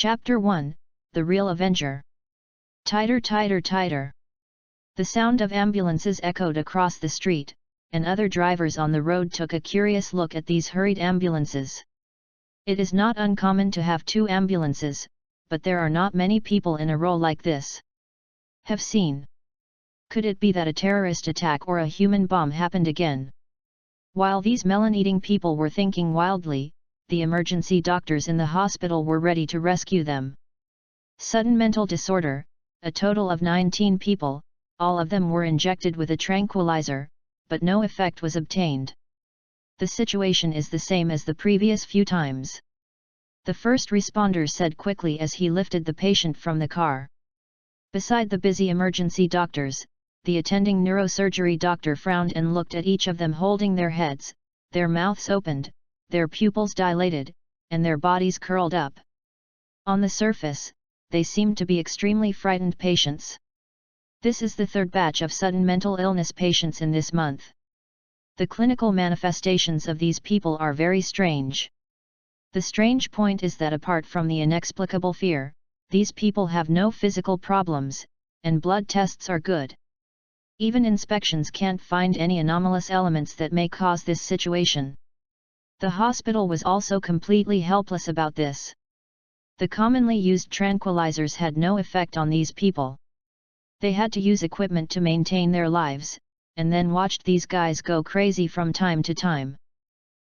Chapter 1, The Real Avenger. Tighter, tighter, tighter. The sound of ambulances echoed across the street, and other drivers on the road took a curious look at these hurried ambulances. It is not uncommon to have two ambulances, but there are not many people in a row like this. Have seen. Could it be that a terrorist attack or a human bomb happened again? While these melon-eating people were thinking wildly, the emergency doctors in the hospital were ready to rescue them. Sudden mental disorder, a total of 19 people, all of them were injected with a tranquilizer, but no effect was obtained. The situation is the same as the previous few times. The first responder said quickly as he lifted the patient from the car. Beside the busy emergency doctors, the attending neurosurgery doctor frowned and looked at each of them holding their heads, their mouths opened, their pupils dilated, and their bodies curled up. On the surface, they seemed to be extremely frightened patients. This is the third batch of sudden mental illness patients in this month. The clinical manifestations of these people are very strange. The strange point is that apart from the inexplicable fear, these people have no physical problems, and blood tests are good. Even inspections can't find any anomalous elements that may cause this situation. The hospital was also completely helpless about this. The commonly used tranquilizers had no effect on these people. They had to use equipment to maintain their lives, and then watched these guys go crazy from time to time.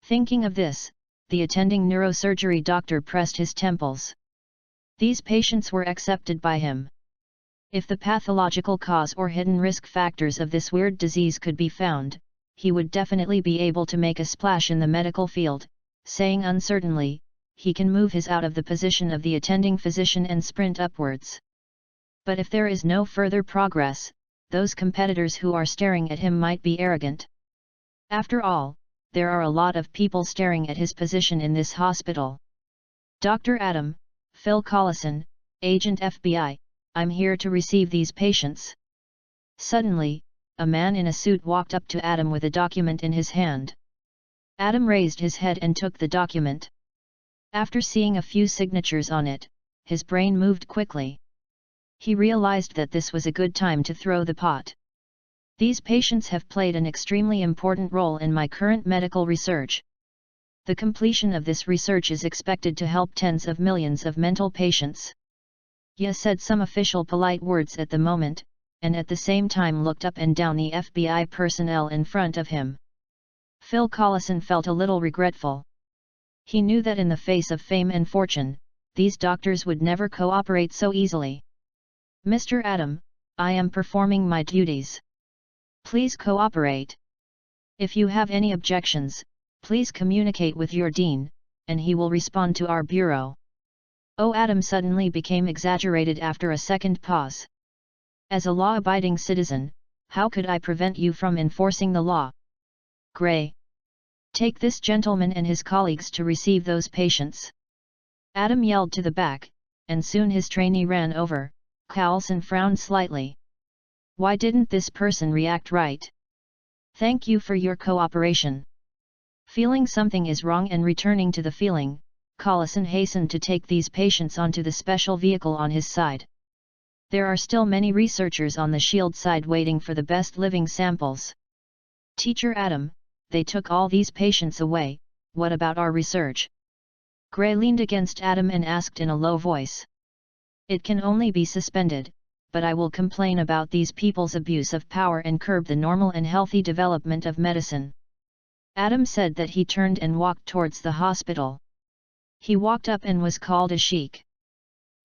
Thinking of this, the attending neurosurgery doctor pressed his temples. These patients were accepted by him. If the pathological cause or hidden risk factors of this weird disease could be found, he would definitely be able to make a splash in the medical field, saying uncertainly, he can move his out of the position of the attending physician and sprint upwards. But if there is no further progress, those competitors who are staring at him might be arrogant. After all, there are a lot of people staring at his position in this hospital. Dr. Adam, Phil Collison, Agent FBI, I'm here to receive these patients. Suddenly, a man in a suit walked up to Adam with a document in his hand. Adam raised his head and took the document. After seeing a few signatures on it, his brain moved quickly. He realized that this was a good time to throw the pot. These patients have played an extremely important role in my current medical research. The completion of this research is expected to help tens of millions of mental patients. Ye said some official polite words at the moment, and at the same time looked up and down the FBI personnel in front of him. Phil Collison felt a little regretful. He knew that in the face of fame and fortune, these doctors would never cooperate so easily. Mr. Adam, I am performing my duties. Please cooperate. If you have any objections, please communicate with your dean, and he will respond to our bureau. Oh, Adam suddenly became exaggerated after a second pause. As a law-abiding citizen, how could I prevent you from enforcing the law? Gray. Take this gentleman and his colleagues to receive those patients. Adam yelled to the back, and soon his trainee ran over. Collison frowned slightly. Why didn't this person react right? Thank you for your cooperation. Feeling something is wrong and returning to the feeling, Collison hastened to take these patients onto the special vehicle on his side. There are still many researchers on the shield side waiting for the best living samples. Teacher Adam, they took all these patients away, what about our research? Gray leaned against Adam and asked in a low voice. It can only be suspended, but I will complain about these people's abuse of power and curb the normal and healthy development of medicine. Adam said that he turned and walked towards the hospital. He walked up and was called a sheik.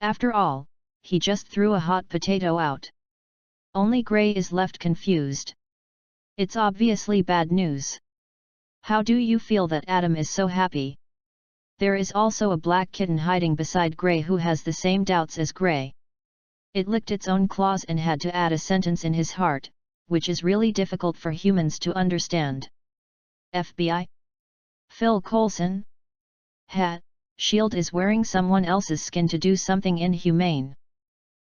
After all, he just threw a hot potato out. Only Gray is left confused. It's obviously bad news. How do you feel that Adam is so happy? There is also a black kitten hiding beside Gray who has the same doubts as Gray. It licked its own claws and had to add a sentence in his heart, which is really difficult for humans to understand. FBI? Phil Coulson? Shield is wearing someone else's skin to do something inhumane.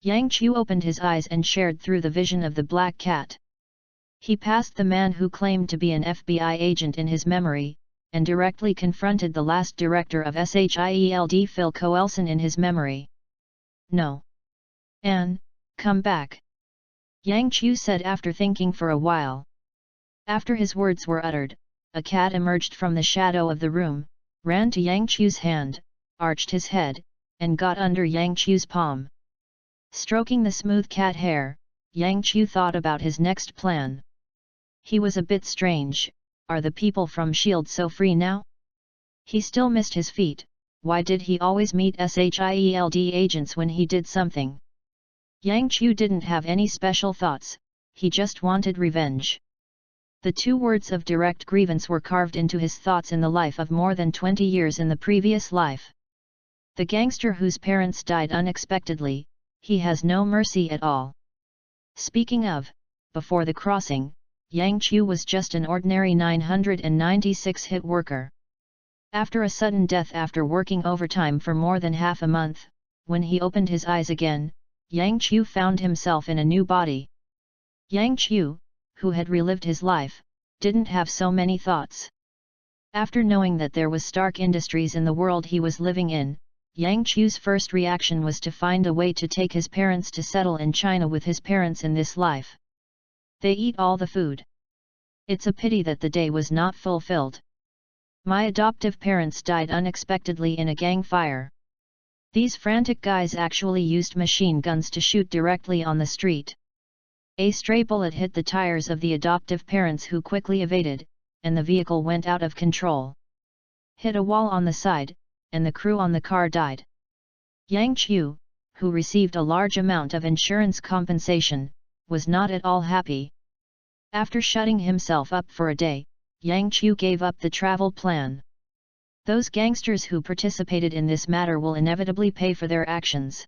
Yang Chu opened his eyes and shared through the vision of the black cat. He passed the man who claimed to be an FBI agent in his memory, and directly confronted the last director of SHIELD, Phil Coelson, in his memory. "No. Anne, come back," Yang Qiu said after thinking for a while. After his words were uttered, a cat emerged from the shadow of the room, ran to Yang Qiu's hand, arched his head, and got under Yang Qiu's palm. Stroking the smooth cat hair, Yang Qiu thought about his next plan. He was a bit strange. Are the people from S.H.I.E.L.D. so free now? He still missed his feet. Why did he always meet SHIELD agents when he did something? Yang Qiu didn't have any special thoughts, he just wanted revenge. The two words of direct grievance were carved into his thoughts in the life of more than 20 years in the previous life. The gangster whose parents died unexpectedly, he has no mercy at all. Speaking of, before the crossing, Yang Qiu was just an ordinary 996-hit worker. After a sudden death after working overtime for more than half a month, when he opened his eyes again, Yang Qiu found himself in a new body. Yang Qiu, who had relived his life, didn't have so many thoughts. After knowing that there was Stark Industries in the world he was living in, Yang Qiu's first reaction was to find a way to take his parents to settle in China with his parents in this life. They eat all the food. It's a pity that the day was not fulfilled. My adoptive parents died unexpectedly in a gang fire. These frantic guys actually used machine guns to shoot directly on the street. A stray bullet hit the tires of the adoptive parents, who quickly evaded, and the vehicle went out of control. Hit a wall on the side, and the crew on the car died. Yang Qiu, who received a large amount of insurance compensation, was not at all happy. After shutting himself up for a day, Yang Qiu gave up the travel plan. Those gangsters who participated in this matter will inevitably pay for their actions.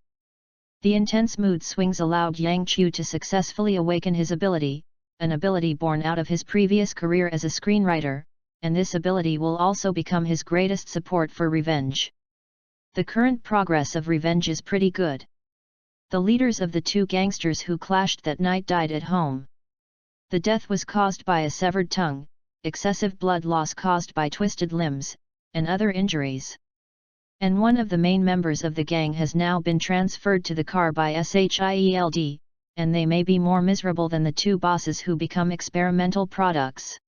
The intense mood swings allowed Yang Qiu to successfully awaken his ability, an ability born out of his previous career as a screenwriter, and this ability will also become his greatest support for revenge. The current progress of revenge is pretty good. The leaders of the two gangsters who clashed that night died at home. The death was caused by a severed tongue, excessive blood loss caused by twisted limbs, and other injuries. And one of the main members of the gang has now been transferred to the car by SHIELD, and they may be more miserable than the two bosses who become experimental products.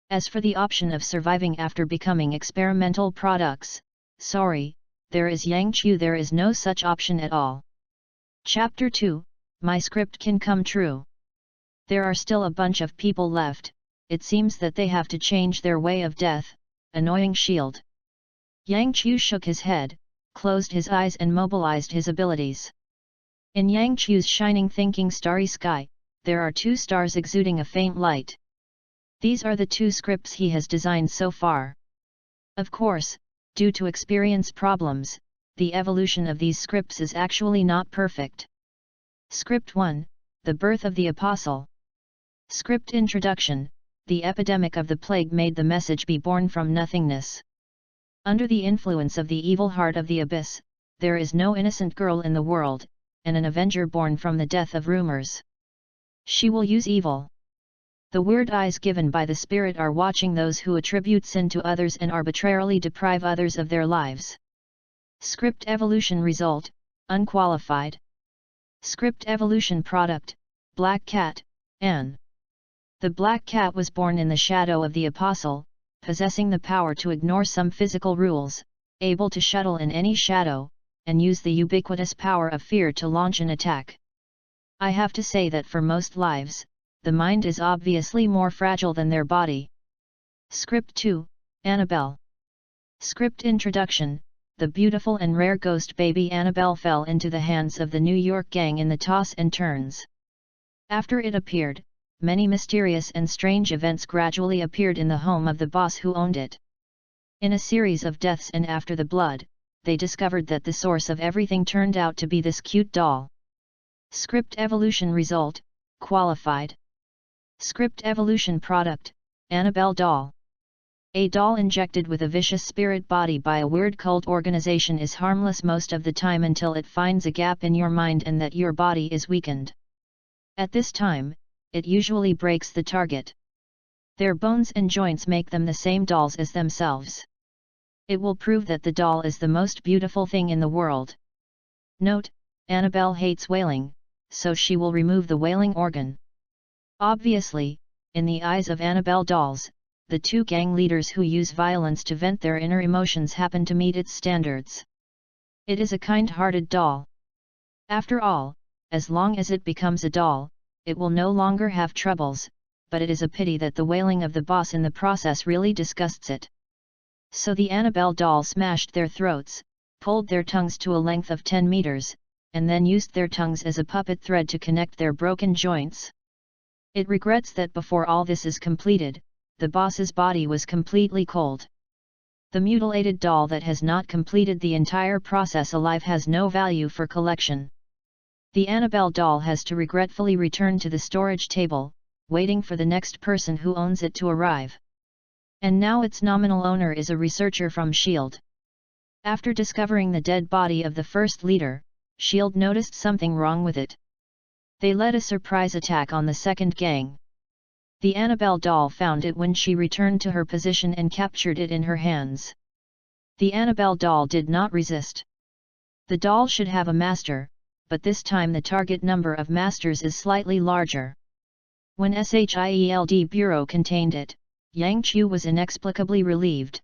As for the option of surviving after becoming experimental products, sorry, there is Yang Qiu, there is no such option at all. Chapter 2, My Script Can Come True. There are still a bunch of people left. It seems that they have to change their way of death. Annoying shield. Yang Qiu shook his head, closed his eyes and mobilized his abilities. In Yang Qiu's shining thinking starry sky, there are two stars exuding a faint light. These are the two scripts he has designed so far. Of course, due to experience problems, the evolution of these scripts is actually not perfect. Script 1, The Birth of the Apostle. Script Introduction, The epidemic of the plague made the message be born from nothingness. Under the influence of the evil heart of the abyss, there is no innocent girl in the world, and an avenger born from the death of rumors. She will use evil. The weird eyes given by the spirit are watching those who attribute sin to others and arbitrarily deprive others of their lives. Script Evolution Result, Unqualified. Script Evolution Product, Black Cat, Anne. The Black Cat was born in the shadow of the Apostle, possessing the power to ignore some physical rules, able to shuttle in any shadow, and use the ubiquitous power of fear to launch an attack. I have to say that for most lives, the mind is obviously more fragile than their body. Script 2, Annabelle. Script Introduction, The beautiful and rare ghost baby Annabelle fell into the hands of the New York gang in the toss and turns. After it appeared, many mysterious and strange events gradually appeared in the home of the boss who owned it. In a series of deaths and after the blood, they discovered that the source of everything turned out to be this cute doll. Script Evolution Result, Qualified. Script Evolution Product, Annabelle Doll. A doll injected with a vicious spirit body by a weird cult organization is harmless most of the time until it finds a gap in your mind and that your body is weakened. At this time, it usually breaks the target. Their bones and joints make them the same dolls as themselves. It will prove that the doll is the most beautiful thing in the world. Note: Annabelle hates wailing, so she will remove the wailing organ. Obviously, in the eyes of Annabelle dolls, the two gang leaders who use violence to vent their inner emotions happen to meet its standards. It is a kind-hearted doll. After all, as long as it becomes a doll, it will no longer have troubles, but it is a pity that the wailing of the boss in the process really disgusts it. So the Annabelle doll smashed their throats, pulled their tongues to a length of 10 meters, and then used their tongues as a puppet thread to connect their broken joints. It regrets that before all this is completed, the boss's body was completely cold. The mutilated doll that has not completed the entire process alive has no value for collection. The Annabelle doll has to regretfully return to the storage table, waiting for the next person who owns it to arrive. And now its nominal owner is a researcher from S.H.I.E.L.D. After discovering the dead body of the first leader, S.H.I.E.L.D. noticed something wrong with it. They led a surprise attack on the second gang. The Annabelle doll found it when she returned to her position and captured it in her hands. The Annabelle doll did not resist. The doll should have a master, but this time the target number of masters is slightly larger. When S.H.I.E.L.D. Bureau contained it, Yang Qiu was inexplicably relieved.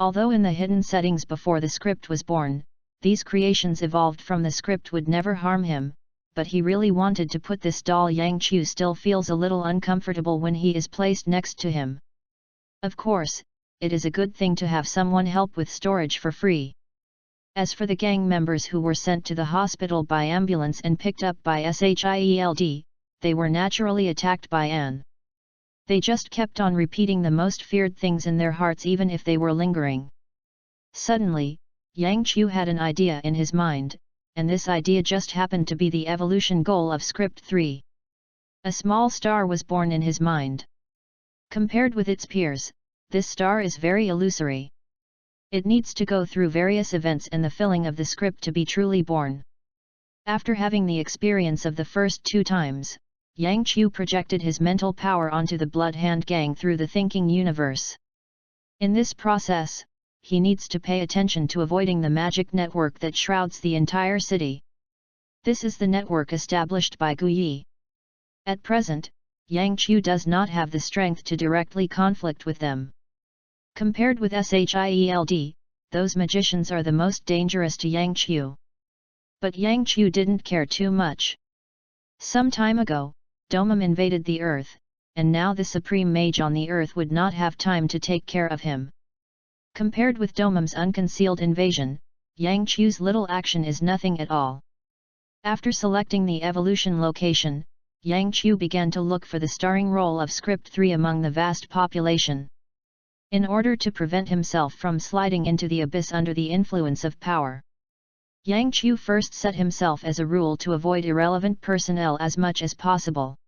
Although in the hidden settings before the script was born, these creations evolved from the script would never harm him, but he really wanted to put this doll. Yang Qiu still feels a little uncomfortable when he is placed next to him. Of course, it is a good thing to have someone help with storage for free. As for the gang members who were sent to the hospital by ambulance and picked up by S.H.I.E.L.D., they were naturally attacked by Anne. They just kept on repeating the most feared things in their hearts even if they were lingering. Suddenly, Yang Qiu had an idea in his mind, and this idea just happened to be the evolution goal of Script 3. A small star was born in his mind. Compared with its peers, this star is very illusory. It needs to go through various events and the filling of the script to be truly born. After having the experience of the first 2 times, Yang Qiu projected his mental power onto the Blood Hand Gang through the thinking universe. In this process, he needs to pay attention to avoiding the magic network that shrouds the entire city. This is the network established by Gu Yi. At present, Yang Qiu does not have the strength to directly conflict with them. Compared with S.H.I.E.L.D., those magicians are the most dangerous to Yang Qiu. But Yang Qiu didn't care too much. Some time ago, Domum invaded the Earth, and now the Supreme Mage on the Earth would not have time to take care of him. Compared with Domum's unconcealed invasion, Yang Qiu's little action is nothing at all. After selecting the evolution location, Yang Qiu began to look for the starring role of Script 3 among the vast population. In order to prevent himself from sliding into the abyss under the influence of power, Yang Qiu first set himself as a rule to avoid irrelevant personnel as much as possible.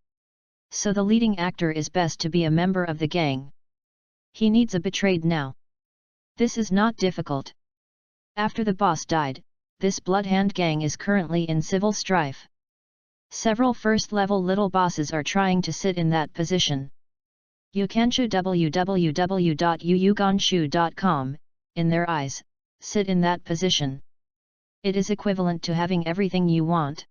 So the leading actor is best to be a member of the gang. He needs a betrayed now. This is not difficult. After the boss died, this Bloodhand gang is currently in civil strife. Several first-level little bosses are trying to sit in that position. Yukanshu www.yuyuganshu.com, in their eyes, sit in that position. It is equivalent to having everything you want.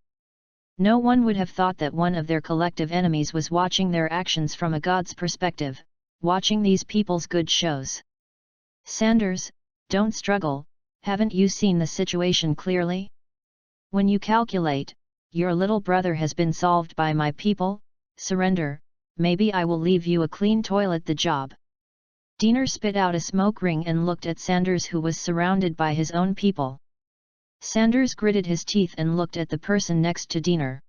No one would have thought that one of their collective enemies was watching their actions from a god's perspective, watching these people's good shows. Sanders, don't struggle, haven't you seen the situation clearly? When you calculate, your little brother has been solved by my people, surrender, maybe I will leave you a clean toilet the job. Diener spit out a smoke ring and looked at Sanders, who was surrounded by his own people. Sanders gritted his teeth and looked at the person next to Diener.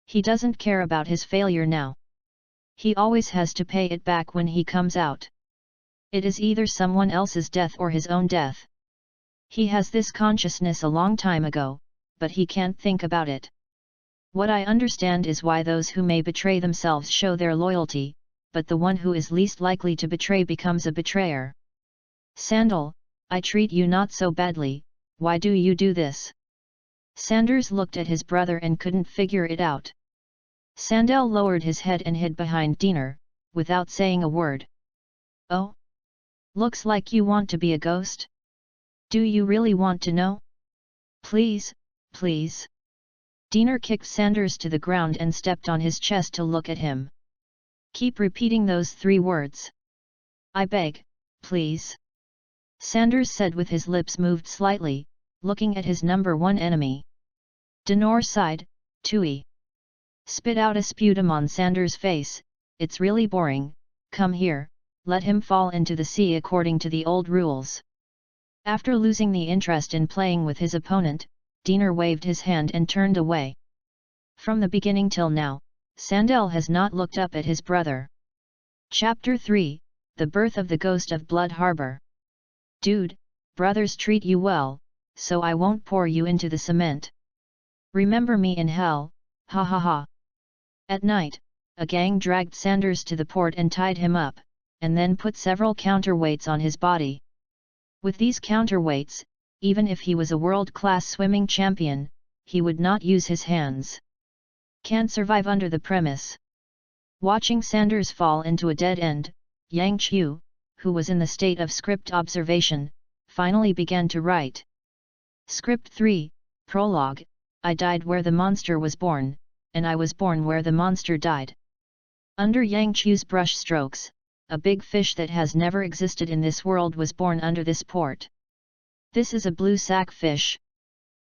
He doesn't care about his failure now. He always has to pay it back when he comes out. It is either someone else's death or his own death. He has this consciousness a long time ago, but he can't think about it. What I understand is why those who may betray themselves show their loyalty, but the one who is least likely to betray becomes a betrayer. Sandal, I treat you not so badly, why do you do this? Sanders looked at his brother and couldn't figure it out. Sandal lowered his head and hid behind Diener, without saying a word. "Oh? Looks like you want to be a ghost? Do you really want to know? Please, please." Diener kicked Sanders to the ground and stepped on his chest to look at him. "Keep repeating those 3 words. I beg, please," Sanders said with his lips moved slightly, looking at his number 1 enemy. Diener sighed, "Tooey." Spit out a sputum on Sanders' face. "It's really boring, come here, let him fall into the sea according to the old rules." After losing the interest in playing with his opponent, Diener waved his hand and turned away. From the beginning till now, Sandel has not looked up at his brother. Chapter 3, The Birth of the Ghost of Blood Harbor. "Dude, brothers treat you well, so I won't pour you into the cement. Remember me in hell, ha ha ha." At night, a gang dragged Sanders to the port and tied him up, and then put several counterweights on his body. With these counterweights, even if he was a world-class swimming champion, he would not use his hands. Can't survive under the premise. Watching Sanders fall into a dead end, Yang Qiu, who was in the state of script observation, finally began to write. Script 3, Prologue. "I died where the monster was born, and I was born where the monster died." Under Yang Qiu's brush strokes, a big fish that has never existed in this world was born under this port. This is a blue sack fish.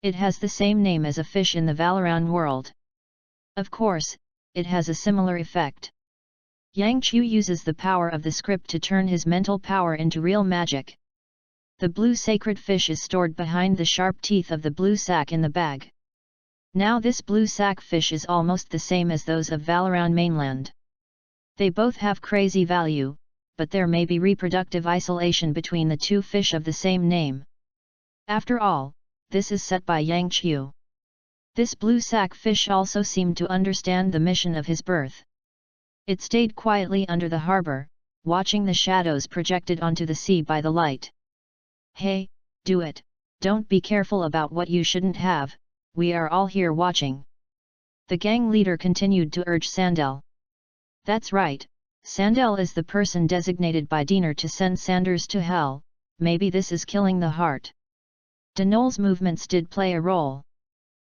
It has the same name as a fish in the Valoran world. Of course, it has a similar effect. Yang Qiu uses the power of the script to turn his mental power into real magic. The blue sacred fish is stored behind the sharp teeth of the blue sack in the bag. Now this blue sack fish is almost the same as those of Valoran mainland. They both have crazy value, but there may be reproductive isolation between the 2 fish of the same name. After all, this is set by Yang Qiu. This blue sack fish also seemed to understand the mission of his birth. It stayed quietly under the harbor, watching the shadows projected onto the sea by the light. "Hey, do it, don't be careful about what you shouldn't have, we are all here watching." The gang leader continued to urge Sandel. "That's right, Sandel is the person designated by Diener to send Sanders to hell, maybe this is killing the heart." Denol's movements did play a role.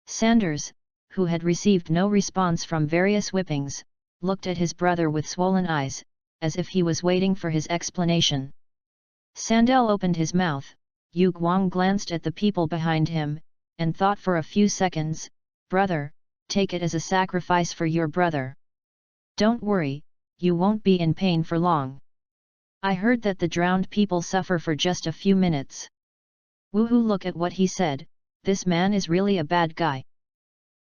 Sanders, who had received no response from various whippings, looked at his brother with swollen eyes, as if he was waiting for his explanation. Sandel opened his mouth, Yu Guang glanced at the people behind him, and thought for a few seconds, "Brother, take it as a sacrifice for your brother. Don't worry, you won't be in pain for long. I heard that the drowned people suffer for just a few minutes." "Woohoo, look at what he said, this man is really a bad guy."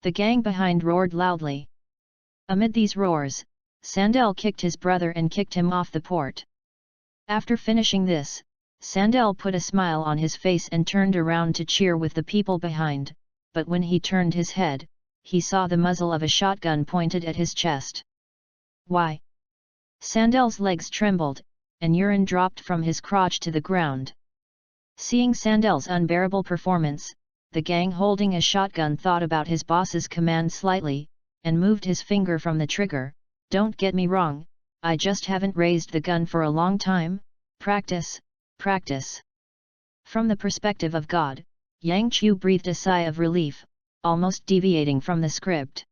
The gang behind roared loudly. Amid these roars, Sandel kicked his brother and kicked him off the port. After finishing this, Sandel put a smile on his face and turned around to cheer with the people behind, but when he turned his head, he saw the muzzle of a shotgun pointed at his chest. "Why?" Sandel's legs trembled, and urine dropped from his crotch to the ground. Seeing Sandel's unbearable performance, the gang holding a shotgun thought about his boss's command slightly, and moved his finger from the trigger. "Don't get me wrong, I just haven't raised the gun for a long time, practice, practice." From the perspective of God, Yang Qiu breathed a sigh of relief, almost deviating from the script.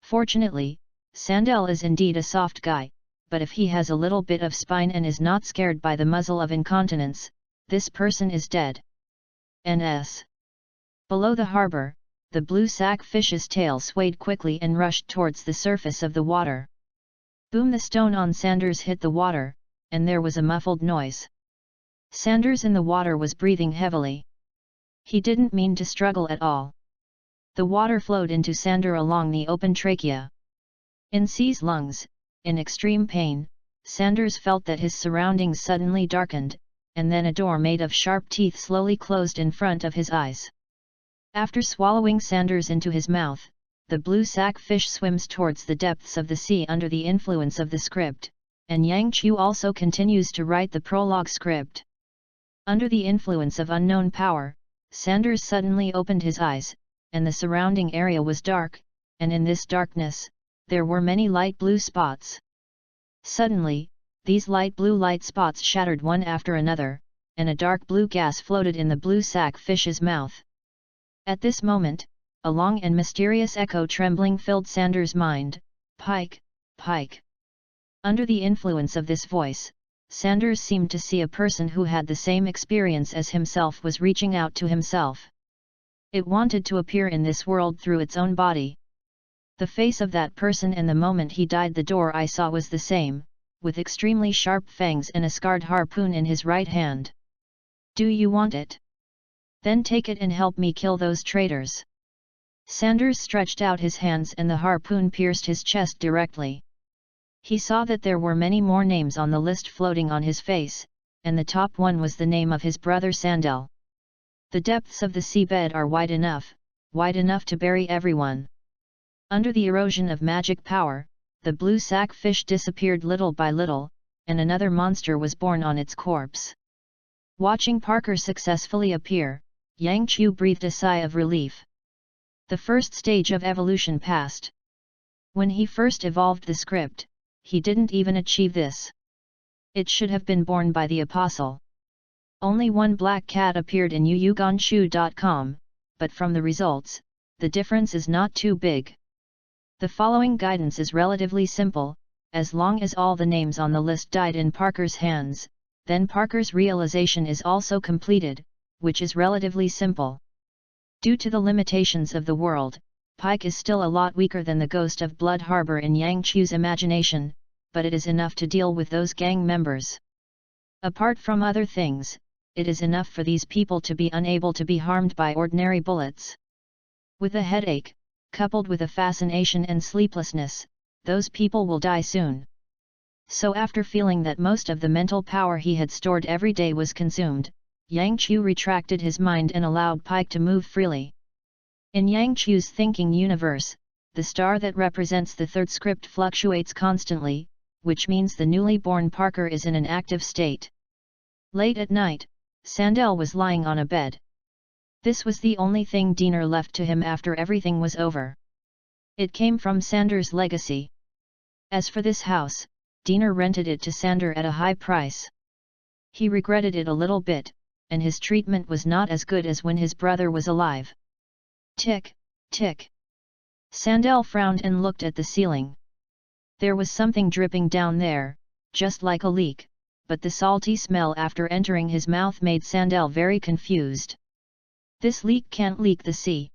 Fortunately, Sandel is indeed a soft guy, but if he has a little bit of spine and is not scared by the muzzle of incontinence, this person is dead. Ns. Below the harbor, the blue sack fish's tail swayed quickly and rushed towards the surface of the water. Boom! The stone on Sanders hit the water, and there was a muffled noise. Sanders in the water was breathing heavily. He didn't mean to struggle at all. The water flowed into Sander along the open trachea. In C's lungs, in extreme pain, Sanders felt that his surroundings suddenly darkened, and then a door made of sharp teeth slowly closed in front of his eyes. After swallowing Sanders into his mouth, the blue sack fish swims towards the depths of the sea under the influence of the script, and Yang Qiu also continues to write the prologue script. Under the influence of unknown power, Sanders suddenly opened his eyes, and the surrounding area was dark, and in this darkness, there were many light blue spots. Suddenly, these light blue light spots shattered one after another, and a dark blue gas floated in the blue sack fish's mouth. At this moment, a long and mysterious echo trembling filled Sanders' mind, "Pike, Pike." Under the influence of this voice, Sanders seemed to see a person who had the same experience as himself was reaching out to himself. It wanted to appear in this world through its own body. The face of that person, and the moment he died the door I saw was the same, with extremely sharp fangs and a scarred harpoon in his right hand. "Do you want it? Then take it and help me kill those traitors." Sanders stretched out his hands and the harpoon pierced his chest directly. He saw that there were many more names on the list floating on his face, and the top one was the name of his brother Sandel. The depths of the seabed are wide enough to bury everyone. Under the erosion of magic power, the blue sack fish disappeared little by little, and another monster was born on its corpse. Watching Parker successfully appear, Yang Qiu breathed a sigh of relief. The first stage of evolution passed. When he first evolved the script, he didn't even achieve this. It should have been born by the apostle. Only one black cat appeared in yuyuganshu.com, but from the results, the difference is not too big. The following guidance is relatively simple: as long as all the names on the list died in Parker's hands, then Parker's realization is also completed, which is relatively simple. Due to the limitations of the world, Pike is still a lot weaker than the ghost of Blood Harbor in Yang Qiu's imagination, but it is enough to deal with those gang members. Apart from other things, it is enough for these people to be unable to be harmed by ordinary bullets. With a headache, coupled with a fascination and sleeplessness, those people will die soon. So after feeling that most of the mental power he had stored every day was consumed, Yang Qiu retracted his mind and allowed Pike to move freely. In Yang Qiu's thinking universe, the star that represents the third script fluctuates constantly, which means the newly born Parker is in an active state. Late at night, Sandel was lying on a bed. This was the only thing Diener left to him after everything was over. It came from Sanders' legacy. As for this house, Diener rented it to Sander at a high price. He regretted it a little bit, and his treatment was not as good as when his brother was alive. Tick, tick. Sandel frowned and looked at the ceiling. There was something dripping down there, just like a leak, but the salty smell after entering his mouth made Sandel very confused. This leak can't leak the sea.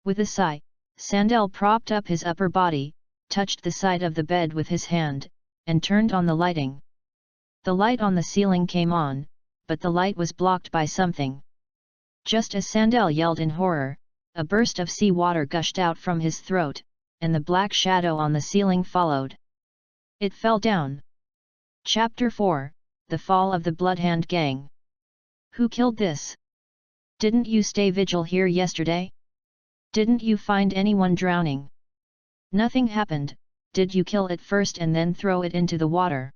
With a sigh, Sandel propped up his upper body, touched the side of the bed with his hand, and turned on the lighting. The light on the ceiling came on, but the light was blocked by something. Just as Sandel yelled in horror, a burst of sea water gushed out from his throat, and the black shadow on the ceiling followed. It fell down. Chapter 4: The Fall of the Bloodhand Gang. Who killed this? Didn't you stay vigil here yesterday? Didn't you find anyone drowning? Nothing happened. Did you kill it first and then throw it into the water?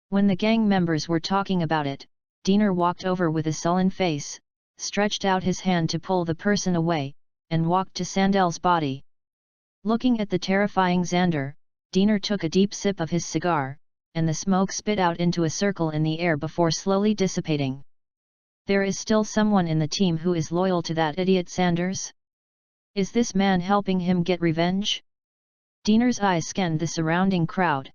When the gang members were talking about it, Diener walked over with a sullen face, stretched out his hand to pull the person away, and walked to Sandel's body. Looking at the terrifying Xander, Diener took a deep sip of his cigar, and the smoke spit out into a circle in the air before slowly dissipating. There is still someone in the team who is loyal to that idiot Sanders? Is this man helping him get revenge? Diener's eyes scanned the surrounding crowd.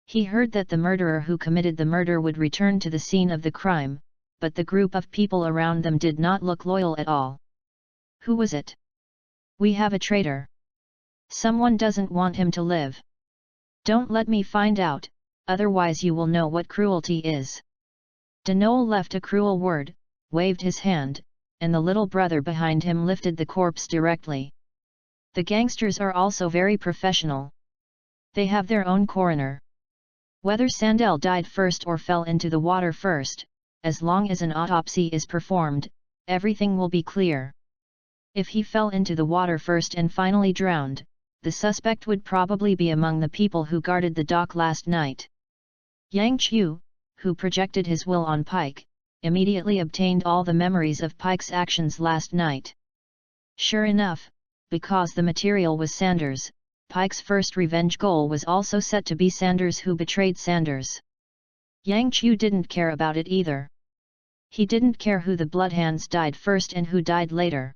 He heard that the murderer who committed the murder would return to the scene of the crime, but the group of people around them did not look loyal at all. Who was it? We have a traitor. Someone doesn't want him to live. Don't let me find out, otherwise you will know what cruelty is. Denoel left a cruel word, waved his hand, and the little brother behind him lifted the corpse directly. The gangsters are also very professional. They have their own coroner. Whether Sandel died first or fell into the water first, as long as an autopsy is performed, everything will be clear. If he fell into the water first and finally drowned, the suspect would probably be among the people who guarded the dock last night. Yang Qiu, who projected his will on Pike, immediately obtained all the memories of Pike's actions last night. Sure enough, because the material was Sanders, Pike's first revenge goal was also set to be Sanders, who betrayed Sanders. Yang Qiu didn't care about it either. He didn't care who the Bloodhands died first and who died later.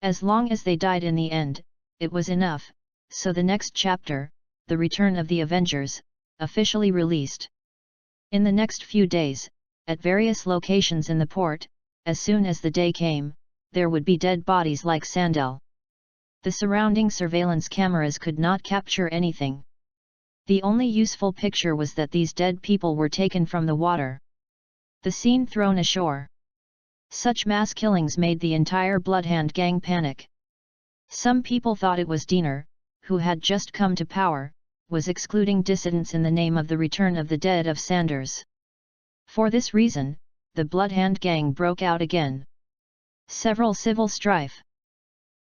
As long as they died in the end, it was enough, so the next chapter, The Return of the Avengers, officially released. In the next few days, at various locations in the port, as soon as the day came, there would be dead bodies like Sandel. The surrounding surveillance cameras could not capture anything. The only useful picture was that these dead people were taken from the water. The scene thrown ashore. Such mass killings made the entire Bloodhand gang panic. Some people thought it was Diener, who had just come to power, was excluding dissidents in the name of the return of the dead of Sanders. For this reason, the Bloodhand gang broke out again. Several civil strife.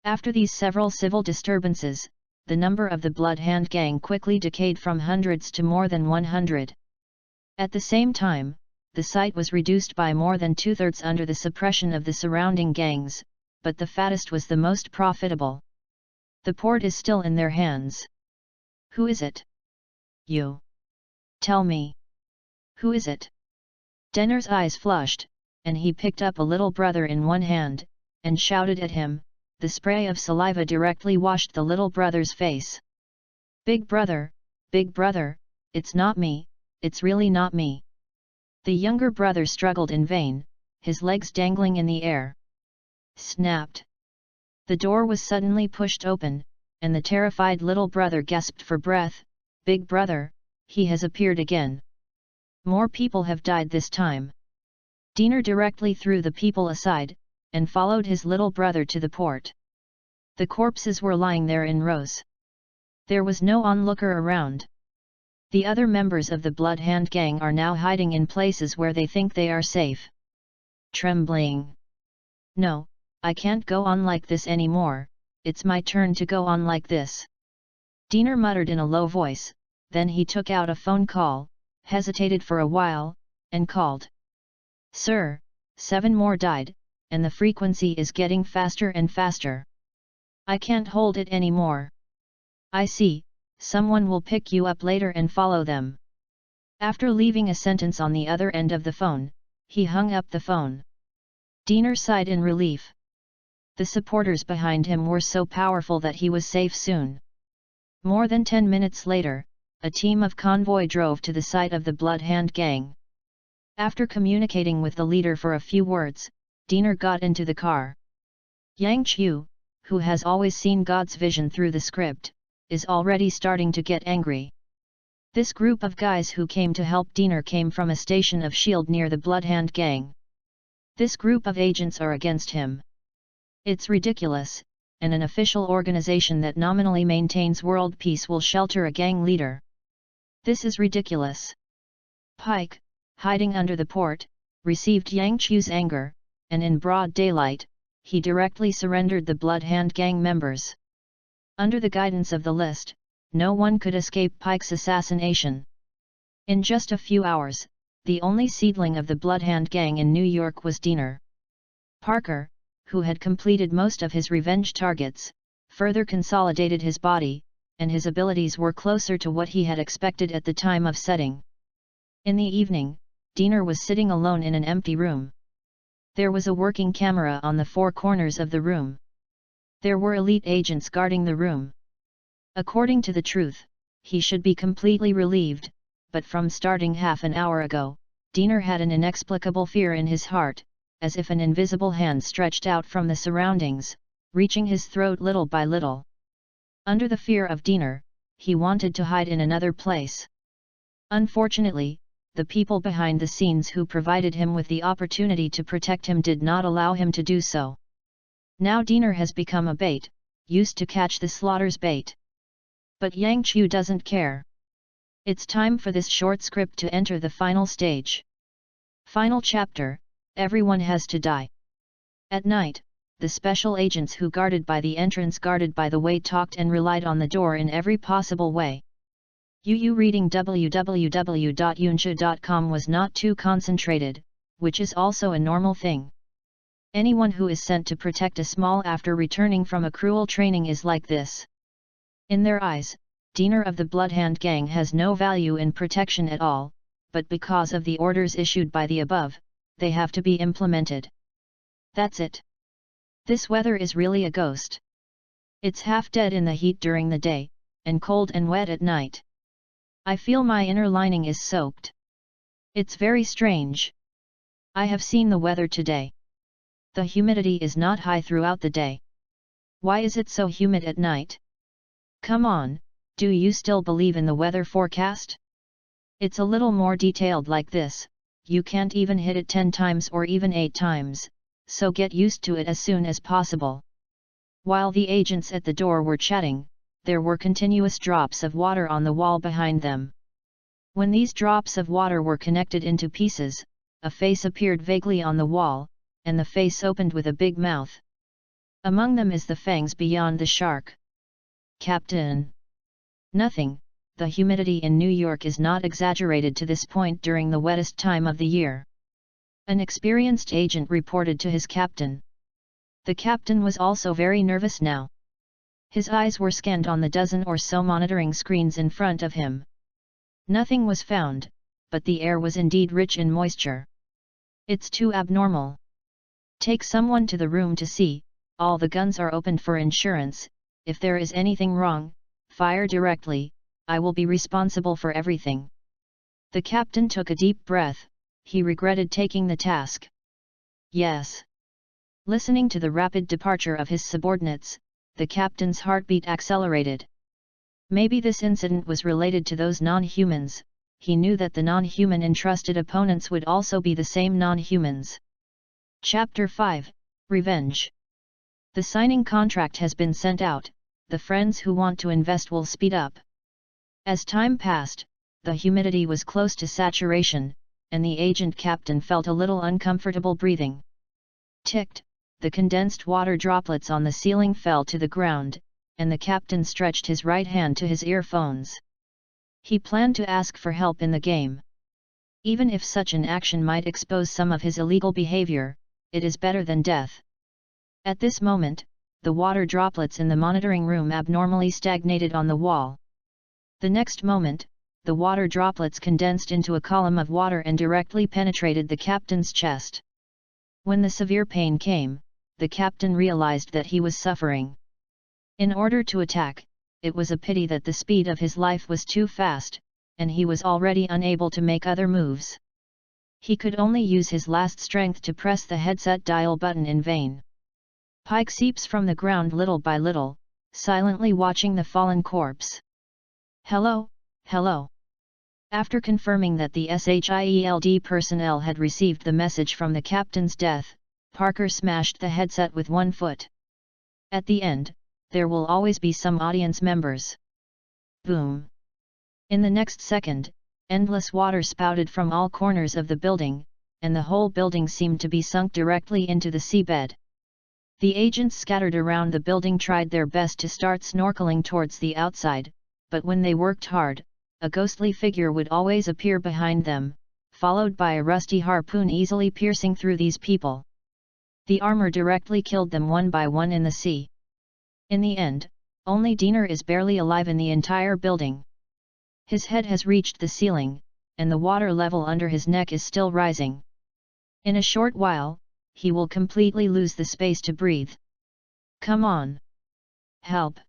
After these several civil disturbances, the number of the Bloodhand gang quickly decayed from hundreds to more than 100. At the same time, the site was reduced by more than 2/3 under the suppression of the surrounding gangs, but the fattest was the most profitable. The port is still in their hands. Who is it? You. Tell me. Who is it? Denner's eyes flushed, and he picked up a little brother in one hand, and shouted at him. The spray of saliva directly washed the little brother's face. Big brother, it's not me, it's really not me. The younger brother struggled in vain, his legs dangling in the air. Snapped. The door was suddenly pushed open, and the terrified little brother gasped for breath. Big brother, he has appeared again. More people have died this time. Diener directly threw the people aside, and followed his little brother to the port. The corpses were lying there in rows. There was no onlooker around. The other members of the Bloodhand gang are now hiding in places where they think they are safe. Trembling. No, I can't go on like this anymore, it's my turn to go on like this. Diener muttered in a low voice, then he took out a phone call, hesitated for a while, and called. Sir, 7 more died, and the frequency is getting faster and faster. I can't hold it anymore. I see, someone will pick you up later and follow them. After leaving a sentence on the other end of the phone, he hung up the phone. Diener sighed in relief. The supporters behind him were so powerful that he was safe soon. More than 10 minutes later, a team of convoy drove to the site of the Bloodhand gang. After communicating with the leader for a few words, Diener got into the car. Yang Qiu, who has always seen God's vision through the script, is already starting to get angry. This group of guys who came to help Diener came from a station of S.H.I.E.L.D. near the Bloodhand gang. This group of agents are against him. It's ridiculous, and an official organization that nominally maintains world peace will shelter a gang leader. This is ridiculous. Pike, hiding under the port, received Yang Qiu's anger, and in broad daylight, he directly surrendered the Bloodhand gang members. Under the guidance of the list, no one could escape Pike's assassination. In just a few hours, the only seedling of the Bloodhand gang in New York was Diener. Parker, who had completed most of his revenge targets, further consolidated his body, and his abilities were closer to what he had expected at the time of setting. In the evening, Diener was sitting alone in an empty room. There was a working camera on the 4 corners of the room. There were elite agents guarding the room. According to the truth, he should be completely relieved, but from starting half an hour ago, Diener had an inexplicable fear in his heart, as if an invisible hand stretched out from the surroundings, reaching his throat little by little. Under the fear of Diener, he wanted to hide in another place. Unfortunately, the people behind the scenes who provided him with the opportunity to protect him did not allow him to do so. Now Diener has become a bait, used to catch the slaughter's bait. But Yang Qiu doesn't care. It's time for this short script to enter the final stage. Final chapter, everyone has to die. At night, the special agents who guarded by the entrance guarded by the way talked and relied on the door in every possible way. Yu reading www.yunsha.com was not too concentrated, which is also a normal thing. Anyone who is sent to protect a small after returning from a cruel training is like this. In their eyes, Diener of the Bloodhand Gang has no value in protection at all, but because of the orders issued by the above, they have to be implemented. That's it. This weather is really a ghost. It's half dead in the heat during the day, and cold and wet at night. I feel my inner lining is soaked. It's very strange. I have seen the weather today. The humidity is not high throughout the day. Why is it so humid at night? Come on, do you still believe in the weather forecast? It's a little more detailed like this, you can't even hit it 10 times or even 8 times, so get used to it as soon as possible. While the agents at the door were chatting, there were continuous drops of water on the wall behind them. When these drops of water were connected into pieces, a face appeared vaguely on the wall, and the face opened with a big mouth. Among them is the fangs beyond the shark. Captain. Nothing, the humidity in New York is not exaggerated to this point during the wettest time of the year. An experienced agent reported to his captain. The captain was also very nervous now. His eyes were scanned on the dozen or so monitoring screens in front of him. Nothing was found, but the air was indeed rich in moisture. It's too abnormal. Take someone to the room to see, all the guns are opened for insurance, if there is anything wrong, fire directly, I will be responsible for everything. The captain took a deep breath, he regretted taking the task. Yes. Listening to the rapid departure of his subordinates, the captain's heartbeat accelerated. Maybe this incident was related to those non-humans, he knew that the non-human entrusted opponents would also be the same non-humans. Chapter 5, Revenge. The signing contract has been sent out, the friends who want to invest will speed up. As time passed, the humidity was close to saturation, and the agent captain felt a little uncomfortable breathing. Ticked, the condensed water droplets on the ceiling fell to the ground, and the captain stretched his right hand to his earphones. He planned to ask for help in the game. Even if such an action might expose some of his illegal behavior, it is better than death. At this moment, the water droplets in the monitoring room abnormally stagnated on the wall. The next moment, the water droplets condensed into a column of water and directly penetrated the captain's chest. When the severe pain came, the captain realized that he was suffering. In order to attack, it was a pity that the speed of his life was too fast, and he was already unable to make other moves. He could only use his last strength to press the headset dial button in vain. Pike seeps from the ground little by little, silently watching the fallen corpse. Hello, hello. After confirming that the SHIELD personnel had received the message from the captain's death, Parker smashed the headset with one foot. At the end, there will always be some audience members. Boom. In the next second, endless water spouted from all corners of the building, and the whole building seemed to be sunk directly into the seabed. The agents scattered around the building tried their best to start snorkeling towards the outside, but when they worked hard, a ghostly figure would always appear behind them, followed by a rusty harpoon easily piercing through these people. The armor directly killed them one by one in the sea. In the end, only Diener is barely alive in the entire building. His head has reached the ceiling, and the water level under his neck is still rising. In a short while, he will completely lose the space to breathe. Come on! Help!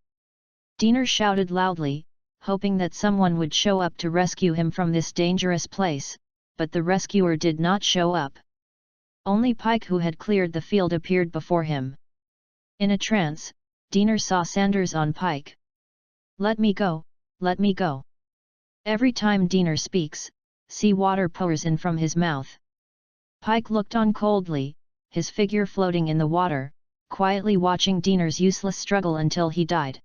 Diener shouted loudly, hoping that someone would show up to rescue him from this dangerous place, but the rescuer did not show up. Only Pike, who had cleared the field, appeared before him. In a trance, Diener saw Sanders on Pike. Let me go, let me go. Every time Diener speaks, sea water pours in from his mouth. Pike looked on coldly, his figure floating in the water, quietly watching Diener's useless struggle until he died.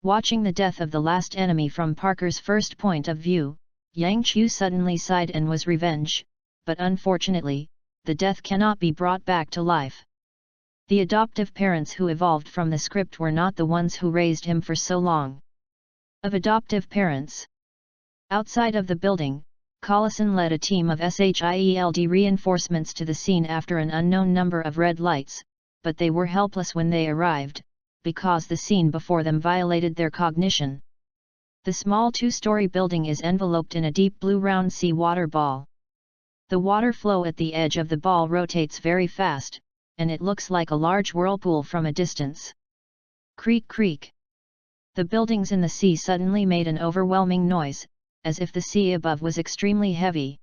Watching the death of the last enemy from Parker's first point of view, Yang Chu suddenly sighed and was revenge, but unfortunately, the death cannot be brought back to life. The adoptive parents who evolved from the script were not the ones who raised him for so long. Of adoptive parents. Outside of the building, Collison led a team of SHIELD reinforcements to the scene after an unknown number of red lights, but they were helpless when they arrived. because the scene before them violated their cognition. The small two-story building is enveloped in a deep blue round sea water ball. The water flow at the edge of the ball rotates very fast, and it looks like a large whirlpool from a distance. Creak creak. The buildings in the sea suddenly made an overwhelming noise, as if the sea above was extremely heavy.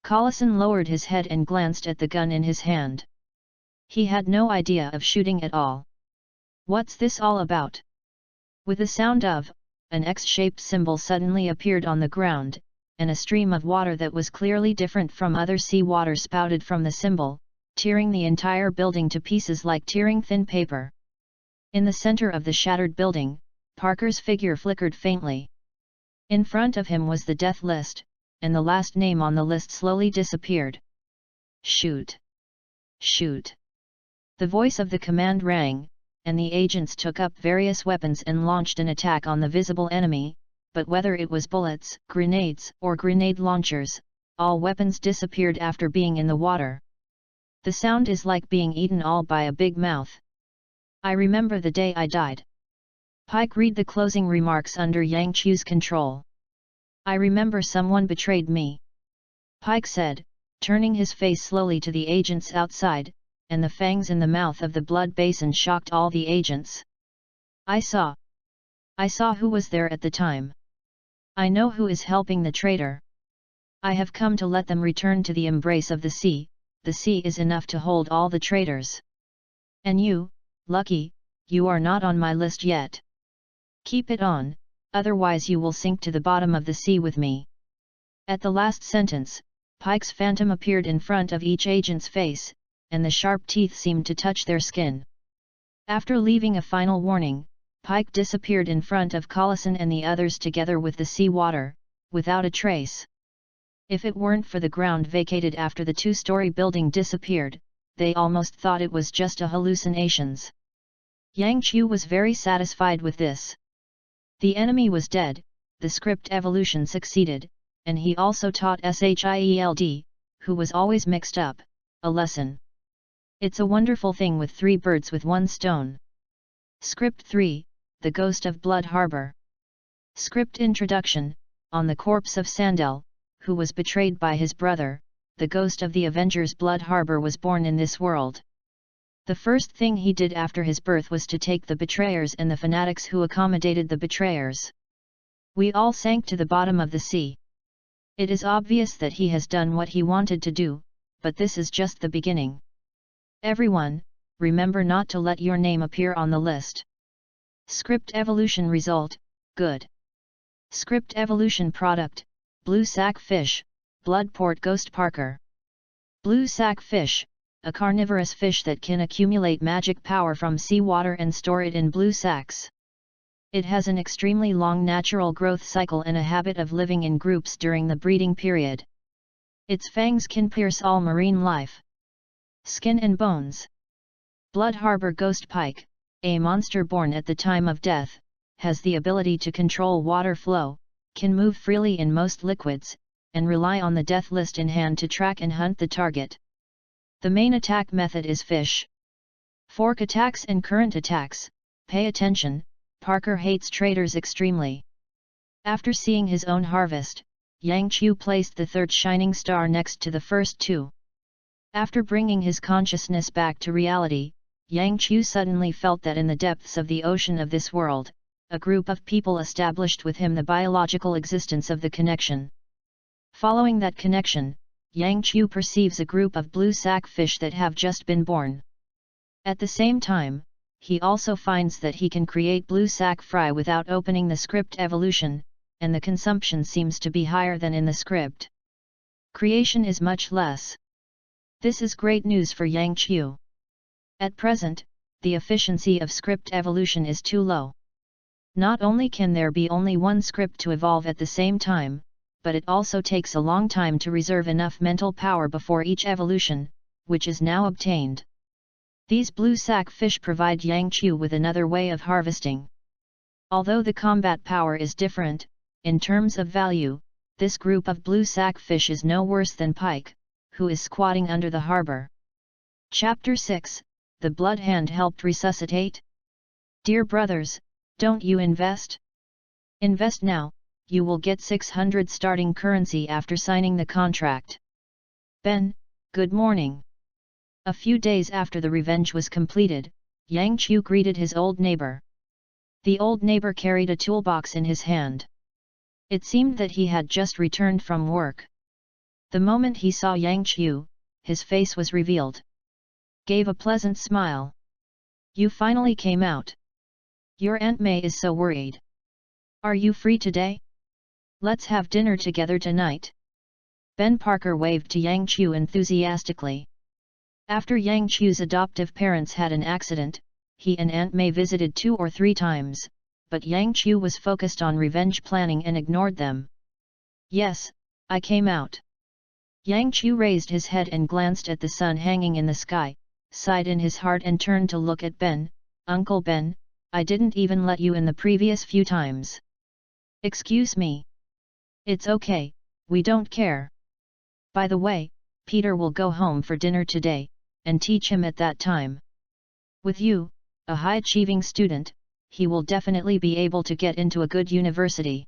Collison lowered his head and glanced at the gun in his hand. He had no idea of shooting at all. What's this all about? With the sound of, an X-shaped symbol suddenly appeared on the ground, and a stream of water that was clearly different from other sea water spouted from the symbol, tearing the entire building to pieces like tearing thin paper. In the center of the shattered building, Parker's figure flickered faintly. In front of him was the death list, and the last name on the list slowly disappeared. Shoot! Shoot! The voice of the command rang, and the agents took up various weapons and launched an attack on the visible enemy, but whether it was bullets, grenades, or grenade launchers, all weapons disappeared after being in the water. The sound is like being eaten all by a big mouth. I remember the day I died. Pike read the closing remarks under Yang Chu's control. I remember someone betrayed me. Pike said, turning his face slowly to the agents outside, and the fangs in the mouth of the blood basin shocked all the agents. I saw who was there at the time. I know who is helping the traitor. I have come to let them return to the embrace of the sea is enough to hold all the traitors. And you, Lucky, you are not on my list yet. Keep it on, otherwise you will sink to the bottom of the sea with me. At the last sentence, Pike's phantom appeared in front of each agent's face, and the sharp teeth seemed to touch their skin. After leaving a final warning, Pike disappeared in front of Collison and the others together with the sea water, without a trace. If it weren't for the ground vacated after the two-story building disappeared, they almost thought it was just a hallucinations. Yang Chu was very satisfied with this. The enemy was dead, the script evolution succeeded, and he also taught Shield, who was always mixed up, a lesson. It's a wonderful thing with 3 birds with 1 stone. Script 3, The Ghost of Blood Harbor. Script introduction, on the corpse of Sandel, who was betrayed by his brother, the ghost of the Avengers Blood Harbor was born in this world. The first thing he did after his birth was to take the betrayers and the fanatics who accommodated the betrayers. We all sank to the bottom of the sea. It is obvious that he has done what he wanted to do, but this is just the beginning. Everyone, remember not to let your name appear on the list. Script evolution result, good. Script evolution product, blue sack fish, bloodport ghost Parker. Blue sack fish, a carnivorous fish that can accumulate magic power from seawater and store it in blue sacks. It has an extremely long natural growth cycle and a habit of living in groups during the breeding period. Its fangs can pierce all marine life. Skin and bones. Blood Harbor Ghost Pike, a monster born at the time of death, has the ability to control water flow, can move freely in most liquids, and rely on the death list in hand to track and hunt the target. The main attack method is fish. Fork attacks and current attacks. Pay attention, Parker hates traitors extremely. After seeing his own harvest, Yang Chu placed the 3rd shining star next to the first 2. After bringing his consciousness back to reality, Yang Chu suddenly felt that in the depths of the ocean of this world, a group of people established with him the biological existence of the connection. Following that connection, Yang Chu perceives a group of blue sack fish that have just been born. At the same time, he also finds that he can create blue sack fry without opening the script evolution, and the consumption seems to be higher than in the script. Creation is much less. This is great news for Yang Chu. At present, the efficiency of script evolution is too low. Not only can there be only one script to evolve at the same time, but it also takes a long time to reserve enough mental power before each evolution, which is now obtained. These blue sack fish provide Yang Chu with another way of harvesting. Although the combat power is different, in terms of value, this group of blue sack fish is no worse than Pike, who is squatting under the harbor. Chapter 6, The Blood Hand Helped Resuscitate? Dear brothers, don't you invest? Invest now, you will get 600 starting currency after signing the contract. Ben, good morning. A few days after the revenge was completed, Yang Qiu greeted his old neighbor. The old neighbor carried a toolbox in his hand. It seemed that he had just returned from work. The moment he saw Yang Qiu, his face was revealed. Gave a pleasant smile. You finally came out. Your Aunt May is so worried. Are you free today? Let's have dinner together tonight. Ben Parker waved to Yang Qiu enthusiastically. After Yang Qiu's adoptive parents had an accident, he and Aunt May visited 2 or 3 times, but Yang Qiu was focused on revenge planning and ignored them. Yes, I came out. Yang Qiu raised his head and glanced at the sun hanging in the sky, sighed in his heart and turned to look at Ben. Uncle Ben, I didn't even let you in the previous few times. Excuse me. It's okay, we don't care. By the way, Peter will go home for dinner today, and teach him at that time. With you, a high-achieving student, he will definitely be able to get into a good university.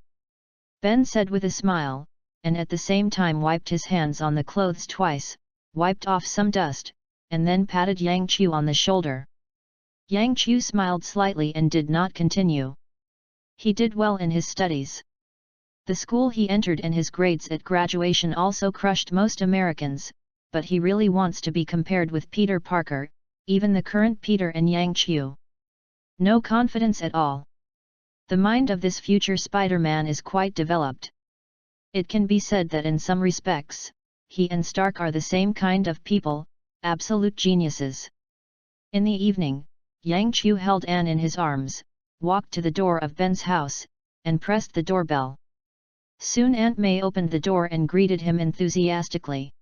Ben said with a smile, and at the same time wiped his hands on the clothes twice, wiped off some dust, and then patted Yang Qiu on the shoulder. Yang Qiu smiled slightly and did not continue. He did well in his studies. The school he entered and his grades at graduation also crushed most Americans, but he really wants to be compared with Peter Parker, even the current Peter and Yang Qiu. No confidence at all. The mind of this future Spider-Man is quite developed. It can be said that in some respects, he and Stark are the same kind of people, absolute geniuses. In the evening, Yang Qiu held Anne in his arms, walked to the door of Ben's house, and pressed the doorbell. Soon Aunt May opened the door and greeted him enthusiastically.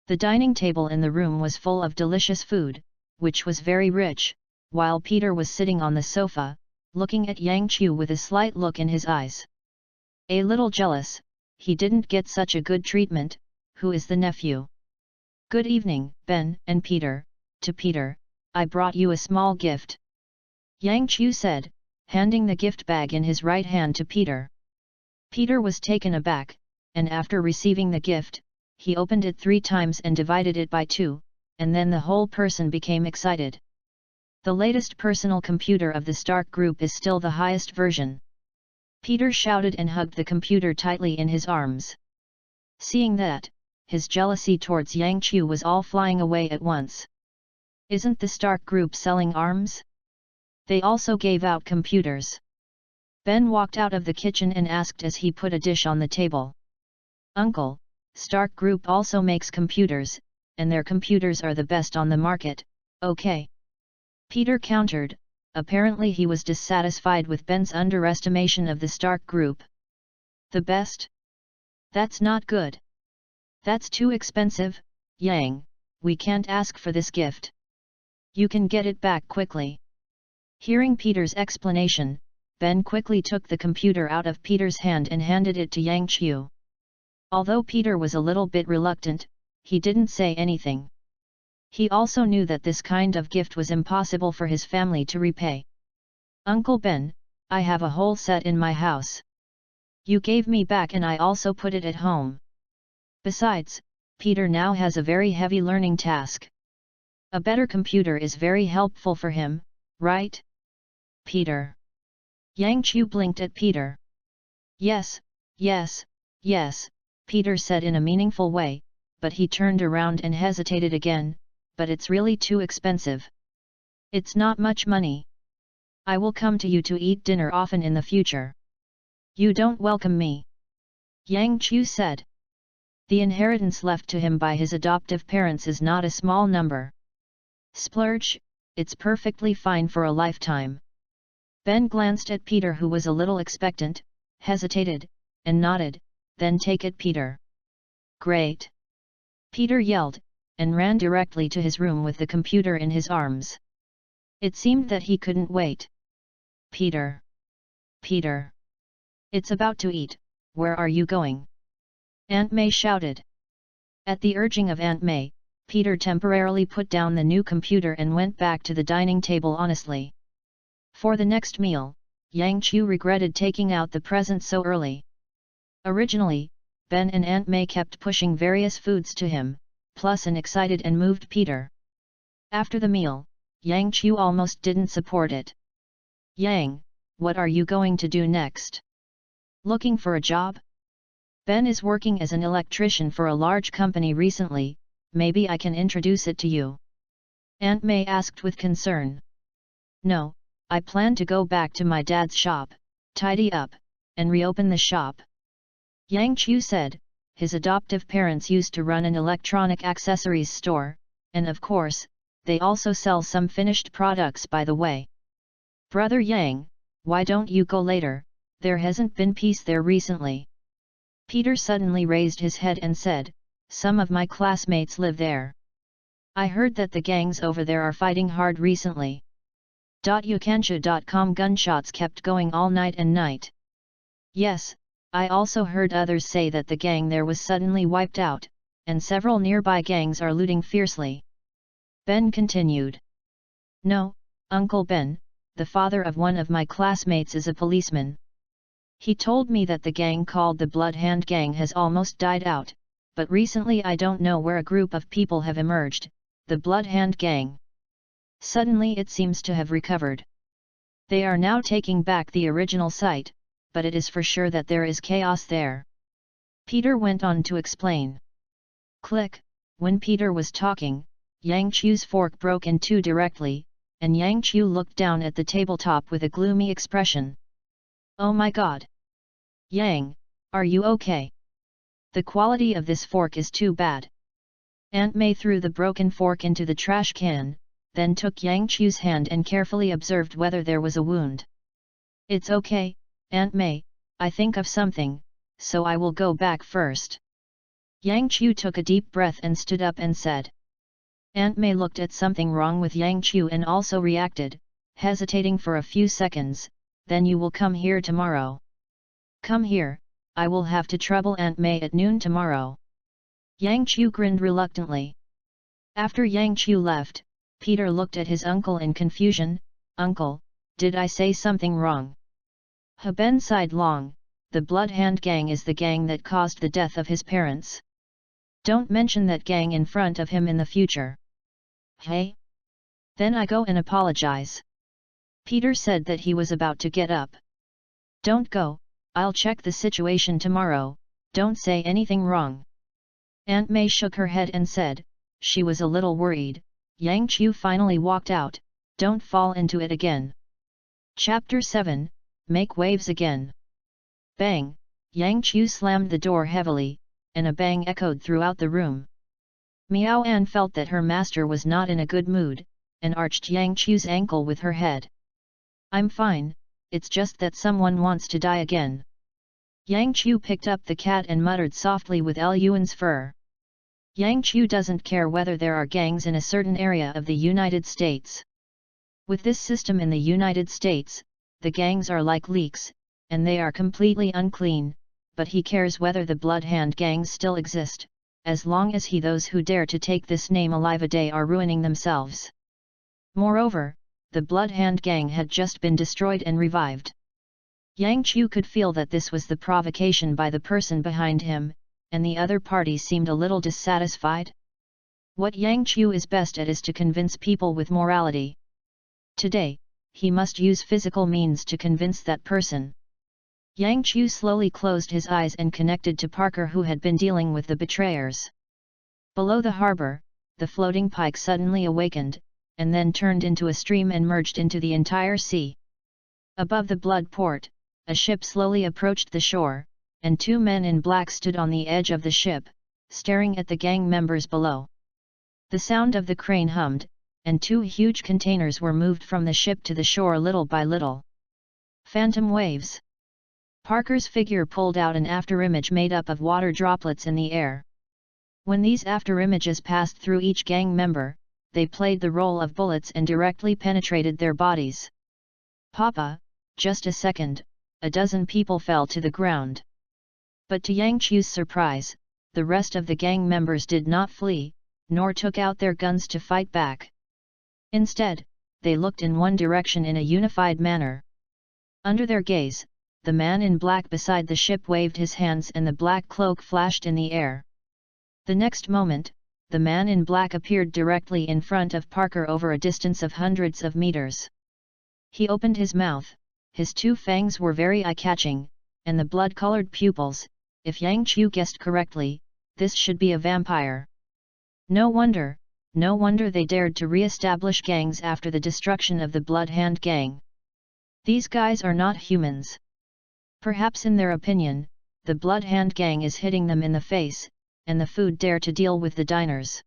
The dining table in the room was full of delicious food, which was very rich, while Peter was sitting on the sofa, looking at Yang Qiu with a slight look in his eyes. A little jealous, he didn't get such a good treatment. Who is the nephew? Good evening, Ben and Peter. To Peter, I brought you a small gift. Yang Qiu said, handing the gift bag in his right hand to Peter. Peter was taken aback, and after receiving the gift, he opened it 3 times and divided it by 2, and then the whole person became excited. The latest personal computer of the Stark Group is still the highest version. Peter shouted and hugged the computer tightly in his arms. Seeing that, his jealousy towards Yang Qiu was all flying away at once. Isn't the Stark Group selling arms? They also gave out computers. Ben walked out of the kitchen and asked as he put a dish on the table. Uncle, Stark Group also makes computers, and their computers are the best on the market, okay? Peter countered, apparently he was dissatisfied with Ben's underestimation of the Stark Group. The best? That's not good. That's too expensive, Yang, we can't ask for this gift. You can get it back quickly. Hearing Peter's explanation, Ben quickly took the computer out of Peter's hand and handed it to Yang Qiu. Although Peter was a little bit reluctant, he didn't say anything. He also knew that this kind of gift was impossible for his family to repay. Uncle Ben, I have a whole set in my house. You gave me back and I also put it at home. Besides, Peter now has a very heavy learning task. A better computer is very helpful for him, right? Peter. Yang Qiu blinked at Peter. Yes, yes, yes, Peter said in a meaningful way, but he turned around and hesitated again, but it's really too expensive. It's not much money. I will come to you to eat dinner often in the future. You don't welcome me. Yang Qiu said. The inheritance left to him by his adoptive parents is not a small number. Splurge, it's perfectly fine for a lifetime. Ben glanced at Peter who was a little expectant, hesitated, and nodded, then take it Peter. Great! Peter yelled, and ran directly to his room with the computer in his arms. It seemed that he couldn't wait. Peter! Peter! It's about to eat, where are you going? Aunt May shouted. At the urging of Aunt May, Peter temporarily put down the new computer and went back to the dining table honestly. For the next meal, Yang Chu regretted taking out the present so early. Originally, Ben and Aunt May kept pushing various foods to him, plus an excited and moved Peter. After the meal, Yang Chu almost didn't support it. "Yang, what are you going to do next? Looking for a job? Ben is working as an electrician for a large company recently, maybe I can introduce it to you." Aunt May asked with concern. "No, I plan to go back to my dad's shop, tidy up, and reopen the shop." Yang Chu said. His adoptive parents used to run an electronic accessories store, and of course, they also sell some finished products by the way. "Brother Yang, why don't you go later? There hasn't been peace there recently." Peter suddenly raised his head and said, "Some of my classmates live there. I heard that the gangs over there are fighting hard recently. Youkansha.com gunshots kept going all night and night." "Yes, I also heard others say that the gang there was suddenly wiped out, and several nearby gangs are looting fiercely." Ben continued. "No, Uncle Ben, the father of one of my classmates is a policeman. He told me that the gang called the Blood Hand Gang has almost died out, but recently I don't know where a group of people have emerged, the Blood Hand Gang. Suddenly it seems to have recovered. They are now taking back the original site, but it is for sure that there is chaos there." Peter went on to explain. Click, when Peter was talking, Yang Chu's fork broke in two directly, and Yang Chu looked down at the tabletop with a gloomy expression. "Oh my god! Yang, are you okay? The quality of this fork is too bad." Aunt May threw the broken fork into the trash can, then took Yang Chu's hand and carefully observed whether there was a wound. "It's okay, Aunt May, I think of something, so I will go back first." Yang Chu took a deep breath and stood up and said. Aunt May looked at something wrong with Yang Chu and also reacted, hesitating for a few seconds, "Then you will come here tomorrow." "Come here, I will have to trouble Aunt May at noon tomorrow." Yang Chu grinned reluctantly. After Yang Chu left, Peter looked at his uncle in confusion. "Uncle, did I say something wrong?" Ben sighed long. "The Blood Hand Gang is the gang that caused the death of his parents. Don't mention that gang in front of him in the future." "Hey? Then I go and apologize." Peter said that he was about to get up. "Don't go, I'll check the situation tomorrow, don't say anything wrong." Aunt May shook her head and said, she was a little worried. Yang Chu finally walked out. "Don't fall into it again." Chapter 7, Make Waves Again. Bang! Yang Chu slammed the door heavily, and a bang echoed throughout the room. Miao An felt that her master was not in a good mood, and arched Yang Chu's ankle with her head. "I'm fine, it's just that someone wants to die again." Yang Chu picked up the cat and muttered softly with Yuan's fur. Yang Chu doesn't care whether there are gangs in a certain area of the United States. With this system in the United States, the gangs are like leeks, and they are completely unclean, but he cares whether the Blood Hand gangs still exist, as long as those who dare to take this name alive a day are ruining themselves. Moreover, the Blood Hand gang had just been destroyed and revived. Yang Chu could feel that this was the provocation by the person behind him, and the other party seemed a little dissatisfied. What Yang Chu is best at is to convince people with morality. Today, he must use physical means to convince that person. Yang Chu slowly closed his eyes and connected to Parker, who had been dealing with the betrayers. Below the harbor, the floating Pike suddenly awakened, and then turned into a stream and merged into the entire sea. Above the Blood Port, a ship slowly approached the shore, and two men in black stood on the edge of the ship, staring at the gang members below. The sound of the crane hummed, and two huge containers were moved from the ship to the shore little by little. Phantom waves. Parker's figure pulled out an afterimage made up of water droplets in the air. When these afterimages passed through each gang member, they played the role of bullets and directly penetrated their bodies. "Papa, just a second," a dozen people fell to the ground. But to Yang Chu's surprise, the rest of the gang members did not flee, nor took out their guns to fight back. Instead, they looked in one direction in a unified manner. Under their gaze, the man in black beside the ship waved his hands and the black cloak flashed in the air. The next moment, the man in black appeared directly in front of Parker over a distance of hundreds of meters. He opened his mouth, his two fangs were very eye-catching, and the blood-colored pupils, if Yang Chu guessed correctly, this should be a vampire. No wonder they dared to re-establish gangs after the destruction of the Blood Hand gang. These guys are not humans. Perhaps in their opinion, the Blood Hand gang is hitting them in the face, and the food dare to deal with the diners.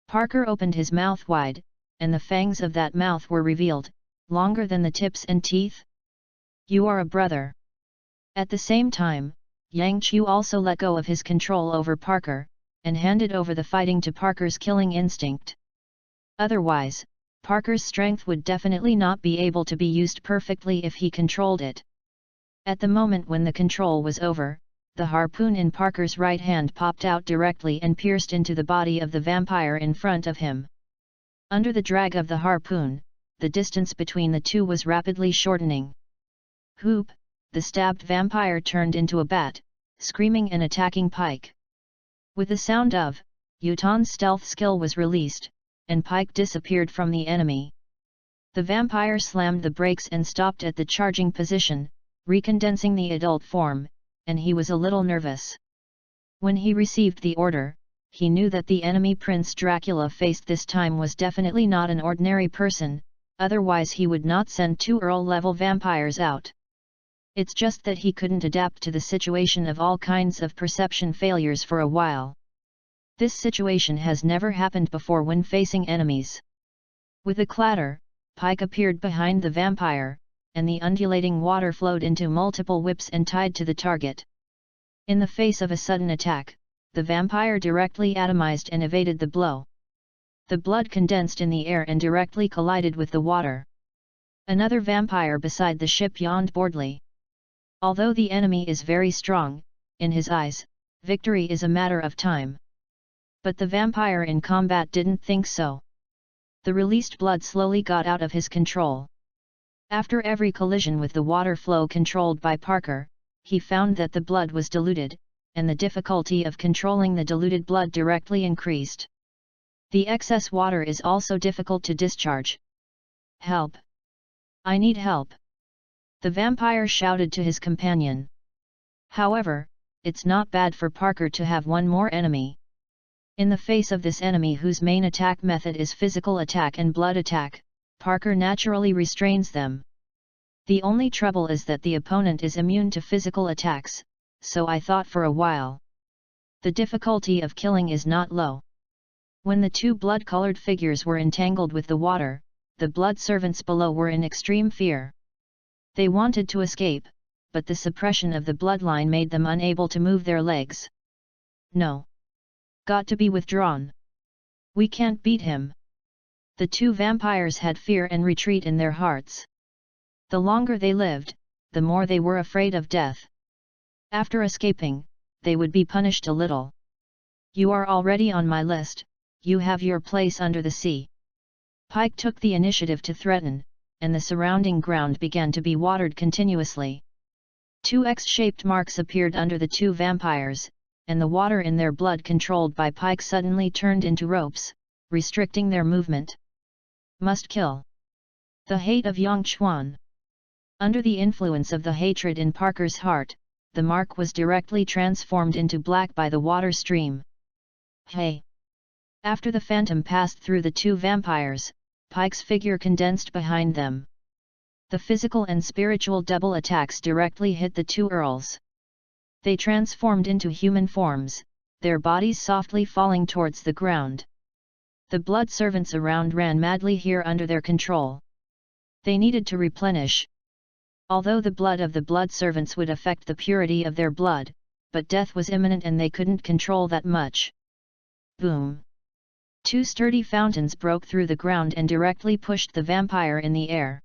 Parker opened his mouth wide, and the fangs of that mouth were revealed, longer than the tips and teeth. You are a brother. At the same time, Yang Chu also let go of his control over Parker, and handed over the fighting to Parker's killing instinct. Otherwise, Parker's strength would definitely not be able to be used perfectly if he controlled it. At the moment when the control was over, the harpoon in Parker's right hand popped out directly and pierced into the body of the vampire in front of him. Under the drag of the harpoon, the distance between the two was rapidly shortening. Whoop! The stabbed vampire turned into a bat, screaming and attacking Pike. With the sound of, Yutan's stealth skill was released, and Pike disappeared from the enemy. The vampire slammed the brakes and stopped at the charging position, recondensing the adult form, and he was a little nervous. When he received the order, he knew that the enemy Prince Dracula faced this time was definitely not an ordinary person, otherwise he would not send two Earl-level vampires out. It's just that he couldn't adapt to the situation of all kinds of perception failures for a while. This situation has never happened before when facing enemies. With a clatter, Pike appeared behind the vampire, and the undulating water flowed into multiple whips and tied to the target. In the face of a sudden attack, the vampire directly atomized and evaded the blow. The blood condensed in the air and directly collided with the water. Another vampire beside the ship yawned boredly. Although the enemy is very strong, in his eyes, victory is a matter of time. But the vampire in combat didn't think so. The released blood slowly got out of his control. After every collision with the water flow controlled by Parker, he found that the blood was diluted, and the difficulty of controlling the diluted blood directly increased. The excess water is also difficult to discharge. Help! I need help! The vampire shouted to his companion. However, it's not bad for Parker to have one more enemy. In the face of this enemy whose main attack method is physical attack and blood attack, Parker naturally restrains them. The only trouble is that the opponent is immune to physical attacks, so I thought for a while. The difficulty of killing is not low. When the two blood-colored figures were entangled with the water, the blood servants below were in extreme fear. They wanted to escape, but the suppression of the bloodline made them unable to move their legs. No. Got to be withdrawn. We can't beat him. The two vampires had fear and retreat in their hearts. The longer they lived, the more they were afraid of death. After escaping, they would be punished a little. You are already on my list, you have your place under the sea. Pike took the initiative to threaten, and the surrounding ground began to be watered continuously. Two X-shaped marks appeared under the two vampires, and the water in their blood controlled by Pike suddenly turned into ropes, restricting their movement. Must kill. The hate of Yang Chuan. Under the influence of the hatred in Parker's heart, the mark was directly transformed into black by the water stream. Hey! After the phantom passed through the two vampires, Pike's figure condensed behind them. The physical and spiritual double attacks directly hit the two earls. They transformed into human forms, their bodies softly falling towards the ground. The blood servants around ran madly here under their control. They needed to replenish. Although the blood of the blood servants would affect the purity of their blood, but death was imminent and they couldn't control that much. Boom! Two sturdy fountains broke through the ground and directly pushed the vampire in the air.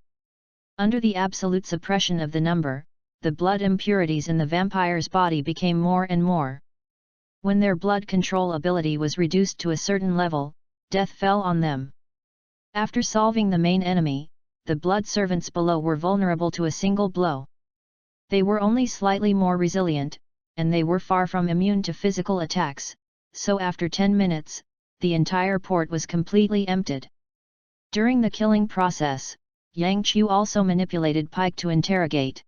Under the absolute suppression of the number, the blood impurities in the vampire's body became more and more. When their blood control ability was reduced to a certain level, death fell on them. After solving the main enemy, the blood servants below were vulnerable to a single blow. They were only slightly more resilient, and they were far from immune to physical attacks, so after 10 minutes, the entire port was completely emptied. During the killing process, Yang Chu also manipulated Pike to interrogate.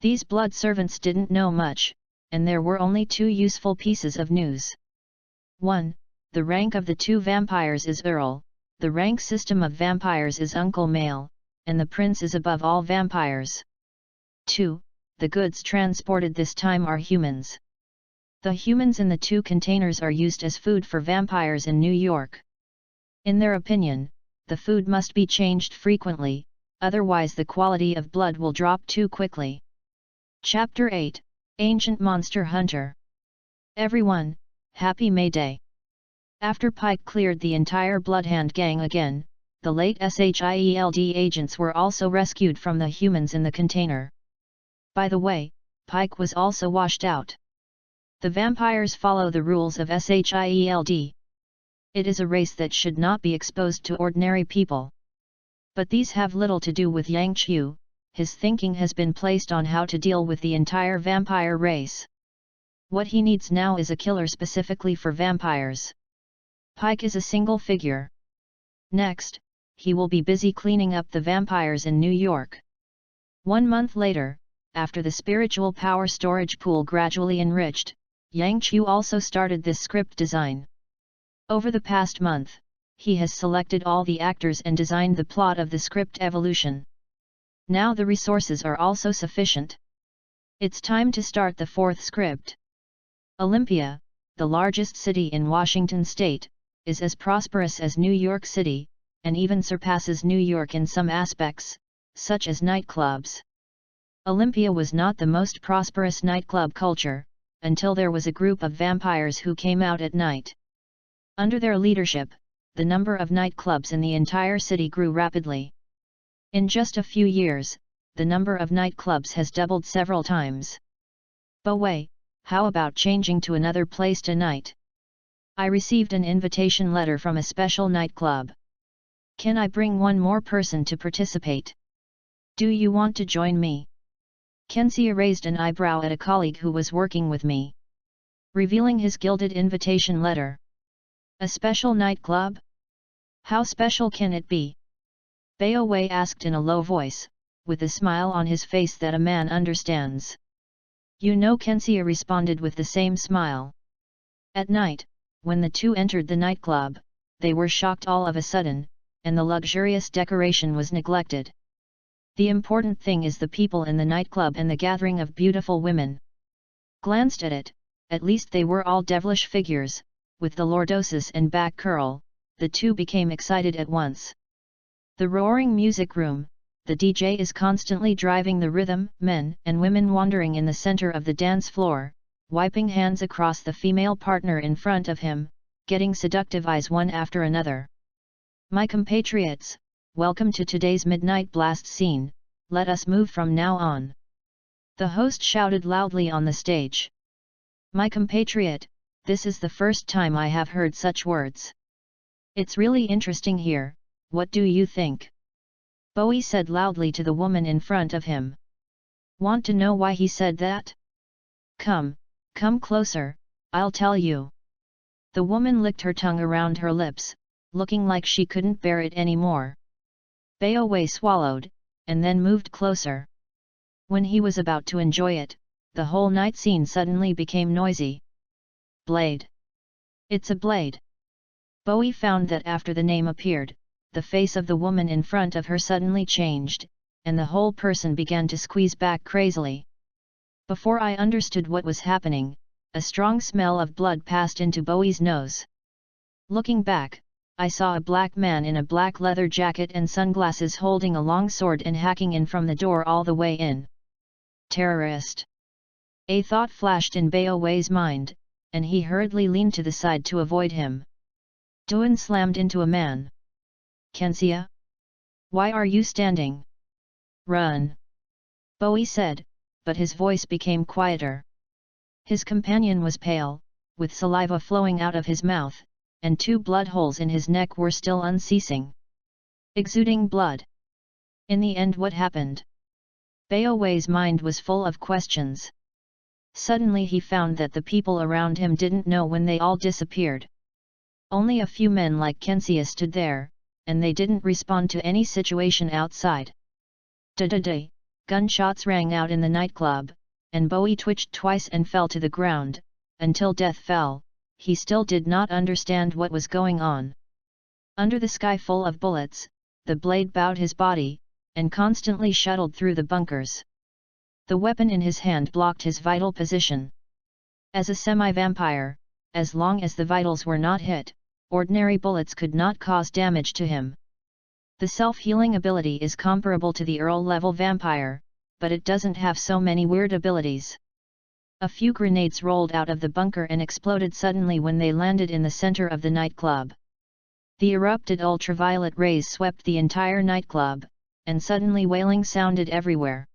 These blood servants didn't know much, and there were only two useful pieces of news. 1. The rank of the two vampires is Earl, the rank system of vampires is Uncle Male, and the prince is above all vampires. 2. The goods transported this time are humans. The humans in the two containers are used as food for vampires in New York. In their opinion, the food must be changed frequently, otherwise the quality of blood will drop too quickly. Chapter 8, Ancient Monster Hunter. Everyone, happy May Day. After Pike cleared the entire Bloodhand gang again, the late SHIELD agents were also rescued from the humans in the container. By the way, Pike was also washed out. The vampires follow the rules of SHIELD. It is a race that should not be exposed to ordinary people. But these have little to do with Yang Chu. His thinking has been placed on how to deal with the entire vampire race. What he needs now is a killer specifically for vampires. Pike is a single figure. Next, he will be busy cleaning up the vampires in New York. 1 month later, after the spiritual power storage pool gradually enriched, Yang Chu also started this script design. Over the past month, he has selected all the actors and designed the plot of the script evolution. Now the resources are also sufficient. It's time to start the fourth script. Olympia, the largest city in Washington state, is as prosperous as New York City, and even surpasses New York in some aspects, such as nightclubs. Olympia was not the most prosperous nightclub culture, until there was a group of vampires who came out at night. Under their leadership, the number of nightclubs in the entire city grew rapidly. In just a few years, the number of nightclubs has doubled several times. But how about changing to another place tonight? I received an invitation letter from a special nightclub. Can I bring one more person to participate? Do you want to join me? Kensia raised an eyebrow at a colleague who was working with me, revealing his gilded invitation letter. A special nightclub? How special can it be? Bao Wei asked in a low voice, with a smile on his face that a man understands. You know, Kensia responded with the same smile. At night, when the two entered the nightclub, they were shocked all of a sudden, and the luxurious decoration was neglected. The important thing is the people in the nightclub and the gathering of beautiful women. Glanced at it, at least they were all devilish figures, with the lordosis and back curl, the two became excited at once. The roaring music room, the DJ is constantly driving the rhythm, men and women wandering in the center of the dance floor, wiping hands across the female partner in front of him, getting seductive eyes one after another. My compatriots, welcome to today's Midnight Blast scene, let us move from now on. The host shouted loudly on the stage. My compatriot, this is the first time I have heard such words. It's really interesting here, what do you think? Bowie said loudly to the woman in front of him. Want to know why he said that? Come closer, I'll tell you. The woman licked her tongue around her lips, looking like she couldn't bear it anymore. Bao Wei swallowed, and then moved closer. When he was about to enjoy it, the whole night scene suddenly became noisy. Blade. It's a blade. Bowie found that after the name appeared, the face of the woman in front of her suddenly changed, and the whole person began to squeeze back crazily. Before I understood what was happening, a strong smell of blood passed into Bowie's nose. Looking back, I saw a black man in a black leather jacket and sunglasses holding a long sword and hacking in from the door all the way in. Terrorist. A thought flashed in Bao Wei's mind, and he hurriedly leaned to the side to avoid him. Duan slammed into a man. Kensia? Why are you standing? Run! Bowie said, but his voice became quieter. His companion was pale, with saliva flowing out of his mouth, and 2 blood holes in his neck were still unceasing. exuding blood. In the end, what happened? Beowei's mind was full of questions. Suddenly he found that the people around him didn't know when they all disappeared. Only a few men like Kensia stood there, and they didn't respond to any situation outside. Da-da-da! Gunshots rang out in the nightclub, and Bowie twitched twice and fell to the ground. Until death fell, he still did not understand what was going on. Under the sky full of bullets, the blade bowed his body, and constantly shuttled through the bunkers. The weapon in his hand blocked his vital position. As a semi-vampire, as long as the vitals were not hit, ordinary bullets could not cause damage to him. The self-healing ability is comparable to the Earl-level vampire, but it doesn't have so many weird abilities. A few grenades rolled out of the bunker and exploded suddenly when they landed in the center of the nightclub. The erupted ultraviolet rays swept the entire nightclub, and suddenly wailing sounded everywhere.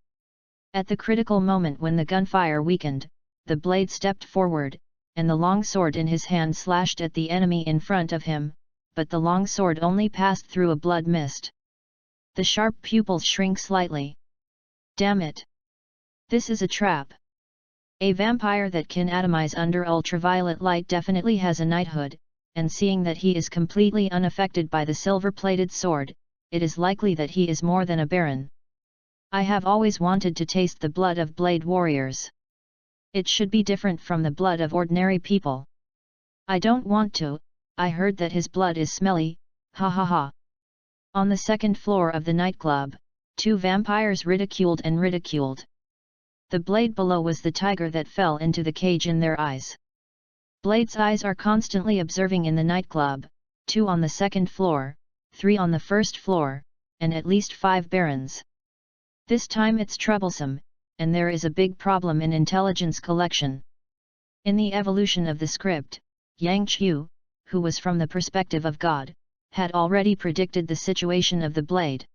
At the critical moment when the gunfire weakened, the blade stepped forward, and the long sword in his hand slashed at the enemy in front of him, but the long sword only passed through a blood mist. The sharp pupils shrink slightly. Damn it! This is a trap. A vampire that can atomize under ultraviolet light definitely has a knighthood, and seeing that he is completely unaffected by the silver-plated sword, it is likely that he is more than a baron. I have always wanted to taste the blood of blade warriors. It should be different from the blood of ordinary people. I don't want to. I heard that his blood is smelly, ha ha ha. On the second floor of the nightclub, two vampires ridiculed and ridiculed. The blade below was the tiger that fell into the cage in their eyes. Blade's eyes are constantly observing in the nightclub, 2 on the second floor, 3 on the first floor, and at least 5 barons. This time it's troublesome, and there is a big problem in intelligence collection. In the evolution of the script, Yang Qiu, who was from the perspective of God, had already predicted the situation of the blade.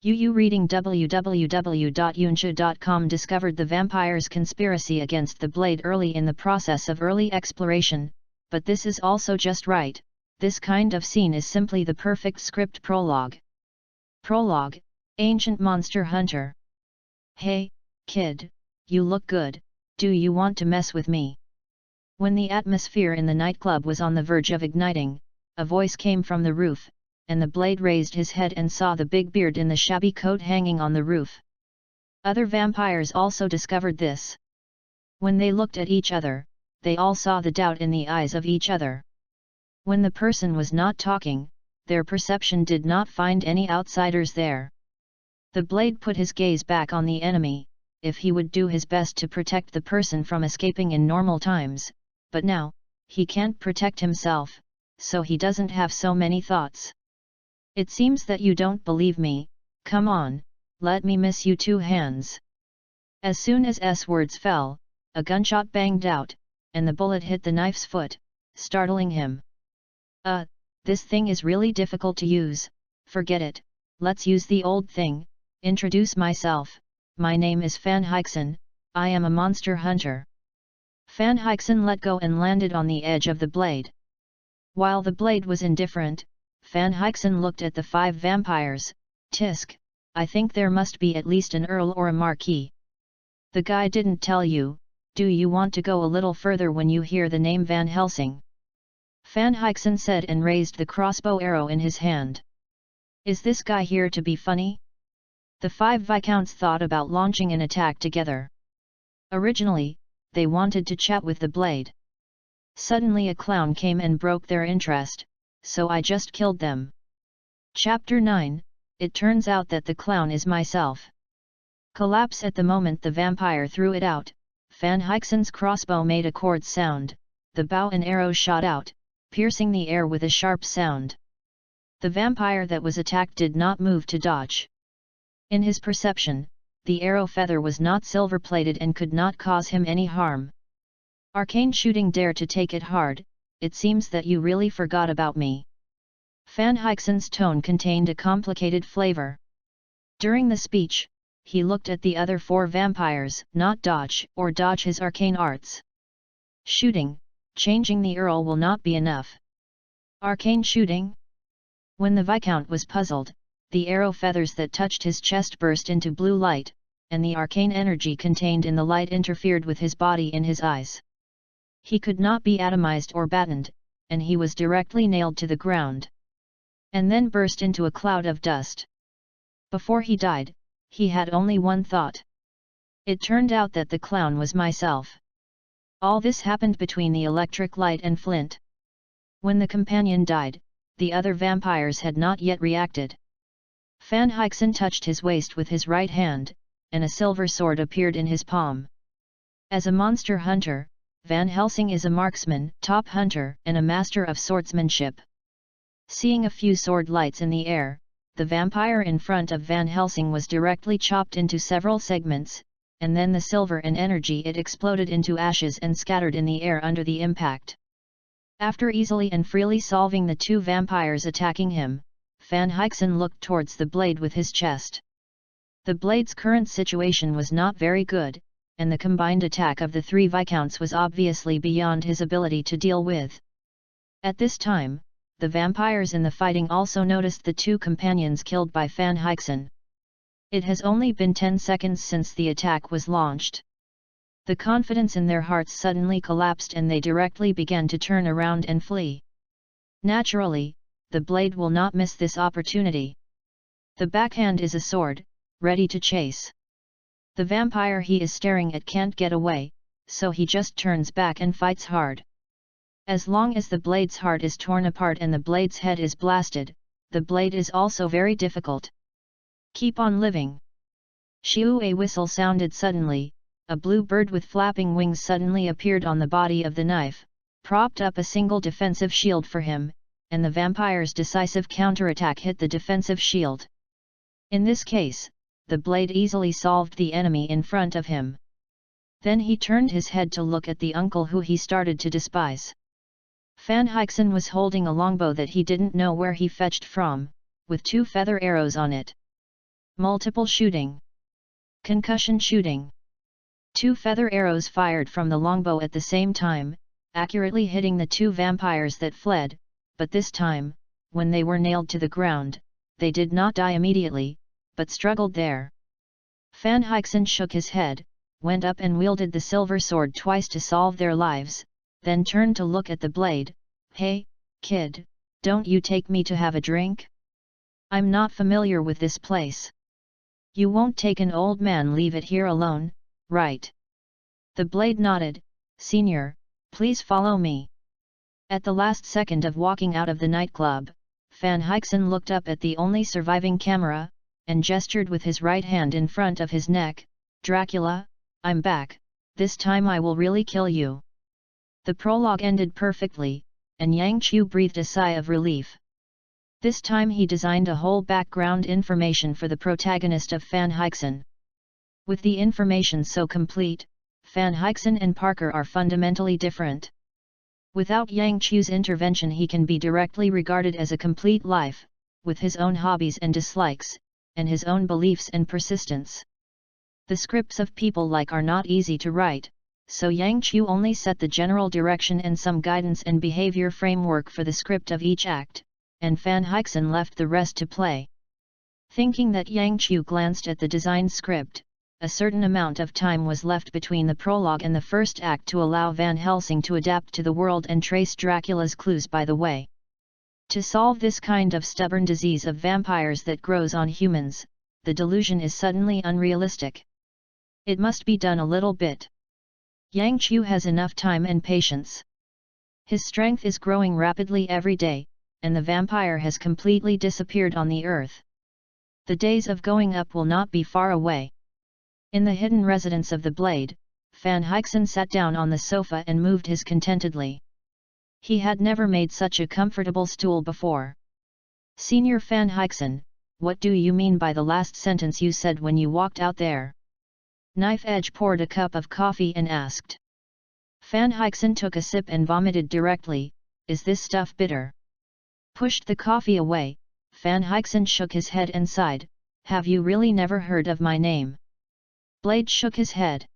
Yu reading www.yunsha.com discovered the vampire's conspiracy against the blade early in the process of early exploration, but this is also just right. This kind of scene is simply the perfect script prologue. Prologue, Ancient Monster Hunter. Hey, kid, you look good, do you want to mess with me? When the atmosphere in the nightclub was on the verge of igniting, a voice came from the roof, and the blade raised his head and saw the big beard in the shabby coat hanging on the roof. Other vampires also discovered this. When they looked at each other, they all saw the doubt in the eyes of each other. When the person was not talking, their perception did not find any outsiders there. The blade put his gaze back on the enemy, if he would do his best to protect the person from escaping in normal times, but now, he can't protect himself, so he doesn't have so many thoughts. It seems that you don't believe me, come on, let me miss you 2 hands. As soon as S words fell, a gunshot banged out, and the bullet hit the knife's foot, startling him. This thing is really difficult to use, forget it, let's use the old thing, introduce myself, my name is FANFIction, I am a monster hunter. FANFIction let go and landed on the edge of the blade. While the blade was indifferent, FANFIction looked at the 5 vampires. Tisk, I think there must be at least an earl or a marquis. The guy didn't tell you, do you want to go a little further when you hear the name Van Helsing? FANFIction said and raised the crossbow arrow in his hand. Is this guy here to be funny? The 5 viscounts thought about launching an attack together. Originally, they wanted to chat with the blade. Suddenly a clown came and broke their interest, so I just killed them. Chapter 9, it turns out that the clown is myself. Collapse at the moment the vampire threw it out, FANFICtion's crossbow made a chord sound, the bow and arrow shot out, piercing the air with a sharp sound. The vampire that was attacked did not move to dodge. In his perception, the arrow feather was not silver-plated and could not cause him any harm. Arcane shooting, dare to take it hard, it seems that you really forgot about me. FANFICtion's tone contained a complicated flavor. During the speech, he looked at the other 4 vampires, not dodge his arcane arts. Shooting, changing the earl will not be enough. Arcane shooting? When the Viscount was puzzled, the arrow feathers that touched his chest burst into blue light, and the arcane energy contained in the light interfered with his body in his eyes. He could not be atomized or battened, and he was directly nailed to the ground. And then burst into a cloud of dust. Before he died, he had only one thought. It turned out that the clown was myself. All this happened between the electric light and flint. When the companion died, the other vampires had not yet reacted. FANFIC touched his waist with his right hand, and a silver sword appeared in his palm. As a monster hunter, Van Helsing is a marksman, top hunter, and a master of swordsmanship. Seeing a few sword lights in the air, the vampire in front of Van Helsing was directly chopped into several segments, and then the silver and energy it exploded into ashes and scattered in the air under the impact. After easily and freely solving the two vampires attacking him, FANFIC looked towards the blade with his chest. The blade's current situation was not very good, and the combined attack of the three viscounts was obviously beyond his ability to deal with. At this time, the vampires in the fighting also noticed the two companions killed by FANFIC. It has only been 10 seconds since the attack was launched. The confidence in their hearts suddenly collapsed and they directly began to turn around and flee. Naturally, the blade will not miss this opportunity. The backhand is a sword, ready to chase. The vampire he is staring at can't get away, so he just turns back and fights hard. As long as the blade's heart is torn apart and the blade's head is blasted, the blade is also very difficult. Keep on living. Shiu, a whistle sounded suddenly, a blue bird with flapping wings suddenly appeared on the body of the knife, propped up a single defensive shield for him, and the vampire's decisive counterattack hit the defensive shield. In this case, the blade easily solved the enemy in front of him. Then he turned his head to look at the uncle who he started to despise. FANFIC was holding a longbow that he didn't know where he fetched from, with 2 feather arrows on it. Multiple shooting. Concussion shooting. 2 feather arrows fired from the longbow at the same time, accurately hitting the 2 vampires that fled, but this time, when they were nailed to the ground, they did not die immediately, but struggled there. FANFIC shook his head, went up and wielded the silver sword twice to solve their lives, then turned to look at the blade. "Hey, kid, don't you take me to have a drink? I'm not familiar with this place. You won't take an old man leave it here alone, right?" The blade nodded. "Senior, please follow me." At the last second of walking out of the nightclub, FANFIC looked up at the only surviving camera, and gestured with his right hand in front of his neck. "Dracula, I'm back, this time I will really kill you." The prologue ended perfectly, and Yang Qiu breathed a sigh of relief. This time he designed a whole background information for the protagonist of FANFIC. With the information so complete, FANFIC and Parker are fundamentally different. Without Yang Qiu's intervention he can be directly regarded as a complete life, with his own hobbies and dislikes, and his own beliefs and persistence. The scripts of people like are not easy to write, so Yang Qiu only set the general direction and some guidance and behavior framework for the script of each act, and FANFIC left the rest to play. Thinking that Yang Qiu glanced at the designed script, a certain amount of time was left between the prologue and the first act to allow Van Helsing to adapt to the world and trace Dracula's clues by the way. To solve this kind of stubborn disease of vampires that grows on humans, the delusion is suddenly unrealistic. It must be done a little bit. Yang Qiu has enough time and patience. His strength is growing rapidly every day, and the vampire has completely disappeared on the earth. The days of going up will not be far away. In the hidden residence of the blade, FANFIC sat down on the sofa and moved his contentedly. He had never made such a comfortable stool before. "Senior FANFIC, what do you mean by the last sentence you said when you walked out there?" Knife Edge poured a cup of coffee and asked. FANFIC took a sip and vomited directly. "Is this stuff bitter?" Pushed the coffee away, FANFIC shook his head and sighed. "Have you really never heard of my name?" Blade shook his head.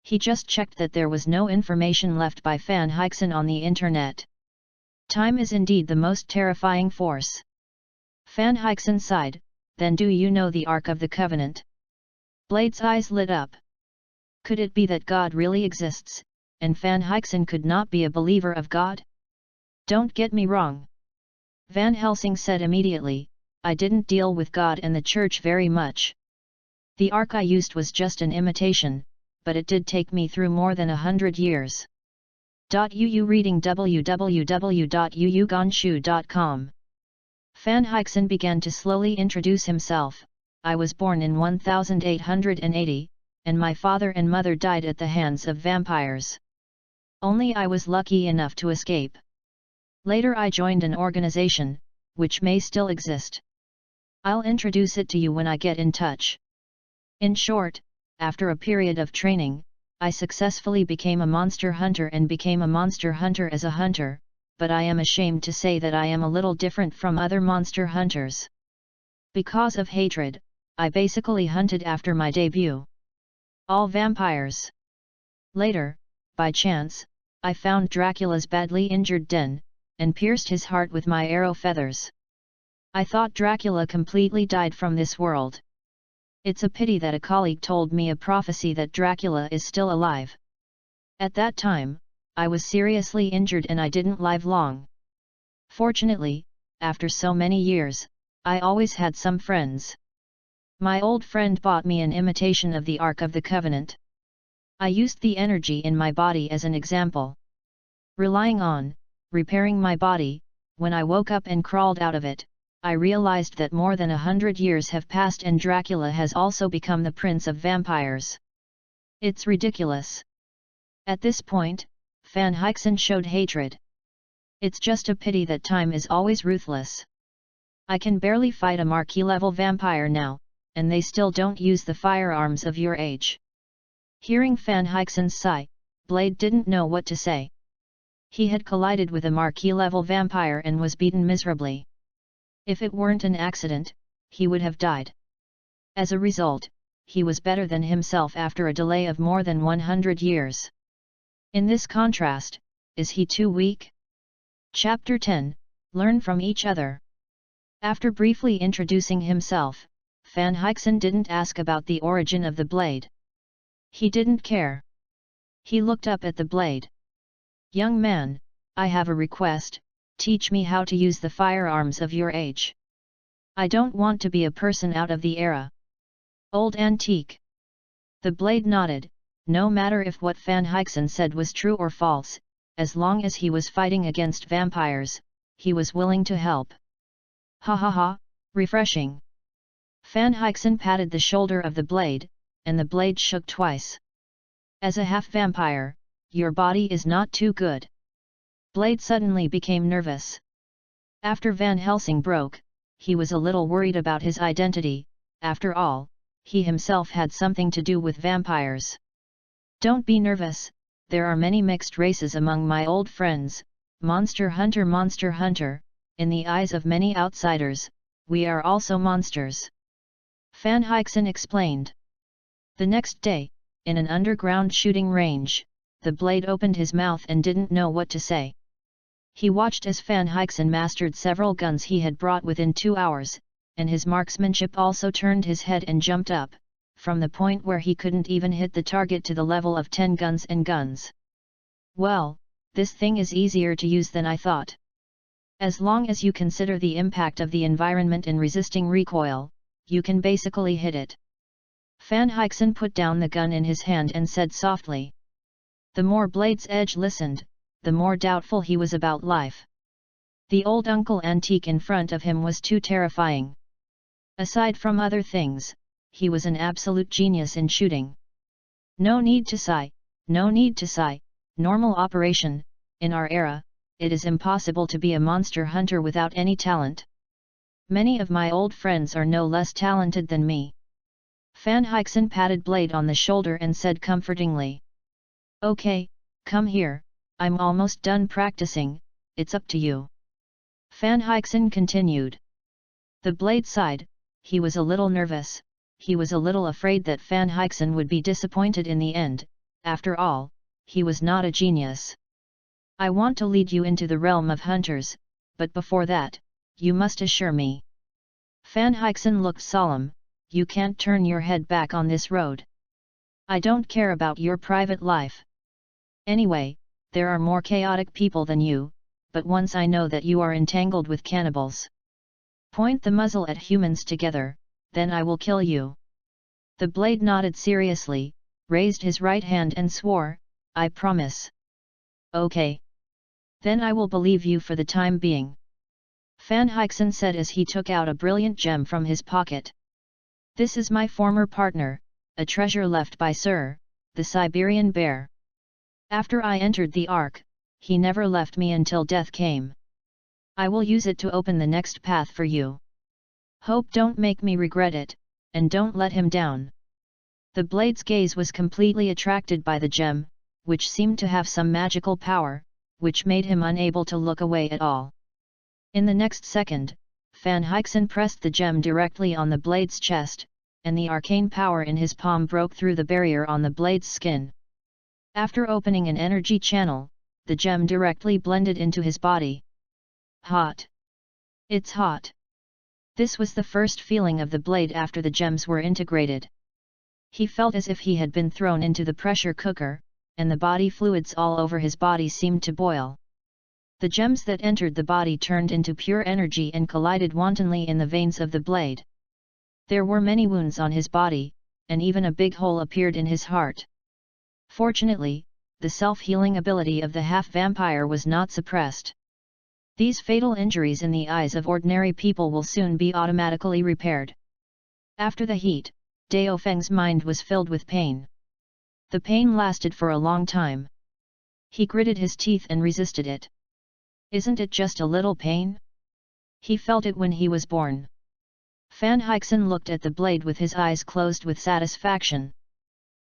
He just checked that there was no information left by FANFIC on the internet. Time is indeed the most terrifying force. FANFIC sighed. then do you know the Ark of the Covenant? Blade's eyes lit up. Could it be that God really exists, and FANFIction could not be a believer of God? Don't get me wrong. Van Helsing said immediately, I didn't deal with God and the Church very much. The Ark I used was just an imitation, but it did take me through more than 100 years. UU reading www.uugonshu.com. FANFIction began to slowly introduce himself. I was born in 1880, and my father and mother died at the hands of vampires. Only I was lucky enough to escape. Later I joined an organization, which may still exist. I'll introduce it to you when I get in touch. In short, after a period of training, I successfully became a monster hunter and became a monster hunter as a hunter, but I am ashamed to say that I am a little different from other monster hunters. Because of hatred, I basically hunted after my debut. All vampires. Later, by chance, I found Dracula's badly injured den, and pierced his heart with my arrow feathers. I thought Dracula completely died from this world. It's a pity that a colleague told me a prophecy that Dracula is still alive. At that time, I was seriously injured and I didn't live long. Fortunately, after so many years, I always had some friends. My old friend bought me an imitation of the Ark of the Covenant. I used the energy in my body as an example. Relying on, repairing my body, when I woke up and crawled out of it, I realized that more than 100 years have passed and Dracula has also become the prince of vampires. It's ridiculous. At this point, FANFIction showed hatred. It's just a pity that time is always ruthless. I can barely fight a marquee-level vampire now, and they still don't use the firearms of your age. Hearing FANFIction's sigh, Blade didn't know what to say. He had collided with a marquee-level vampire and was beaten miserably. If it weren't an accident, he would have died. As a result, he was better than himself after a delay of more than 100 years. In this contrast, is he too weak? Chapter 10, Learn from each other. After briefly introducing himself, FANFIction didn't ask about the origin of the blade. He didn't care. He looked up at the blade. Young man, I have a request. Teach me how to use the firearms of your age. I don't want to be a person out of the era. Old antique. The blade nodded, no matter if what FANFIction said was true or false, as long as he was fighting against vampires, he was willing to help. Ha ha ha, refreshing. FANFIction patted the shoulder of the blade, and the blade shook twice. As a half-vampire, your body is not too good. Blade suddenly became nervous. After Van Helsing broke, he was a little worried about his identity. After all, he himself had something to do with vampires. Don't be nervous, there are many mixed races among my old friends, monster hunter, in the eyes of many outsiders, we are also monsters. FANFIction explained. The next day, in an underground shooting range, the blade opened his mouth and didn't know what to say. He watched as FANFIction mastered several guns he had brought within 2 hours, and his marksmanship also turned his head and jumped up, from the point where he couldn't even hit the target to the level of 10 guns and guns. Well, this thing is easier to use than I thought. As long as you consider the impact of the environment in resisting recoil, you can basically hit it. FANFIction put down the gun in his hand and said softly. The more Blade's Edge listened, the more doubtful he was about life. The old uncle antique in front of him was too terrifying. Aside from other things, he was an absolute genius in shooting. No need to sigh, normal operation. In our era, it is impossible to be a monster hunter without any talent. Many of my old friends are no less talented than me. FANFIction patted Blade on the shoulder and said comfortingly. Okay, come here, I'm almost done practicing, it's up to you. FANFIction continued. The Blade sighed, he was a little nervous, he was a little afraid that FANFIction would be disappointed in the end, after all, he was not a genius. I want to lead you into the realm of hunters, but before that, you must assure me. FANFIction looked solemn. You can't turn your head back on this road. I don't care about your private life. Anyway, there are more chaotic people than you, but once I know that you are entangled with cannibals. Point the muzzle at humans together, then I will kill you. The blade nodded seriously, raised his right hand and swore, I promise. Okay. Then I will believe you for the time being. FANFIction said as he took out a brilliant gem from his pocket. This is my former partner, a treasure left by Sir, the Siberian bear. After I entered the Ark, he never left me until death came. I will use it to open the next path for you. Hope don't make me regret it, and don't let him down. The blade's gaze was completely attracted by the gem, which seemed to have some magical power, which made him unable to look away at all. In the next second, FANFIction pressed the gem directly on the blade's chest, and the arcane power in his palm broke through the barrier on the blade's skin. After opening an energy channel, the gem directly blended into his body. Hot! It's hot! This was the first feeling of the blade after the gems were integrated. He felt as if he had been thrown into the pressure cooker, and the body fluids all over his body seemed to boil. The gems that entered the body turned into pure energy and collided wantonly in the veins of the blade. There were many wounds on his body, and even a big hole appeared in his heart. Fortunately, the self-healing ability of the half-vampire was not suppressed. These fatal injuries in the eyes of ordinary people will soon be automatically repaired. After the heat, Dao Feng's mind was filled with pain. The pain lasted for a long time. He gritted his teeth and resisted it. Isn't it just a little pain? He felt it when he was born. FANFIction looked at the blade with his eyes closed with satisfaction.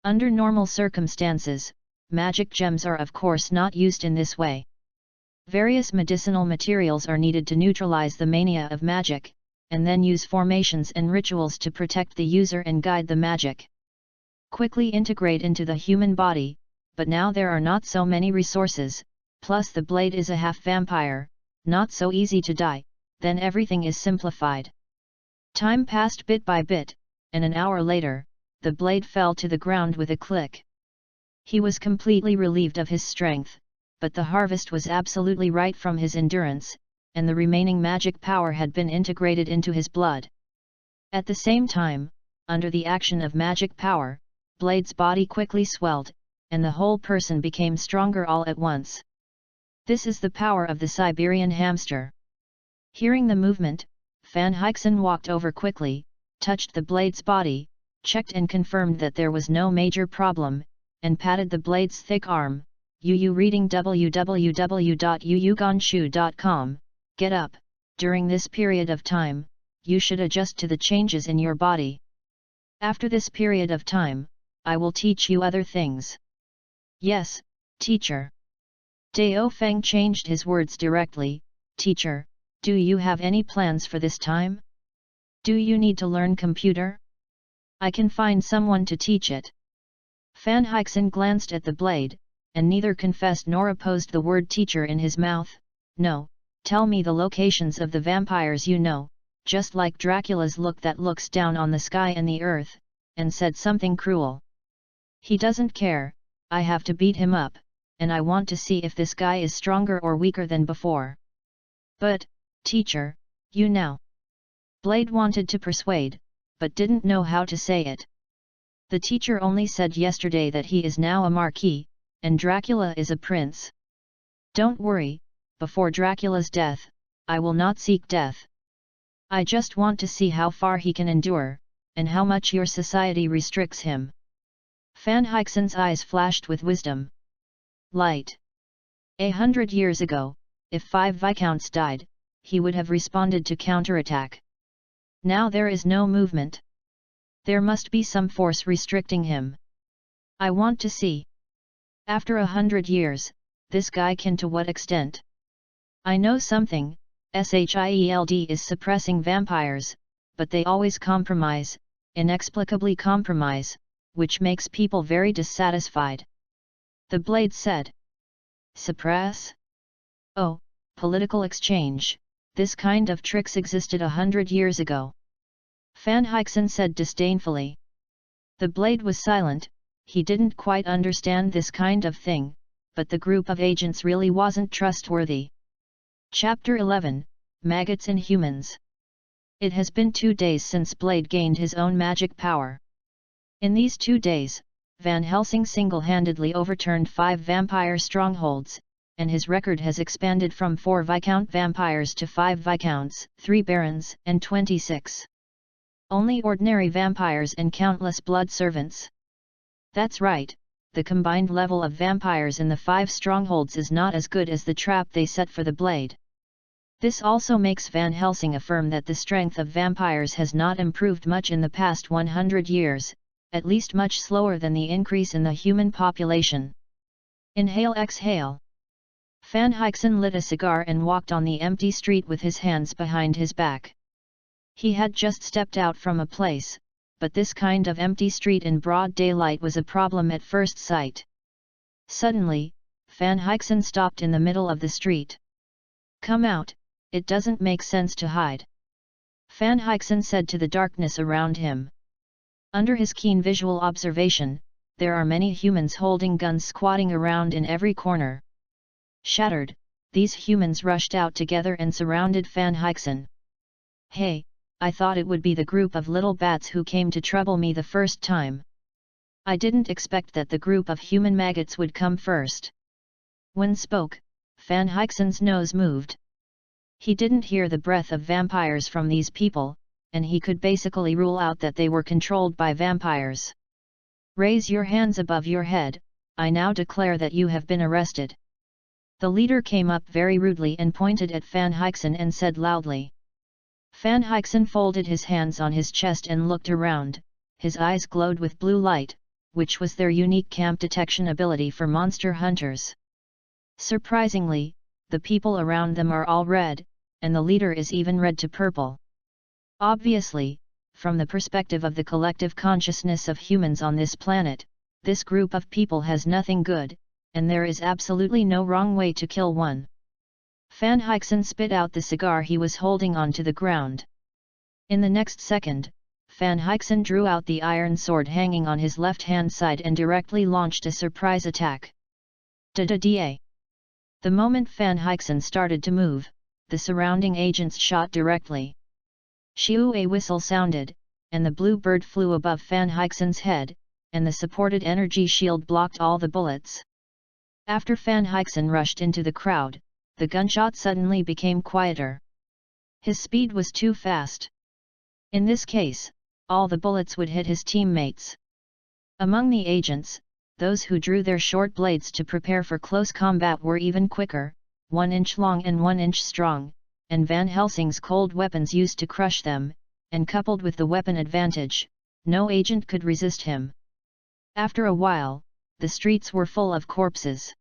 Under normal circumstances, magic gems are of course not used in this way. Various medicinal materials are needed to neutralize the mania of magic, and then use formations and rituals to protect the user and guide the magic. Quickly integrate into the human body, but now there are not so many resources, plus the blade is a half-vampire, not so easy to die, then everything is simplified. Time passed bit by bit, and an hour later, the blade fell to the ground with a click. He was completely relieved of his strength, but the harvest was absolutely right from his endurance, and the remaining magic power had been integrated into his blood. At the same time, under the action of magic power, Blade's body quickly swelled, and the whole person became stronger all at once. This is the power of the Siberian hamster. Hearing the movement, FANFIction walked over quickly, touched the Blade's body, checked and confirmed that there was no major problem, and patted the Blade's thick arm. Reading www.yuyugonshu.com. Get up. During this period of time, you should adjust to the changes in your body. After this period of time, I will teach you other things. Yes, teacher. Dao Feng changed his words directly. Teacher, do you have any plans for this time? Do you need to learn computer? I can find someone to teach it. FANFIction glanced at the blade, and neither confessed nor opposed the word teacher in his mouth. No, tell me the locations of the vampires you know, just like Dracula's look that looks down on the sky and the earth, and said something cruel. He doesn't care, I have to beat him up, and I want to see if this guy is stronger or weaker than before. But, teacher, you now. Blade wanted to persuade, but didn't know how to say it. The teacher only said yesterday that he is now a marquis, and Dracula is a prince. Don't worry, before Dracula's death, I will not seek death. I just want to see how far he can endure, and how much your society restricts him. FANFIction's eyes flashed with wisdom. Light. 100 years ago, if 5 viscounts died, he would have responded to counterattack. Now there is no movement. There must be some force restricting him. I want to see. After 100 years, this guy can to what extent? I know something, SHIELD is suppressing vampires, but they always compromise, inexplicably compromise, which makes people very dissatisfied. The Blade said. Suppress? Oh, political exchange, this kind of tricks existed 100 years ago. FANFIction said disdainfully. The blade was silent. He didn't quite understand this kind of thing, but the group of agents really wasn't trustworthy. Chapter 11, Maggots and Humans. It has been 2 days since Blade gained his own magic power. In these 2 days, Van Helsing single-handedly overturned 5 vampire strongholds, and his record has expanded from 4 Viscount vampires to 5 Viscounts, 3 Barons, and 26. Only ordinary vampires and countless blood servants. That's right, the combined level of vampires in the 5 strongholds is not as good as the trap they set for the blade. This also makes Van Helsing affirm that the strength of vampires has not improved much in the past 100 years, at least much slower than the increase in the human population. Inhale-exhale. FANFIction lit a cigar and walked on the empty street with his hands behind his back. He had just stepped out from a place, but this kind of empty street in broad daylight was a problem at first sight. Suddenly, FANFIction stopped in the middle of the street. "Come out, it doesn't make sense to hide," FANFIction said to the darkness around him. Under his keen visual observation, there are many humans holding guns squatting around in every corner. Shattered, these humans rushed out together and surrounded FANFIction. "Hey, I thought it would be the group of little bats who came to trouble me the first time. I didn't expect that the group of human maggots would come first." When spoke, FANFIction's nose moved. He didn't hear the breath of vampires from these people, and he could basically rule out that they were controlled by vampires. "Raise your hands above your head, I now declare that you have been arrested." The leader came up very rudely and pointed at FANFIction and said loudly. FANFIction folded his hands on his chest and looked around. His eyes glowed with blue light, which was their unique camp detection ability for monster hunters. Surprisingly, the people around them are all red, and the leader is even red to purple. Obviously, from the perspective of the collective consciousness of humans on this planet, this group of people has nothing good, and there is absolutely no wrong way to kill one. FANFIction spit out the cigar he was holding onto the ground. In the next second, FANFIction drew out the iron sword hanging on his left-hand side and directly launched a surprise attack. Da-da-da! The moment FANFIction started to move, the surrounding agents shot directly. Shoo! A whistle sounded, and the blue bird flew above FANFIction's head, and the supported energy shield blocked all the bullets. After FANFIction rushed into the crowd, the gunshot suddenly became quieter. His speed was too fast. In this case, all the bullets would hit his teammates. Among the agents, those who drew their short blades to prepare for close combat were even quicker, 1 inch long and 1 inch strong, and Van Helsing's cold weapons used to crush them, and coupled with the weapon advantage, no agent could resist him. After a while, the streets were full of corpses.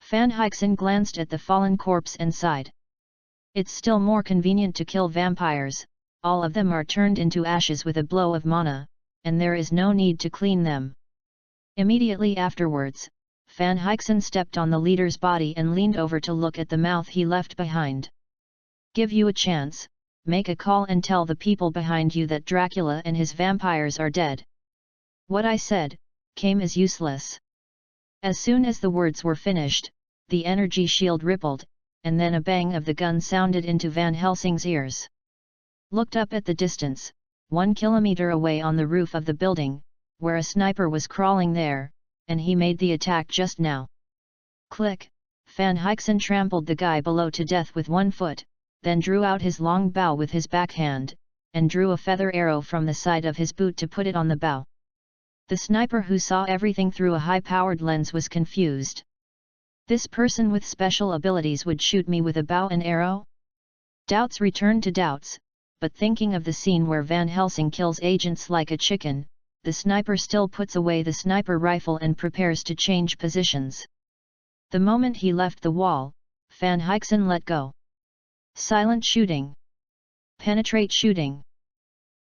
FANFIction glanced at the fallen corpse and sighed. It's still more convenient to kill vampires, all of them are turned into ashes with a blow of mana, and there is no need to clean them. Immediately afterwards, FANFIction stepped on the leader's body and leaned over to look at the mouth he left behind. "Give you a chance, make a call and tell the people behind you that Dracula and his vampires are dead." What I said came as useless. As soon as the words were finished, the energy shield rippled, and then a bang of the gun sounded into Van Helsing's ears. Looked up at the distance, 1 kilometer away on the roof of the building, where a sniper was crawling there, and he made the attack just now. Click! FANFIction trampled the guy below to death with 1 foot, then drew out his long bow with his backhand, and drew a feather arrow from the side of his boot to put it on the bow. The sniper, who saw everything through a high-powered lens, was confused. This person with special abilities would shoot me with a bow and arrow? Doubts returned to doubts, but thinking of the scene where Van Helsing kills agents like a chicken, the sniper still puts away the sniper rifle and prepares to change positions. The moment he left the wall, FANFIction let go. Silent shooting. Penetrate shooting.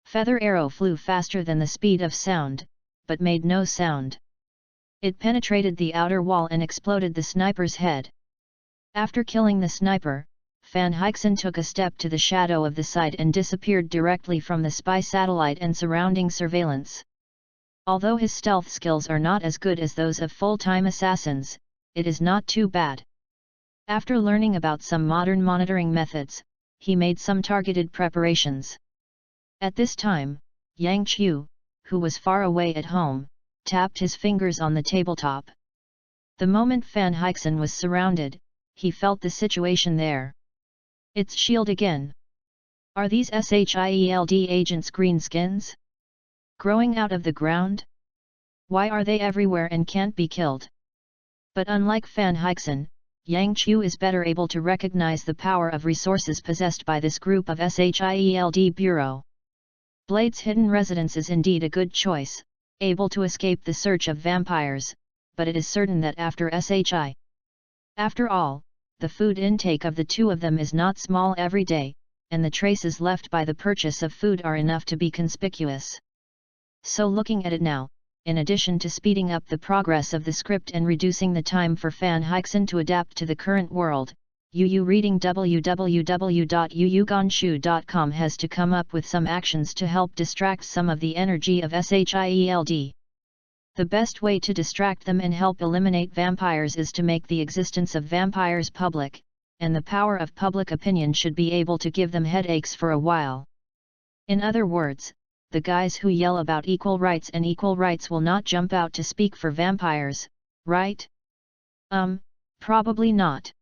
Feather arrow flew faster than the speed of sound, but made no sound. It penetrated the outer wall and exploded the sniper's head. After killing the sniper, FANFIction took a step to the shadow of the site and disappeared directly from the spy satellite and surrounding surveillance. Although his stealth skills are not as good as those of full-time assassins, it is not too bad. After learning about some modern monitoring methods, he made some targeted preparations. At this time, Yang Qiu, who was far away at home, tapped his fingers on the tabletop. The moment FANFIction was surrounded, he felt the situation there. It's shield again. Are these SHIELD agents greenskins? Growing out of the ground? Why are they everywhere and can't be killed? But unlike FANFIction, Yang Qiu is better able to recognize the power of resources possessed by this group of SHIELD Bureau. Blade's hidden residence is indeed a good choice, able to escape the search of vampires, but it is certain that after SHI. After all, the food intake of the two of them is not small every day, and the traces left by the purchase of food are enough to be conspicuous. So looking at it now, in addition to speeding up the progress of the script and reducing the time for FANFIction to adapt to the current world, UU Reading www.uugonshu.com has to come up with some actions to help distract some of the energy of SHIELD. The best way to distract them and help eliminate vampires is to make the existence of vampires public, and the power of public opinion should be able to give them headaches for a while. In other words, the guys who yell about equal rights and equal rights will not jump out to speak for vampires, right? Probably not.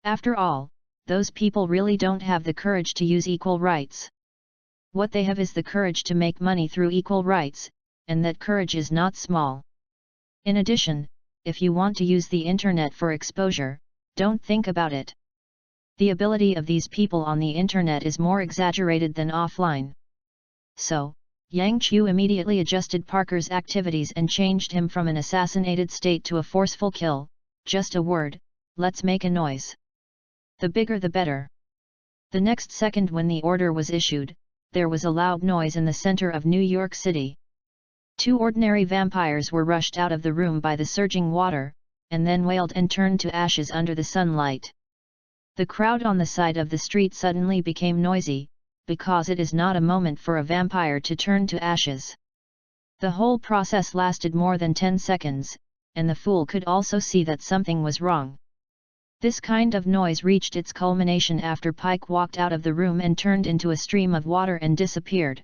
After all, those people really don't have the courage to use equal rights. What they have is the courage to make money through equal rights, and that courage is not small. In addition, if you want to use the internet for exposure, don't think about it. The ability of these people on the internet is more exaggerated than offline. So, Yang Qiu immediately adjusted Parker's activities and changed him from an assassinated state to a forceful kill. Just a word, let's make a noise. The bigger the better. The next second when the order was issued, there was a loud noise in the center of New York City. Two ordinary vampires were rushed out of the room by the surging water, and then wailed and turned to ashes under the sunlight. The crowd on the side of the street suddenly became noisy, because it is not a moment for a vampire to turn to ashes. The whole process lasted more than 10 seconds, and the fool could also see that something was wrong. This kind of noise reached its culmination after Pike walked out of the room and turned into a stream of water and disappeared.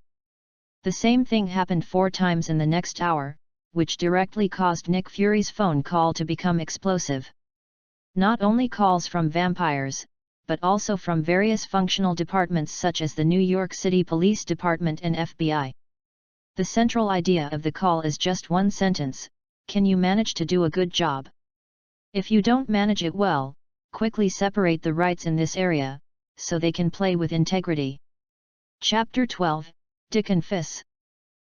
The same thing happened 4 times in the next hour, which directly caused Nick Fury's phone call to become explosive. Not only calls from vampires, but also from various functional departments such as the New York City Police Department and FBI. The central idea of the call is just one sentence: can you manage to do a good job? If you don't manage it well, quickly separate the rights in this area, so they can play with integrity. Chapter 12, Dick and Fis.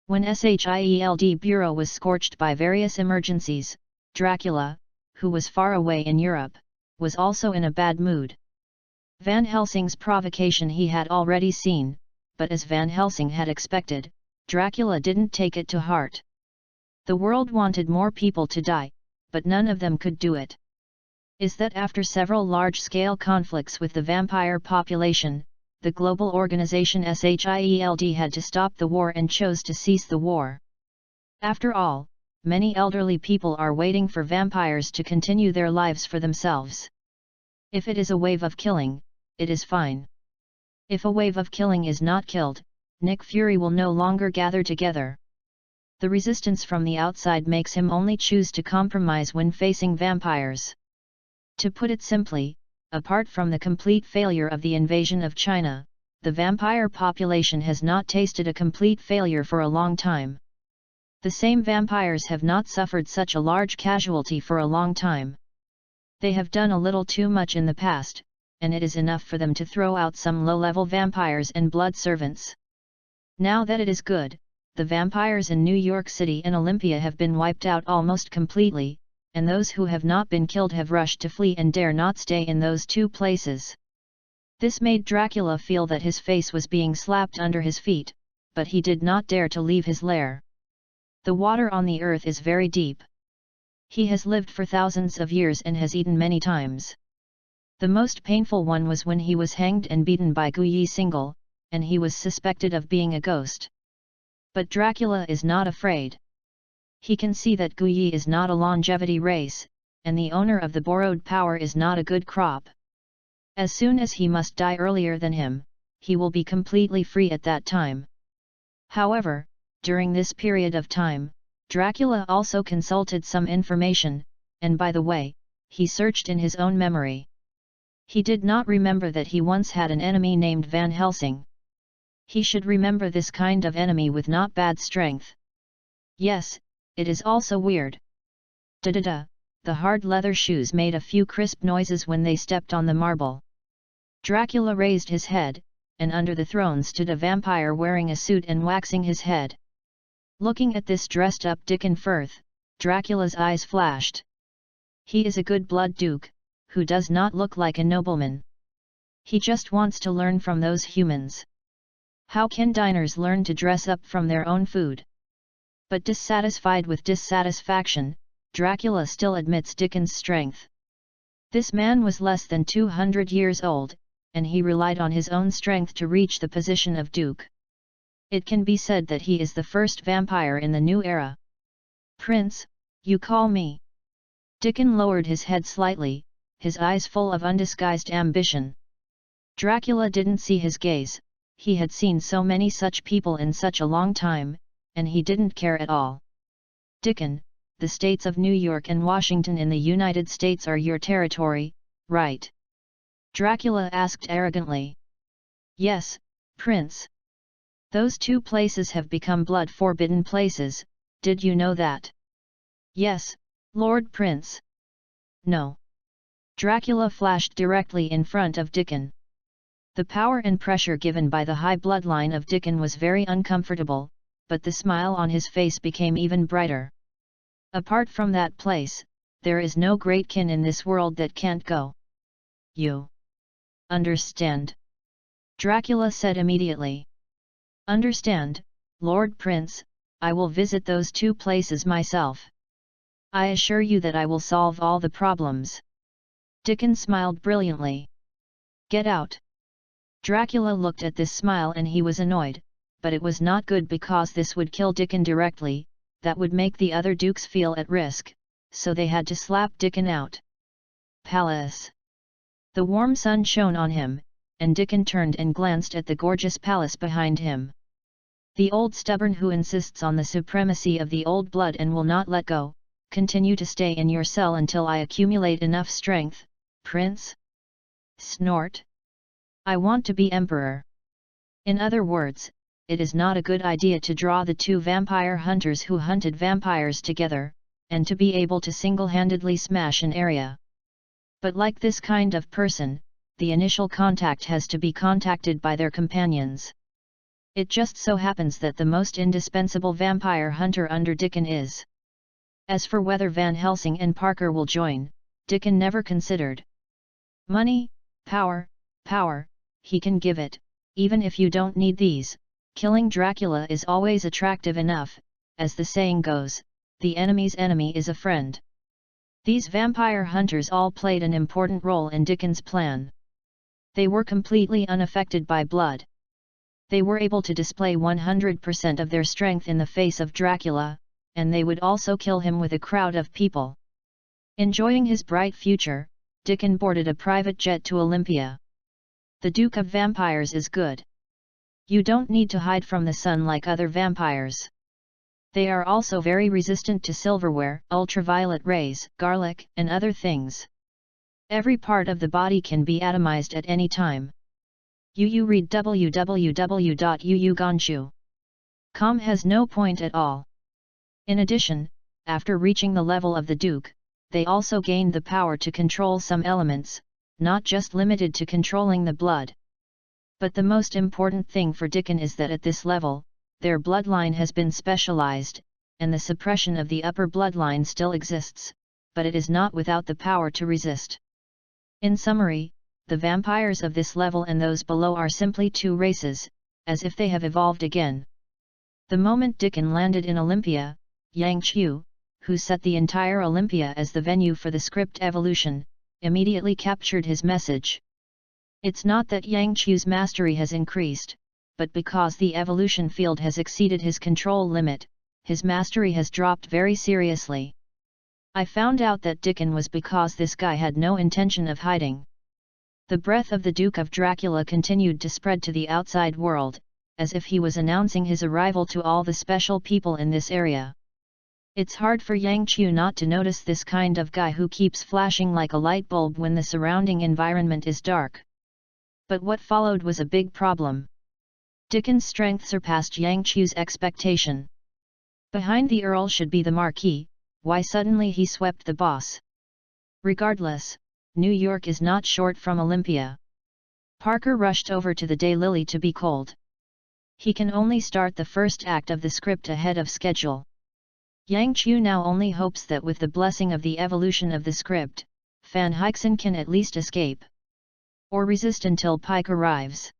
When SHIELD Bureau was scorched by various emergencies, Dracula, who was far away in Europe, was also in a bad mood. Van Helsing's provocation he had already seen, but as Van Helsing had expected, Dracula didn't take it to heart. The world wanted more people to die, but none of them could do it. Is that after several large-scale conflicts with the vampire population, the global organization SHIELD had to stop the war and chose to cease the war. After all, many elderly people are waiting for vampires to continue their lives for themselves. If it is a wave of killing, it is fine. If a wave of killing is not killed, Nick Fury will no longer gather together. The resistance from the outside makes him only choose to compromise when facing vampires. To put it simply, apart from the complete failure of the invasion of China, the vampire population has not tasted a complete failure for a long time. The same vampires have not suffered such a large casualty for a long time. They have done a little too much in the past, and it is enough for them to throw out some low-level vampires and blood servants. Now that it is good, the vampires in New York City and Olympia have been wiped out almost completely, and those who have not been killed have rushed to flee and dare not stay in those two places. This made Dracula feel that his face was being slapped under his feet, but he did not dare to leave his lair. The water on the earth is very deep. He has lived for thousands of years and has eaten many times. The most painful one was when he was hanged and beaten by Guyi Single, and he was suspected of being a ghost. But Dracula is not afraid. He can see that Guyi is not a longevity race, and the owner of the borrowed power is not a good crop. As soon as he must die earlier than him, he will be completely free at that time. However, during this period of time, Dracula also consulted some information, and by the way, he searched in his own memory. He did not remember that he once had an enemy named Van Helsing. He should remember this kind of enemy with not bad strength. Yes, it is also weird. Da-da-da, the hard leather shoes made a few crisp noises when they stepped on the marble. Dracula raised his head, and under the throne stood a vampire wearing a suit and waxing his head. Looking at this dressed-up Dickon Firth, Dracula's eyes flashed. He is a good-blood duke, who does not look like a nobleman. He just wants to learn from those humans. How can diners learn to dress up from their own food? But dissatisfied with dissatisfaction, Dracula still admits Dickon's strength. This man was less than 200 years old, and he relied on his own strength to reach the position of duke. It can be said that he is the first vampire in the new era. Prince, you call me? Dickon lowered his head slightly, his eyes full of undisguised ambition. Dracula didn't see his gaze, he had seen so many such people in such a long time, and he didn't care at all. Dickon, the states of New York and Washington in the United States are your territory, right? Dracula asked arrogantly. Yes, Prince. Those two places have become blood-forbidden places, did you know that? Yes, Lord Prince. No. Dracula flashed directly in front of Dickon. The power and pressure given by the high bloodline of Dickon was very uncomfortable, but the smile on his face became even brighter. Apart from that place, there is no great kin in this world that can't go. You understand? Dracula said immediately. Understand, Lord Prince, I will visit those two places myself. I assure you that I will solve all the problems. Dickon smiled brilliantly. Get out. Dracula looked at this smile and he was annoyed, but it was not good because this would kill Dickon directly, that would make the other dukes feel at risk, so they had to slap Dickon out. Palace. The warm sun shone on him, and Dickon turned and glanced at the gorgeous palace behind him. The old stubborn who insists on the supremacy of the old blood and will not let go, continue to stay in your cell until I accumulate enough strength, Prince? Snort. I want to be emperor. In other words, it is not a good idea to draw the two vampire hunters who hunted vampires together, and to be able to single-handedly smash an area. But like this kind of person, the initial contact has to be contacted by their companions. It just so happens that the most indispensable vampire hunter under Dickon is. As for whether Van Helsing and Parker will join, Dickon never considered. Money, power, he can give it, even if you don't need these. Killing Dracula is always attractive enough, as the saying goes, the enemy's enemy is a friend. These vampire hunters all played an important role in Dickon's plan. They were completely unaffected by blood. They were able to display 100% of their strength in the face of Dracula, and they would also kill him with a crowd of people. Enjoying his bright future, Dickon boarded a private jet to Olympia. The Duke of Vampires is good. You don't need to hide from the sun like other vampires. They are also very resistant to silverware, ultraviolet rays, garlic, and other things. Every part of the body can be atomized at any time. You read www.uuganshu.com has no point at all. In addition, after reaching the level of the Duke, they also gained the power to control some elements, not just limited to controlling the blood. But the most important thing for Dickon is that at this level, their bloodline has been specialized, and the suppression of the upper bloodline still exists, but it is not without the power to resist. In summary, the vampires of this level and those below are simply two races, as if they have evolved again. The moment Dickon landed in Olympia, Yang Qiu, who set the entire Olympia as the venue for the script evolution, immediately captured his message. It's not that Yang Chu's mastery has increased, but because the evolution field has exceeded his control limit, his mastery has dropped very seriously. I found out that Dickon was because this guy had no intention of hiding. The breath of the Duke of Dracula continued to spread to the outside world, as if he was announcing his arrival to all the special people in this area. It's hard for Yang Chu not to notice this kind of guy who keeps flashing like a light bulb when the surrounding environment is dark. But what followed was a big problem. Dickon's strength surpassed Yang Chu's expectation. Behind the Earl should be the Marquis, why suddenly he swept the boss? Regardless, New York is not short from Olympia. Parker rushed over to the Daylily to be cold. He can only start the first act of the script ahead of schedule. Yang Chu now only hopes that with the blessing of the evolution of the script, FANFIction can at least escape. Or resist until Pike arrives.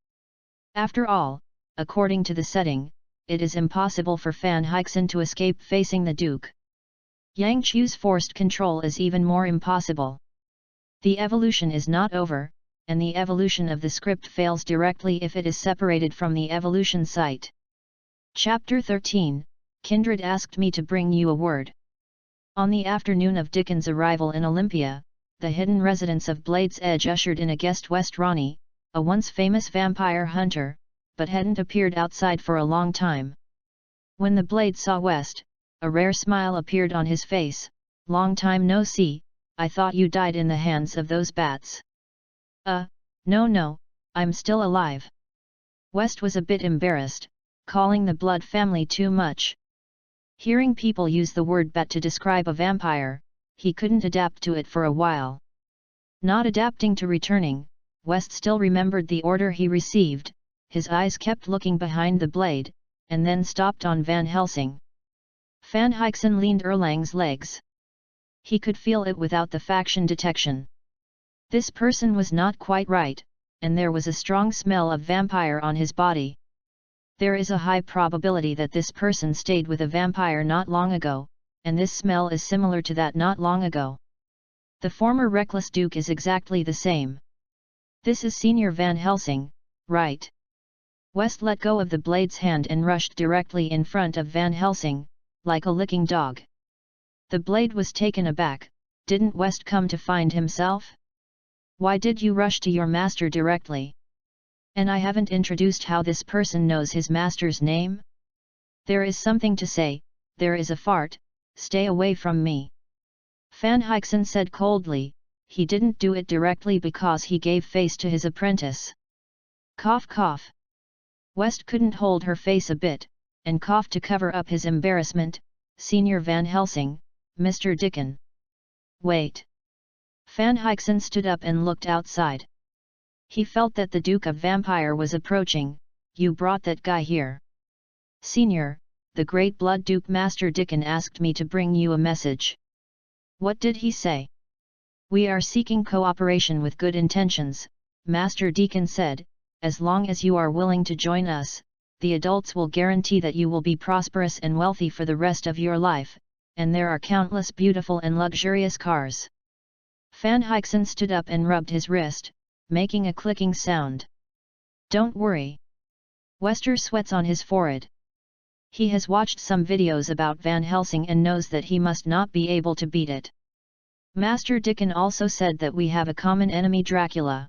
After all, according to the setting, it is impossible for FANFIction to escape facing the Duke. Yang Chu's forced control is even more impossible. The evolution is not over, and the evolution of the script fails directly if it is separated from the evolution site. Chapter 13, Kindred asked me to bring you a word. On the afternoon of Dickon's arrival in Olympia, the hidden residence of Blade's Edge ushered in a guest, West Ronnie, a once famous vampire hunter, but hadn't appeared outside for a long time. When the Blade saw West, a rare smile appeared on his face. "Long time no see, I thought you died in the hands of those bats." No, I'm still alive." West was a bit embarrassed, calling the Blood family too much. Hearing people use the word bat to describe a vampire, he couldn't adapt to it for a while. Not adapting to returning, West still remembered the order he received. His eyes kept looking behind the Blade, and then stopped on Van Helsing. FANFIction leaned Erlang's legs. He could feel it without the faction detection. This person was not quite right, and there was a strong smell of vampire on his body. There is a high probability that this person stayed with a vampire not long ago, and this smell is similar to that not long ago. The former reckless Duke is exactly the same. This is Senior Van Helsing, right? West let go of the Blade's hand and rushed directly in front of Van Helsing, like a licking dog. The Blade was taken aback. Didn't West come to find himself? Why did you rush to your master directly? And I haven't introduced how this person knows his master's name? There is something to say, there is a fart, stay away from me. FANFIction said coldly. He didn't do it directly because he gave face to his apprentice. Cough cough. West couldn't hold her face a bit, and coughed to cover up his embarrassment. Senior Van Helsing, Mr. Dickon. Wait. FANFIction stood up and looked outside. He felt that the Duke of Vampire was approaching. You brought that guy here. Senior, the Great Blood Duke Master Dickon asked me to bring you a message. What did he say? We are seeking cooperation with good intentions, Master Deacon said. As long as you are willing to join us, the adults will guarantee that you will be prosperous and wealthy for the rest of your life, and there are countless beautiful and luxurious cars. FANFIction stood up and rubbed his wrist, making a clicking sound. Don't worry. Wester sweats on his forehead. He has watched some videos about Van Helsing and knows that he must not be able to beat it. Master Dickon also said that we have a common enemy, Dracula.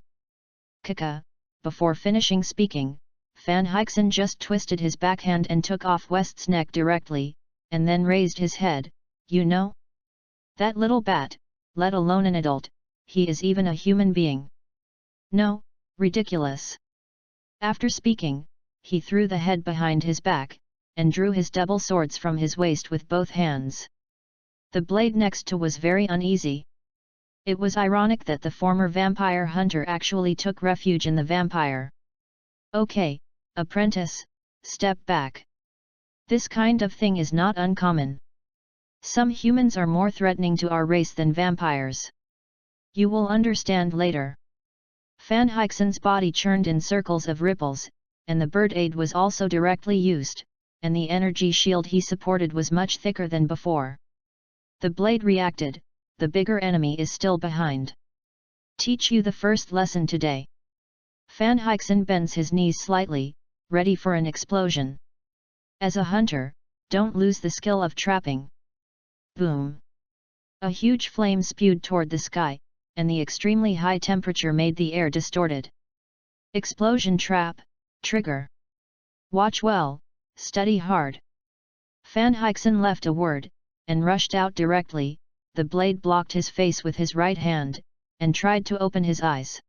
Kaka. Before finishing speaking, FANFIction just twisted his backhand and took off West's neck directly, and then raised his head. You know? That little bat, let alone an adult, he is even a human being. No, ridiculous. After speaking, he threw the head behind his back, and drew his double swords from his waist with both hands. The Blade next to was very uneasy. It was ironic that the former vampire hunter actually took refuge in the vampire. Okay, apprentice, step back. This kind of thing is not uncommon. Some humans are more threatening to our race than vampires. You will understand later. FANFIction's body churned in circles of ripples, and the bird aid was also directly used, and the energy shield he supported was much thicker than before. The Blade reacted. The bigger enemy is still behind. Teach you the first lesson today. FANFIction bends his knees slightly, ready for an explosion. As a hunter, don't lose the skill of trapping. Boom! A huge flame spewed toward the sky, and the extremely high temperature made the air distorted. Explosion trap, trigger. Watch well, study hard. FANFIction left a word, and rushed out directly. The blade blocked his face with his right hand, and tried to open his eyes.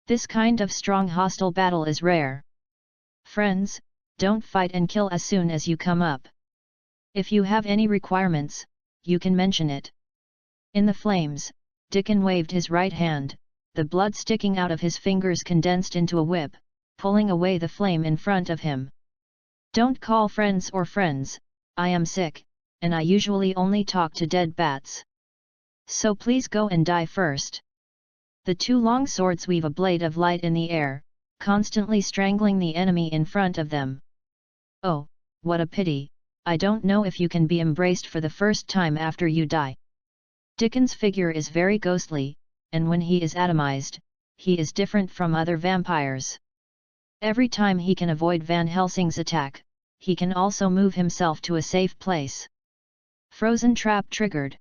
This kind of strong hostile battle is rare. Friends, don't fight and kill as soon as you come up. If you have any requirements, you can mention it. In the flames, Dickon waved his right hand, the blood sticking out of his fingers condensed into a whip, pulling away the flame in front of him. Don't call friends or friends, I am sick, and I usually only talk to dead bats. So please go and die first. The two long swords weave a blade of light in the air, constantly strangling the enemy in front of them. Oh, what a pity, I don't know if you can be embraced for the first time after you die. Dickon's figure is very ghostly, and when he is atomized, he is different from other vampires. Every time he can avoid Van Helsing's attack, he can also move himself to a safe place. Frozen trap triggered.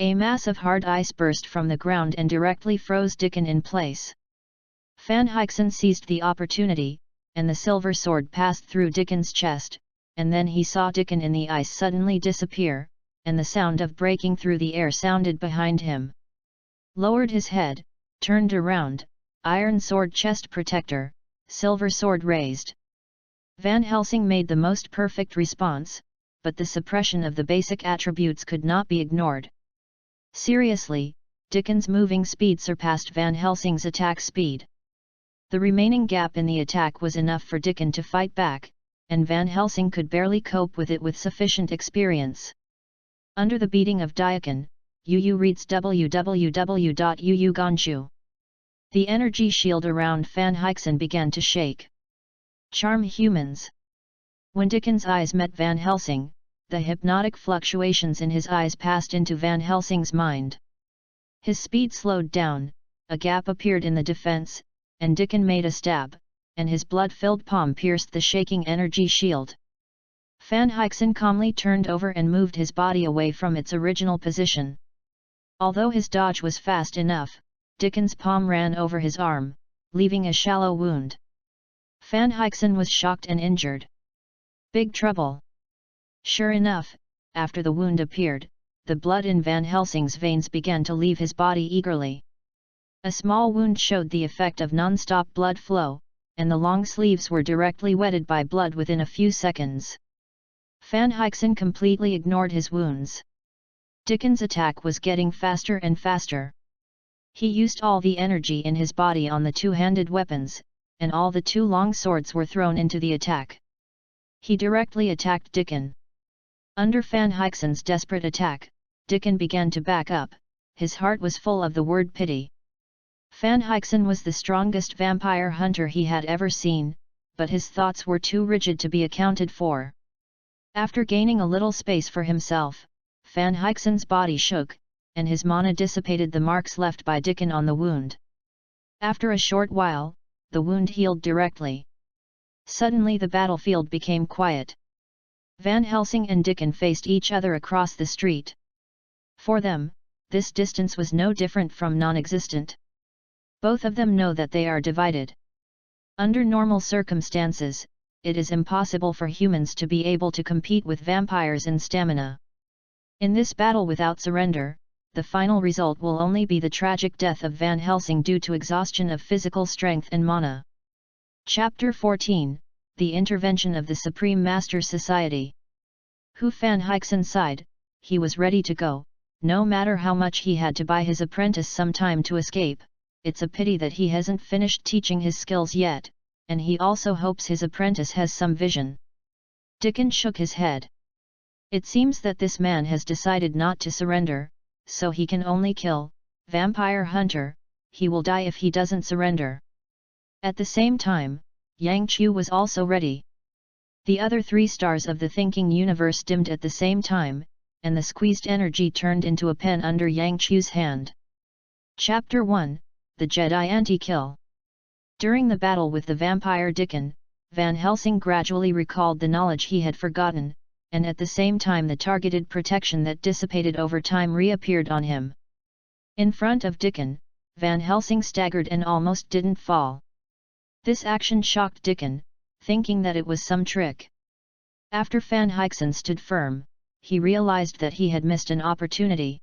A mass of hard ice burst from the ground and directly froze Dickon in place. FANFIction seized the opportunity, and the silver sword passed through Dickon's chest, and then he saw Dickon in the ice suddenly disappear, and the sound of breaking through the air sounded behind him. Lowered his head, turned around, iron sword chest protector, silver sword raised. Van Helsing made the most perfect response, but the suppression of the basic attributes could not be ignored. Seriously, Dickon's moving speed surpassed Van Helsing's attack speed. The remaining gap in the attack was enough for Dickon to fight back, and Van Helsing could barely cope with it with sufficient experience. Under the beating of Dickon, Yu reads www.yu. The energy shield around FANFIction began to shake. Charm humans. When Dickon's eyes met Van Helsing, the hypnotic fluctuations in his eyes passed into Van Helsing's mind. His speed slowed down, a gap appeared in the defense, and Dickon made a stab, and his blood-filled palm pierced the shaking energy shield. FANFIction calmly turned over and moved his body away from its original position. Although his dodge was fast enough, Dickon's palm ran over his arm, leaving a shallow wound. FANFIction was shocked and injured. Big trouble. Sure enough, after the wound appeared, the blood in Van Helsing's veins began to leave his body eagerly. A small wound showed the effect of non-stop blood flow, and the long sleeves were directly wetted by blood within a few seconds. FANFIction completely ignored his wounds. Dickon's attack was getting faster and faster. He used all the energy in his body on the two-handed weapons, and all the two long swords were thrown into the attack. He directly attacked Dickon. Under FANFIction's desperate attack, Dickon began to back up, his heart was full of the word pity. FANFIction was the strongest vampire hunter he had ever seen, but his thoughts were too rigid to be accounted for. After gaining a little space for himself, FANFIction's body shook, and his mana dissipated the marks left by Dickon on the wound. After a short while, the wound healed directly. Suddenly the battlefield became quiet. Van Helsing and Dickon faced each other across the street. For them, this distance was no different from non-existent. Both of them know that they are divided. Under normal circumstances, it is impossible for humans to be able to compete with vampires in stamina. In this battle without surrender, the final result will only be the tragic death of Van Helsing due to exhaustion of physical strength and mana. Chapter 14, The Intervention of the Supreme Master Society. Hu FANFIction sighed, he was ready to go, no matter how much he had to buy his apprentice some time to escape. It's a pity that he hasn't finished teaching his skills yet, and he also hopes his apprentice has some vision. Dickon shook his head. It seems that this man has decided not to surrender, so he can only kill. Vampire hunter, he will die if he doesn't surrender. At the same time, Yang Chu was also ready. The other three stars of the thinking universe dimmed at the same time, and the squeezed energy turned into a pen under Yang Chu's hand. Chapter 1, the Jedi anti-kill. During the battle with the vampire Dickon, Van Helsing gradually recalled the knowledge he had forgotten, and at the same time the targeted protection that dissipated over time reappeared on him. In front of Dickon, Van Helsing staggered and almost didn't fall. This action shocked Dickon, thinking that it was some trick. After Van Helsing stood firm, he realized that he had missed an opportunity.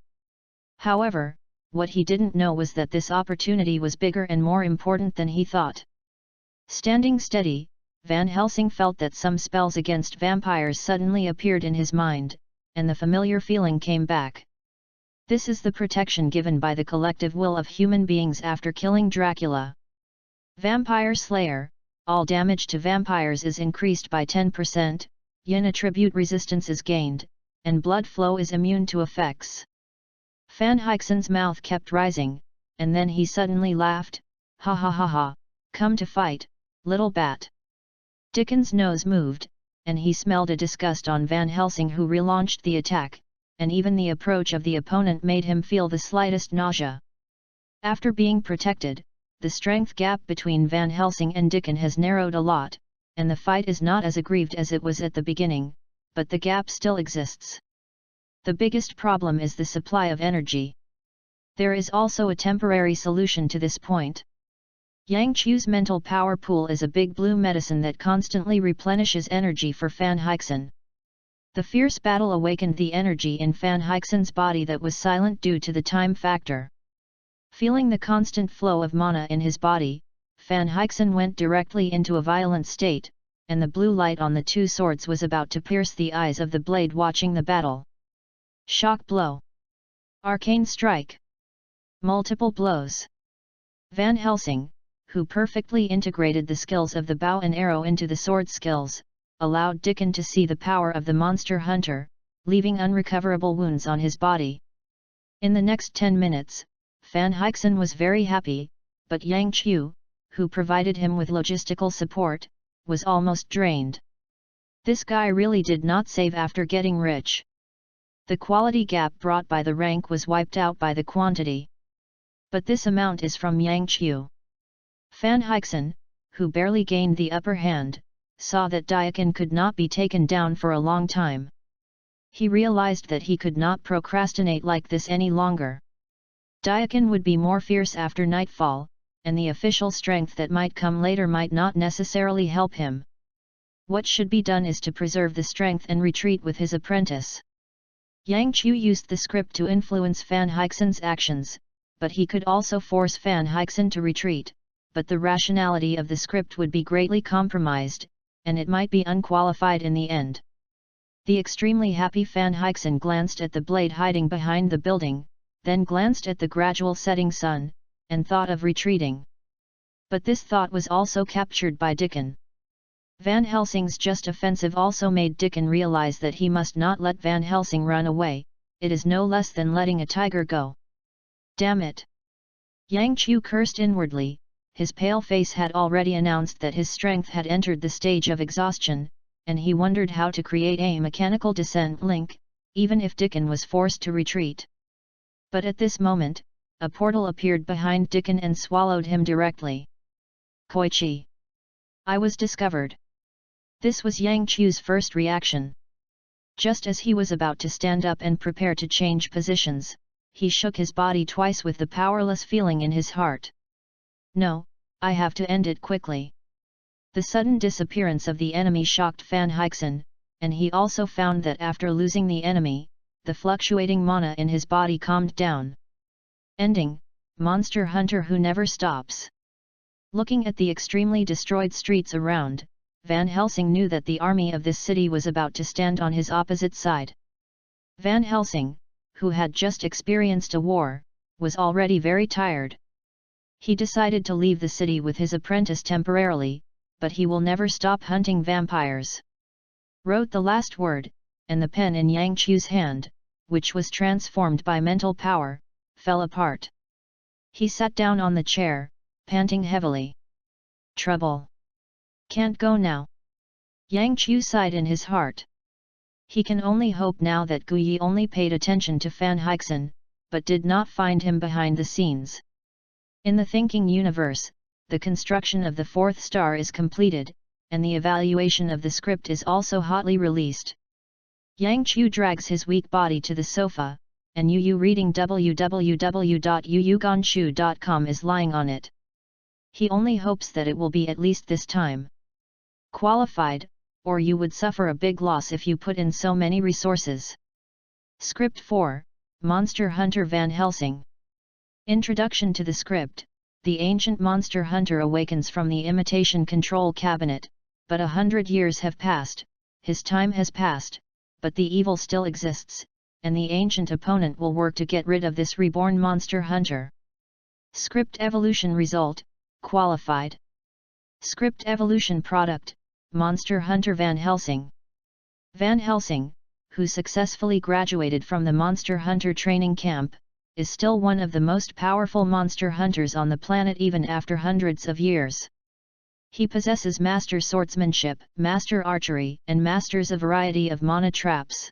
However, what he didn't know was that this opportunity was bigger and more important than he thought. Standing steady, Van Helsing felt that some spells against vampires suddenly appeared in his mind, and the familiar feeling came back. This is the protection given by the collective will of human beings after killing Dracula. Vampire Slayer, all damage to vampires is increased by 10%, yin attribute resistance is gained, and blood flow is immune to effects. Van Helsing's mouth kept rising, and then he suddenly laughed, "Ha ha ha ha, come to fight, little bat." Dickon's nose moved, and he smelled a disgust on Van Helsing, who relaunched the attack, and even the approach of the opponent made him feel the slightest nausea. After being protected, the strength gap between Van Helsing and Dickon has narrowed a lot, and the fight is not as aggrieved as it was at the beginning, but the gap still exists. The biggest problem is the supply of energy. There is also a temporary solution to this point. Yang Chu's mental power pool is a big blue medicine that constantly replenishes energy for Van Helsing. The fierce battle awakened the energy in Van Helsing's body that was silent due to the time factor. Feeling the constant flow of mana in his body, Van Helsing went directly into a violent state, and the blue light on the two swords was about to pierce the eyes of the blade watching the battle. Shock blow. Arcane strike. Multiple blows. Van Helsing, who perfectly integrated the skills of the bow and arrow into the sword skills, allowed Dickon to see the power of the monster hunter, leaving unrecoverable wounds on his body. In the next 10 minutes, Van Helsing was very happy, but Yang Chu, who provided him with logistical support, was almost drained. This guy really did not save after getting rich. The quality gap brought by the rank was wiped out by the quantity. But this amount is from Yang Chu. Van Helsing, who barely gained the upper hand, saw that Dickon could not be taken down for a long time. He realized that he could not procrastinate like this any longer. Dickon would be more fierce after nightfall, and the official strength that might come later might not necessarily help him. What should be done is to preserve the strength and retreat with his apprentice. Yang Chu used the script to influence Van Helsing's actions, but he could also force Van Helsing to retreat, but the rationality of the script would be greatly compromised, and it might be unqualified in the end. The extremely happy Van Helsing glanced at the blade hiding behind the building, then glanced at the gradual setting sun, and thought of retreating. But this thought was also captured by Dickon. Van Helsing's just offensive also made Dickon realize that he must not let Van Helsing run away, it is no less than letting a tiger go. Damn it! Yang Chu cursed inwardly, his pale face had already announced that his strength had entered the stage of exhaustion, and he wondered how to create a mechanical descent link, even if Dickon was forced to retreat. But at this moment, a portal appeared behind Dickon and swallowed him directly. Koichi! I was discovered. This was Yang Chu's first reaction. Just as he was about to stand up and prepare to change positions, he shook his body twice with the powerless feeling in his heart. No, I have to end it quickly. The sudden disappearance of the enemy shocked Van Helsing, and he also found that after losing the enemy, the fluctuating mana in his body calmed down. Ending, monster hunter who never stops. Looking at the extremely destroyed streets around, Van Helsing knew that the army of this city was about to stand on his opposite side. Van Helsing, who had just experienced a war, was already very tired. He decided to leave the city with his apprentice temporarily, but he will never stop hunting vampires. Wrote the last word, and the pen in Yang Chu's hand, which was transformed by mental power, fell apart. He sat down on the chair, panting heavily. Trouble. Can't go now. Yang Chu sighed in his heart. He can only hope now that Guyi only paid attention to Van Helsing, but did not find him behind the scenes. In the thinking universe, the construction of the fourth star is completed, and the evaluation of the script is also hotly released. Yang Qiu drags his weak body to the sofa, and Yu reading www.yuyuganshu.com is lying on it. He only hopes that it will be at least this time qualified, or you would suffer a big loss if you put in so many resources. Script 4, Monster Hunter Van Helsing. Introduction to the script. The ancient monster hunter awakens from the imitation control cabinet, but 100 years have passed, his time has passed, but the evil still exists, and the ancient opponent will work to get rid of this reborn monster hunter. Script evolution result, qualified. Script evolution product, Monster Hunter Van Helsing. Van Helsing, who successfully graduated from the Monster Hunter training camp, is still one of the most powerful monster hunters on the planet even after hundreds of years. He possesses master swordsmanship, master archery, and masters a variety of mana traps.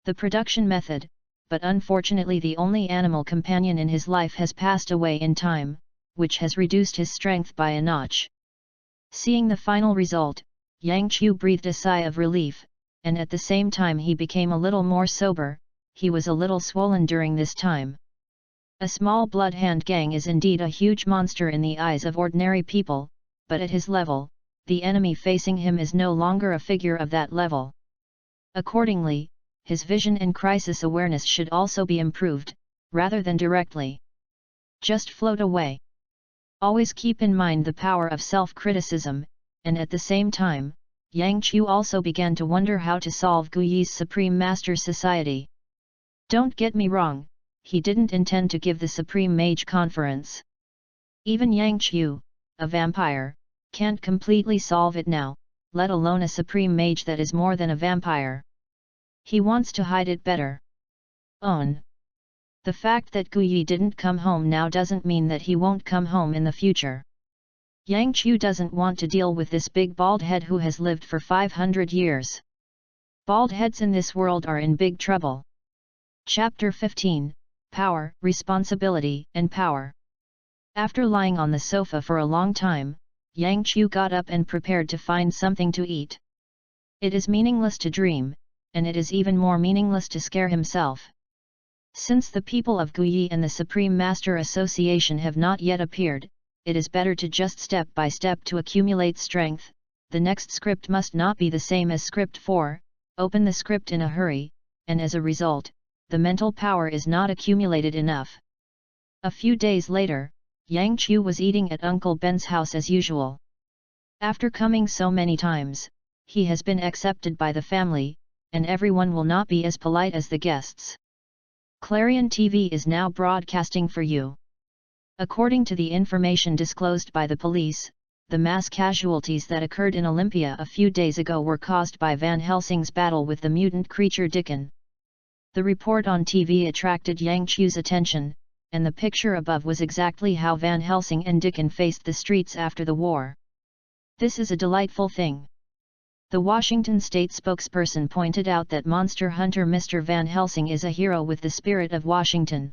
The production method, but unfortunately the only animal companion in his life has passed away in time, which has reduced his strength by a notch. Seeing the final result, Yang Qiu breathed a sigh of relief, and at the same time he became a little more sober. He was a little swollen during this time. A small bloodhound gang is indeed a huge monster in the eyes of ordinary people, but at his level, the enemy facing him is no longer a figure of that level. Accordingly, his vision and crisis awareness should also be improved, rather than directly just float away. Always keep in mind the power of self-criticism, and at the same time, Yang Qiu also began to wonder how to solve Guyi's Supreme Master Society. Don't get me wrong, he didn't intend to give the Supreme Mage Conference. Even Yang Qiu, a vampire, can't completely solve it now, let alone a Supreme Mage that is more than a vampire. He wants to hide it better. The fact that Guyi didn't come home now doesn't mean that he won't come home in the future. Yang Qiu doesn't want to deal with this big bald head who has lived for 500 years. Bald heads in this world are in big trouble. Chapter 15, Power, Responsibility, and Power. After lying on the sofa for a long time, Yang Qiu got up and prepared to find something to eat. It is meaningless to dream, and it is even more meaningless to scare himself. Since the people of Guyi and the Supreme Master Association have not yet appeared, it is better to just step by step to accumulate strength. The next script must not be the same as script 4, open the script in a hurry, and as a result, the mental power is not accumulated enough. A few days later, Yang Qiu was eating at Uncle Ben's house as usual. After coming so many times, he has been accepted by the family, and everyone will not be as polite as the guests. Clarion TV is now broadcasting for you. According to the information disclosed by the police, the mass casualties that occurred in Olympia a few days ago were caused by Van Helsing's battle with the mutant creature Dickon. The report on TV attracted Yang Qiu's attention, and the picture above was exactly how Van Helsing and Dickon faced the streets after the war. This is a delightful thing. The Washington state spokesperson pointed out that monster hunter Mr. Van Helsing is a hero with the spirit of Washington.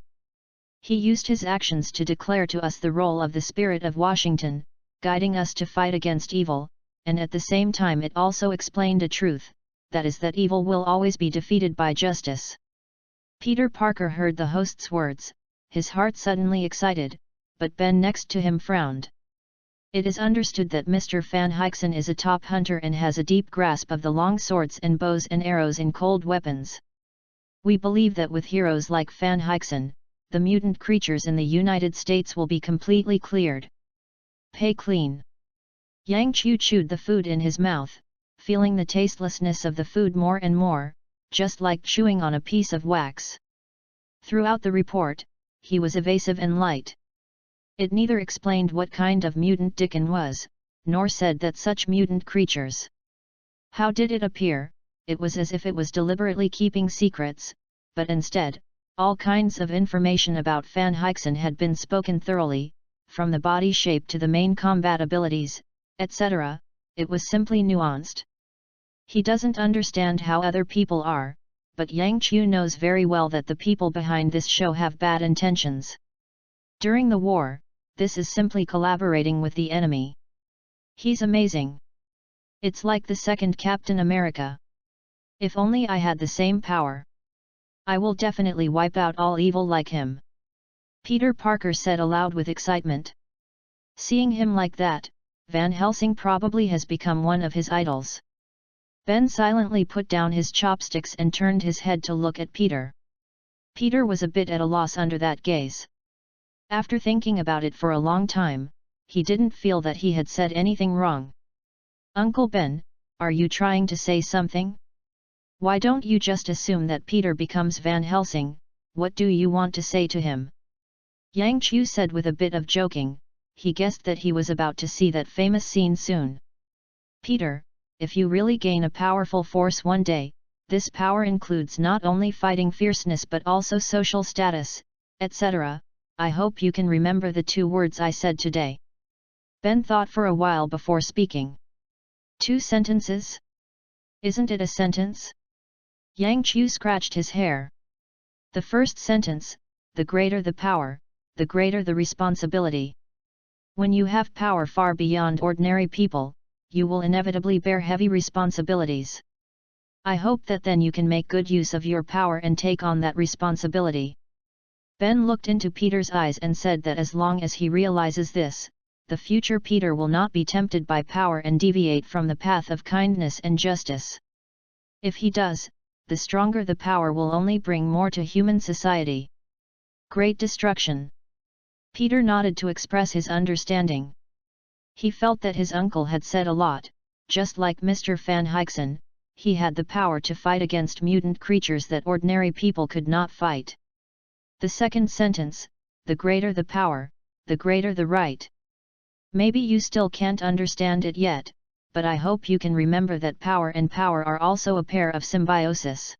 He used his actions to declare to us the role of the spirit of Washington, guiding us to fight against evil, and at the same time it also explained a truth, that is that evil will always be defeated by justice. Peter Parker heard the host's words, his heart suddenly excited, but Ben next to him frowned. It is understood that Mr. FANFIction is a top hunter and has a deep grasp of the long swords and bows and arrows in cold weapons. We believe that with heroes like FANFIction, the mutant creatures in the United States will be completely cleared. Pay clean. Yang Qiu chewed the food in his mouth, feeling the tastelessness of the food more and more, just like chewing on a piece of wax. Throughout the report, he was evasive and light. It neither explained what kind of mutant Dickon was, nor said that such mutant creatures. How did it appear? It was as if it was deliberately keeping secrets, but instead, all kinds of information about FANFIction had been spoken thoroughly, from the body shape to the main combat abilities, etc. It was simply nuanced. He doesn't understand how other people are, but Yang Qiu knows very well that the people behind this show have bad intentions. During the war, this is simply collaborating with the enemy. He's amazing. It's like the second Captain America. If only I had the same power. I will definitely wipe out all evil like him. Peter Parker said aloud with excitement. Seeing him like that, Van Helsing probably has become one of his idols. Ben silently put down his chopsticks and turned his head to look at Peter. Peter was a bit at a loss under that gaze. After thinking about it for a long time, he didn't feel that he had said anything wrong. Uncle Ben, are you trying to say something? Why don't you just assume that Peter becomes Van Helsing? What do you want to say to him? Yang Chu said with a bit of joking. He guessed that he was about to see that famous scene soon. Peter, if you really gain a powerful force one day, this power includes not only fighting fierceness but also social status, etc. I hope you can remember the 2 words I said today. Ben thought for a while before speaking. 2 sentences? Isn't it a sentence? Yang Chu scratched his hair. The first sentence, the greater the power, the greater the responsibility. When you have power far beyond ordinary people, you will inevitably bear heavy responsibilities. I hope that then you can make good use of your power and take on that responsibility. Ben looked into Peter's eyes and said that as long as he realizes this, the future Peter will not be tempted by power and deviate from the path of kindness and justice. If he does, the stronger the power will only bring more to human society. Great destruction. Peter nodded to express his understanding. He felt that his uncle had said a lot. Just like Mr. FANFIction, he had the power to fight against mutant creatures that ordinary people could not fight. The second sentence, the greater the power, the greater the right. Maybe you still can't understand it yet, but I hope you can remember that power and power are also a pair of symbiosis.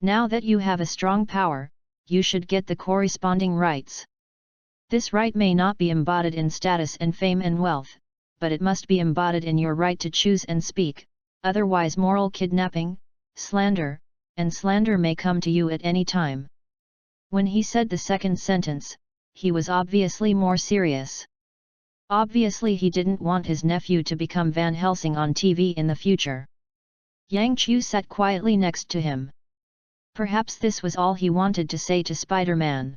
Now that you have a strong power, you should get the corresponding rights. This right may not be embodied in status and fame and wealth, but it must be embodied in your right to choose and speak, otherwise moral kidnapping, slander, and slander may come to you at any time. When he said the second sentence, he was obviously more serious. Obviously he didn't want his nephew to become Van Helsing on TV in the future. Yang Chu sat quietly next to him. Perhaps this was all he wanted to say to Spider-Man.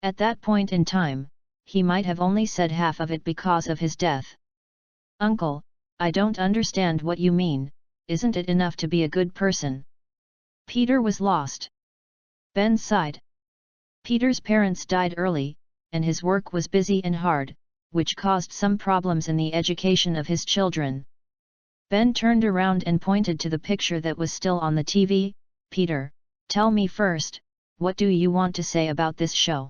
At that point in time, he might have only said half of it because of his death. Uncle, I don't understand what you mean, isn't it enough to be a good person? Peter was lost. Ben sighed. Peter's parents died early, and his work was busy and hard, which caused some problems in the education of his children. Ben turned around and pointed to the picture that was still on the TV. Peter, tell me first, what do you want to say about this show?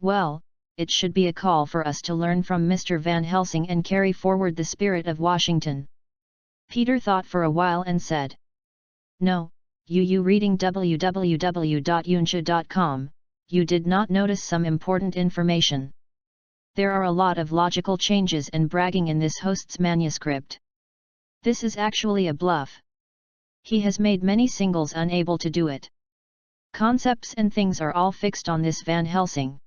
Well, it should be a call for us to learn from Mr. Van Helsing and carry forward the spirit of Washington. Peter thought for a while and said. No, you reading www.yunsha.com, you did not notice some important information. There are a lot of logical changes and bragging in this host's manuscript. This is actually a bluff. He has made many singles unable to do it. Concepts and things are all fixed on this Van Helsing.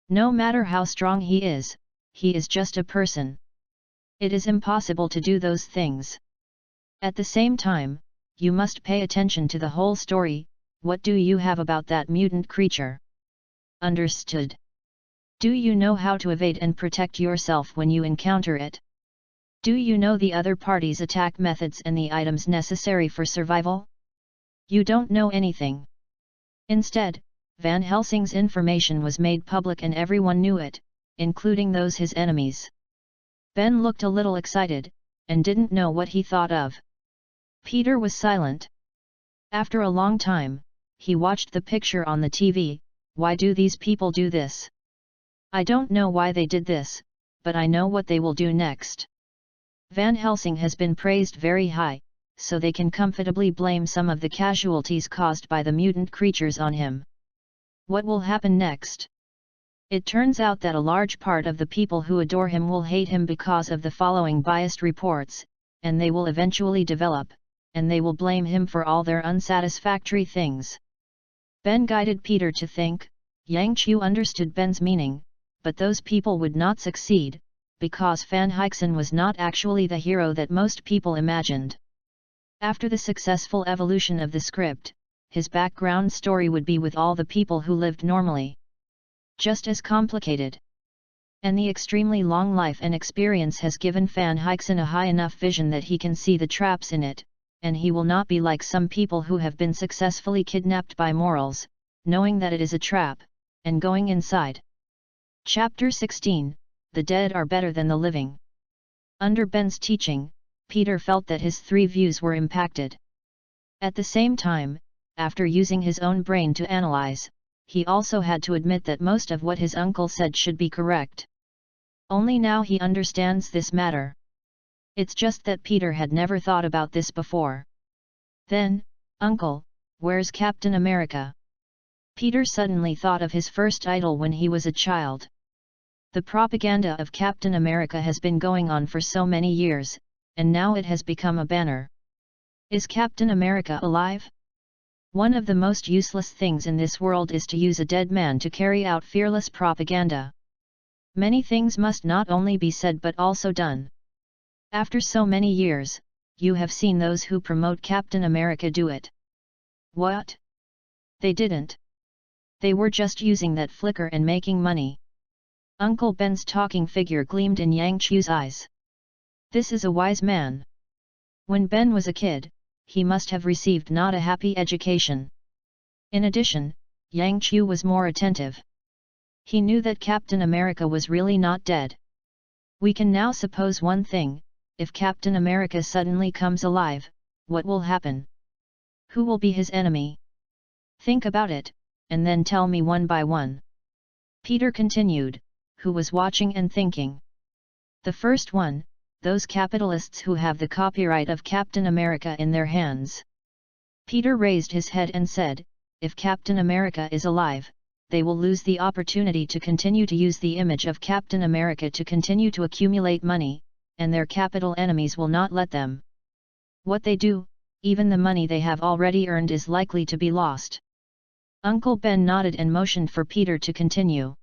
No matter how strong he is just a person. It is impossible to do those things. At the same time, you must pay attention to the whole story. What do you have about that mutant creature? Understood. Do you know how to evade and protect yourself when you encounter it? Do you know the other party's attack methods and the items necessary for survival? You don't know anything. Instead, Van Helsing's information was made public and everyone knew it, including those his enemies. Ben looked a little excited, and didn't know what he thought of. Peter was silent. After a long time, he watched the picture on the TV. Why do these people do this? I don't know why they did this, but I know what they will do next. Van Helsing has been praised very high, so they can comfortably blame some of the casualties caused by the mutant creatures on him. What will happen next? It turns out that a large part of the people who adore him will hate him because of the following biased reports, and they will eventually develop, and they will blame him for all their unsatisfactory things. Ben guided Peter to think. Yang Chu understood Ben's meaning, but those people would not succeed, because Fanfiction was not actually the hero that most people imagined. After the successful evolution of the script, his background story would be with all the people who lived normally. Just as complicated. And the extremely long life and experience has given Fanfiction a high enough vision that he can see the traps in it, and he will not be like some people who have been successfully kidnapped by morals, knowing that it is a trap, and going inside. Chapter 16, The Dead Are Better Than the Living. Under Ben's teaching, Peter felt that his three views were impacted. At the same time, after using his own brain to analyze, he also had to admit that most of what his uncle said should be correct. Only now he understands this matter. It's just that Peter had never thought about this before. Then, Uncle, where's Captain America? Peter suddenly thought of his first idol when he was a child. The propaganda of Captain America has been going on for so many years, and now it has become a banner. Is Captain America alive? One of the most useless things in this world is to use a dead man to carry out fearless propaganda. Many things must not only be said but also done. After so many years, you have seen those who promote Captain America do it. What? They didn't. They were just using that flicker and making money. Uncle Ben's talking figure gleamed in Yang Chu's eyes. This is a wise man. When Ben was a kid, he must have received not a happy education. In addition, Yang Chu was more attentive. He knew that Captain America was really not dead. We can now suppose one thing: if Captain America suddenly comes alive, what will happen? Who will be his enemy? Think about it, and then tell me one by one. Peter continued, who was watching and thinking. The first one, those capitalists who have the copyright of Captain America in their hands. Peter raised his head and said, if Captain America is alive, they will lose the opportunity to continue to use the image of Captain America to continue to accumulate money, and their capital enemies will not let them. What they do, even the money they have already earned is likely to be lost. Uncle Ben nodded and motioned for Peter to continue.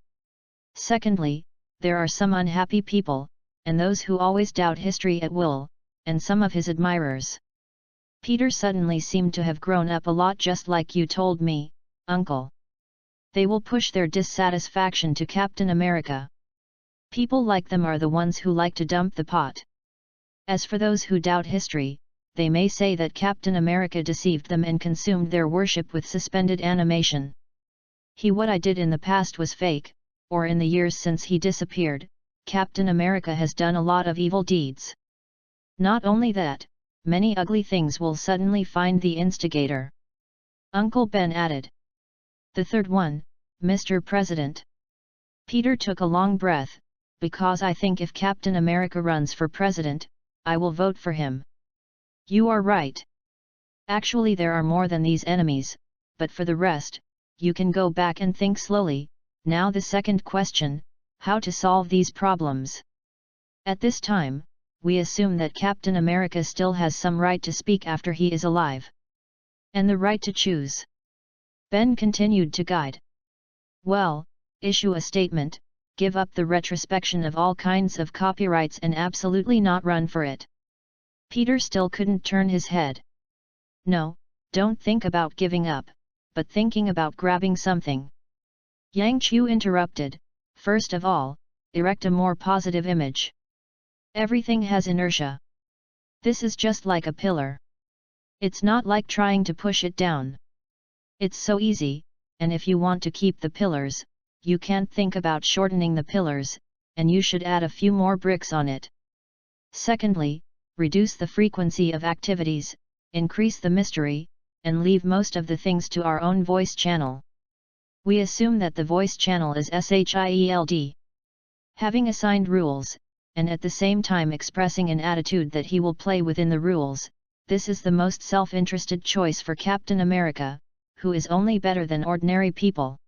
Secondly, there are some unhappy people, and those who always doubt history at will, and some of his admirers. Peter suddenly seemed to have grown up a lot, just like you told me, Uncle. They will push their dissatisfaction to Captain America. People like them are the ones who like to dump the pot. As for those who doubt history, they may say that Captain America deceived them and consumed their worship with suspended animation. What I did in the past was fake, or in the years since he disappeared, Captain America has done a lot of evil deeds. Not only that, many ugly things will suddenly find the instigator. Uncle Ben added. The third one, Mr. President. Peter took a long breath, because I think if Captain America runs for president, I will vote for him. You are right. Actually, there are more than these enemies, but for the rest, you can go back and think slowly. Now the second question, how to solve these problems. At this time, we assume that Captain America still has some right to speak after he is alive. And the right to choose. Ben continued to guide. Well, issue a statement, give up the retrospection of all kinds of copyrights and absolutely not run for it. Peter still couldn't turn his head. No, don't think about giving up, but thinking about grabbing something. Yang Chu interrupted, first of all, erect a more positive image. Everything has inertia. This is just like a pillar. It's not like trying to push it down. It's so easy, and if you want to keep the pillars, you can't think about shortening the pillars, and you should add a few more bricks on it. Secondly, reduce the frequency of activities, increase the mystery, and leave most of the things to our own voice channel. We assume that the voice channel is SHIELD. Having assigned rules, and at the same time expressing an attitude that he will play within the rules, this is the most self-interested choice for Captain America, who is only better than ordinary people.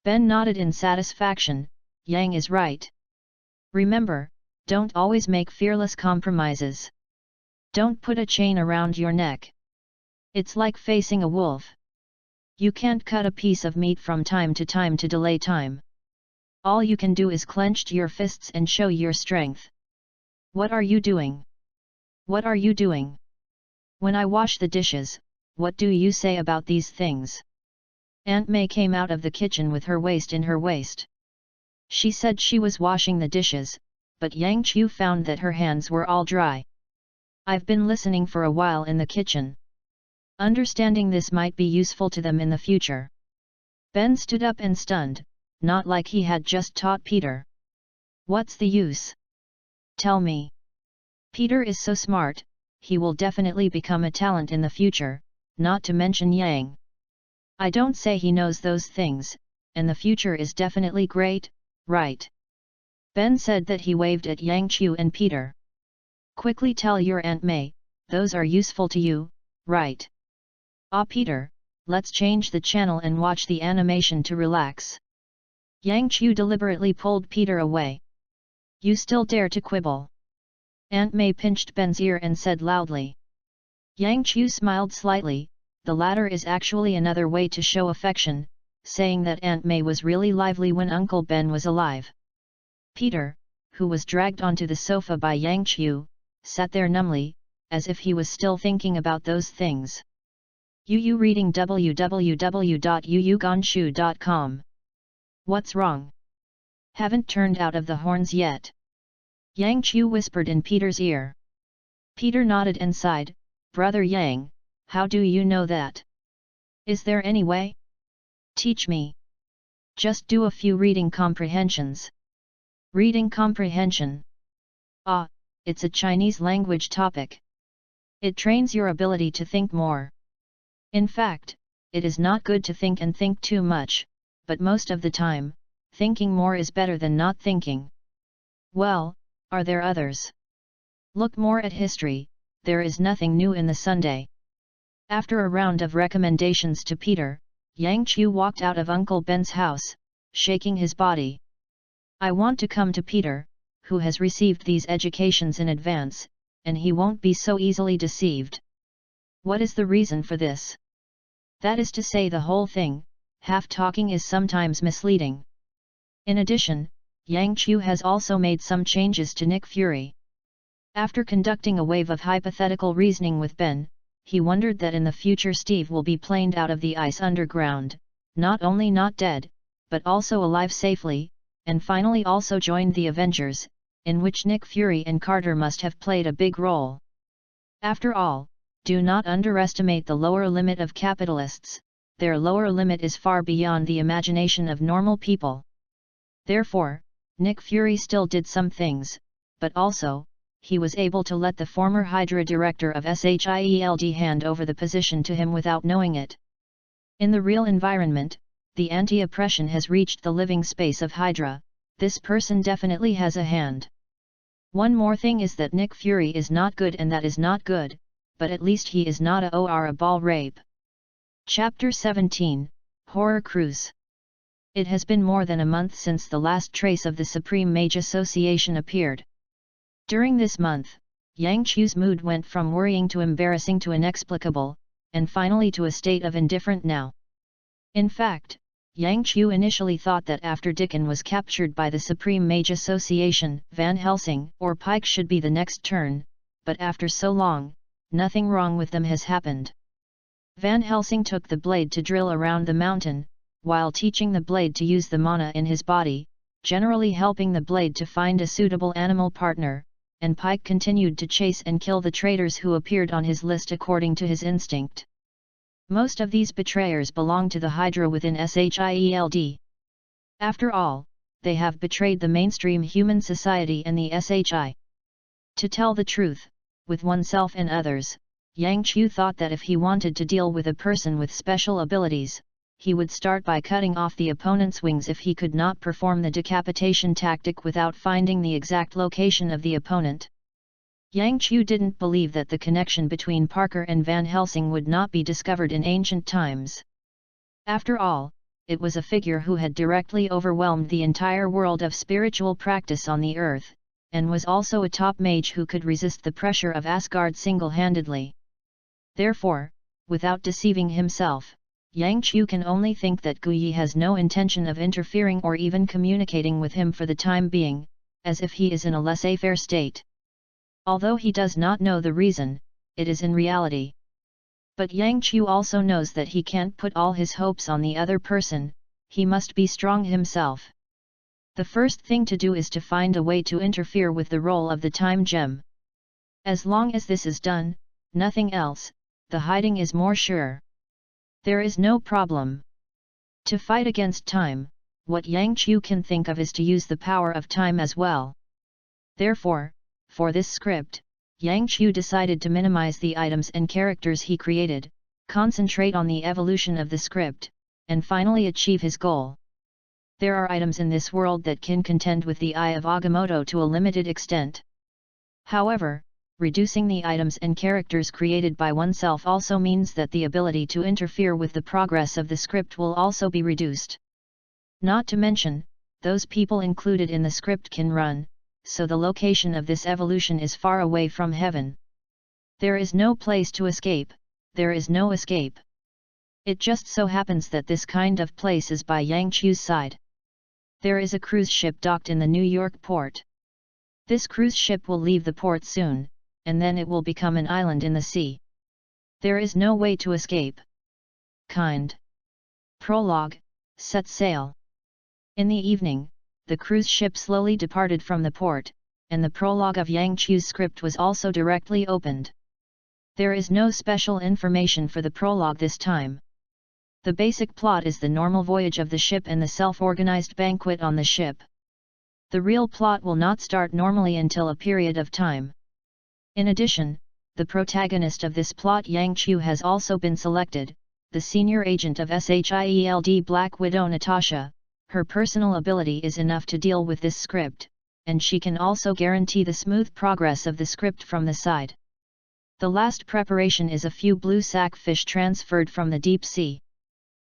Ben nodded in satisfaction. Yang is right. Remember, don't always make fearless compromises. Don't put a chain around your neck. It's like facing a wolf. You can't cut a piece of meat from time to time to delay time. All you can do is clench your fists and show your strength. What are you doing? What are you doing? When I wash the dishes, what do you say about these things? Aunt May came out of the kitchen with her waist in her waist. She said she was washing the dishes, but Yang Qiu found that her hands were all dry. I've been listening for a while in the kitchen. Understanding this might be useful to them in the future. Ben stood up and stunned, not like he had just taught Peter. What's the use? Tell me. Peter is so smart, he will definitely become a talent in the future, not to mention Yang. I don't say he knows those things, and the future is definitely great, right? Ben said that he waved at Yang Qiu and Peter. Quickly tell your Aunt May, those are useful to you, right? Ah Peter, let's change the channel and watch the animation to relax. Yang Qiu deliberately pulled Peter away. You still dare to quibble? Aunt May pinched Ben's ear and said loudly. Yang Qiu smiled slightly. The latter is actually another way to show affection, saying that Aunt May was really lively when Uncle Ben was alive. Peter, who was dragged onto the sofa by Yang Qiu, sat there numbly, as if he was still thinking about those things. Yu reading www.yuyugonshu.com. What's wrong? Haven't turned out of the horns yet? Yang Qiu whispered in Peter's ear. Peter nodded and sighed, Brother Yang, how do you know that? Is there any way? Teach me. Just do a few reading comprehensions. Reading comprehension. Ah, it's a Chinese language topic. It trains your ability to think more. In fact, it is not good to think and think too much, but most of the time, thinking more is better than not thinking. Well, are there others? Look more at history, there is nothing new in the Sunday. After a round of recommendations to Peter, Yang Qiu walked out of Uncle Ben's house, shaking his body. I want to come to Peter, who has received these educations in advance, and he won't be so easily deceived. What is the reason for this? That is to say the whole thing, half-talking is sometimes misleading. In addition, Yang Qiu has also made some changes to Nick Fury. After conducting a wave of hypothetical reasoning with Ben, he wondered that in the future Steve will be planed out of the ice underground, not only not dead, but also alive safely, and finally also joined the Avengers, in which Nick Fury and Carter must have played a big role. After all, do not underestimate the lower limit of capitalists, their lower limit is far beyond the imagination of normal people. Therefore, Nick Fury still did some things, but also, he was able to let the former Hydra director of SHIELD hand over the position to him without knowing it. In the real environment, the anti-oppression has reached the living space of Hydra, this person definitely has a hand. One more thing is that Nick Fury is not good, and that is not good, but at least he is not a ball rape. Chapter 17, Horror Cruise. It has been more than a month since the last trace of the Supreme Mage Association appeared. During this month, Yang Qiu's mood went from worrying to embarrassing to inexplicable, and finally to a state of indifferent now. In fact, Yang Qiu initially thought that after Dickon was captured by the Supreme Mage Association, Van Helsing or Pike should be the next turn, but after so long, nothing wrong with them has happened. Van Helsing took the blade to drill around the mountain, while teaching the blade to use the mana in his body, generally helping the blade to find a suitable animal partner, and Pike continued to chase and kill the traitors who appeared on his list according to his instinct. Most of these betrayers belong to the Hydra within SHIELD. After all, they have betrayed the mainstream human society and the SHI. To tell the truth, with oneself and others, Yang Qiu thought that if he wanted to deal with a person with special abilities, he would start by cutting off the opponent's wings if he could not perform the decapitation tactic without finding the exact location of the opponent. Yang Qiu didn't believe that the connection between Parker and Van Helsing would not be discovered in ancient times. After all, it was a figure who had directly overwhelmed the entire world of spiritual practice on the earth, and was also a top mage who could resist the pressure of Asgard single-handedly. Therefore, without deceiving himself, Yang Qiu can only think that Guyi has no intention of interfering or even communicating with him for the time being, as if he is in a laissez-faire state. Although he does not know the reason, it is in reality. But Yang Qiu also knows that he can't put all his hopes on the other person, he must be strong himself. The first thing to do is to find a way to interfere with the role of the time gem. As long as this is done, nothing else, the hiding is more sure. There is no problem. To fight against time, what Yang Qiu can think of is to use the power of time as well. Therefore, for this script, Yang Qiu decided to minimize the items and characters he created, concentrate on the evolution of the script, and finally achieve his goal. There are items in this world that can contend with the Eye of Agamotto to a limited extent. However, reducing the items and characters created by oneself also means that the ability to interfere with the progress of the script will also be reduced. Not to mention, those people included in the script can run, so the location of this evolution is far away from heaven. There is no place to escape, there is no escape. It just so happens that this kind of place is by Yang Qiu's side. There is a cruise ship docked in the New York port. This cruise ship will leave the port soon, and then it will become an island in the sea. There is no way to escape. Prologue, set sail. In the evening, the cruise ship slowly departed from the port, and the prologue of Yang Qiu's script was also directly opened. There is no special information for the prologue this time. The basic plot is the normal voyage of the ship and the self-organized banquet on the ship. The real plot will not start normally until a period of time. In addition, the protagonist of this plot Yang Qiu has also been selected, the senior agent of SHIELD Black Widow Natasha. Her personal ability is enough to deal with this script, and she can also guarantee the smooth progress of the script from the side. The last preparation is a few blue sack fish transferred from the deep sea.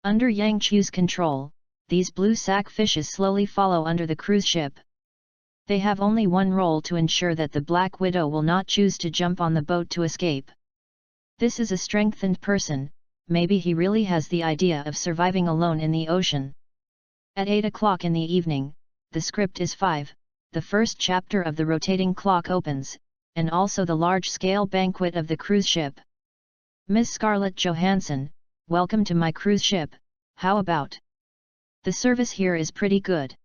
Under Yang Qiu's control, these blue sack fishes slowly follow under the cruise ship. They have only one role to ensure that the Black Widow will not choose to jump on the boat to escape. This is a strengthened person, maybe he really has the idea of surviving alone in the ocean. At 8 o'clock in the evening, the script is 5, the first chapter of the rotating clock opens, and also the large-scale banquet of the cruise ship. Ms. Scarlett Johansson, welcome to my cruise ship, how about? The service here is pretty good.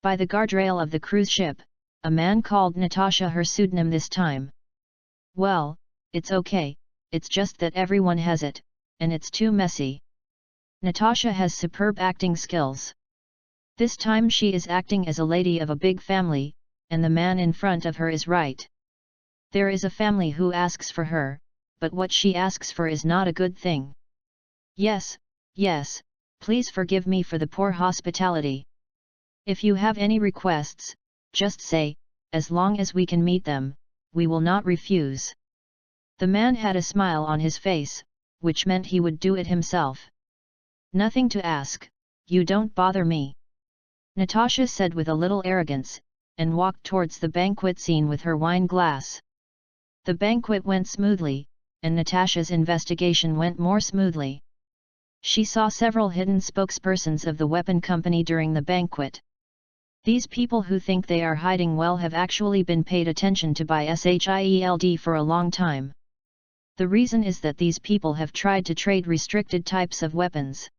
By the guardrail of the cruise ship, a man called Natasha, her pseudonym this time. Well, it's okay, it's just that everyone has it, and it's too messy. Natasha has superb acting skills. This time she is acting as a lady of a big family, and the man in front of her is right. There is a family who asks for her, but what she asks for is not a good thing. Yes, please forgive me for the poor hospitality. If you have any requests, just say, as long as we can meet them, we will not refuse. The man had a smile on his face, which meant he would do it himself. Nothing to ask, you don't bother me. Natasha said with a little arrogance, and walked towards the banquet scene with her wine glass. The banquet went smoothly, and Natasha's investigation went more smoothly. She saw several hidden spokespersons of the weapon company during the banquet. These people who think they are hiding well have actually been paid attention to by SHIELD for a long time. The reason is that these people have tried to trade restricted types of weapons.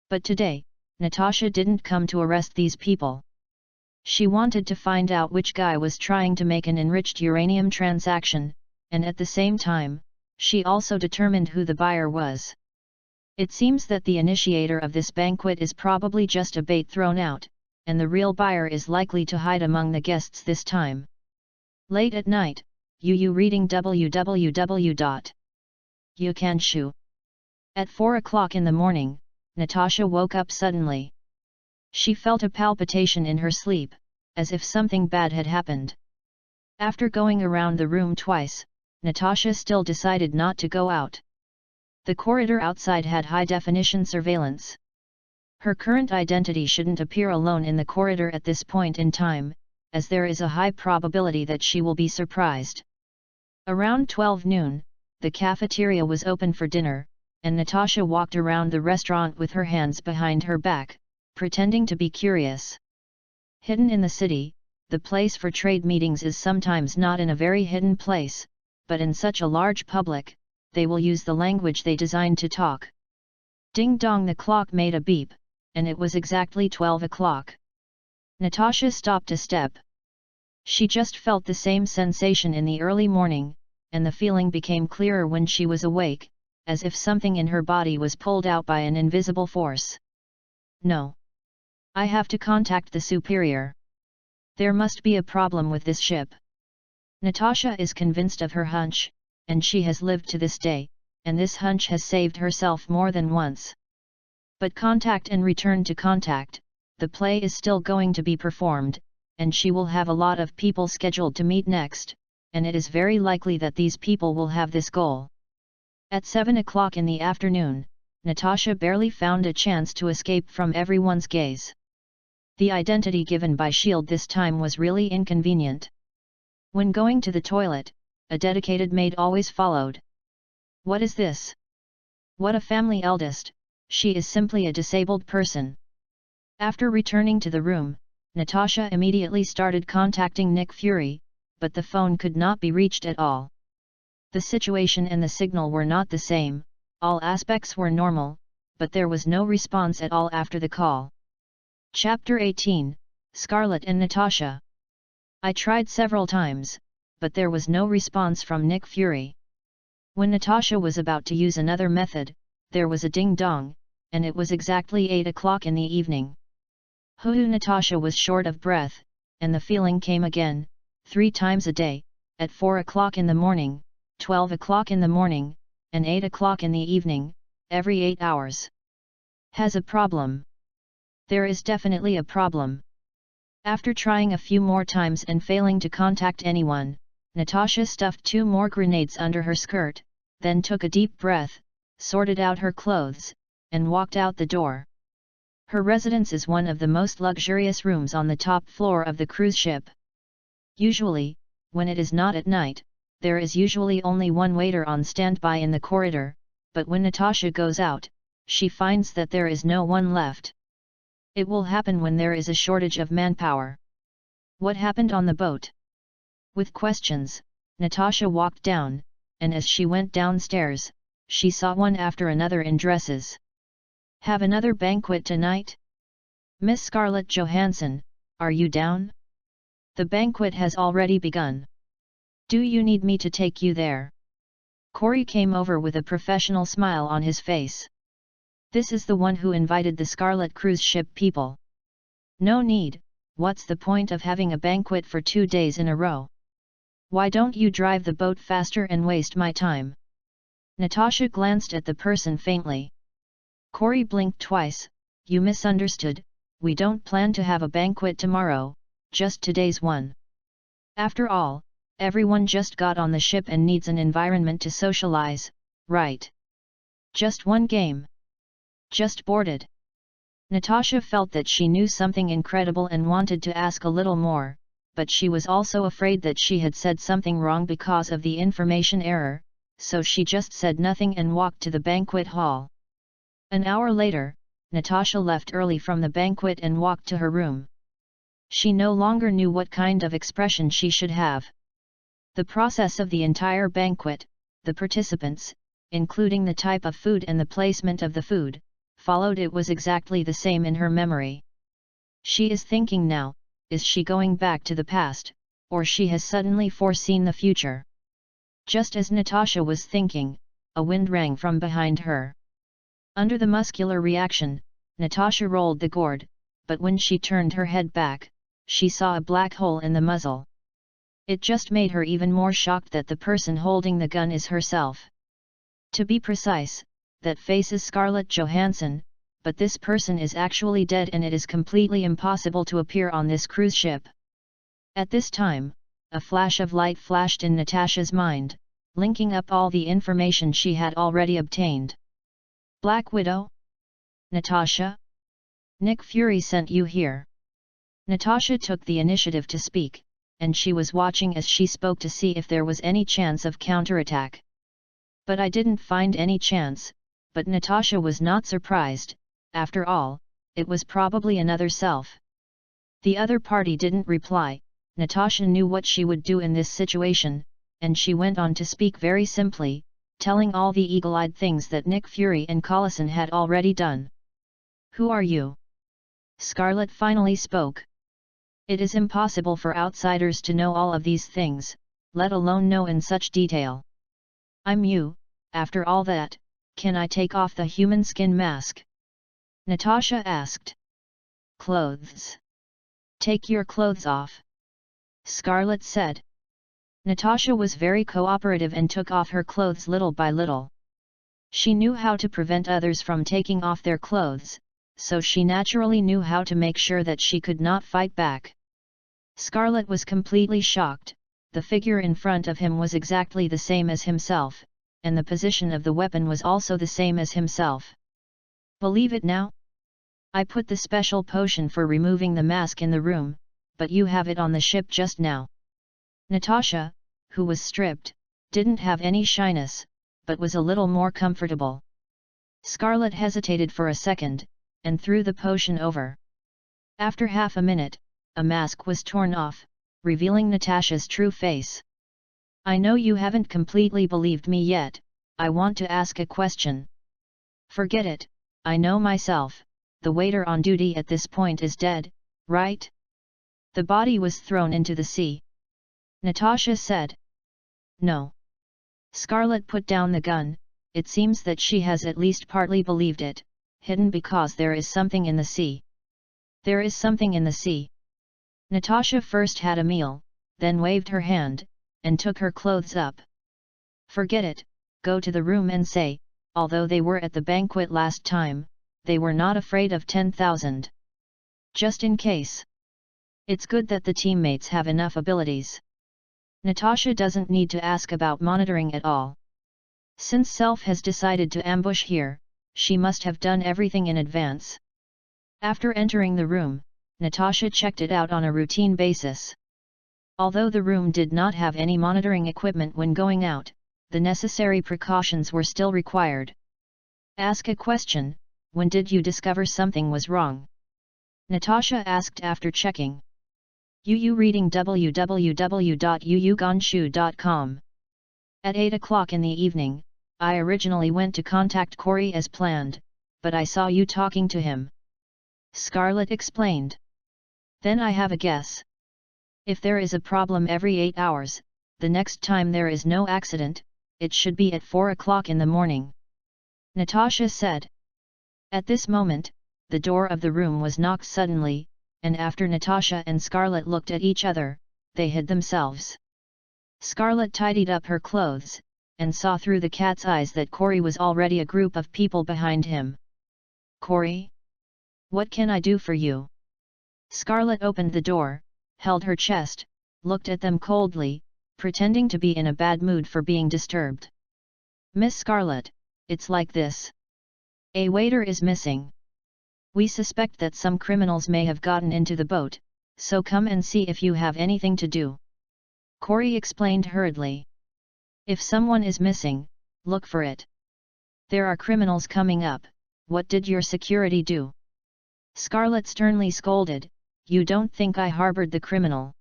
But today, Natasha didn't come to arrest these people. She wanted to find out which guy was trying to make an enriched uranium transaction, and at the same time, she also determined who the buyer was. It seems that the initiator of this banquet is probably just a bait thrown out, and the real buyer is likely to hide among the guests this time. Late at night, you reading www.youcanshu. At 4 o'clock in the morning, Natasha woke up suddenly. She felt a palpitation in her sleep, as if something bad had happened. After going around the room twice, Natasha still decided not to go out. The corridor outside had high-definition surveillance. Her current identity shouldn't appear alone in the corridor at this point in time, as there is a high probability that she will be surprised. Around 12 noon, the cafeteria was open for dinner, and Natasha walked around the restaurant with her hands behind her back, pretending to be curious. Hidden in the city, the place for trade meetings is sometimes not in a very hidden place, but in such a large public, they will use the language they designed to talk. Ding dong, the clock made a beep, and it was exactly 12 o'clock. Natasha stopped a step. She just felt the same sensation in the early morning, and the feeling became clearer when she was awake, as if something in her body was pulled out by an invisible force. No. I have to contact the superior. There must be a problem with this ship. Natasha is convinced of her hunch, and she has lived to this day, and this hunch has saved herself more than once. But contact and return to contact, the play is still going to be performed, and she will have a lot of people scheduled to meet next, and it is very likely that these people will have this goal. At 7 o'clock in the afternoon, Natasha barely found a chance to escape from everyone's gaze. The identity given by S.H.I.E.L.D. this time was really inconvenient. When going to the toilet, a dedicated maid always followed. What is this? What a family eldest, she is simply a disabled person. After returning to the room, Natasha immediately started contacting Nick Fury, but the phone could not be reached at all. The situation and the signal were not the same, all aspects were normal, but there was no response at all after the call. Chapter 18, Scarlet and Natasha. I tried several times, but there was no response from Nick Fury. When Natasha was about to use another method, there was a ding-dong, and it was exactly 8 o'clock in the evening. Natasha was short of breath, and the feeling came again, 3 times a day, at 4 o'clock in the morning, 12 o'clock in the morning, and 8 o'clock in the evening, every 8 hours. Has a problem. There is definitely a problem. After trying a few more times and failing to contact anyone, Natasha stuffed 2 more grenades under her skirt, then took a deep breath, sorted out her clothes, and walked out the door. Her residence is one of the most luxurious rooms on the top floor of the cruise ship. Usually, when it is not at night, there is usually only one waiter on standby in the corridor, but when Natasha goes out, she finds that there is no one left. It will happen when there is a shortage of manpower. What happened on the boat? With questions, Natasha walked down, and as she went downstairs, she saw one after another in dresses. Have another banquet tonight? Miss Scarlett Johansson, are you down? The banquet has already begun. Do you need me to take you there? Corey came over with a professional smile on his face. This is the one who invited the Scarlet cruise ship people. No need, what's the point of having a banquet for 2 days in a row? Why don't you drive the boat faster and waste my time? Natasha glanced at the person faintly. Corey blinked twice. You misunderstood, we don't plan to have a banquet tomorrow, just today's one. After all, everyone just got on the ship and needs an environment to socialize, right? Just one game. Just boarded. Natasha felt that she knew something incredible and wanted to ask a little more, but she was also afraid that she had said something wrong because of the information error, so she just said nothing and walked to the banquet hall. An hour later, Natasha left early from the banquet and walked to her room. She no longer knew what kind of expression she should have. The process of the entire banquet, the participants, including the type of food and the placement of the food, followed. It was exactly the same in her memory. She is thinking now, is she going back to the past, or she has suddenly foreseen the future? Just as Natasha was thinking, a wind rang from behind her. Under the muscular reaction, Natasha rolled the gourd, but when she turned her head back, she saw a black hole in the muzzle. It just made her even more shocked that the person holding the gun is herself. To be precise, that face is Scarlett Johansson, but this person is actually dead and it is completely impossible to appear on this cruise ship. At this time, a flash of light flashed in Natasha's mind, linking up all the information she had already obtained. Black Widow? Natasha? Nick Fury sent you here. Natasha took the initiative to speak, and she was watching as she spoke to see if there was any chance of counterattack. But I didn't find any chance, but Natasha was not surprised. After all, it was probably another self. The other party didn't reply. Natasha knew what she would do in this situation, and she went on to speak very simply, telling all the eagle-eyed things that Nick Fury and Collison had already done. "Who are you?" Scarlet finally spoke. "It is impossible for outsiders to know all of these things, let alone know in such detail." "I'm you, after all that, can I take off the human skin mask?" Natasha asked. "Clothes. Take your clothes off," Scarlet said. Natasha was very cooperative and took off her clothes little by little. She knew how to prevent others from taking off their clothes, so she naturally knew how to make sure that she could not fight back. Scarlet was completely shocked. The figure in front of him was exactly the same as himself, and the position of the weapon was also the same as himself. "Believe it now? I put the special potion for removing the mask in the room, but you have it on the ship just now." Natasha, who was stripped, didn't have any shyness, but was a little more comfortable. Scarlet hesitated for a second, and threw the potion over. After half a minute, a mask was torn off, revealing Natasha's true face. "I know you haven't completely believed me yet, I want to ask a question." "Forget it, I know myself, the waiter on duty at this point is dead, right?" "The body was thrown into the sea," Natasha said. "No." Scarlet put down the gun. It seems that she has at least partly believed it, hidden because there is something in the sea. "There is something in the sea." Natasha first had a meal, then waved her hand, and took her clothes up. "Forget it, go to the room and say, although they were at the banquet last time, they were not afraid of 10,000. Just in case. It's good that the teammates have enough abilities." Natasha doesn't need to ask about monitoring at all. Since Self has decided to ambush here, she must have done everything in advance. After entering the room, Natasha checked it out on a routine basis. Although the room did not have any monitoring equipment when going out, the necessary precautions were still required. "Ask a question, when did you discover something was wrong?" Natasha asked after checking. "Yu reading www.yuyugonshu.com. At 8 o'clock in the evening, I originally went to contact Corey as planned, but I saw you talking to him," Scarlet explained. "Then I have a guess. If there is a problem every 8 hours, the next time there is no accident, it should be at 4 o'clock in the morning," Natasha said. At this moment, the door of the room was knocked suddenly, and after Natasha and Scarlet looked at each other, they hid themselves. Scarlet tidied up her clothes, and saw through the cat's eyes that Corey was already a group of people behind him. "Corey? What can I do for you?" Scarlet opened the door, held her chest, looked at them coldly, pretending to be in a bad mood for being disturbed. "Miss Scarlet, it's like this. A waiter is missing. We suspect that some criminals may have gotten into the boat, so come and see if you have anything to do," Corey explained hurriedly. "If someone is missing, look for it. There are criminals coming up, what did your security do?" Scarlet sternly scolded, "You don't think I harbored the criminal?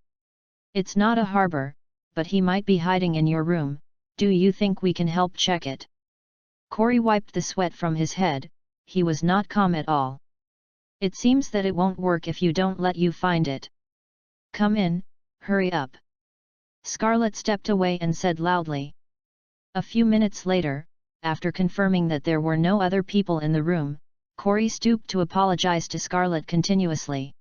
It's not a harbor, but he might be hiding in your room, do you think we can help check it?" Corey wiped the sweat from his head, he was not calm at all. "It seems that it won't work if you don't let you find it. Come in, hurry up." Scarlet stepped away and said loudly. A few minutes later, after confirming that there were no other people in the room, Corey stooped to apologize to Scarlet continuously.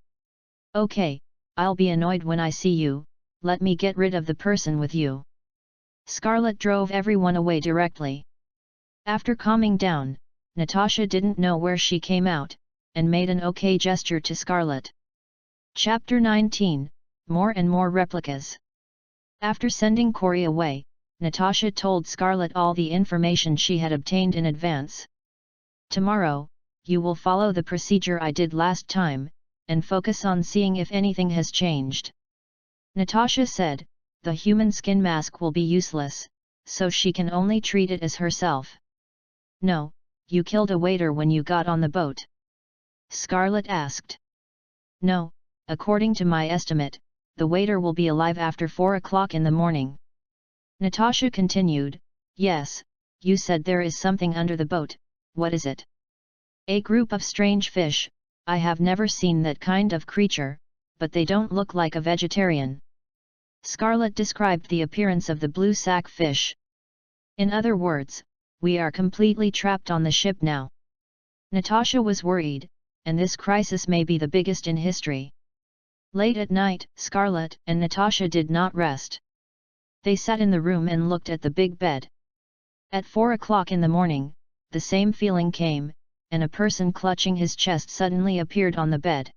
"Okay, I'll be annoyed when I see you, let me get rid of the person with you." Scarlet drove everyone away directly. After calming down, Natasha didn't know where she came out, and made an okay gesture to Scarlet. Chapter 19, More and More Replicas. After sending Corey away, Natasha told Scarlet all the information she had obtained in advance. "Tomorrow, you will follow the procedure I did last time, and focus on seeing if anything has changed." Natasha said, "The human skin mask will be useless, so she can only treat it as herself." "No, You killed a waiter when you got on the boat? Scarlet asked. No, according to my estimate, the waiter will be alive after 4 o'clock in the morning. Natasha continued, yes, you said there is something under the boat, what is it? A group of strange fish, I have never seen that kind of creature, but they don't look like a vegetarian. Scarlet described the appearance of the blue sack fish. In other words, we are completely trapped on the ship now. Natasha was worried, and this crisis may be the biggest in history. Late at night, Scarlet and Natasha did not rest. They sat in the room and looked at the big bed. At 4 o'clock in the morning, the same feeling came, and a person clutching his chest suddenly appeared on the bed.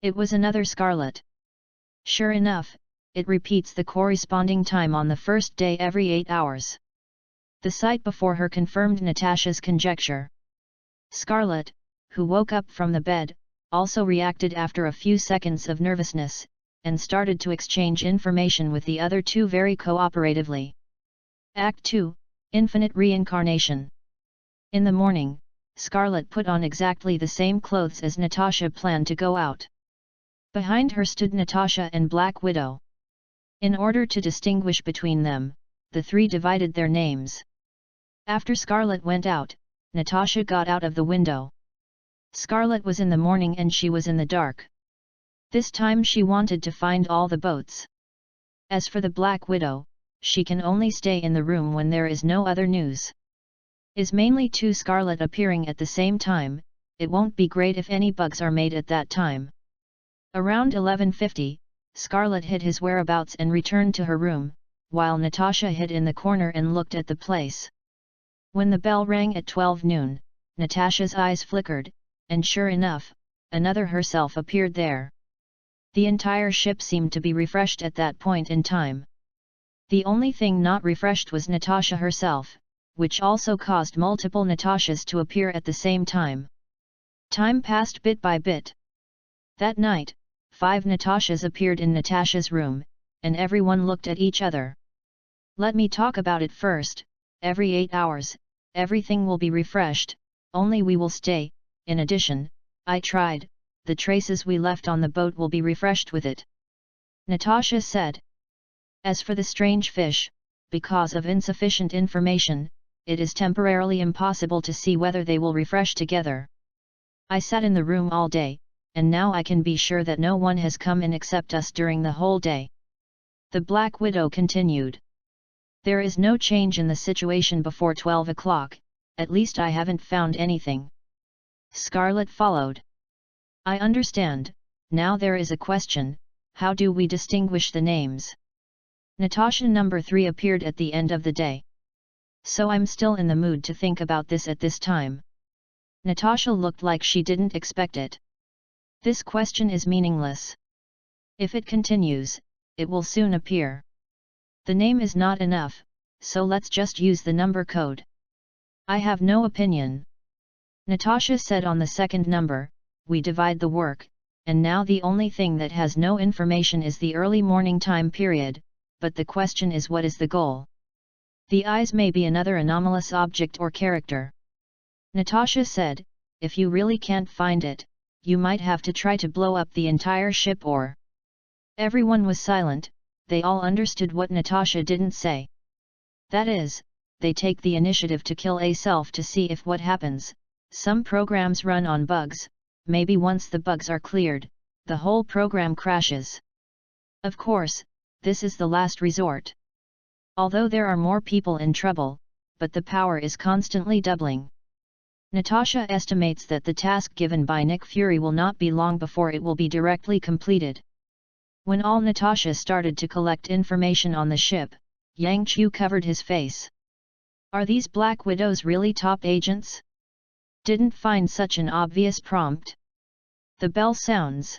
It was another Scarlet. Sure enough, it repeats the corresponding time on the first day every 8 hours. The sight before her confirmed Natasha's conjecture. Scarlet, who woke up from the bed, also reacted after a few seconds of nervousness, and started to exchange information with the other two very cooperatively. Act 2, Infinite Reincarnation. In the morning, Scarlet put on exactly the same clothes as Natasha planned to go out. Behind her stood Natasha and Black Widow. In order to distinguish between them, the three divided their names. After Scarlet went out, Natasha got out of the window. Scarlet was in the morning and she was in the dark. This time she wanted to find all the boats. As for the Black Widow, she can only stay in the room when there is no other news. Is mainly two Scarlet appearing at the same time, it won't be great if any bugs are made at that time. Around 11:50, Scarlet hid his whereabouts and returned to her room, while Natasha hid in the corner and looked at the place. When the bell rang at 12 noon, Natasha's eyes flickered, and sure enough, another herself appeared there. The entire ship seemed to be refreshed at that point in time. The only thing not refreshed was Natasha herself, which also caused multiple Natashas to appear at the same time. Time passed bit by bit. That night, 5 Natashas appeared in Natasha's room, and everyone looked at each other. Let me talk about it first. Every 8 hours, everything will be refreshed, only we will stay. In addition, I tried, the traces we left on the boat will be refreshed with it. Natasha said. As for the strange fish, because of insufficient information, it is temporarily impossible to see whether they will refresh together. I sat in the room all day, and now I can be sure that no one has come in except us during the whole day. The Black Widow continued. There is no change in the situation before 12 o'clock, at least I haven't found anything. Scarlet followed. I understand, now there is a question, how do we distinguish the names? Natasha number 3 appeared at the end of the day. So I'm still in the mood to think about this at this time. Natasha looked like she didn't expect it. This question is meaningless. If it continues, it will soon appear. The name is not enough, so let's just use the number code. I have no opinion. Natasha said on the second number, we divide the work, and now the only thing that has no information is the early morning time period, but the question is what is the goal? The eyes may be another anomalous object or character. Natasha said, if you really can't find it, you might have to try to blow up the entire ship or... Everyone was silent, they all understood what Natasha didn't say. That is, they take the initiative to kill a self to see if what happens. Some programs run on bugs, maybe once the bugs are cleared, the whole program crashes. Of course, this is the last resort. Although there are more people in trouble, but the power is constantly doubling. Natasha estimates that the task given by Nick Fury will not be long before it will be directly completed. When all Natasha started to collect information on the ship, Yang Chu covered his face. Are these Black Widows really top agents? Didn't find such an obvious prompt. The bell sounds.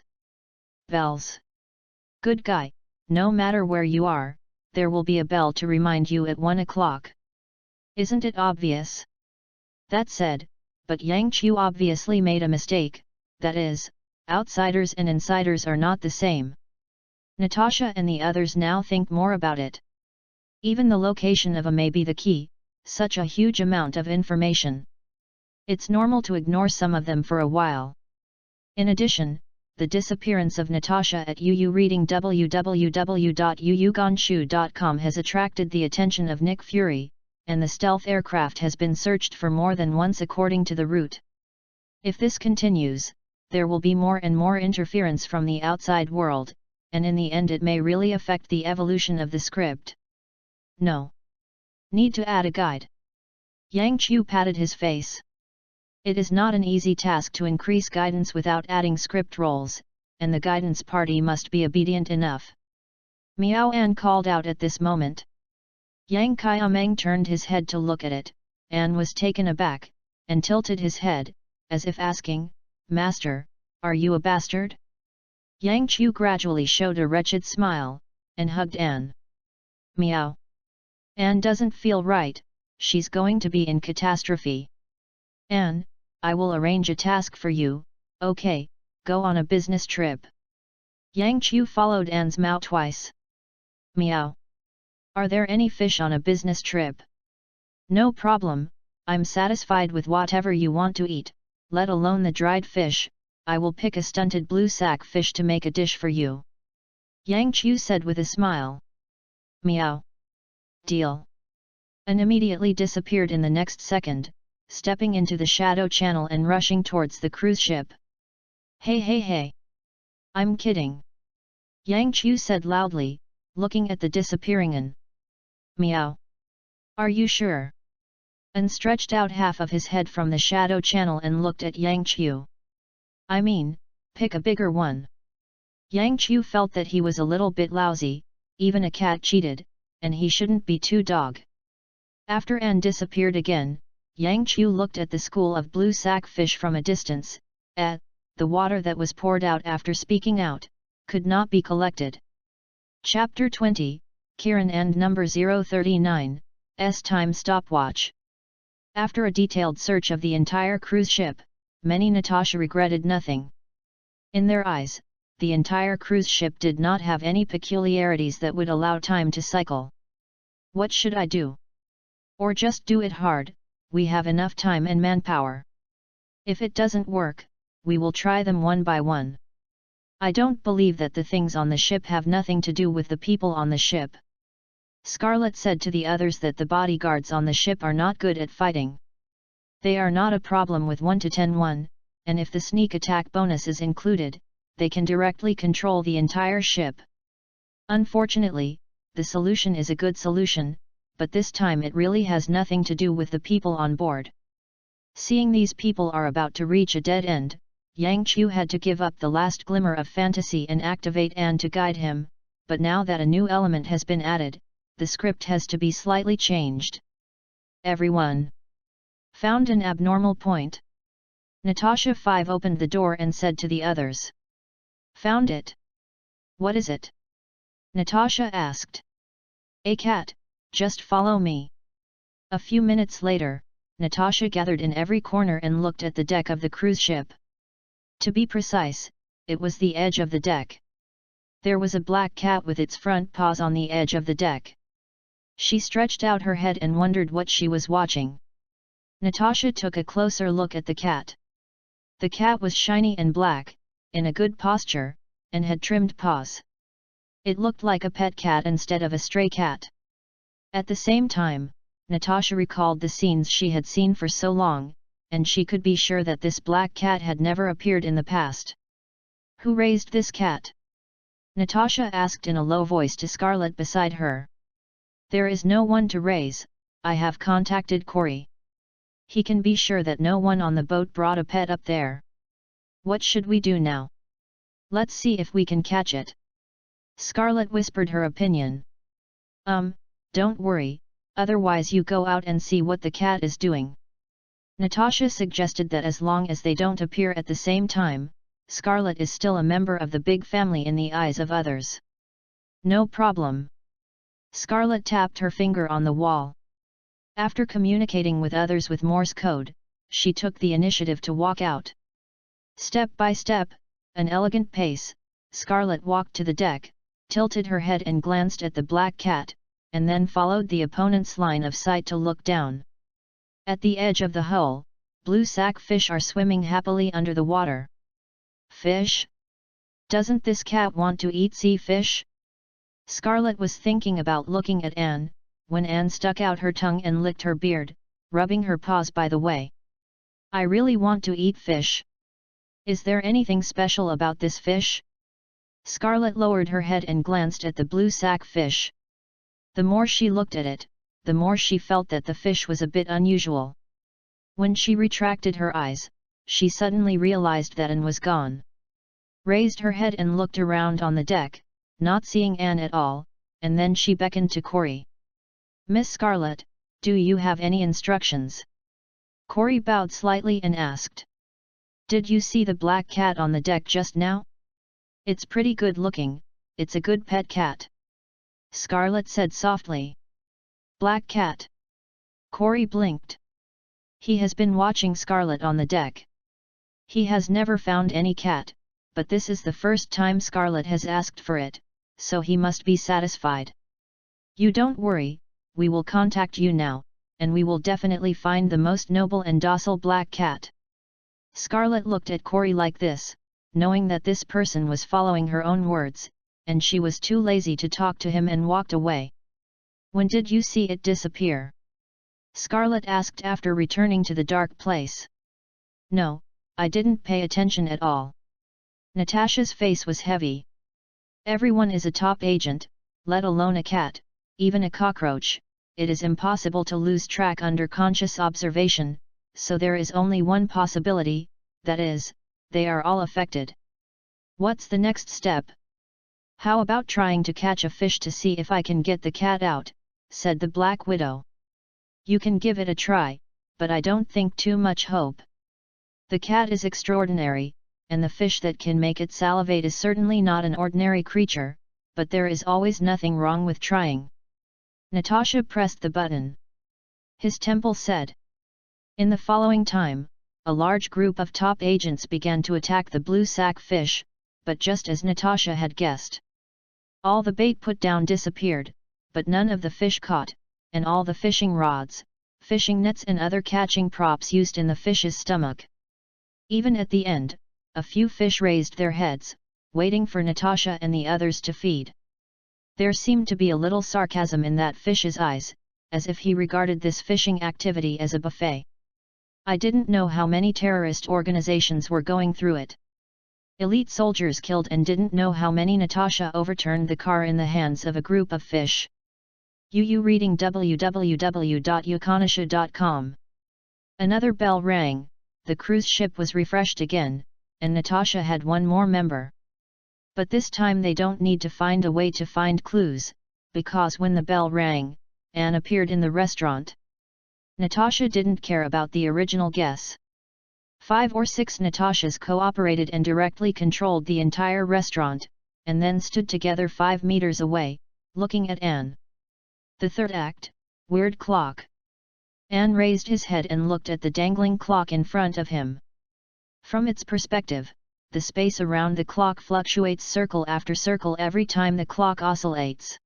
Bells. Good guy, no matter where you are, there will be a bell to remind you at 1 o'clock. Isn't it obvious? That said, but Yang Chu obviously made a mistake, that is, outsiders and insiders are not the same. Natasha and the others now think more about it. Even the location of a may be the key, such a huge amount of information. It's normal to ignore some of them for a while. In addition, the disappearance of Natasha at UU reading www.uugonshu.com has attracted the attention of Nick Fury, and the stealth aircraft has been searched for more than once according to the route. If this continues, there will be more and more interference from the outside world, and in the end it may really affect the evolution of the script. No need to add a guide. Yang Qiu patted his face. It is not an easy task to increase guidance without adding script roles, and the guidance party must be obedient enough. Miao An called out at this moment. Yang Qiameng turned his head to look at it, and was taken aback, and tilted his head, as if asking, "Master, are you a bastard?" Yang Qiu gradually showed a wretched smile, and hugged An. Miao. An doesn't feel right, she's going to be in catastrophe. An, I will arrange a task for you, okay, go on a business trip. Yang Qiu followed An's Mao twice. Miao. Are there any fish on a business trip? No problem, I'm satisfied with whatever you want to eat, let alone the dried fish, I will pick a stunted blue sack fish to make a dish for you. Yang Qiu said with a smile. Miao. Deal. An immediately disappeared in the next second, stepping into the shadow channel and rushing towards the cruise ship. Hey! I'm kidding. Yang Qiu said loudly, looking at the disappearing An. Miao. Are you sure? An stretched out half of his head from the shadow channel and looked at Yang Qiu. I mean, pick a bigger one. Yang Qiu felt that he was a little bit lousy, even a cat cheated, and he shouldn't be too dog. After An disappeared again, Yang Qiu looked at the school of blue sack fish from a distance, the water that was poured out after speaking out, could not be collected. Chapter 20, Kiran and number 039, time stopwatch. After a detailed search of the entire cruise ship, many Natasha regretted nothing. In their eyes, the entire cruise ship did not have any peculiarities that would allow time to cycle. What should I do? Or just do it hard, we have enough time and manpower. If it doesn't work, we will try them one by one. I don't believe that the things on the ship have nothing to do with the people on the ship. Scarlet said to the others that the bodyguards on the ship are not good at fighting. They are not a problem with 1 to 10-1, and if the sneak attack bonus is included, they can directly control the entire ship. Unfortunately, the solution is a good solution, but this time it really has nothing to do with the people on board. Seeing these people are about to reach a dead end, Yang Qiu had to give up the last glimmer of fantasy and activate An to guide him, but now that a new element has been added, the script has to be slightly changed. Everyone found an abnormal point. Natasha 5 opened the door and said to the others. Found it. What is it? Natasha asked. A cat, just follow me. A few minutes later, Natasha gathered in every corner and looked at the deck of the cruise ship. To be precise, it was the edge of the deck. There was a black cat with its front paws on the edge of the deck. She stretched out her head and wondered what she was watching. Natasha took a closer look at the cat. The cat was shiny and black, in a good posture, and had trimmed paws. It looked like a pet cat instead of a stray cat. At the same time, Natasha recalled the scenes she had seen for so long, and she could be sure that this black cat had never appeared in the past. Who raised this cat? Natasha asked in a low voice to Scarlet beside her. There is no one to raise, I have contacted Corey. He can be sure that no one on the boat brought a pet up there. What should we do now? Let's see if we can catch it. Scarlet whispered her opinion. Don't worry, otherwise you go out and see what the cat is doing. Natasha suggested that as long as they don't appear at the same time, Scarlet is still a member of the big family in the eyes of others. No problem. Scarlet tapped her finger on the wall. After communicating with others with Morse code, she took the initiative to walk out. Step by step, an elegant pace, Scarlet walked to the deck, tilted her head and glanced at the black cat, and then followed the opponent's line of sight to look down. At the edge of the hull, blue sack fish are swimming happily under the water. Fish? Doesn't this cat want to eat sea fish? Scarlet was thinking about looking at Anne, when Anne stuck out her tongue and licked her beard, rubbing her paws by the way. I really want to eat fish. Is there anything special about this fish? Scarlet lowered her head and glanced at the blue sack fish. The more she looked at it, the more she felt that the fish was a bit unusual. When she retracted her eyes, she suddenly realized that Anne was gone. Raised her head and looked around on the deck, not seeing Anne at all, and then she beckoned to Corey. Miss Scarlet, do you have any instructions? Corey bowed slightly and asked. Did you see the black cat on the deck just now? It's pretty good looking, it's a good pet cat. Scarlet said softly. Black cat. Corey blinked. He has been watching Scarlet on the deck. He has never found any cat, but this is the first time Scarlet has asked for it, so he must be satisfied. You don't worry, we will contact you now, and we will definitely find the most noble and docile black cat. Scarlet looked at Corey like this, knowing that this person was following her own words, and she was too lazy to talk to him and walked away. When did you see it disappear? Scarlet asked after returning to the dark place. No, I didn't pay attention at all. Natasha's face was heavy. Everyone is a top agent, let alone a cat, even a cockroach. It is impossible to lose track under conscious observation, so there is only one possibility, that is, they are all affected. What's the next step? How about trying to catch a fish to see if I can get the cat out, said the Black Widow. You can give it a try, but I don't think too much hope. The cat is extraordinary, and the fish that can make it salivate is certainly not an ordinary creature, but there is always nothing wrong with trying. Natasha pressed the button. His temple said. In the following time, a large group of top agents began to attack the blue sack fish, but just as Natasha had guessed. All the bait put down disappeared, but none of the fish caught, and all the fishing rods, fishing nets and other catching props used in the fish's stomach. Even at the end, a few fish raised their heads, waiting for Natasha and the others to feed. There seemed to be a little sarcasm in that fish's eyes, as if he regarded this fishing activity as a buffet. I didn't know how many terrorist organizations were going through it. Elite soldiers killed and didn't know how many. Natasha overturned the car in the hands of a group of fish. Reading www.yukonisha.com. Another bell rang, the cruise ship was refreshed again, and Natasha had one more member. But this time they don't need to find a way to find clues, because when the bell rang, Anne appeared in the restaurant. Natasha didn't care about the original guess. 5 or 6 Natashas cooperated and directly controlled the entire restaurant, and then stood together 5 meters away, looking at Anne. The third act, weird clock. Anne raised his head and looked at the dangling clock in front of him. From its perspective, the space around the clock fluctuates circle after circle every time the clock oscillates.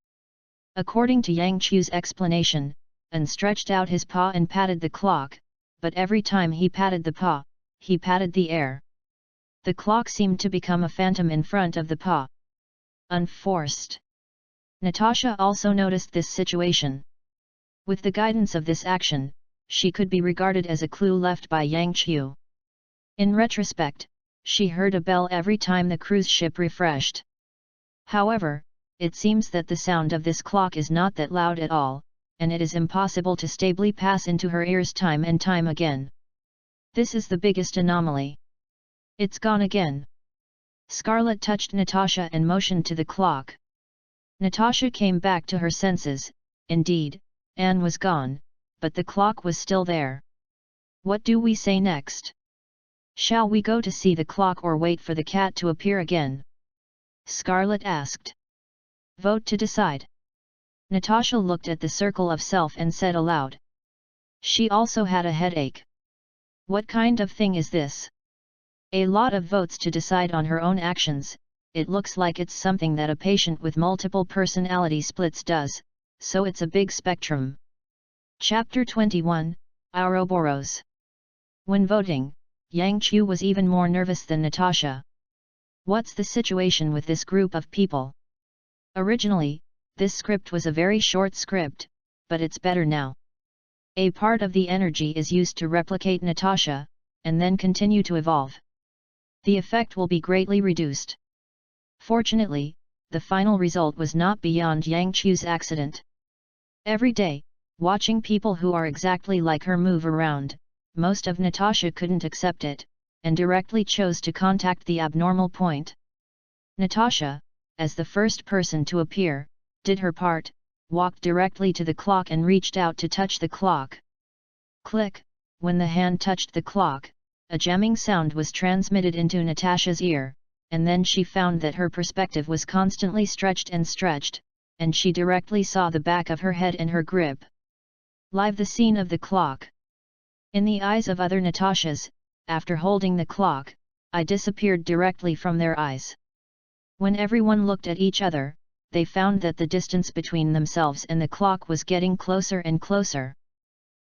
According to Yang Chu's explanation, Anne stretched out his paw and patted the clock, but every time he patted the paw, he patted the air. The clock seemed to become a phantom in front of the paw. Unforced. Natasha also noticed this situation. With the guidance of this action, she could be regarded as a clue left by Yang Chu. In retrospect, she heard a bell every time the cruise ship refreshed. However, it seems that the sound of this clock is not that loud at all, and it is impossible to stably pass into her ears time and time again. This is the biggest anomaly. It's gone again. Scarlet touched Natasha and motioned to the clock. Natasha came back to her senses. Indeed, Anne was gone, but the clock was still there. What do we say next? Shall we go to see the clock or wait for the cat to appear again? Scarlet asked. Vote to decide. Natasha looked at the circle of self and said aloud. She also had a headache. What kind of thing is this? A lot of votes to decide on her own actions. It looks like it's something that a patient with multiple personality splits does, so it's a big spectrum. Chapter 21, Ouroboros. When voting, Yang Qiu was even more nervous than Natasha. What's the situation with this group of people? Originally, this script was a very short script, but it's better now. A part of the energy is used to replicate Natasha, and then continue to evolve. The effect will be greatly reduced. Fortunately, the final result was not beyond Yang Qiu's accident. Every day, watching people who are exactly like her move around, most of Natasha couldn't accept it, and directly chose to contact the abnormal point. Natasha, as the first person to appear, did her part, walked directly to the clock and reached out to touch the clock. Click! When the hand touched the clock, a jamming sound was transmitted into Natasha's ear, and then she found that her perspective was constantly stretched, and she directly saw the back of her head and her grip. Live the scene of the clock. In the eyes of other Natashas, after holding the clock, I disappeared directly from their eyes. When everyone looked at each other, they found that the distance between themselves and the clock was getting closer and closer.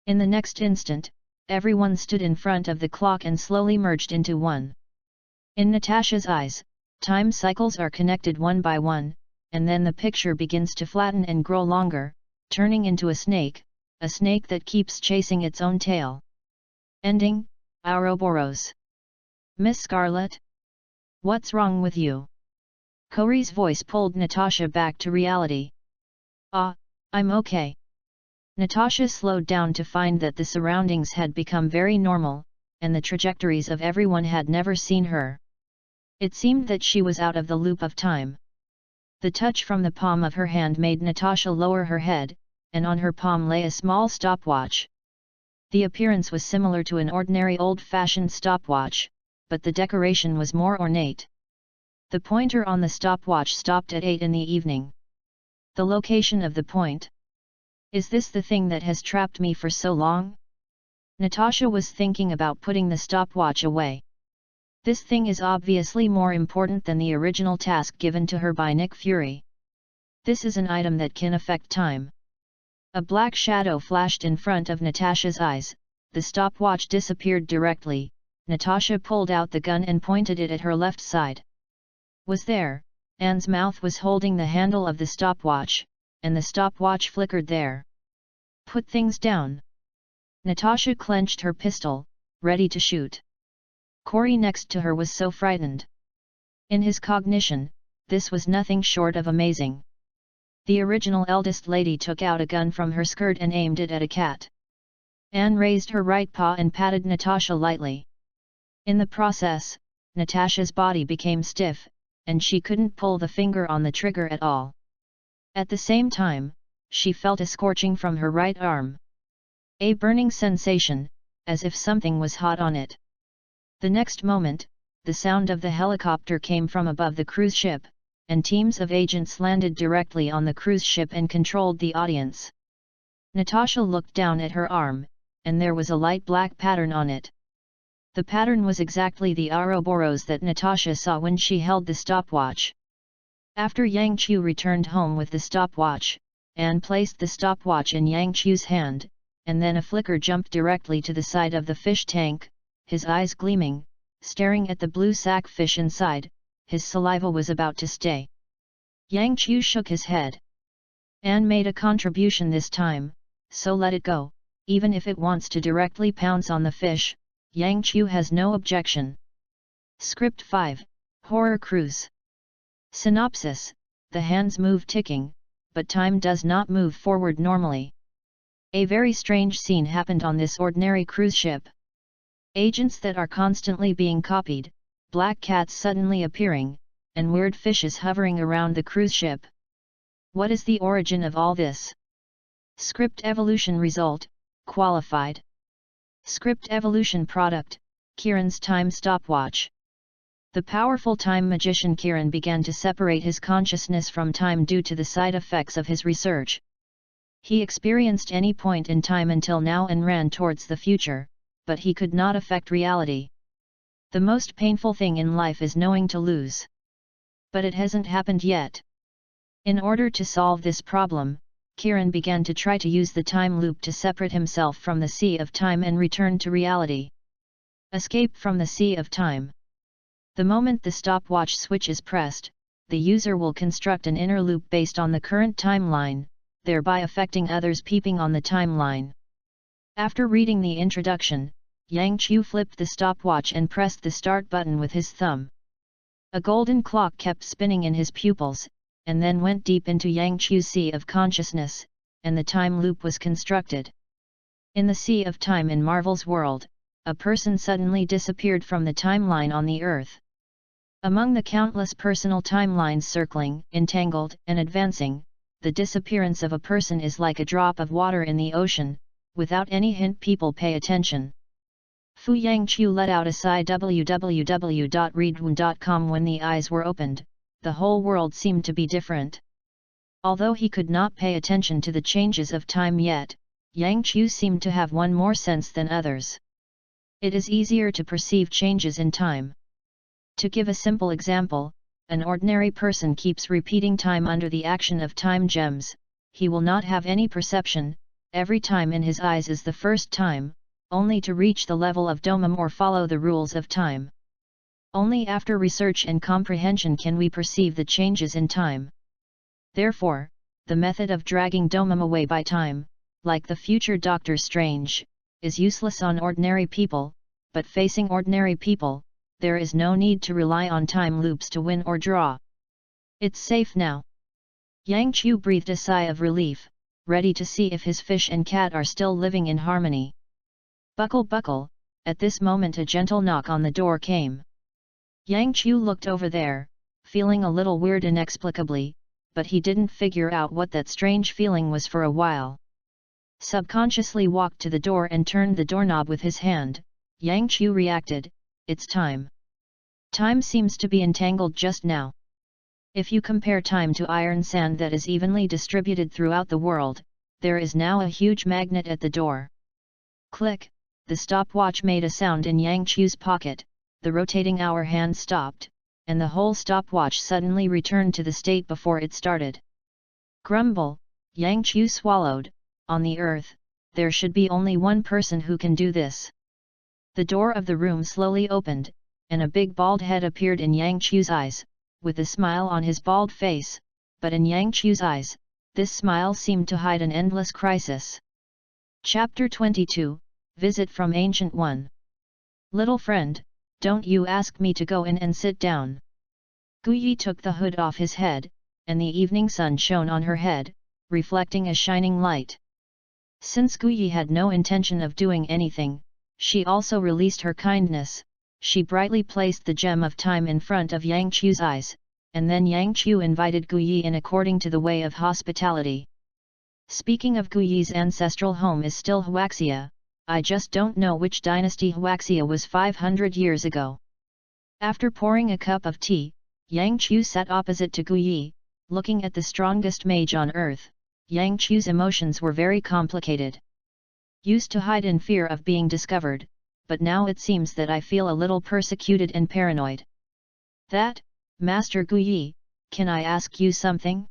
In the next instant, everyone stood in front of the clock and slowly merged into one. In Natasha's eyes, time cycles are connected one by one, and then the picture begins to flatten and grow longer, turning into a snake that keeps chasing its own tail. Ending, Ouroboros. Miss Scarlet? What's wrong with you? Corey's voice pulled Natasha back to reality. I'm okay. Natasha slowed down to find that the surroundings had become very normal, and the trajectories of everyone had never seen her. It seemed that she was out of the loop of time. The touch from the palm of her hand made Natasha lower her head, and on her palm lay a small stopwatch. The appearance was similar to an ordinary old-fashioned stopwatch, but the decoration was more ornate. The pointer on the stopwatch stopped at 8 in the evening. The location of the point. Is this the thing that has trapped me for so long? Natasha was thinking about putting the stopwatch away. This thing is obviously more important than the original task given to her by Nick Fury. This is an item that can affect time. A black shadow flashed in front of Natasha's eyes, the stopwatch disappeared directly. Natasha pulled out the gun and pointed it at her left side. Was there? Anne's mouth was holding the handle of the stopwatch, and the stopwatch flickered there. Put things down. Natasha clenched her pistol, ready to shoot. Corey next to her was so frightened. In his cognition, this was nothing short of amazing. The original eldest lady took out a gun from her skirt and aimed it at a cat. Anne raised her right paw and patted Natasha lightly. In the process, Natasha's body became stiff, and she couldn't pull the finger on the trigger at all. At the same time, she felt a scorching from her right arm. A burning sensation, as if something was hot on it. The next moment, the sound of the helicopter came from above the cruise ship, and teams of agents landed directly on the cruise ship and controlled the audience. Natasha looked down at her arm, and there was a light black pattern on it. The pattern was exactly the Ouroboros that Natasha saw when she held the stopwatch. After Yang Qiu returned home with the stopwatch, Anne placed the stopwatch in Yang Qiu's hand, and then a flicker jumped directly to the side of the fish tank, his eyes gleaming, staring at the blue sack fish inside. His saliva was about to stay. Yang Qiu shook his head. Anne made a contribution this time, so let it go, even if it wants to directly pounce on the fish. Yang Qiu has no objection. Script 5, Horror Cruise. Synopsis: the hands move ticking, but time does not move forward normally. A very strange scene happened on this ordinary cruise ship. Agents that are constantly being copied, black cats suddenly appearing, and weird fishes hovering around the cruise ship. What is the origin of all this? Script evolution result, qualified. Script evolution product, Kieran's time stopwatch. The powerful time magician Kieran began to separate his consciousness from time due to the side effects of his research. He experienced any point in time until now and ran towards the future, but he could not affect reality. The most painful thing in life is knowing to lose. But it hasn't happened yet. In order to solve this problem, Kieran began to try to use the time loop to separate himself from the sea of time and return to reality. Escape from the Sea of Time. The moment the stopwatch switch is pressed, the user will construct an inner loop based on the current timeline, thereby affecting others peeping on the timeline. After reading the introduction, Yang Qiu flipped the stopwatch and pressed the start button with his thumb. A golden clock kept spinning in his pupils, and then went deep into Yang Qiu's sea of consciousness, and the time loop was constructed. In the Sea of Time in Marvel's world, a person suddenly disappeared from the timeline on the Earth. Among the countless personal timelines circling, entangled, and advancing, the disappearance of a person is like a drop of water in the ocean. Without any hint, people pay attention. Fu Yangqiu let out a sigh. www.readaloud.com. When the eyes were opened, the whole world seemed to be different. Although he could not pay attention to the changes of time yet, Yangqiu seemed to have one more sense than others. It is easier to perceive changes in time. To give a simple example, an ordinary person keeps repeating time under the action of time gems. He will not have any perception. Every time in his eyes is the first time, only to reach the level of domum or follow the rules of time. Only after research and comprehension can we perceive the changes in time. Therefore, the method of dragging domum away by time, like the future Doctor Strange, is useless on ordinary people, but facing ordinary people, there is no need to rely on time loops to win or draw. It's safe now. Yangqiu breathed a sigh of relief, ready to see if his fish and cat are still living in harmony. Buckle buckle, at this moment a gentle knock on the door came. Yangqiu looked over there, feeling a little weird inexplicably, but he didn't figure out what that strange feeling was for a while. Subconsciously walked to the door and turned the doorknob with his hand. Yangqiu reacted, "It's time. Time seems to be entangled just now. If you compare time to iron sand that is evenly distributed throughout the world, there is now a huge magnet at the door." Click, the stopwatch made a sound in Yangqiu's pocket, the rotating hour hand stopped, and the whole stopwatch suddenly returned to the state before it started. Grumble, Yangqiu swallowed. On the Earth, there should be only one person who can do this. The door of the room slowly opened, and a big bald head appeared in Yangqiu's eyes, with a smile on his bald face, but in Yangqiu's eyes, this smile seemed to hide an endless crisis. Chapter 22, Visit from Ancient One. Little friend, don't you ask me to go in and sit down. Guyi took the hood off his head, and the evening sun shone on her head, reflecting a shining light. Since Guyi had no intention of doing anything, she also released her kindness. She brightly placed the gem of time in front of Yangqiu's eyes, and then Yangqiu invited Guyi in according to the way of hospitality. Speaking of Guyi's ancestral home is still Huaxia. I just don't know which dynasty Huaxia was 500 years ago. After pouring a cup of tea, Yangqiu sat opposite to Guyi, looking at the strongest mage on earth. Yangqiu's emotions were very complicated. Used to hide in fear of being discovered, but now it seems that I feel a little persecuted and paranoid. That, Master Guyi, can I ask you something?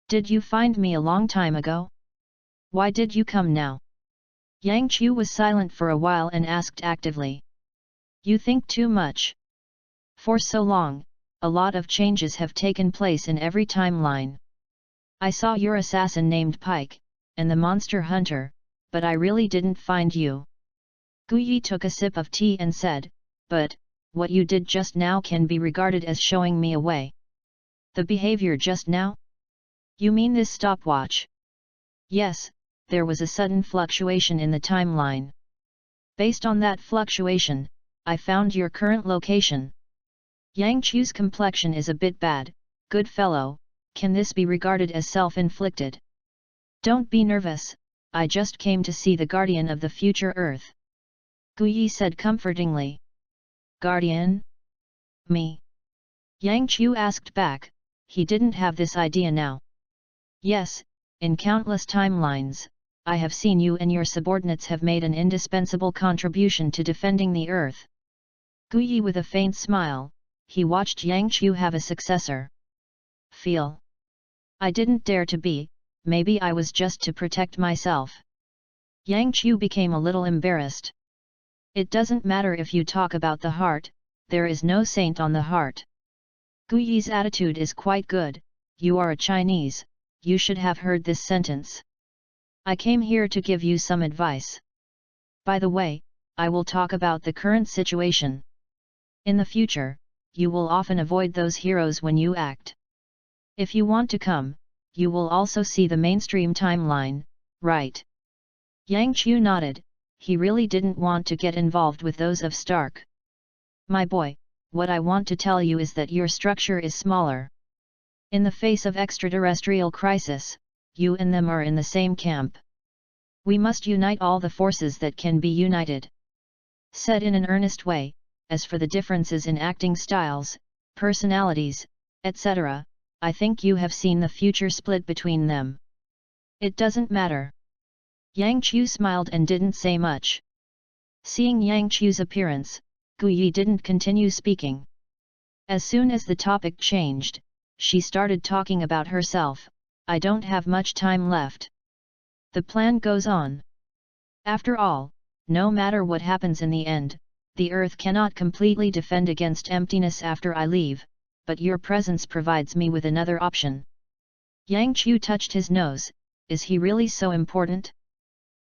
Did you find me a long time ago? Why did you come now? Yangqiu was silent for a while and asked actively. You think too much. For so long, a lot of changes have taken place in every timeline. I saw your assassin named Pike, and the monster hunter, but I really didn't find you. Guyi took a sip of tea and said, but, what you did just now can be regarded as showing me away. The behavior just now? You mean this stopwatch? Yes, there was a sudden fluctuation in the timeline. Based on that fluctuation, I found your current location. Yangqiu's complexion is a bit bad, good fellow. Can this be regarded as self-inflicted? Don't be nervous, I just came to see the guardian of the future Earth. Guyi said comfortingly. Guardian? Me? Yangqiu asked back. He didn't have this idea now. Yes, in countless timelines, I have seen you and your subordinates have made an indispensable contribution to defending the Earth. Guyi with a faint smile, he watched Yangqiu have a successor. Feel. I didn't dare to be, maybe I was just to protect myself. Yangqiu became a little embarrassed. It doesn't matter if you talk about the heart, there is no saint on the heart. Gu Yi's attitude is quite good. You are a Chinese, you should have heard this sentence. I came here to give you some advice. By the way, I will talk about the current situation. In the future, you will often avoid those heroes when you act. If you want to come, you will also see the mainstream timeline, right? Yang Qiu nodded. He really didn't want to get involved with those of Stark. My boy, what I want to tell you is that your structure is smaller. In the face of extraterrestrial crisis, you and them are in the same camp. We must unite all the forces that can be united. Said in an earnest way, as for the differences in acting styles, personalities, etc., I think you have seen the future split between them. It doesn't matter. Yang Qiu smiled and didn't say much. Seeing Yang Qiu's appearance, Gu Yi didn't continue speaking. As soon as the topic changed, she started talking about herself. I don't have much time left. The plan goes on. After all, no matter what happens in the end, the earth cannot completely defend against emptiness after I leave, but your presence provides me with another option. Yang Qiu touched his nose. Is he really so important?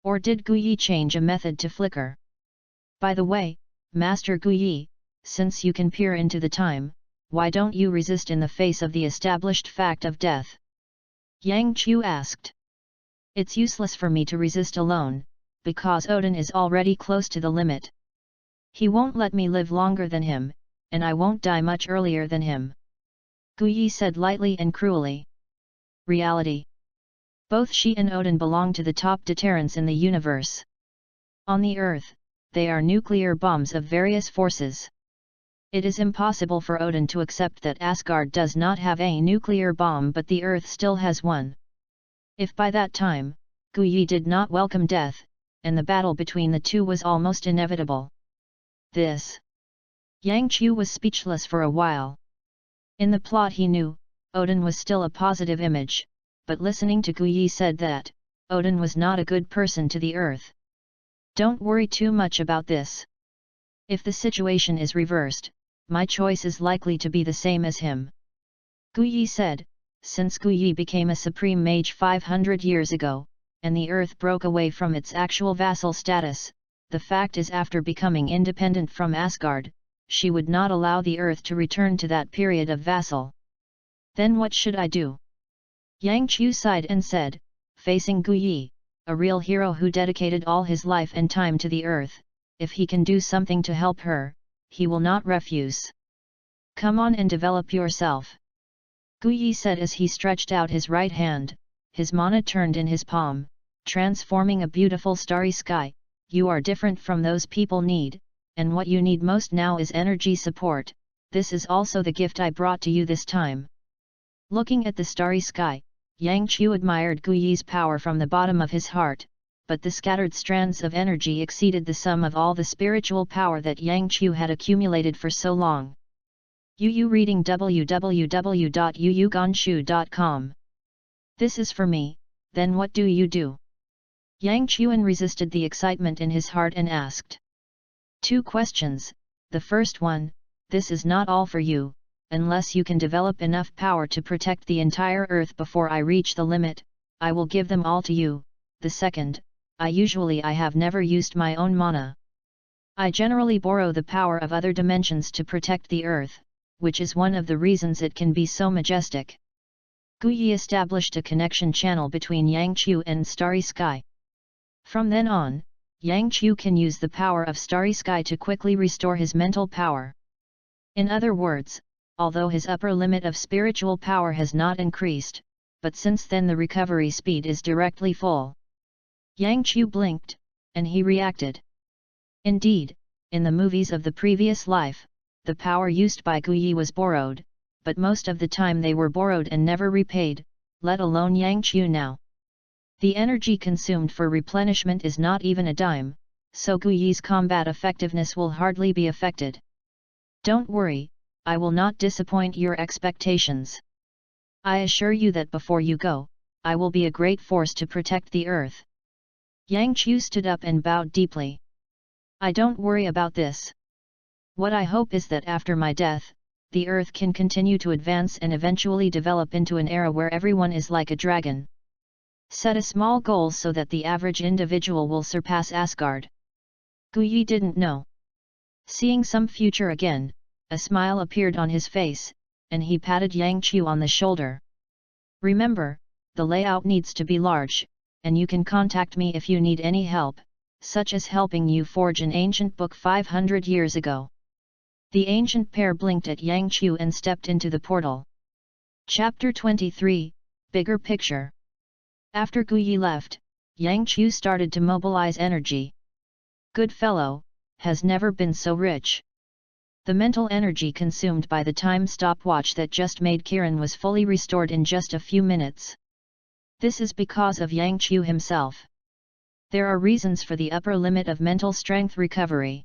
Or did Gu Yi change a method to flicker? By the way, Master Gu Yi, since you can peer into the time, why don't you resist in the face of the established fact of death? Yang Qiu asked. It's useless for me to resist alone, because Odin is already close to the limit. He won't let me live longer than him, and I won't die much earlier than him. Gu Yi said lightly and cruelly. Reality. Both she and Odin belong to the top deterrents in the universe. On the Earth, they are nuclear bombs of various forces. It is impossible for Odin to accept that Asgard does not have a nuclear bomb but the Earth still has one. If by that time, Gu Yi did not welcome death, and the battle between the two was almost inevitable. This. Yang Qiu was speechless for a while. In the plot he knew, Odin was still a positive image, but listening to Gu Yi said that, Odin was not a good person to the earth. Don't worry too much about this. If the situation is reversed, my choice is likely to be the same as him. Gu Yi said, since Gu Yi became a supreme mage 500 years ago, and the earth broke away from its actual vassal status, the fact is after becoming independent from Asgard, she would not allow the earth to return to that period of vassal. Then what should I do? Yang Qiu sighed and said, facing Gu Yi, a real hero who dedicated all his life and time to the earth, if he can do something to help her, he will not refuse. Come on and develop yourself. Gu Yi said as he stretched out his right hand, his mana turned in his palm, transforming a beautiful starry sky. You are different from those people need, and what you need most now is energy support. This is also the gift I brought to you this time. Looking at the starry sky, Yang Qiu admired Gu Yi's power from the bottom of his heart, but the scattered strands of energy exceeded the sum of all the spiritual power that Yang Qiu had accumulated for so long. Yu reading www.yuyugonshu.com. This is for me, then what do you do? Yang Qiuan resisted the excitement in his heart and asked. 2 questions, the first one, this is not all for you, unless you can develop enough power to protect the entire earth before I reach the limit, I will give them all to you. The second, I have never used my own mana. I generally borrow the power of other dimensions to protect the earth, which is one of the reasons it can be so majestic. Gu Yi established a connection channel between Yang Qiu and Starry Sky. From then on, Yang Qiu can use the power of Starry Sky to quickly restore his mental power. In other words, although his upper limit of spiritual power has not increased, but since then the recovery speed is directly full. Yang Qiu blinked, and he reacted. Indeed, in the movies of the previous life, the power used by Gu Yi was borrowed, but most of the time they were borrowed and never repaid, let alone Yang Qiu now. The energy consumed for replenishment is not even a dime, so Gu Yi's combat effectiveness will hardly be affected. Don't worry, I will not disappoint your expectations. I assure you that before you go, I will be a great force to protect the earth. Yang Qiu stood up and bowed deeply. I don't worry about this. What I hope is that after my death, the Earth can continue to advance and eventually develop into an era where everyone is like a dragon. Set a small goal so that the average individual will surpass Asgard. Guyi didn't know. Seeing some future again, a smile appeared on his face, and he patted Yang Qiu on the shoulder. Remember, the layout needs to be large, and you can contact me if you need any help, such as helping you forge an ancient book 500 years ago. The ancient pair blinked at Yang Qiu and stepped into the portal. Chapter 23, Bigger Picture. After Guyi left, Yang Qiu started to mobilize energy. Good fellow, has never been so rich. The mental energy consumed by the time stopwatch that just made Kiran was fully restored in just a few minutes. This is because of Yang Qiu himself. There are reasons for the upper limit of mental strength recovery.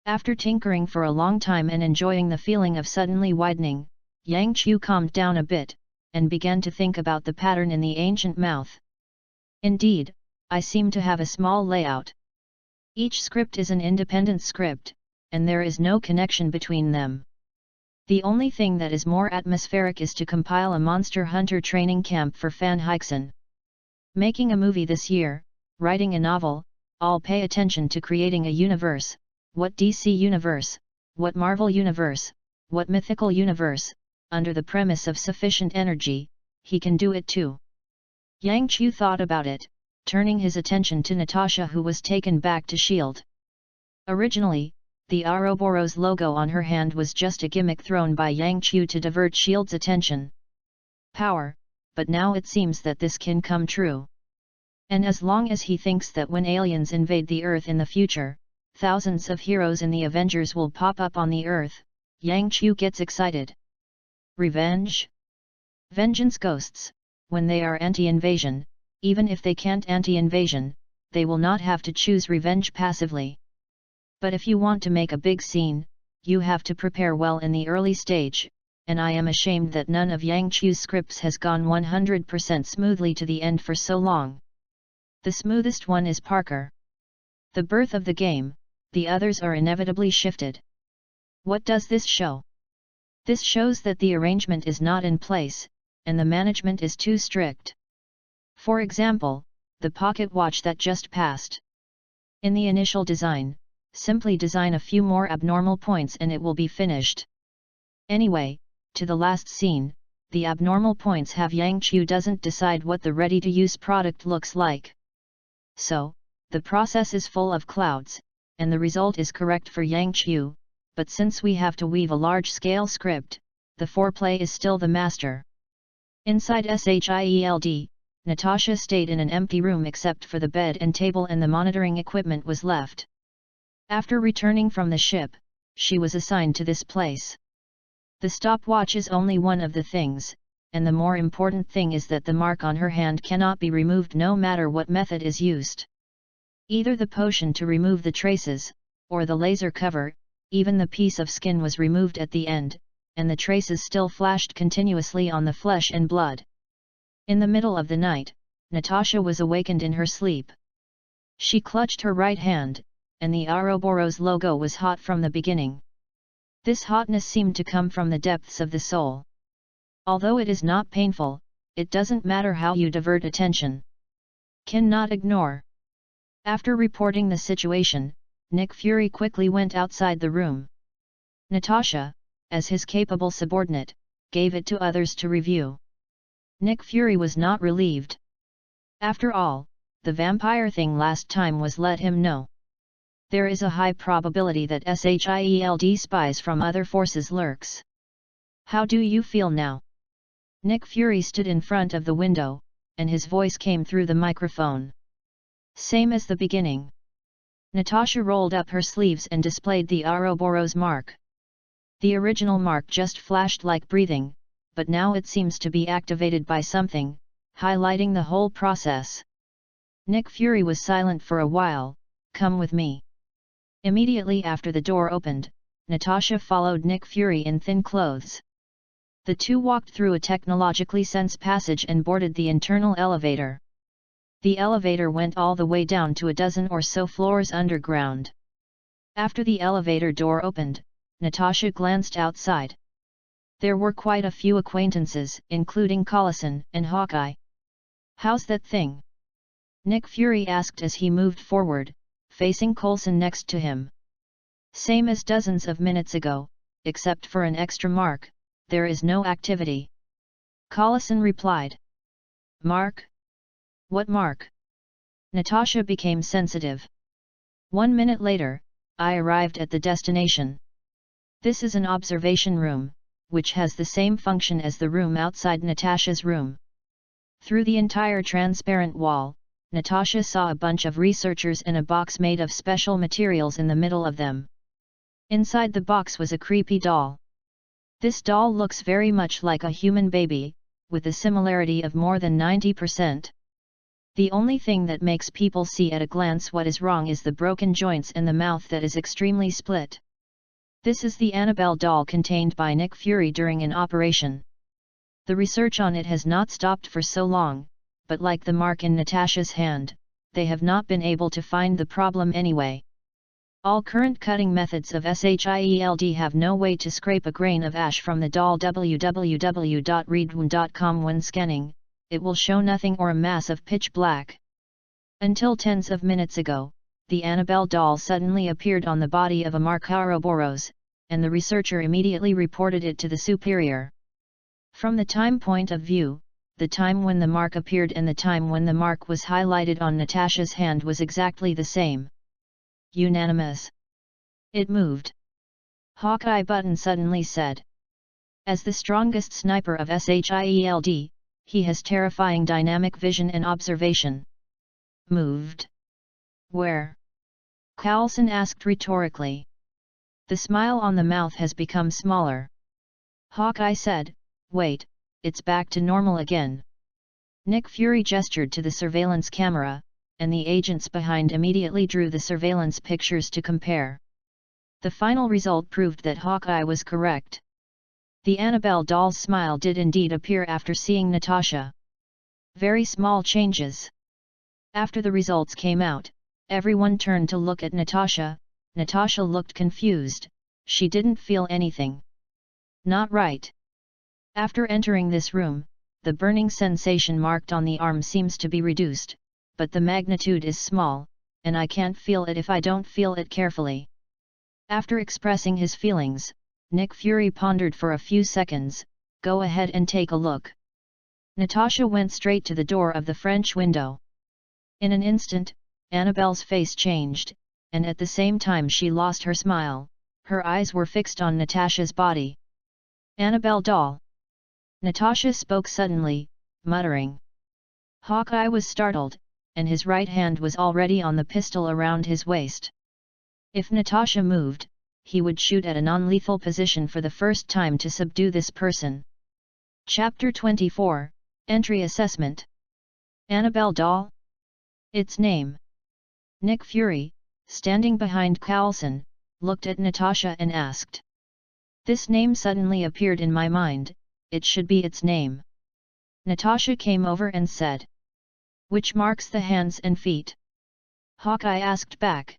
After tinkering for a long time and enjoying the feeling of suddenly widening, Yang Qiu calmed down a bit, and began to think about the pattern in the ancient mouth. Indeed, I seem to have a small layout. Each script is an independent script, and there is no connection between them. The only thing that is more atmospheric is to compile a monster hunter training camp for FANFIction. Making a movie this year, writing a novel, all pay attention to creating a universe. What DC universe, what Marvel universe, what mythical universe, under the premise of sufficient energy, he can do it too. Yang Qiu thought about it, turning his attention to Natasha, who was taken back to S.H.I.E.L.D. Originally, the Ouroboros logo on her hand was just a gimmick thrown by Yang Qiu to divert S.H.I.E.L.D.'s attention. Power, but now it seems that this can come true. And as long as he thinks that when aliens invade the Earth in the future, thousands of heroes in the Avengers will pop up on the Earth, Yang Qiu gets excited. Revenge? Vengeance ghosts, when they are anti-invasion, even if they can't anti-invasion, they will not have to choose revenge passively. But if you want to make a big scene, you have to prepare well in the early stage, and I am ashamed that none of Yang Qiu's scripts has gone 100% smoothly to the end for so long. The smoothest one is Parker. The birth of the game, the others are inevitably shifted. What does this show? This shows that the arrangement is not in place, and the management is too strict. For example, the pocket watch that just passed. In the initial design, simply design a few more abnormal points and it will be finished. Anyway, to the last scene, the abnormal points have Yang Qiu doesn't decide what the ready-to-use product looks like. So, the process is full of clouds, and the result is correct for Yang Qiu, but since we have to weave a large-scale script, the foreplay is still the master. Inside S.H.I.E.L.D., Natasha stayed in an empty room except for the bed and table, and the monitoring equipment was left. After returning from the ship, she was assigned to this place. The stopwatch is only one of the things, and the more important thing is that the mark on her hand cannot be removed no matter what method is used. Either the potion to remove the traces, or the laser cover. Even the piece of skin was removed at the end, and the traces still flashed continuously on the flesh and blood. In the middle of the night, Natasha was awakened in her sleep. She clutched her right hand, and the Ouroboros logo was hot from the beginning. This hotness seemed to come from the depths of the soul. Although it is not painful, it doesn't matter how you divert attention. Cannot ignore. After reporting the situation, Nick Fury quickly went outside the room. Natasha, as his capable subordinate, gave it to others to review. Nick Fury was not relieved. After all, the vampire thing last time was let him know. There is a high probability that S.H.I.E.L.D. spies from other forces lurks. How do you feel now? Nick Fury stood in front of the window, and his voice came through the microphone. Same as the beginning. Natasha rolled up her sleeves and displayed the Ouroboros mark. The original mark just flashed like breathing, but now it seems to be activated by something, highlighting the whole process. Nick Fury was silent for a while. Come with me. Immediately after the door opened, Natasha followed Nick Fury in thin clothes. The two walked through a technologically sense passage and boarded the internal elevator. The elevator went all the way down to a dozen or so floors underground. After the elevator door opened, Natasha glanced outside. There were quite a few acquaintances, including Collison and Hawkeye. "How's that thing?" Nick Fury asked as he moved forward, facing Coulson next to him. "Same as dozens of minutes ago, except for an extra mark, there is no activity," Collison replied. "Mark? What mark?" Natasha became sensitive. 1 minute later, I arrived at the destination. This is an observation room, which has the same function as the room outside Natasha's room. Through the entire transparent wall, Natasha saw a bunch of researchers and a box made of special materials in the middle of them. Inside the box was a creepy doll. This doll looks very much like a human baby, with a similarity of more than 90%. The only thing that makes people see at a glance what is wrong is the broken joints and the mouth that is extremely split. This is the Annabelle doll contained by Nick Fury during an operation. The research on it has not stopped for so long, but like the mark in Natasha's hand, they have not been able to find the problem anyway. All current cutting methods of SHIELD have no way to scrape a grain of ash from the doll. www.readaloud.com. When scanning, it will show nothing or a mass of pitch black. Until tens of minutes ago, the Annabelle doll suddenly appeared on the body of a Mark Ouroboros, and the researcher immediately reported it to the superior. From the time point of view, the time when the mark appeared and the time when the mark was highlighted on Natasha's hand was exactly the same. Unanimous. It moved. Hawkeye Button suddenly said. As the strongest sniper of SHIELD, he has terrifying dynamic vision and observation. Moved? Where? Coulson asked rhetorically. The smile on the mouth has become smaller. Hawkeye said, "Wait, it's back to normal again." Nick Fury gestured to the surveillance camera, and the agents behind immediately drew the surveillance pictures to compare. The final result proved that Hawkeye was correct. The Annabelle doll's smile did indeed appear after seeing Natasha. Very small changes. After the results came out, everyone turned to look at Natasha. Natasha looked confused, she didn't feel anything. Not right. After entering this room, the burning sensation marked on the arm seems to be reduced, but the magnitude is small, and I can't feel it if I don't feel it carefully. After expressing his feelings, Nick Fury pondered for a few seconds. "Go ahead and take a look." Natasha went straight to the door of the French window. In an instant, Annabelle's face changed, and at the same time she lost her smile. Her eyes were fixed on Natasha's body. "Annabelle doll." Natasha spoke suddenly, muttering. Hawkeye was startled, and his right hand was already on the pistol around his waist. If Natasha moved, he would shoot at a non-lethal position for the first time to subdue this person. Chapter 24, Entry Assessment. Annabelle doll? Its name. Nick Fury, standing behind Coulson, looked at Natasha and asked. "This name suddenly appeared in my mind, it should be its name." Natasha came over and said. "Which marks the hands and feet?" Hawkeye asked back.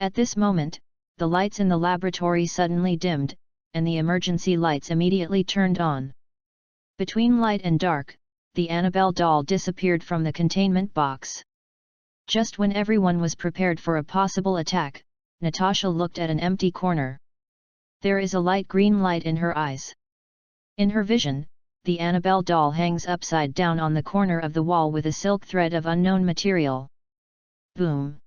At this moment, the lights in the laboratory suddenly dimmed, and the emergency lights immediately turned on. Between light and dark, the Annabelle doll disappeared from the containment box. Just when everyone was prepared for a possible attack, Natasha looked at an empty corner. There is a light green light in her eyes. In her vision, the Annabelle doll hangs upside down on the corner of the wall with a silk thread of unknown material. Boom!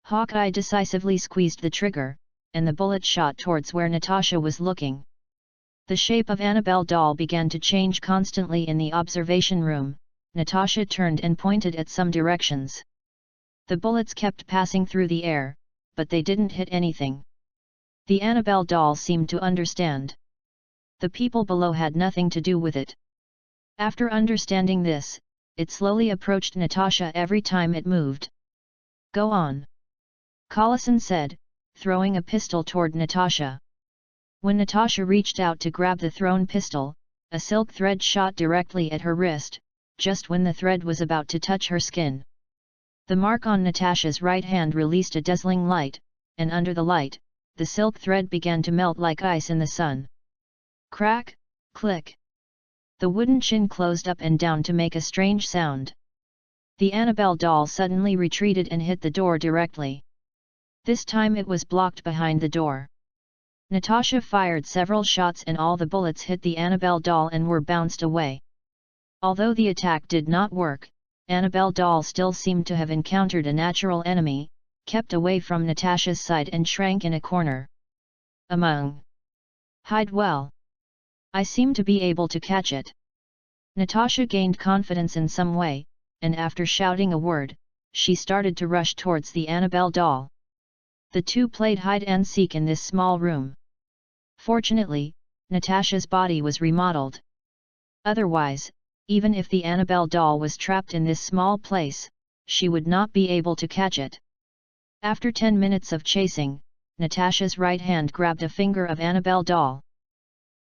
Hawkeye decisively squeezed the trigger, and the bullet shot towards where Natasha was looking. The shape of Annabelle doll began to change constantly in the observation room. Natasha turned and pointed at some directions. The bullets kept passing through the air, but they didn't hit anything. The Annabelle doll seemed to understand. The people below had nothing to do with it. After understanding this, it slowly approached Natasha every time it moved. "Go on," Collison said, throwing a pistol toward Natasha. When Natasha reached out to grab the thrown pistol, a silk thread shot directly at her wrist, just when the thread was about to touch her skin. The mark on Natasha's right hand released a dazzling light, and under the light, the silk thread began to melt like ice in the sun. Crack, click. The wooden chin closed up and down to make a strange sound. The Annabelle doll suddenly retreated and hit the door directly. This time it was blocked behind the door. Natasha fired several shots and all the bullets hit the Annabelle doll and were bounced away. Although the attack did not work, Annabelle doll still seemed to have encountered a natural enemy, kept away from Natasha's side and shrank in a corner. Hide well. I seem to be able to catch it. Natasha gained confidence in some way, and after shouting a word, she started to rush towards the Annabelle doll. The two played hide and seek in this small room. Fortunately, Natasha's body was remodeled. Otherwise, even if the Annabelle doll was trapped in this small place, she would not be able to catch it. After 10 minutes of chasing, Natasha's right hand grabbed a finger of Annabelle doll.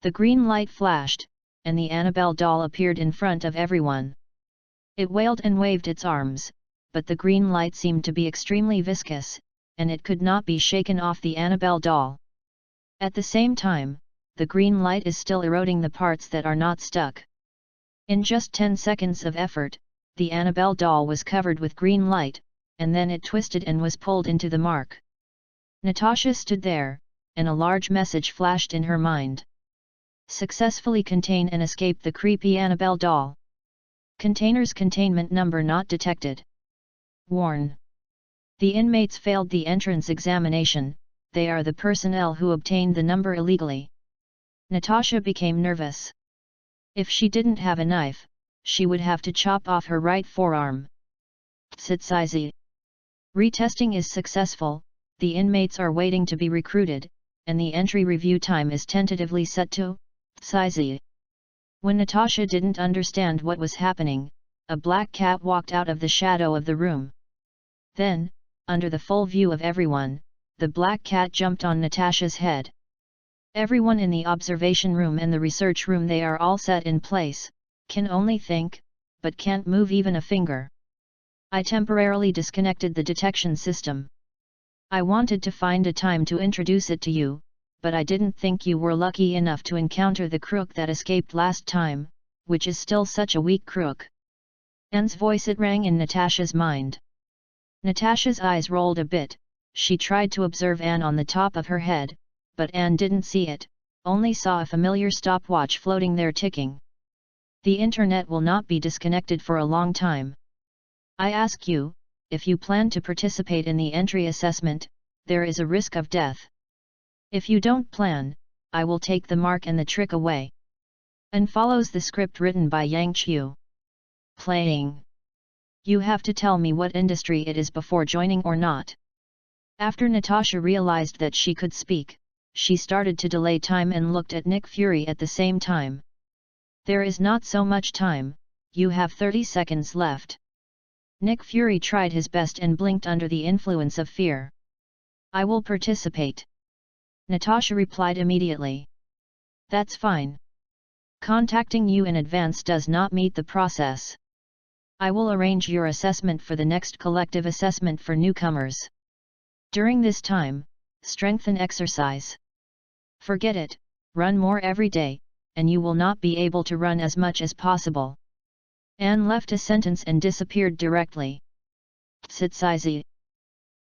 The green light flashed, and the Annabelle doll appeared in front of everyone. It wailed and waved its arms, but the green light seemed to be extremely viscous, and it could not be shaken off the Annabelle doll. At the same time, the green light is still eroding the parts that are not stuck. In just 10 seconds of effort, the Annabelle doll was covered with green light, and then it twisted and was pulled into the mark. Natasha stood there, and a large message flashed in her mind. Successfully contain and escape the creepy Annabelle doll. Container's containment number not detected. Warn. The inmates failed the entrance examination, they are the personnel who obtained the number illegally. Natasha became nervous. If she didn't have a knife, she would have to chop off her right forearm. Sitsizi. Retesting is successful, the inmates are waiting to be recruited, and the entry review time is tentatively set to Sizi. When Natasha didn't understand what was happening, a black cat walked out of the shadow of the room. Then, under the full view of everyone, the black cat jumped on Natasha's head. Everyone in the observation room and the research room, they are all set in place, can only think, but can't move even a finger. I temporarily disconnected the detection system. I wanted to find a time to introduce it to you, but I didn't think you were lucky enough to encounter the crook that escaped last time, which is still such a weak crook. Anne's voice, it rang in Natasha's mind. Natasha's eyes rolled a bit, she tried to observe Anne on the top of her head, but Anne didn't see it, only saw a familiar stopwatch floating there ticking. The internet will not be disconnected for a long time. I ask you, if you plan to participate in the entry assessment, there is a risk of death. If you don't plan, I will take the mark and the trick away. And follows the script written by Yang Qiu. Playing. You have to tell me what industry it is before joining or not. After Natasha realized that she could speak, she started to delay time and looked at Nick Fury at the same time. There is not so much time, you have 30 seconds left. Nick Fury tried his best and blinked under the influence of fear. I will participate. Natasha replied immediately. That's fine. Contacting you in advance does not meet the process. I will arrange your assessment for the next collective assessment for newcomers. During this time, strengthen exercise. Forget it, run more every day, and you will not be able to run as much as possible. Anne left a sentence and disappeared directly. Sitsizi.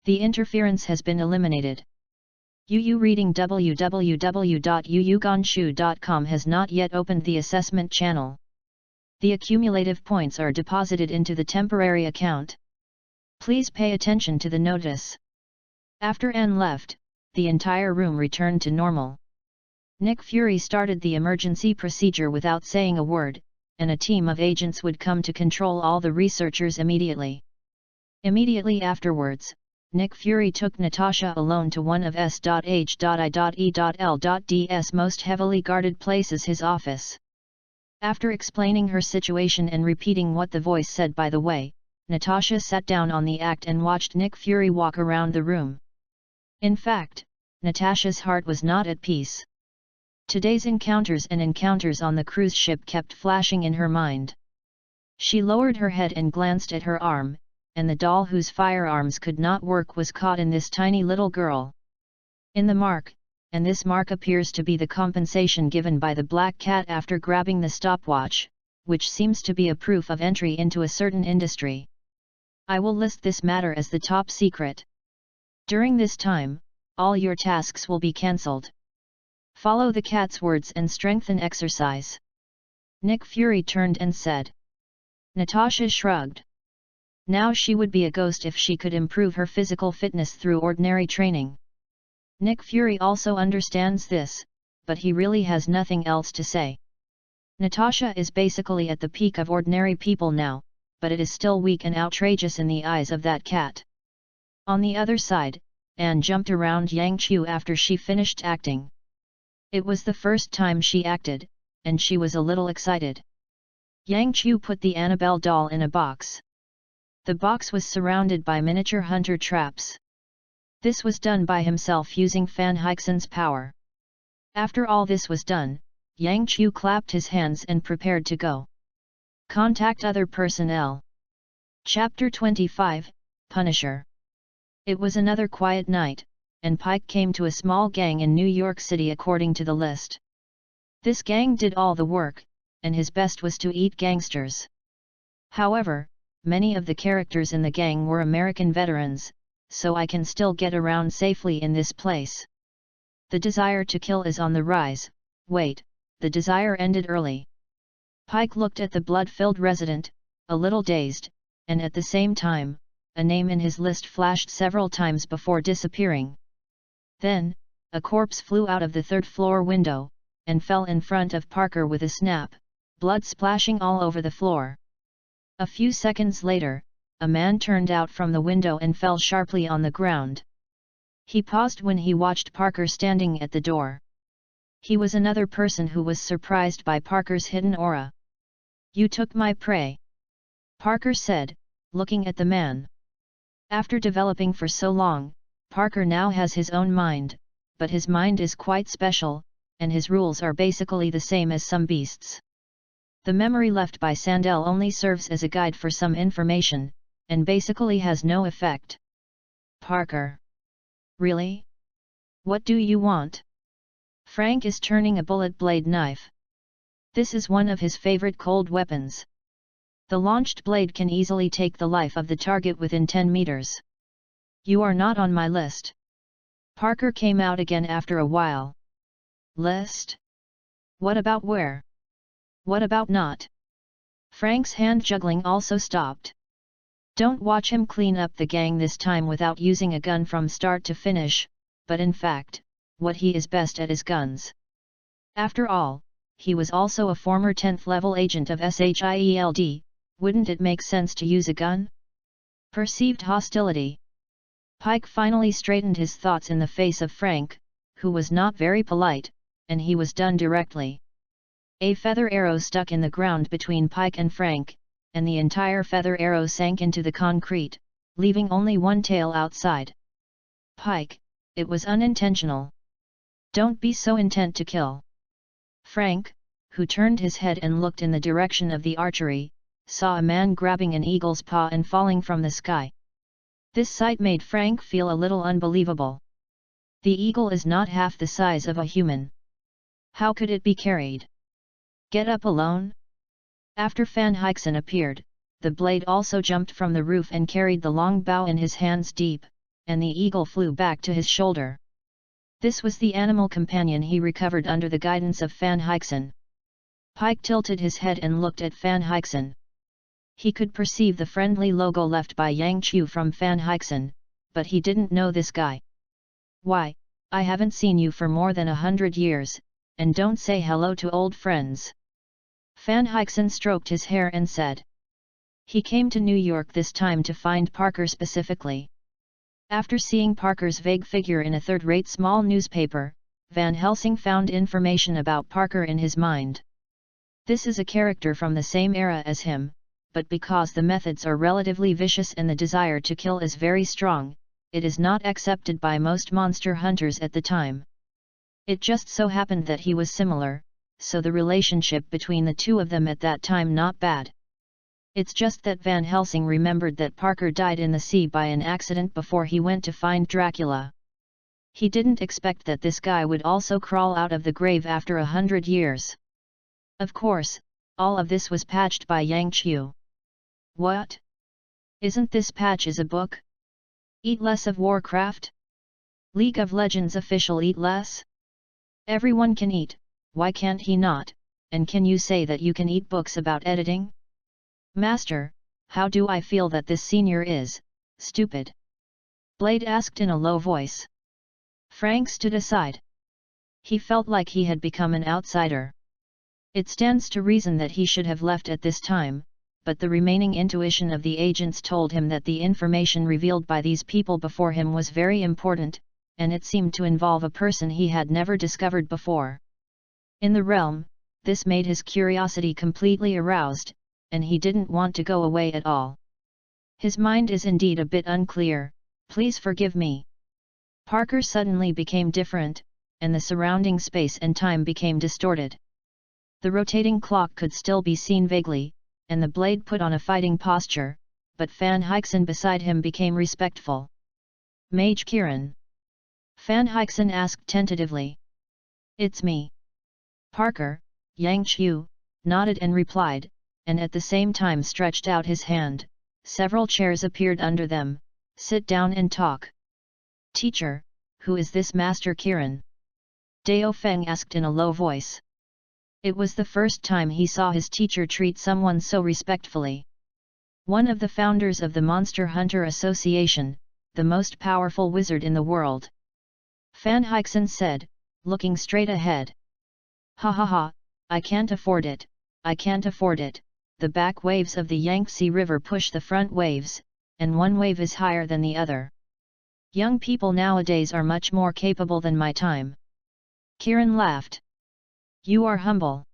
The interference has been eliminated. UU reading www.uugonshu.com has not yet opened the assessment channel. The accumulative points are deposited into the temporary account. Please pay attention to the notice. After Anne left, the entire room returned to normal. Nick Fury started the emergency procedure without saying a word, and a team of agents would come to control all the researchers immediately. Immediately afterwards, Nick Fury took Natasha alone to one of S.H.I.E.L.D's most heavily guarded places, his office. After explaining her situation and repeating what the voice said by the way, Natasha sat down on the act and watched Nick Fury walk around the room. In fact, Natasha's heart was not at peace. Today's encounters on the cruise ship kept flashing in her mind. She lowered her head and glanced at her arm, and the doll whose firearms could not work was caught in this tiny little girl. in the mark, and this mark appears to be the compensation given by the black cat after grabbing the stopwatch, which seems to be a proof of entry into a certain industry. I will list this matter as the top secret. During this time, all your tasks will be cancelled. Follow the cat's words and strengthen exercise. Nick Fury turned and said. Natasha shrugged. Now she would be a ghost if she could improve her physical fitness through ordinary training. Nick Fury also understands this, but he really has nothing else to say. Natasha is basically at the peak of ordinary people now, but it is still weak and outrageous in the eyes of that cat. On the other side, Anne jumped around Yang Chu after she finished acting. It was the first time she acted, and she was a little excited. Yang Chu put the Annabelle doll in a box. The box was surrounded by miniature hunter traps. This was done by himself using FANFICtion's power. After all this was done, Yang Chu clapped his hands and prepared to go. Contact other personnel. Chapter 25, Punisher. It was another quiet night, and Pike came to a small gang in New York City according to the list. This gang did all the work, and his best was to eat gangsters. However, many of the characters in the gang were American veterans, so I can still get around safely in this place. The desire to kill is on the rise. Wait, the desire ended early. Pike looked at the blood-filled resident, a little dazed, and at the same time, a name in his list flashed several times before disappearing. Then, a corpse flew out of the third-floor window, and fell in front of Parker with a snap, blood splashing all over the floor. A few seconds later, a man turned out from the window and fell sharply on the ground. He paused when he watched Parker standing at the door. He was another person who was surprised by Parker's hidden aura. "You took my prey," Parker said, looking at the man. After developing for so long, Parker now has his own mind, but his mind is quite special, and his rules are basically the same as some beasts. The memory left by Sandel only serves as a guide for some information, and basically has no effect. Parker. Really? What do you want? Frank is turning a bullet blade knife. This is one of his favorite cold weapons. The launched blade can easily take the life of the target within 10 meters. You are not on my list. Parker came out again after a while. List? What about where? What about not? Frank's hand juggling also stopped. Don't watch him clean up the gang this time without using a gun from start to finish, but in fact, what he is best at is guns. After all, he was also a former 10th level agent of SHIELD, wouldn't it make sense to use a gun? Perceived hostility. Pike finally straightened his thoughts in the face of Frank, who was not very polite, and he was done directly. A feather arrow stuck in the ground between Pike and Frank, and the entire feather arrow sank into the concrete, leaving only one tail outside. Pike, it was unintentional. Don't be so intent to kill. Frank, who turned his head and looked in the direction of the archery, saw a man grabbing an eagle's paw and falling from the sky. This sight made Frank feel a little unbelievable. The eagle is not half the size of a human. How could it be carried? Get up alone? After FANFIction appeared, the blade also jumped from the roof and carried the long bow in his hands deep, and the eagle flew back to his shoulder. This was the animal companion he recovered under the guidance of FANFIction. Pike tilted his head and looked at FANFIction. He could perceive the friendly logo left by Yang Chu from FANFIction, but he didn't know this guy. Why, I haven't seen you for more than 100 years, and don't say hello to old friends. FANFIction stroked his hair and said. He came to New York this time to find Parker specifically. After seeing Parker's vague figure in a third-rate small newspaper, Van Helsing found information about Parker in his mind. This is a character from the same era as him, but because the methods are relatively vicious and the desire to kill is very strong, it is not accepted by most monster hunters at the time. It just so happened that he was similar, so the relationship between the two of them at that time not bad. It's just that Van Helsing remembered that Parker died in the sea by an accident before he went to find Dracula. He didn't expect that this guy would also crawl out of the grave after 100 years. Of course, all of this was patched by Yang Qiu. What? Isn't this patch is a book? Eat less of Warcraft? League of Legends official eat less? Everyone can eat, why can't he not, and can you say that you can eat books about editing? Master, how do I feel that this senior is, stupid? Blade asked in a low voice. Frank stood aside. He felt like he had become an outsider. It stands to reason that he should have left at this time, but the remaining intuition of the agents told him that the information revealed by these people before him was very important, and it seemed to involve a person he had never discovered before. In the realm, this made his curiosity completely aroused, and he didn't want to go away at all. His mind is indeed a bit unclear, please forgive me. Parker suddenly became different, and the surrounding space and time became distorted. The rotating clock could still be seen vaguely, and the blade put on a fighting posture, but FANFIction beside him became respectful. Mage Kieran. FANFIction asked tentatively. It's me. Parker, Yang Qiu, nodded and replied, and at the same time stretched out his hand. Several chairs appeared under them. Sit down and talk. Teacher, who is this Master Kieran? Dao Feng asked in a low voice. It was the first time he saw his teacher treat someone so respectfully. One of the founders of the Monster Hunter Association, the most powerful wizard in the world. FANFIction said, looking straight ahead. Ha ha ha, I can't afford it, I can't afford it. The back waves of the Yangtze River push the front waves, and one wave is higher than the other. Young people nowadays are much more capable than my time. Kieran laughed. You are humble.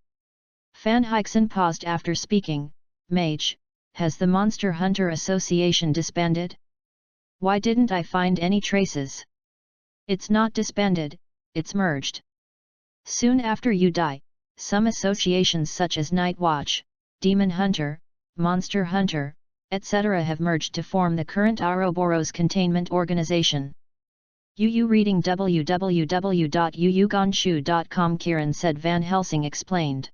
FANFIction paused after speaking. Mage, has the Monster Hunter Association disbanded? Why didn't I find any traces? It's not disbanded, it's merged. Soon after you die, some associations such as Night Watch, Demon Hunter, Monster Hunter, etc. have merged to form the current Ouroboros Containment Organization. UU reading www.uugonshu.com. Kieran said. Van Helsing explained.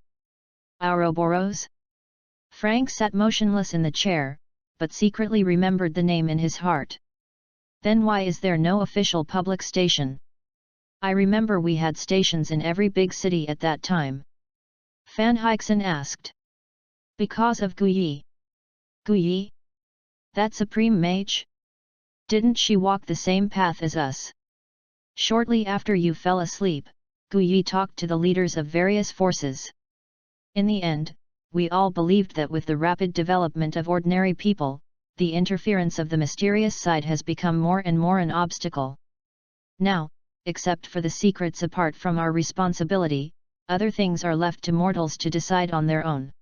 Ouroboros? Frank sat motionless in the chair, but secretly remembered the name in his heart. Then why is there no official public station? I remember we had stations in every big city at that time. FANFIction asked. Because of Guyi. Guyi? That supreme mage? Didn't she walk the same path as us? Shortly after you fell asleep, Guyi talked to the leaders of various forces. In the end, we all believed that with the rapid development of ordinary people, the interference of the mysterious side has become more and more an obstacle. Now, except for the secrets apart from our responsibility, other things are left to mortals to decide on their own.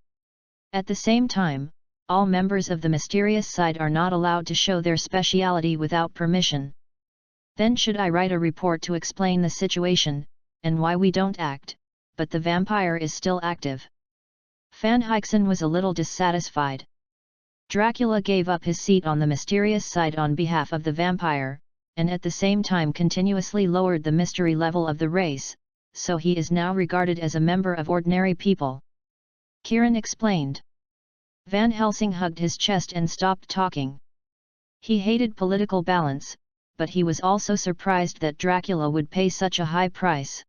At the same time, all members of the mysterious side are not allowed to show their speciality without permission. Then should I write a report to explain the situation, and why we don't act, but the vampire is still active? FANFIction was a little dissatisfied. Dracula gave up his seat on the mysterious side on behalf of the vampire, and at the same time continuously lowered the mystery level of the race, so he is now regarded as a member of ordinary people. Kieran explained. Van Helsing hugged his chest and stopped talking. He hated political balance, but he was also surprised that Dracula would pay such a high price.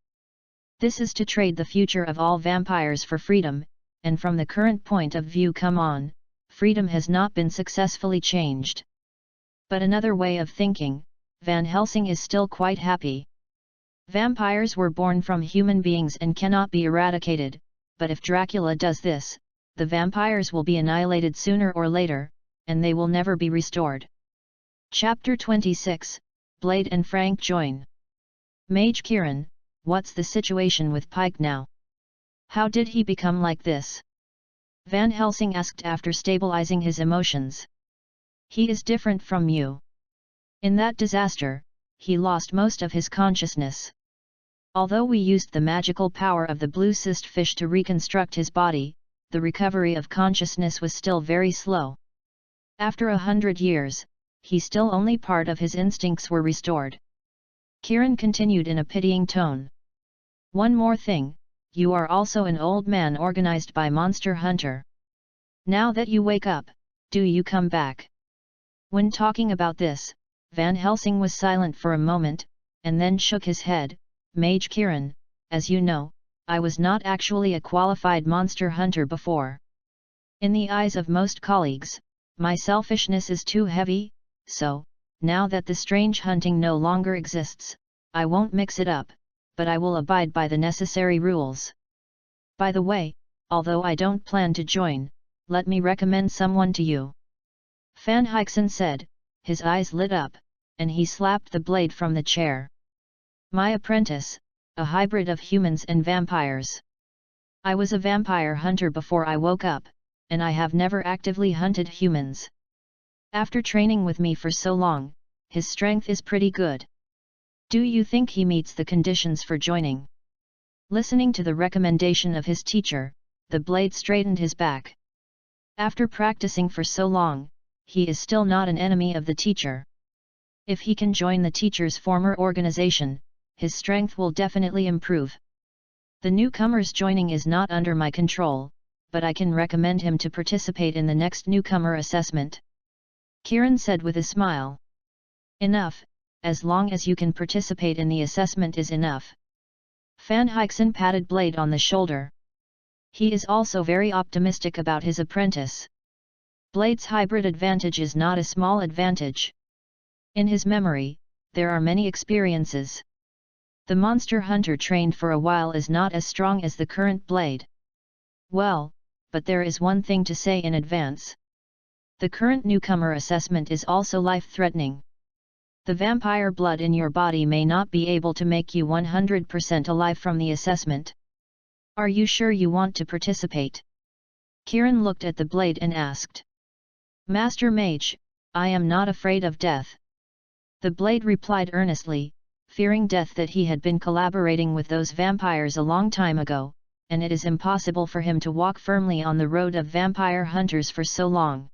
This is to trade the future of all vampires for freedom, and from the current point of view, come on, freedom has not been successfully changed. But another way of thinking, Van Helsing is still quite happy. Vampires were born from human beings and cannot be eradicated, but if Dracula does this, the vampires will be annihilated sooner or later, and they will never be restored. Chapter 26, Blade and Frank join. Mage Kieran, what's the situation with Pike now? How did he become like this? Van Helsing asked after stabilizing his emotions. He is different from you. In that disaster, he lost most of his consciousness. Although we used the magical power of the blue cyst fish to reconstruct his body, the recovery of consciousness was still very slow. After 100 years, he still only part of his instincts were restored. Kieran continued in a pitying tone. One more thing, you are also an old man organized by Monster Hunter. Now that you wake up, do you come back? When talking about this, Van Helsing was silent for a moment, and then shook his head. Mage Kieran, as you know, I was not actually a qualified monster hunter before. In the eyes of most colleagues, my selfishness is too heavy, so, now that the strange hunting no longer exists, I won't mix it up, but I will abide by the necessary rules. By the way, although I don't plan to join, let me recommend someone to you. FANFIction said, his eyes lit up, and he slapped the blade from the chair. My apprentice, a hybrid of humans and vampires. I was a vampire hunter before I woke up, and I have never actively hunted humans. After training with me for so long, his strength is pretty good. Do you think he meets the conditions for joining? Listening to the recommendation of his teacher, the blade straightened his back. After practicing for so long, he is still not an enemy of the teacher. If he can join the teacher's former organization, his strength will definitely improve. The newcomer's joining is not under my control, but I can recommend him to participate in the next newcomer assessment. Kieran said with a smile. Enough, as long as you can participate in the assessment is enough. FANFIction patted Blade on the shoulder. He is also very optimistic about his apprentice. Blade's hybrid advantage is not a small advantage. In his memory, there are many experiences. The monster hunter trained for a while is not as strong as the current Blade. Well, but there is one thing to say in advance. The current newcomer assessment is also life-threatening. The vampire blood in your body may not be able to make you 100% alive from the assessment. Are you sure you want to participate? Kieran looked at the blade and asked. Master Mage, I am not afraid of death. The blade replied earnestly, fearing death that he had been collaborating with those vampires a long time ago, and it is impossible for him to walk firmly on the road of vampire hunters for so long.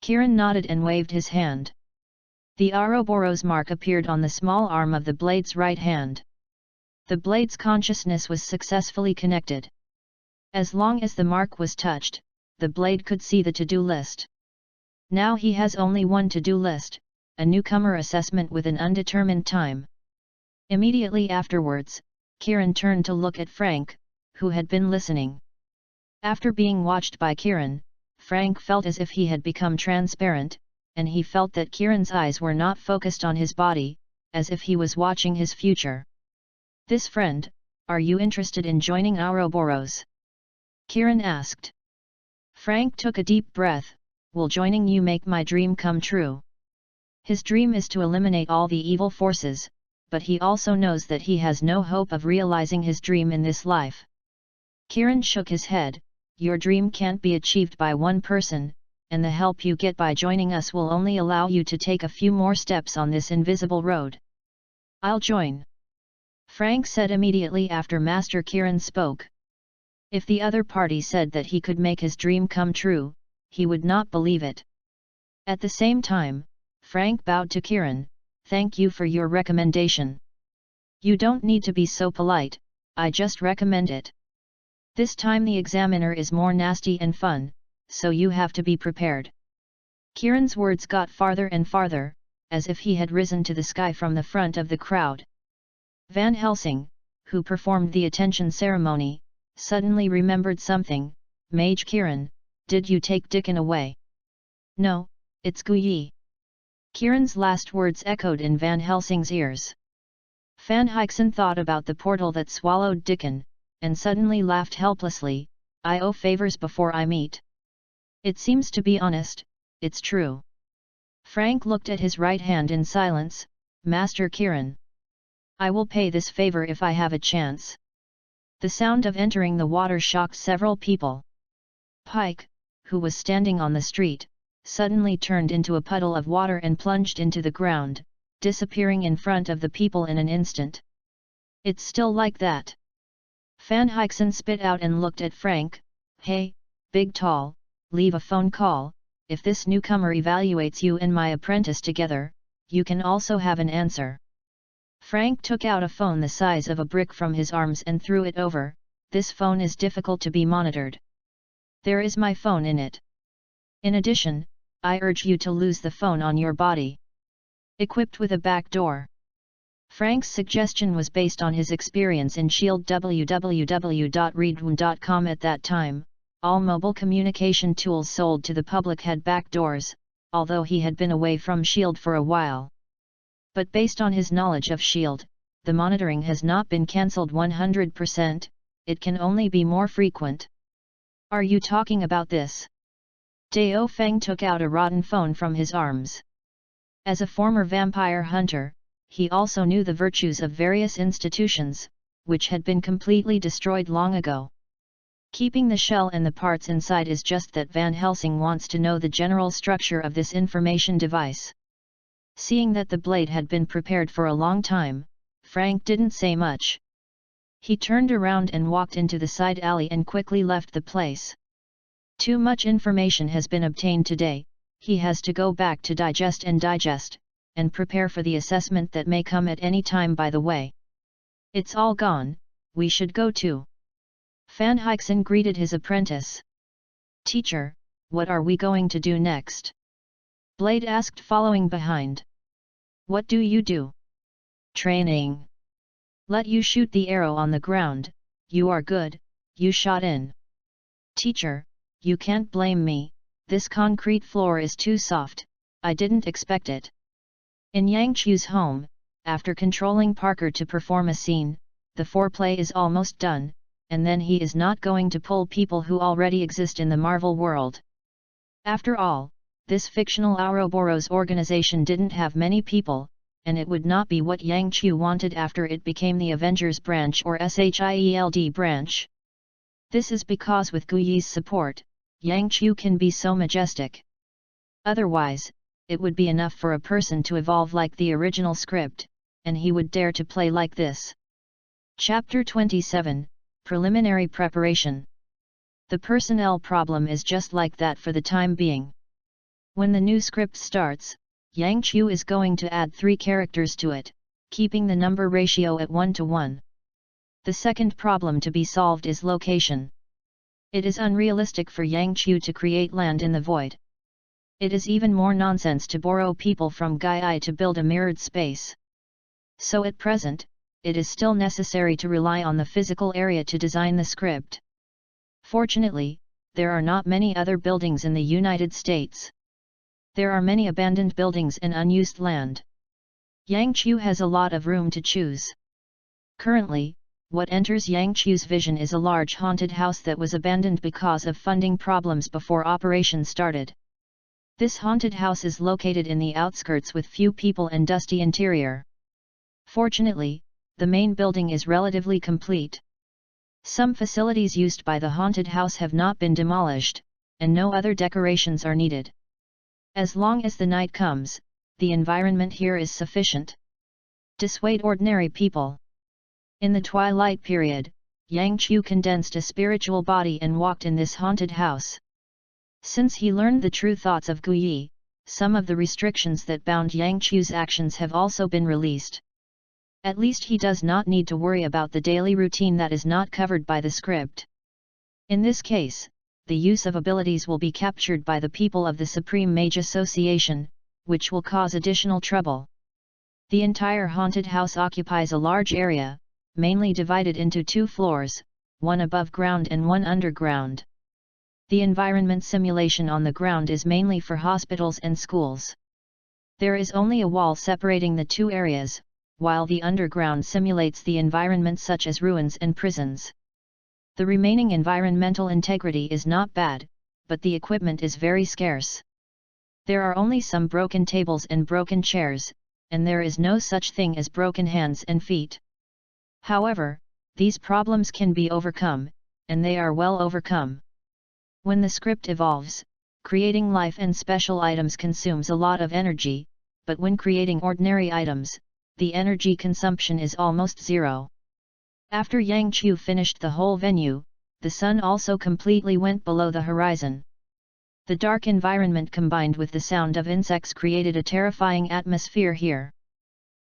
Kieran nodded and waved his hand. The Ouroboros mark appeared on the small arm of the blade's right hand. The blade's consciousness was successfully connected. As long as the mark was touched, the blade could see the to-do list. Now he has only one to-do list, a newcomer assessment with an undetermined time. Immediately afterwards, Kieran turned to look at Frank, who had been listening. After being watched by Kieran, Frank felt as if he had become transparent, and he felt that Kieran's eyes were not focused on his body, as if he was watching his future. This friend, are you interested in joining Ouroboros? Kieran asked. Frank took a deep breath. Will joining you make my dream come true? His dream is to eliminate all the evil forces, but he also knows that he has no hope of realizing his dream in this life. Kieran shook his head. Your dream can't be achieved by one person, and the help you get by joining us will only allow you to take a few more steps on this invisible road. I'll join. Frank said immediately after Master Kieran spoke. If the other party said that he could make his dream come true, he would not believe it. At the same time, Frank bowed to Kieran. Thank you for your recommendation. You don't need to be so polite, I just recommend it. This time the examiner is more nasty and fun, so you have to be prepared. Kieran's words got farther and farther, as if he had risen to the sky from the front of the crowd. Van Helsing, who performed the attention ceremony, suddenly remembered something. Mage Kieran, did you take Dickon away? No, it's Guyi. Kieran's last words echoed in Van Helsing's ears. FANFIction thought about the portal that swallowed Dickon, and suddenly laughed helplessly. I owe favors before I meet. It seems to be honest, it's true. Frank looked at his right hand in silence. Master Kieran. I will pay this favor if I have a chance. The sound of entering the water shocked several people. Pike, who was standing on the street, suddenly turned into a puddle of water and plunged into the ground, disappearing in front of the people in an instant. It's still like that. FANFIction spit out and looked at Frank. Hey, big tall, leave a phone call. If this newcomer evaluates you and my apprentice together, you can also have an answer. Frank took out a phone the size of a brick from his arms and threw it over. This phone is difficult to be monitored. There is my phone in it. In addition, I urge you to lose the phone on your body. Equipped with a back door. Frank's suggestion was based on his experience in S.H.I.E.L.D. www.readaloud.com at that time. All mobile communication tools sold to the public had back doors, although he had been away from S.H.I.E.L.D. for a while. But based on his knowledge of S.H.I.E.L.D., the monitoring has not been cancelled 100%, it can only be more frequent. Are you talking about this? Dao Feng took out a rotten phone from his arms. As a former vampire hunter, he also knew the virtues of various institutions, which had been completely destroyed long ago. Keeping the shell and the parts inside is just that Van Helsing wants to know the general structure of this information device. Seeing that the blade had been prepared for a long time, Frank didn't say much. He turned around and walked into the side alley and quickly left the place. Too much information has been obtained today, he has to go back to digest, and prepare for the assessment that may come at any time. By the way, it's all gone, we should go too. Fanfiction greeted his apprentice. Teacher, what are we going to do next? Blade asked, following behind. What do you do? Training. Let you shoot the arrow on the ground, you are good, you shot in. Teacher, you can't blame me, this concrete floor is too soft, I didn't expect it. In Yang Chu's home, after controlling Parker to perform a scene, the foreplay is almost done, and then he is not going to pull people who already exist in the Marvel world. After all, this fictional Ouroboros organization didn't have many people, and it would not be what Yang Chu wanted after it became the Avengers branch or SHIELD branch. This is because with Guyi's support, Yang Chu can be so majestic. Otherwise, it would be enough for a person to evolve like the original script, and he would dare to play like this. Chapter 27, Preliminary Preparation. The personnel problem is just like that for the time being. When the new script starts, Yang Chu is going to add 3 characters to it, keeping the number ratio at 1:1. The second problem to be solved is location. It is unrealistic for Yang Chu to create land in the void. It is even more nonsense to borrow people from Gai to build a mirrored space. So at present, it is still necessary to rely on the physical area to design the script. Fortunately, there are not many other buildings in the United States. There are many abandoned buildings and unused land. Yang Chu has a lot of room to choose. Currently, what enters Yang Chu's vision is a large haunted house that was abandoned because of funding problems before operation started. This haunted house is located in the outskirts with few people and dusty interior. Fortunately, the main building is relatively complete. Some facilities used by the haunted house have not been demolished, and no other decorations are needed. As long as the night comes, the environment here is sufficient. Dissuade ordinary people. In the twilight period, Yang Chu condensed a spiritual body and walked in this haunted house. Since he learned the true thoughts of Guyi, some of the restrictions that bound Yang Chu's actions have also been released. At least he does not need to worry about the daily routine that is not covered by the script. In this case, the use of abilities will be captured by the people of the Supreme Mage Association, which will cause additional trouble. The entire haunted house occupies a large area, mainly divided into 2 floors, one above ground and one underground. The environment simulation on the ground is mainly for hospitals and schools. There is only a wall separating the 2 areas, while the underground simulates the environment such as ruins and prisons. The remaining environmental integrity is not bad, but the equipment is very scarce. There are only some broken tables and broken chairs, and there is no such thing as broken hands and feet. However, these problems can be overcome, and they are well overcome. When the script evolves, creating life and special items consumes a lot of energy, but when creating ordinary items, the energy consumption is almost zero. After Yang Chu finished the whole venue, the sun also completely went below the horizon. The dark environment combined with the sound of insects created a terrifying atmosphere here.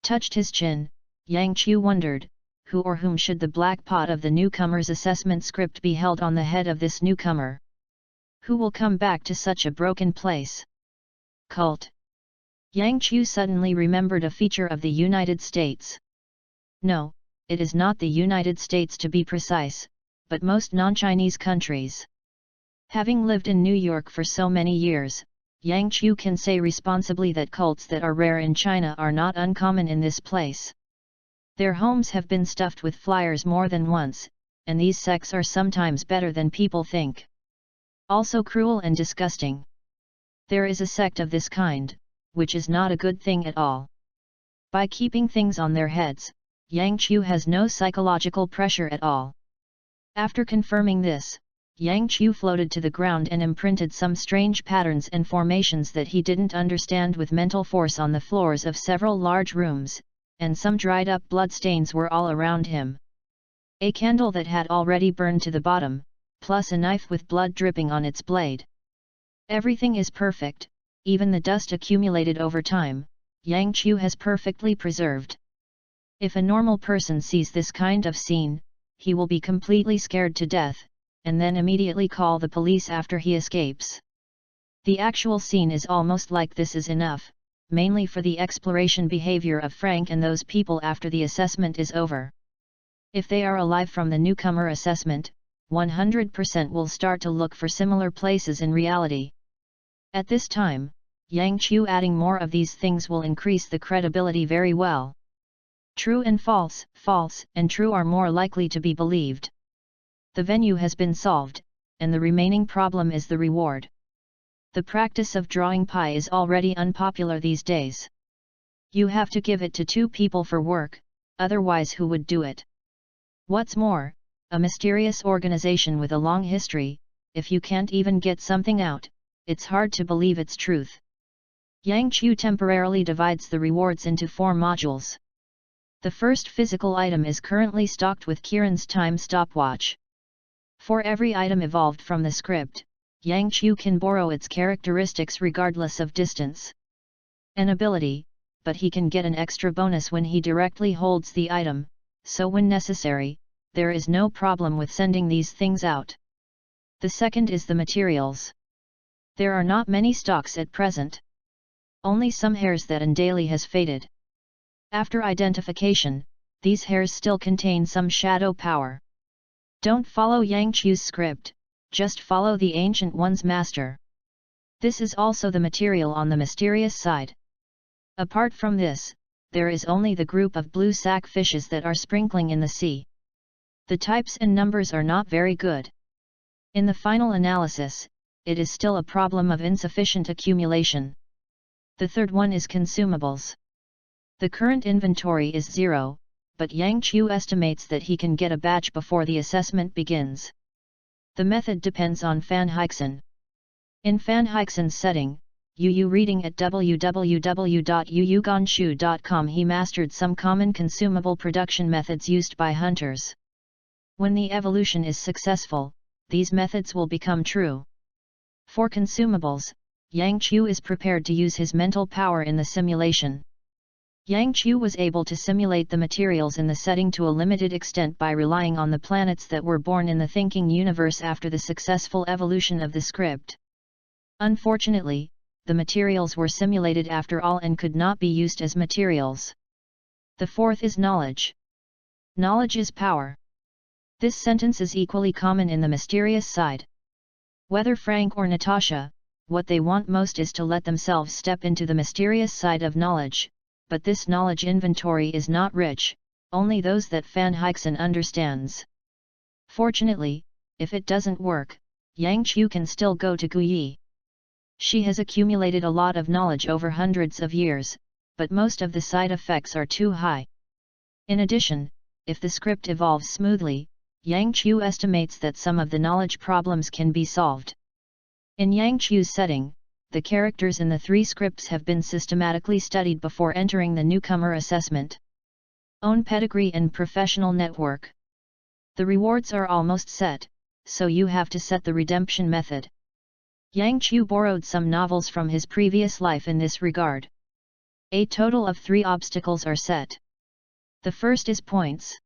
Touched his chin, Yang Qiu wondered, who or whom should the black pot of the newcomer's assessment script be held on the head of this newcomer? Who will come back to such a broken place? Cult. Yang Qiu suddenly remembered a feature of the United States. No, it is not the United States to be precise, but most non-Chinese countries. Having lived in New York for so many years, Yang Qiu can say responsibly that cults that are rare in China are not uncommon in this place. Their homes have been stuffed with flyers more than once, and these sects are sometimes better than people think. Also cruel and disgusting. There is a sect of this kind, which is not a good thing at all. By keeping things on their heads, Yang Qiu has no psychological pressure at all. After confirming this, Yang Qiu floated to the ground and imprinted some strange patterns and formations that he didn't understand with mental force on the floors of several large rooms, and some dried up blood stains were all around him. A candle that had already burned to the bottom, plus a knife with blood dripping on its blade. Everything is perfect, even the dust accumulated over time, Yang Qiu has perfectly preserved. If a normal person sees this kind of scene, he will be completely scared to death, and then immediately call the police after he escapes. The actual scene is almost like this is enough, mainly for the exploration behavior of Frank and those people after the assessment is over. If they are alive from the newcomer assessment, 100% will start to look for similar places in reality. At this time, Yang Qiu adding more of these things will increase the credibility very well. True and false, false and true are more likely to be believed. The venue has been solved, and the remaining problem is the reward. The practice of drawing pie is already unpopular these days. You have to give it to 2 people for work, otherwise who would do it? What's more, a mysterious organization with a long history, if you can't even get something out, it's hard to believe its truth. Yang Qiu temporarily divides the rewards into 4 modules. The first physical item is currently stocked with Kieran's time stopwatch. For every item evolved from the script, Yang Qiu can borrow its characteristics regardless of distance. An ability, but he can get an extra bonus when he directly holds the item, so when necessary, there is no problem with sending these things out. The second is the materials. There are not many stocks at present. Only some hairs that Daily has faded. After identification, these hairs still contain some shadow power. Don't follow Yang Qiu's script, just follow the Ancient One's master. This is also the material on the mysterious side. Apart from this, there is only the group of blue sack fishes that are sprinkling in the sea. The types and numbers are not very good. In the final analysis, it is still a problem of insufficient accumulation. The third one is consumables. The current inventory is 0, but Yang Qiu estimates that he can get a batch before the assessment begins. The method depends on Fanfiction. In Fanfiction's setting, Yu reading at www.yuyugonshu.com, he mastered some common consumable production methods used by hunters. When the evolution is successful, these methods will become true. For consumables, Yang Qiu is prepared to use his mental power in the simulation. Yang Qiu was able to simulate the materials in the setting to a limited extent by relying on the planets that were born in the thinking universe after the successful evolution of the script. Unfortunately, the materials were simulated after all and could not be used as materials. The fourth is knowledge. Knowledge is power. This sentence is equally common in the mysterious side. Whether Frank or Natasha, what they want most is to let themselves step into the mysterious side of knowledge, but this knowledge inventory is not rich, only those that Fanfiction understands. Fortunately, if it doesn't work, Yang Qiu can still go to Guyi. She has accumulated a lot of knowledge over hundreds of years, but most of the side effects are too high. In addition, if the script evolves smoothly, Yang Qiu estimates that some of the knowledge problems can be solved. In Yang Qiu's setting, the characters in the 3 scripts have been systematically studied before entering the newcomer assessment. Own pedigree and professional network. The rewards are almost set, so you have to set the redemption method. Yang Qiu borrowed some novels from his previous life in this regard. A total of 3 obstacles are set. The first is points.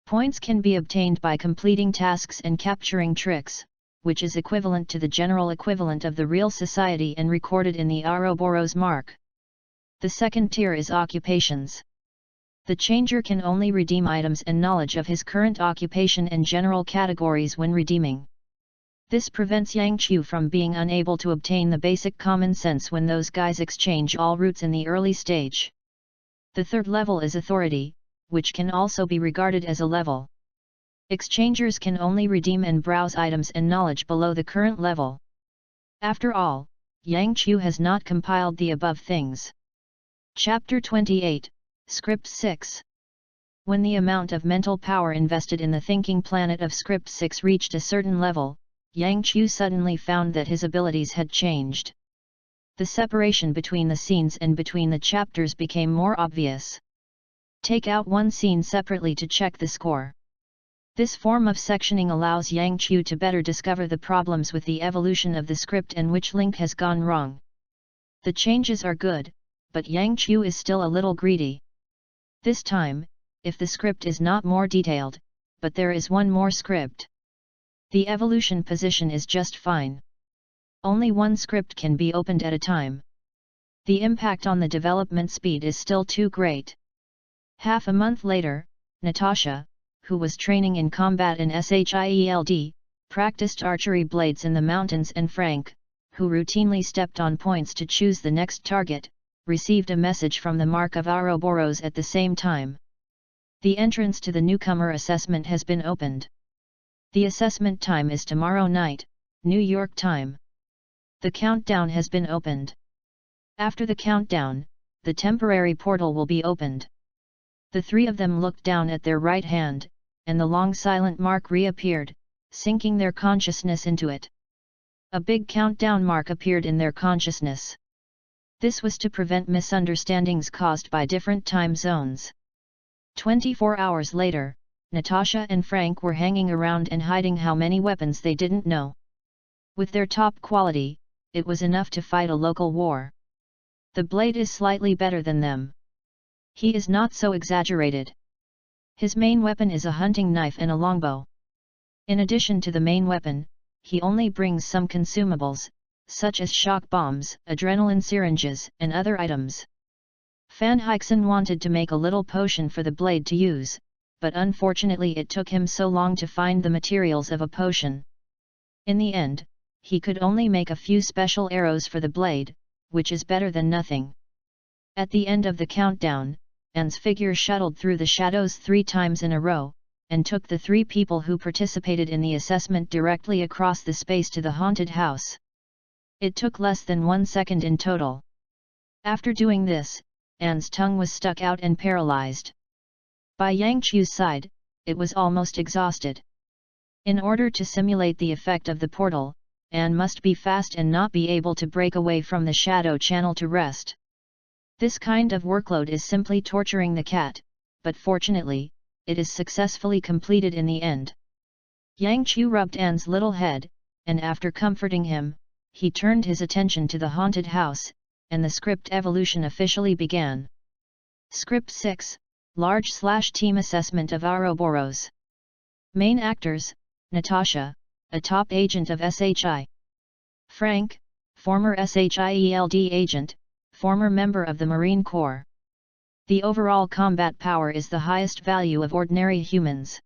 Points can be obtained by completing tasks and capturing tricks, which is equivalent to the general equivalent of the real society and recorded in the Ouroboros mark. The second tier is occupations. The changer can only redeem items and knowledge of his current occupation and general categories when redeeming. This prevents Yang Chu from being unable to obtain the basic common sense when those guys exchange all routes in the early stage. The third level is authority, which can also be regarded as a level. Exchangers can only redeem and browse items and knowledge below the current level. After all, Yang Chu has not compiled the above things. Chapter 28, Script 6. When the amount of mental power invested in the thinking planet of Script 6 reached a certain level, Yang Chu suddenly found that his abilities had changed. The separation between the scenes and between the chapters became more obvious. Take out one scene separately to check the score. This form of sectioning allows Yang Chu to better discover the problems with the evolution of the script and which link has gone wrong. The changes are good, but Yang Chu is still a little greedy. This time, if the script is not more detailed, but there is one more script. The evolution position is just fine. Only one script can be opened at a time. The impact on the development speed is still too great. Half a month later, Natasha, who was training in combat in SHIELD, practiced archery blades in the mountains, and Frank, who routinely stepped on points to choose the next target, received a message from the Mark of Ouroboros at the same time. The entrance to the Newcomer assessment has been opened. The assessment time is tomorrow night, New York time. The countdown has been opened. After the countdown, the temporary portal will be opened. The three of them looked down at their right hand, and the long silent mark reappeared, sinking their consciousness into it. A big countdown mark appeared in their consciousness. This was to prevent misunderstandings caused by different time zones. 24 hours later, Natasha and Frank were hanging around and hiding how many weapons they didn't know. With their top quality, it was enough to fight a local war. The blade is slightly better than them. He is not so exaggerated. His main weapon is a hunting knife and a longbow. In addition to the main weapon, he only brings some consumables, such as shock bombs, adrenaline syringes, and other items. FANFIction wanted to make a little potion for the blade to use, but unfortunately it took him so long to find the materials of a potion. In the end, he could only make a few special arrows for the blade, which is better than nothing. At the end of the countdown, Anne's figure shuttled through the shadows 3 times in a row, and took the 3 people who participated in the assessment directly across the space to the haunted house. It took less than 1 second in total. After doing this, Anne's tongue was stuck out and paralyzed. By Yang Chu's side, it was almost exhausted. In order to simulate the effect of the portal, Anne must be fast and not be able to break away from the shadow channel to rest. This kind of workload is simply torturing the cat, but fortunately, it is successfully completed in the end. Yang Chu rubbed Anne's little head, and after comforting him, he turned his attention to the haunted house, and the script evolution officially began. Script 6, Large/Team Assessment of Ouroboros. Main actors: Natasha, a top agent of SHI. Frank, former SHIELD agent, former member of the Marine Corps. The overall combat power is the highest value of ordinary humans.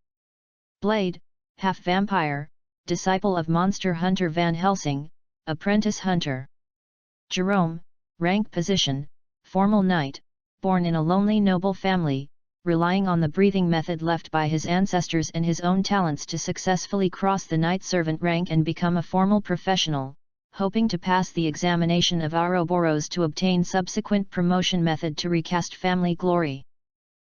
Blade, half vampire, disciple of monster hunter Van Helsing, apprentice hunter. Jerome, rank position, formal knight, born in a lonely noble family, relying on the breathing method left by his ancestors and his own talents to successfully cross the knight servant rank and become a formal professional, hoping to pass the examination of Ouroboros to obtain subsequent promotion method to recast family glory.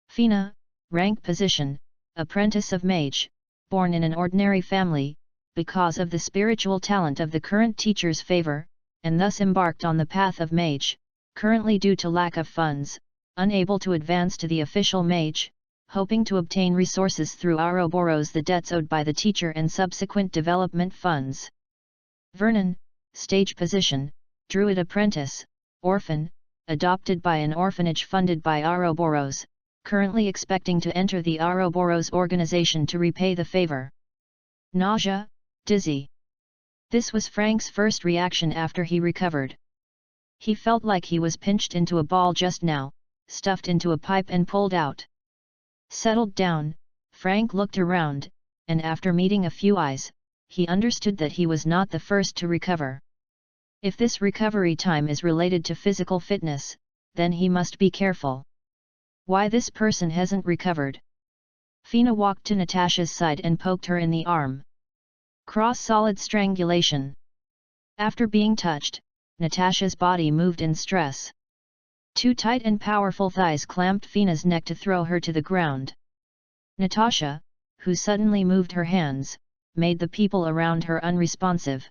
Fina, rank position, apprentice of mage, born in an ordinary family, because of the spiritual talent of the current teacher's favor, and thus embarked on the path of mage, currently due to lack of funds, unable to advance to the official mage, hoping to obtain resources through Ouroboros the debts owed by the teacher and subsequent development funds. Vernon, stage position, druid apprentice, orphan, adopted by an orphanage funded by Ouroboros, currently expecting to enter the Ouroboros organization to repay the favor. Nausea, dizzy. This was Frank's first reaction after he recovered. He felt like he was pinched into a ball just now, stuffed into a pipe and pulled out. Settled down, Frank looked around, and after meeting a few eyes, he understood that he was not the first to recover. If this recovery time is related to physical fitness, then he must be careful. Why this person hasn't recovered? Fina walked to Natasha's side and poked her in the arm. Cross-solid strangulation. After being touched, Natasha's body moved in stress. Two tight and powerful thighs clamped Fina's neck to throw her to the ground. Natasha, who suddenly moved her hands, made the people around her unresponsive.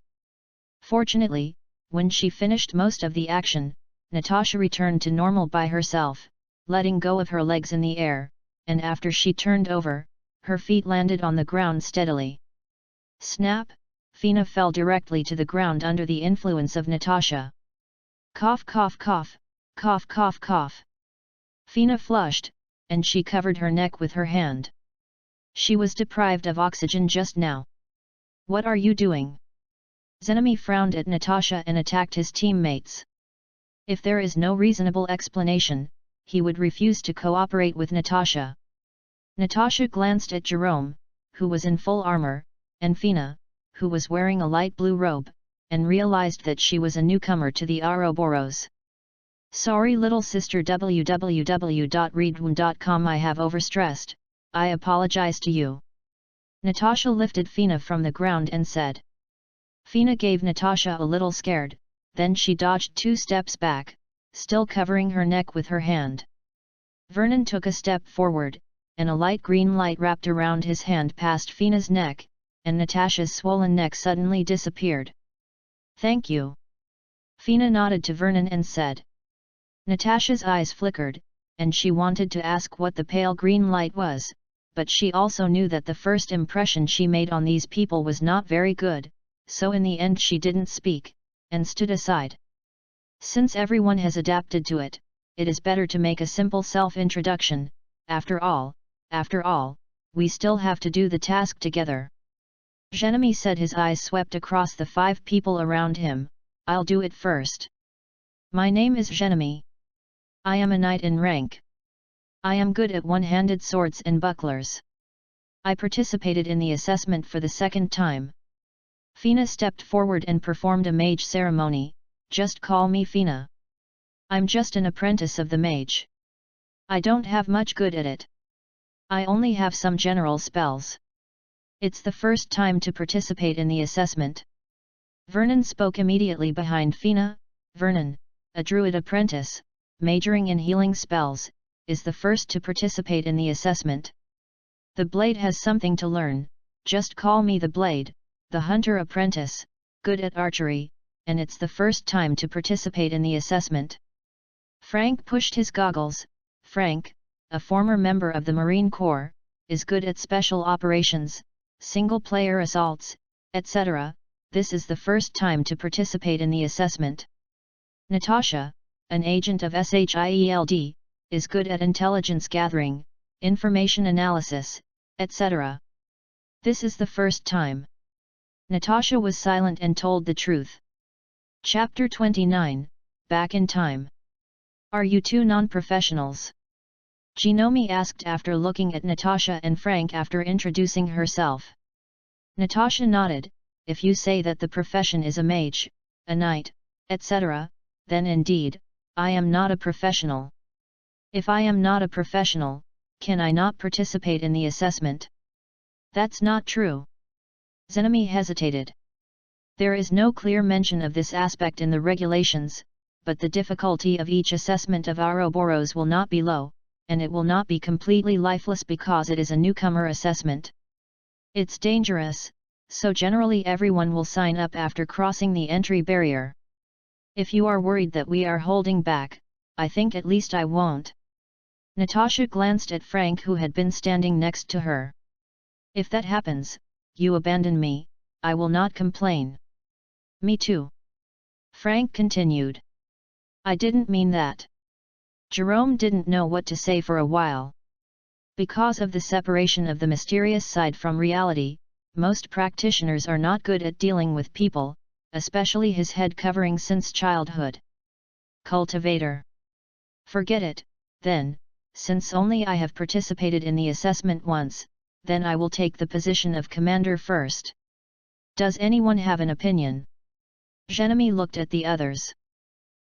Fortunately, when she finished most of the action, Natasha returned to normal by herself, letting go of her legs in the air, and after she turned over, her feet landed on the ground steadily. Snap! Fina fell directly to the ground under the influence of Natasha. Cough cough cough, cough cough cough. Fina flushed, and she covered her neck with her hand. She was deprived of oxygen just now. What are you doing? Zenami frowned at Natasha and attacked his teammates. If there is no reasonable explanation, he would refuse to cooperate with Natasha. Natasha glanced at Jerome, who was in full armor, and Fina, who was wearing a light blue robe, and realized that she was a newcomer to the Ouroboros. Sorry little sister, www.readaloud.com. I have overstressed, I apologize to you. Natasha lifted Fina from the ground and said. Fina gave Natasha a little scared, then she dodged 2 steps back, still covering her neck with her hand. Vernon took a step forward, and a light green light wrapped around his hand past Fina's neck, and Natasha's swollen neck suddenly disappeared. Thank you. Fina nodded to Vernon and said. Natasha's eyes flickered, and she wanted to ask what the pale green light was, but she also knew that the first impression she made on these people was not very good, so in the end she didn't speak, and stood aside. Since everyone has adapted to it, it is better to make a simple self-introduction. After all, we still have to do the task together. Zenami said, his eyes swept across the 5 people around him. I'll do it first. My name is Zenami. I am a knight in rank. I am good at one-handed swords and bucklers. I participated in the assessment for the 2nd time. Fina stepped forward and performed a mage ceremony. Just call me Fina. I'm just an apprentice of the mage. I don't have much good at it. I only have some general spells. It's the first time to participate in the assessment. Vernon spoke immediately behind Fina. Vernon, a druid apprentice, majoring in healing spells, is the first to participate in the assessment. The Blade has something to learn. Just call me the Blade, the hunter apprentice, good at archery, and it's the first time to participate in the assessment. Frank pushed his goggles. Frank, a former member of the Marine Corps, is good at special operations, single-player assaults, etc. This is the first time to participate in the assessment. Natasha, an agent of SHIELD, is good at intelligence gathering, information analysis, etc. This is the first time. Natasha was silent and told the truth. Chapter 29, Back in Time. Are you 2 non-professionals? Jinomi asked after looking at Natasha and Frank after introducing herself. Natasha nodded. If you say that the profession is a mage, a knight, etc., then indeed, I am not a professional. If I am not a professional, can I not participate in the assessment? That's not true. Zenami hesitated. There is no clear mention of this aspect in the regulations, but the difficulty of each assessment of Ouroboros will not be low, and it will not be completely lifeless because it is a newcomer assessment. It's dangerous, so generally everyone will sign up after crossing the entry barrier. If you are worried that we are holding back, I think at least I won't. Natasha glanced at Frank, who had been standing next to her. If that happens, you abandon me, I will not complain. Me too. Frank continued. I didn't mean that. Jerome didn't know what to say for a while. Because of the separation of the mysterious side from reality, most practitioners are not good at dealing with people, especially his head covering since childhood. Cultivator. Forget it, then, since only I have participated in the assessment once, then I will take the position of commander first. Does anyone have an opinion? Genemy looked at the others.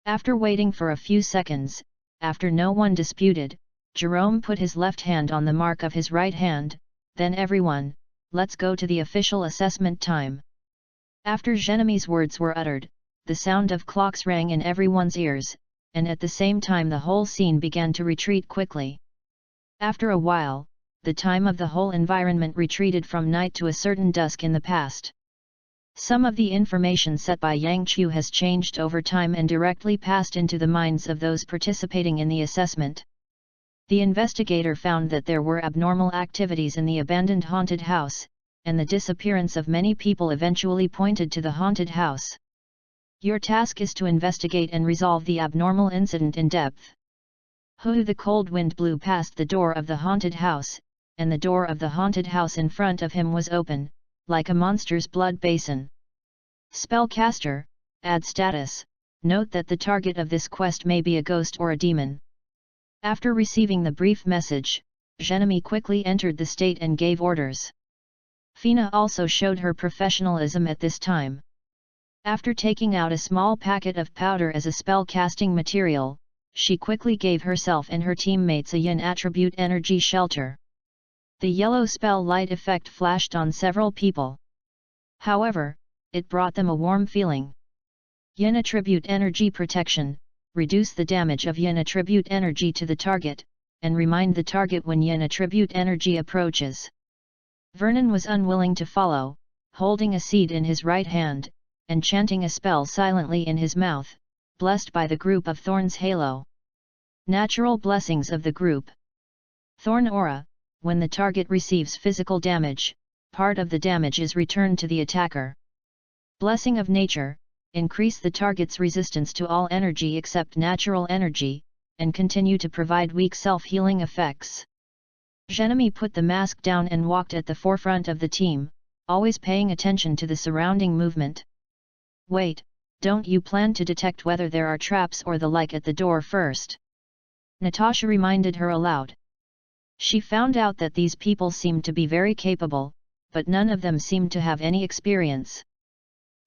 After waiting for a few seconds, after no one disputed, Jerome put his left hand on the mark of his right hand, then everyone, let's go to the official assessment time. After Genemy's words were uttered, the sound of clocks rang in everyone's ears, and at the same time the whole scene began to retreat quickly. After a while, the time of the whole environment retreated from night to a certain dusk in the past. Some of the information set by Yang Chu has changed over time and directly passed into the minds of those participating in the assessment. The investigator found that there were abnormal activities in the abandoned haunted house, and the disappearance of many people eventually pointed to the haunted house. Your task is to investigate and resolve the abnormal incident in depth. The cold wind blew past the door of the haunted house, and the door of the haunted house in front of him was open, like a monster's blood basin. Spellcaster, add status, note that the target of this quest may be a ghost or a demon. After receiving the brief message, Genemy quickly entered the state and gave orders. Fina also showed her professionalism at this time. After taking out a small packet of powder as a spell-casting material, she quickly gave herself and her teammates a yin attribute energy shelter. The yellow spell light effect flashed on several people. However, it brought them a warm feeling. Yin attribute energy protection, reduce the damage of yin attribute energy to the target, and remind the target when yin attribute energy approaches. Vernon was unwilling to follow, holding a seed in his right hand, and chanting a spell silently in his mouth, blessed by the group of Thorn's halo. Natural blessings of the group. Thorn aura, when the target receives physical damage, part of the damage is returned to the attacker. Blessing of nature, increase the target's resistance to all energy except natural energy, and continue to provide weak self-healing effects. Genemy put the mask down and walked at the forefront of the team, always paying attention to the surrounding movement. Wait, don't you plan to detect whether there are traps or the like at the door first? Natasha reminded her aloud. She found out that these people seemed to be very capable, but none of them seemed to have any experience.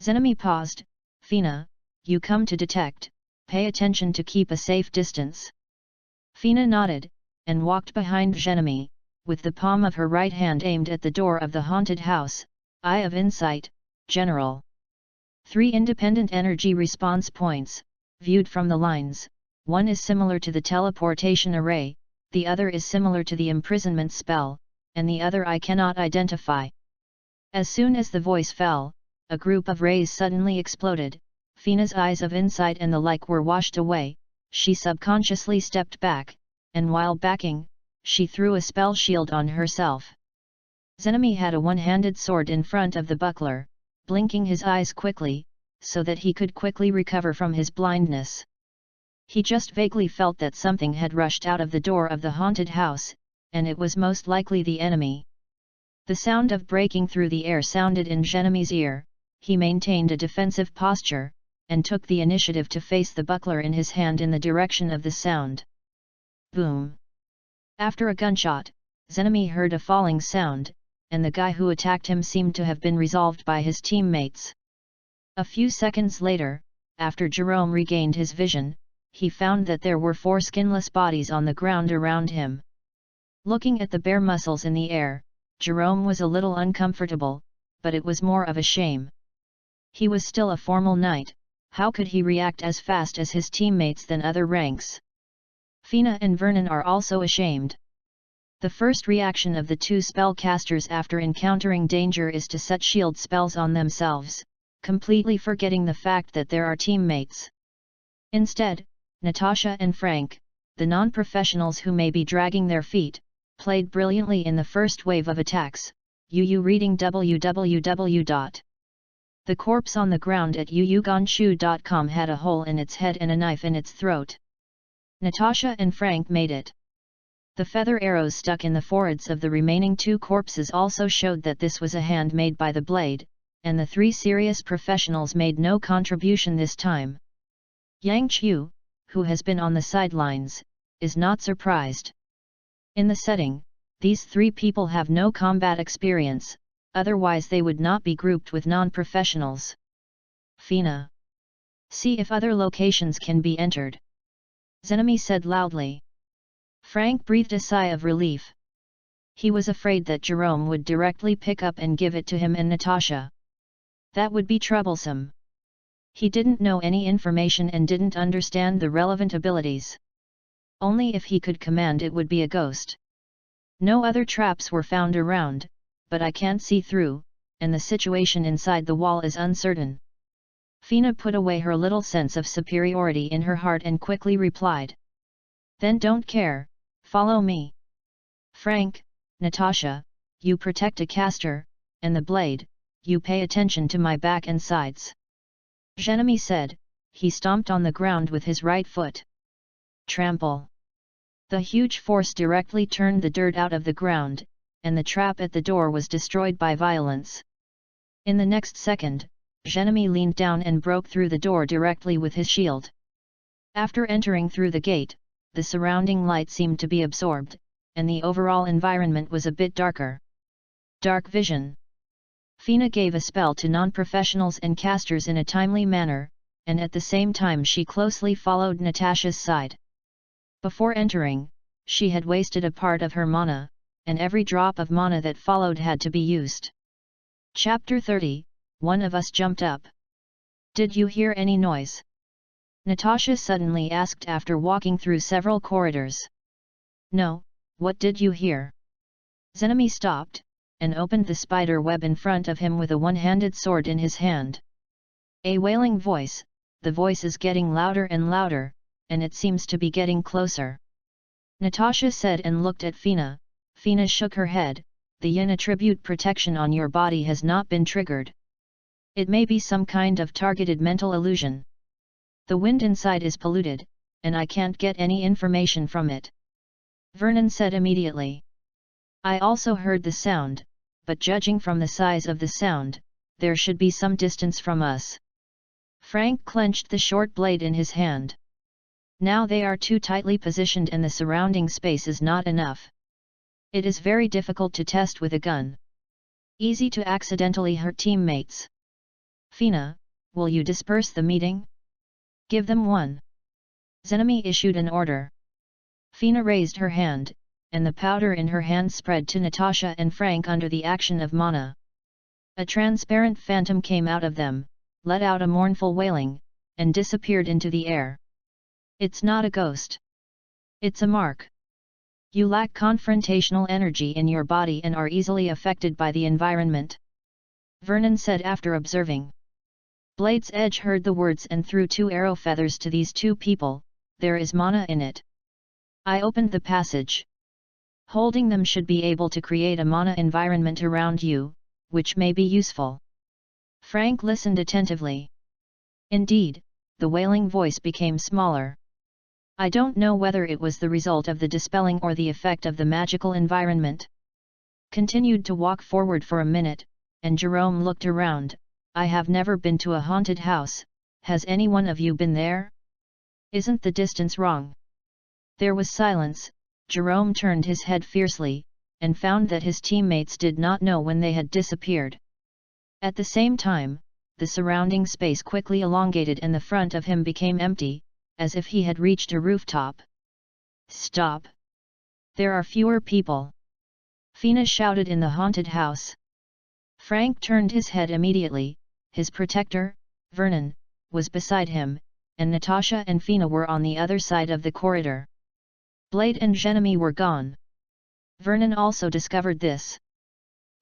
Genemy paused. Fina, you come to detect, pay attention to keep a safe distance. Fina nodded, and walked behind Genemy, with the palm of her right hand aimed at the door of the haunted house. Eye of Insight, General. 3 independent energy response points, viewed from the lines. One is similar to the teleportation array, the other is similar to the imprisonment spell, and the other I cannot identify. As soon as the voice fell, a group of rays suddenly exploded. Fina's eyes of insight and the like were washed away. She subconsciously stepped back, and while backing, she threw a spell shield on herself. Genemy had a one-handed sword in front of the buckler, blinking his eyes quickly, so that he could quickly recover from his blindness. He just vaguely felt that something had rushed out of the door of the haunted house, and it was most likely the enemy. The sound of breaking through the air sounded in Genemy's ear. He maintained a defensive posture, and took the initiative to face the buckler in his hand in the direction of the sound. Boom! After a gunshot, Genemy heard a falling sound, and the guy who attacked him seemed to have been resolved by his teammates. A few seconds later, after Jerome regained his vision, he found that there were 4 skinless bodies on the ground around him. Looking at the bare muscles in the air, Jerome was a little uncomfortable, but it was more of a shame. He was still a formal knight. How could he react as fast as his teammates than other ranks? Fina and Vernon are also ashamed. The first reaction of the 2 spellcasters after encountering danger is to set shield spells on themselves, completely forgetting the fact that there are teammates. Instead, Natasha and Frank, the non-professionals who may be dragging their feet, played brilliantly in the first wave of attacks. Reading www. The corpse on the ground at uuganshu.com had a hole in its head and a knife in its throat. Natasha and Frank made it. The feather arrows stuck in the foreheads of the remaining 2 corpses also showed that this was a hand made by the blade, and the 3 serious professionals made no contribution this time. Yang Qiu, who has been on the sidelines, is not surprised. In the setting, these 3 people have no combat experience, otherwise they would not be grouped with non-professionals. Fina. See if other locations can be entered. Zenami said loudly. Frank breathed a sigh of relief. He was afraid that Jerome would directly pick up and give it to him and Natasha. That would be troublesome. He didn't know any information and didn't understand the relevant abilities. Only if he could command it would be a ghost. No other traps were found around, but I can't see through, and the situation inside the wall is uncertain. Fina put away her little sense of superiority in her heart and quickly replied. Then don't care, follow me. Frank, Natasha, you protect a caster, and the blade, you pay attention to my back and sides. Zhenami said, he stomped on the ground with his right foot. Trample. The huge force directly turned the dirt out of the ground, and the trap at the door was destroyed by violence. In the next second, Zhenami leaned down and broke through the door directly with his shield. After entering through the gate, the surrounding light seemed to be absorbed, and the overall environment was a bit darker. Dark vision. Fina gave a spell to non-professionals and casters in a timely manner, and at the same time she closely followed Natasha's side. Before entering, she had wasted a part of her mana, and every drop of mana that followed had to be used. Chapter 30, one of us jumped up. Did you hear any noise? Natasha suddenly asked after walking through several corridors. No, what did you hear? Zenami stopped, and opened the spider web in front of him with a one-handed sword in his hand. A wailing voice, the voice is getting louder and louder, and it seems to be getting closer. Natasha said and looked at Fina. Fina shook her head, the yin attribute protection on your body has not been triggered. It may be some kind of targeted mental illusion. The wind inside is polluted, and I can't get any information from it. Vernon said immediately. I also heard the sound, but judging from the size of the sound, there should be some distance from us. Frank clenched the short blade in his hand. Now they are too tightly positioned and the surrounding space is not enough. It is very difficult to test with a gun. Easy to accidentally hurt teammates. Fina, will you disperse the meeting? Give them one. Zenami issued an order. Fina raised her hand, and the powder in her hand spread to Natasha and Frank under the action of mana. A transparent phantom came out of them, let out a mournful wailing, and disappeared into the air. It's not a ghost. It's a mark. You lack confrontational energy in your body and are easily affected by the environment. Vernon said after observing. Blade's Edge heard the words and threw 2 arrow feathers to these 2 people. There is mana in it. I opened the passage. Holding them should be able to create a mana environment around you, which may be useful. Frank listened attentively. Indeed, the wailing voice became smaller. I don't know whether it was the result of the dispelling or the effect of the magical environment. Continued to walk forward for a minute, and Jerome looked around. I have never been to a haunted house, has any one of you been there? Isn't the distance wrong? There was silence. Jerome turned his head fiercely, and found that his teammates did not know when they had disappeared. At the same time, the surrounding space quickly elongated and the front of him became empty, as if he had reached a rooftop. Stop! There are fewer people. Fina shouted in the haunted house. Frank turned his head immediately. His protector, Vernon, was beside him, and Natasha and Fina were on the other side of the corridor. Blade and Zhenami were gone. Vernon also discovered this.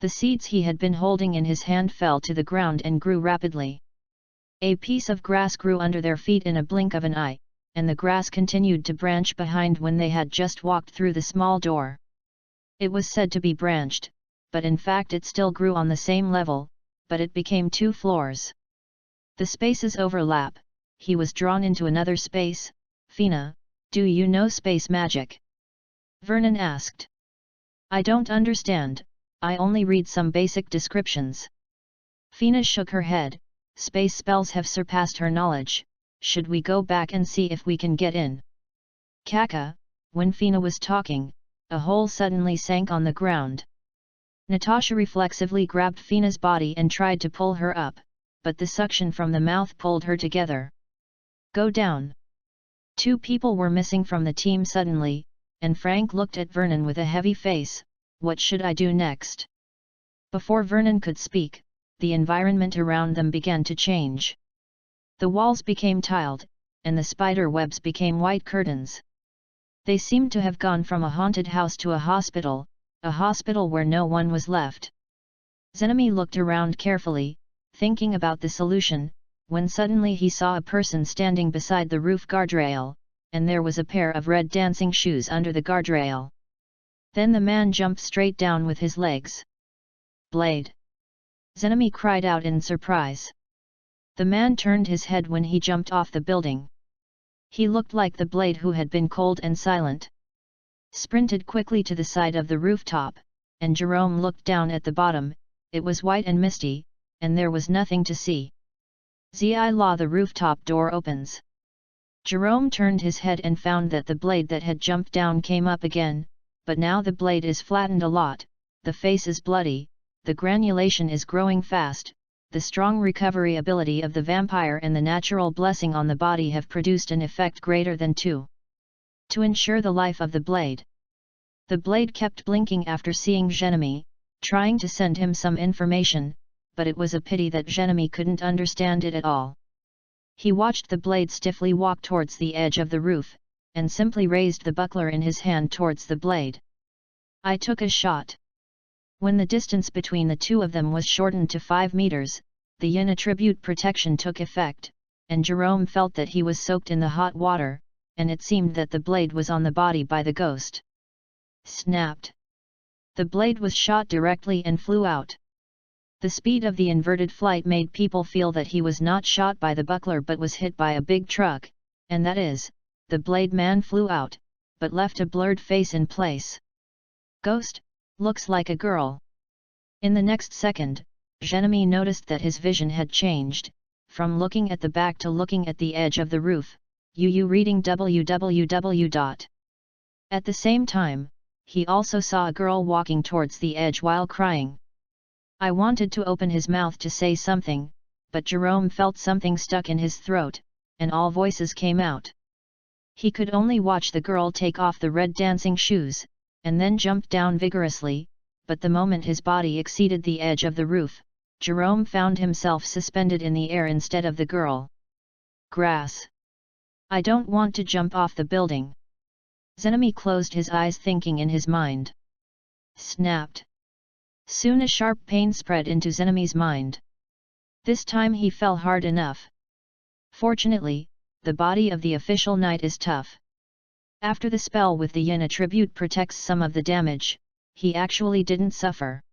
The seeds he had been holding in his hand fell to the ground and grew rapidly. A piece of grass grew under their feet in a blink of an eye, and the grass continued to branch behind when they had just walked through the small door. It was said to be branched, but in fact it still grew on the same level, but it became 2 floors. The spaces overlap. He was drawn into another space. Fina, do you know space magic? Vernon asked. I don't understand, I only read some basic descriptions. Fina shook her head. Space spells have surpassed her knowledge. Should we go back and see if we can get in? Kaka, when Fina was talking, a hole suddenly sank on the ground. Natasha reflexively grabbed Fina's body and tried to pull her up, but the suction from the mouth pulled her together. Go down. 2 people were missing from the team suddenly, and Frank looked at Vernon with a heavy face. What should I do next? Before Vernon could speak, the environment around them began to change. The walls became tiled, and the spider webs became white curtains. They seemed to have gone from a haunted house to a hospital where no one was left. Zenami looked around carefully, thinking about the solution, when suddenly he saw a person standing beside the roof guardrail, and there was a pair of red dancing shoes under the guardrail. Then the man jumped straight down with his legs. Blade! Zenami cried out in surprise. The man turned his head when he jumped off the building. He looked like the Blade who had been cold and silent. Sprinted quickly to the side of the rooftop, and Jerome looked down at the bottom. It was white and misty, and there was nothing to see. Zi la, the rooftop door opens. Jerome turned his head and found that the Blade that had jumped down came up again, but now the Blade is flattened a lot, the face is bloody, the granulation is growing fast. The strong recovery ability of the vampire and the natural blessing on the body have produced an effect greater than 2. To ensure the life of the Blade. The Blade kept blinking after seeing Genemi, trying to send him some information, but it was a pity that Genemi couldn't understand it at all. He watched the Blade stiffly walk towards the edge of the roof, and simply raised the buckler in his hand towards the Blade. I took a shot. When the distance between the 2 of them was shortened to 5 meters, the yin attribute protection took effect, and Jerome felt that he was soaked in the hot water, and it seemed that the Blade was on the body by the ghost. Snapped. The Blade was shot directly and flew out. The speed of the inverted flight made people feel that he was not shot by the buckler but was hit by a big truck, and that is, the Blade man flew out, but left a blurred face in place. Ghost, looks like a girl. In the next second, Genemi noticed that his vision had changed, from looking at the back to looking at the edge of the roof, reading www. At the same time, he also saw a girl walking towards the edge while crying. I wanted to open his mouth to say something, but Jerome felt something stuck in his throat, and all voices came out. He could only watch the girl take off the red dancing shoes, and then jump down vigorously, but the moment his body exceeded the edge of the roof, Jerome found himself suspended in the air instead of the girl. Grass. I don't want to jump off the building. Zenami closed his eyes thinking in his mind. Snapped. Soon a sharp pain spread into Zenami's mind. This time he fell hard enough. Fortunately, the body of the official knight is tough. After the spell with the yin attribute protects some of the damage, he actually didn't suffer.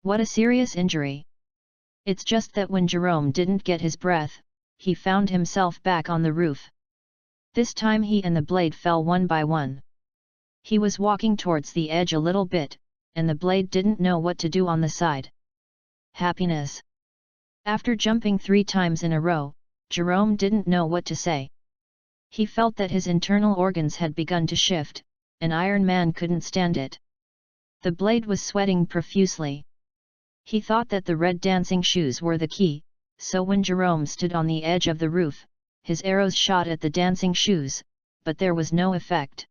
What a serious injury! It's just that when Jerome didn't get his breath, he found himself back on the roof. This time he and the Blade fell one by one. He was walking towards the edge a little bit, and the Blade didn't know what to do on the side. Happiness. After jumping 3 times in a row, Jerome didn't know what to say. He felt that his internal organs had begun to shift, and Iron Man couldn't stand it. The Blade was sweating profusely. He thought that the red dancing shoes were the key, so when Jerome stood on the edge of the roof, his arrows shot at the dancing shoes, but there was no effect.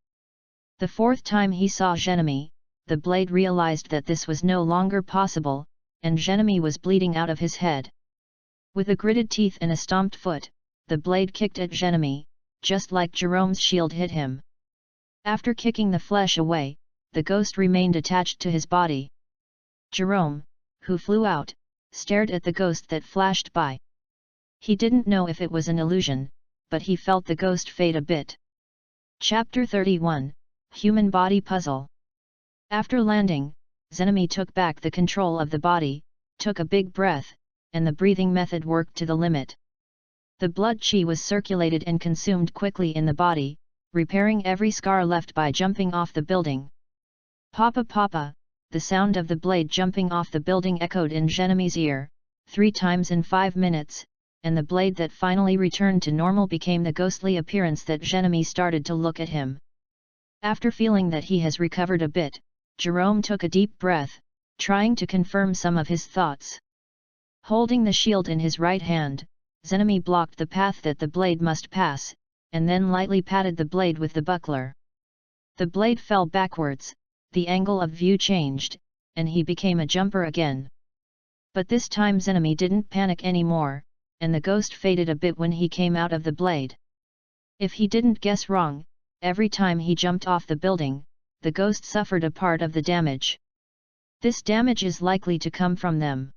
The 4th time he saw Genemi, the Blade realized that this was no longer possible, and Genemi was bleeding out of his head. With a gritted teeth and a stomped foot, the Blade kicked at Genemi, just like Jerome's shield hit him. After kicking the flesh away, the ghost remained attached to his body. Jerome, who flew out, stared at the ghost that flashed by. He didn't know if it was an illusion, but he felt the ghost fade a bit. Chapter 31, Human Body Puzzle. After landing, Zenami took back the control of the body, took a big breath, and the breathing method worked to the limit. The blood chi was circulated and consumed quickly in the body, repairing every scar left by jumping off the building. Papa papa, the sound of the blade jumping off the building echoed in Genemy's ear, 3 times in 5 minutes, and the blade that finally returned to normal became the ghostly appearance that Genemy started to look at him. After feeling that he has recovered a bit, Jerome took a deep breath, trying to confirm some of his thoughts. Holding the shield in his right hand, Genemy blocked the path that the blade must pass, and then lightly patted the blade with the buckler. The blade fell backwards, the angle of view changed, and he became a jumper again. But this time Genemy didn't panic anymore, and the ghost faded a bit when he came out of the blade. If he didn't guess wrong, every time he jumped off the building, the ghost suffered a part of the damage. This damage is likely to come from them.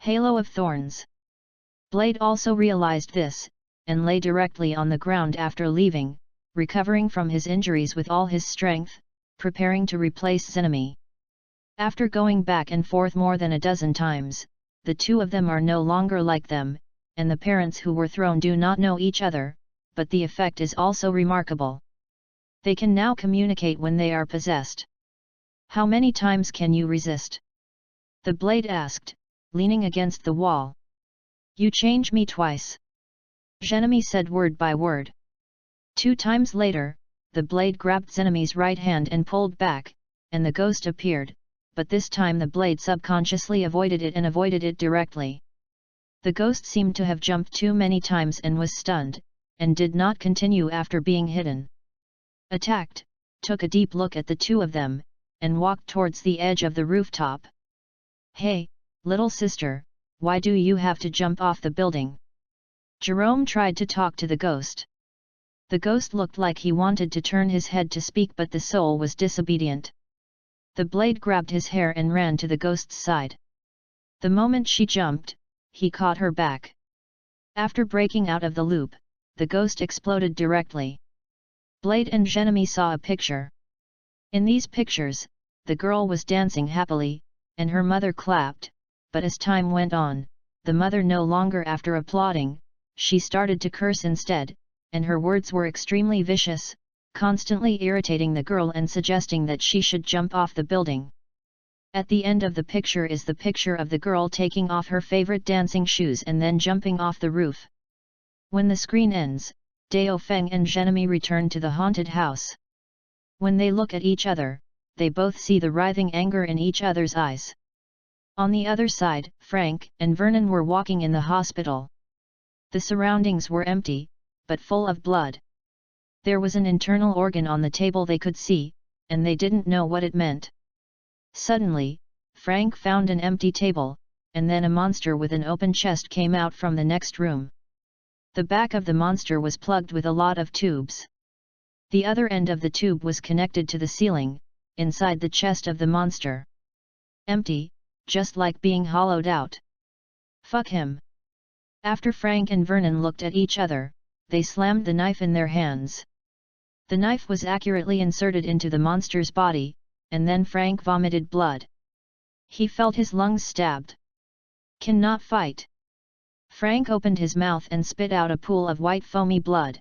Halo of Thorns. Blade also realized this, and lay directly on the ground after leaving, recovering from his injuries with all his strength, preparing to replace Genemy. After going back and forth more than a dozen times, the two of them are no longer like them, and the parents who were thrown do not know each other, but the effect is also remarkable. They can now communicate when they are possessed. How many times can you resist? The blade asked, leaning against the wall. You change me twice. Genemy said word by word. 2 times later, the blade grabbed Genemy's right hand and pulled back, and the ghost appeared, but this time the blade subconsciously avoided it and avoided it directly. The ghost seemed to have jumped too many times and was stunned, and did not continue after being hidden. Attacked, took a deep look at the two of them, and walked towards the edge of the rooftop. Hey, little sister, why do you have to jump off the building? Jerome tried to talk to the ghost. The ghost looked like he wanted to turn his head to speak, but the soul was disobedient. The blade grabbed his hair and ran to the ghost's side. The moment she jumped, he caught her back. After breaking out of the loop, the ghost exploded directly. Blade and Genemy saw a picture. In these pictures, the girl was dancing happily, and her mother clapped, but as time went on, the mother no longer after applauding, she started to curse instead, and her words were extremely vicious, constantly irritating the girl and suggesting that she should jump off the building. At the end of the picture is the picture of the girl taking off her favorite dancing shoes and then jumping off the roof. When the screen ends, Dao Feng and Genemy return to the haunted house. When they look at each other, they both see the writhing anger in each other's eyes. On the other side, Frank and Vernon were walking in the hospital. The surroundings were empty, but full of blood. There was an internal organ on the table they could see, and they didn't know what it meant. Suddenly, Frank found an empty table, and then a monster with an open chest came out from the next room. The back of the monster was plugged with a lot of tubes. The other end of the tube was connected to the ceiling, inside the chest of the monster. Empty, just like being hollowed out. Fuck him. After Frank and Vernon looked at each other, they slammed the knife in their hands. The knife was accurately inserted into the monster's body, and then Frank vomited blood. He felt his lungs stabbed. Cannot fight. Frank opened his mouth and spit out a pool of white foamy blood.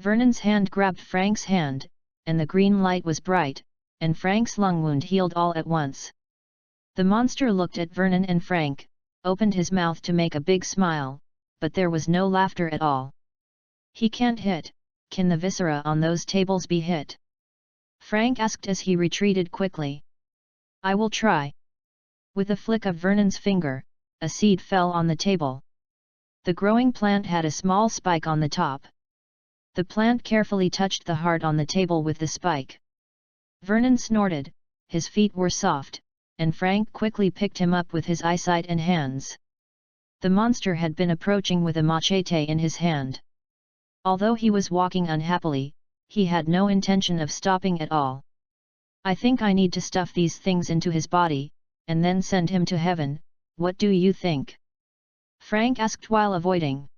Vernon's hand grabbed Frank's hand, and the green light was bright, and Frank's lung wound healed all at once. The monster looked at Vernon and Frank, opened his mouth to make a big smile, but there was no laughter at all. He can't hit, can the viscera on those tables be hit? Frank asked as he retreated quickly. I will try. With a flick of Vernon's finger, a seed fell on the table. The growing plant had a small spike on the top. The plant carefully touched the heart on the table with the spike. Vernon snorted, his feet were soft, and Frank quickly picked him up with his eyesight and hands. The monster had been approaching with a machete in his hand. Although he was walking unhappily, he had no intention of stopping at all. I think I need to stuff these things into his body, and then send him to heaven, what do you think? Frank asked while avoiding.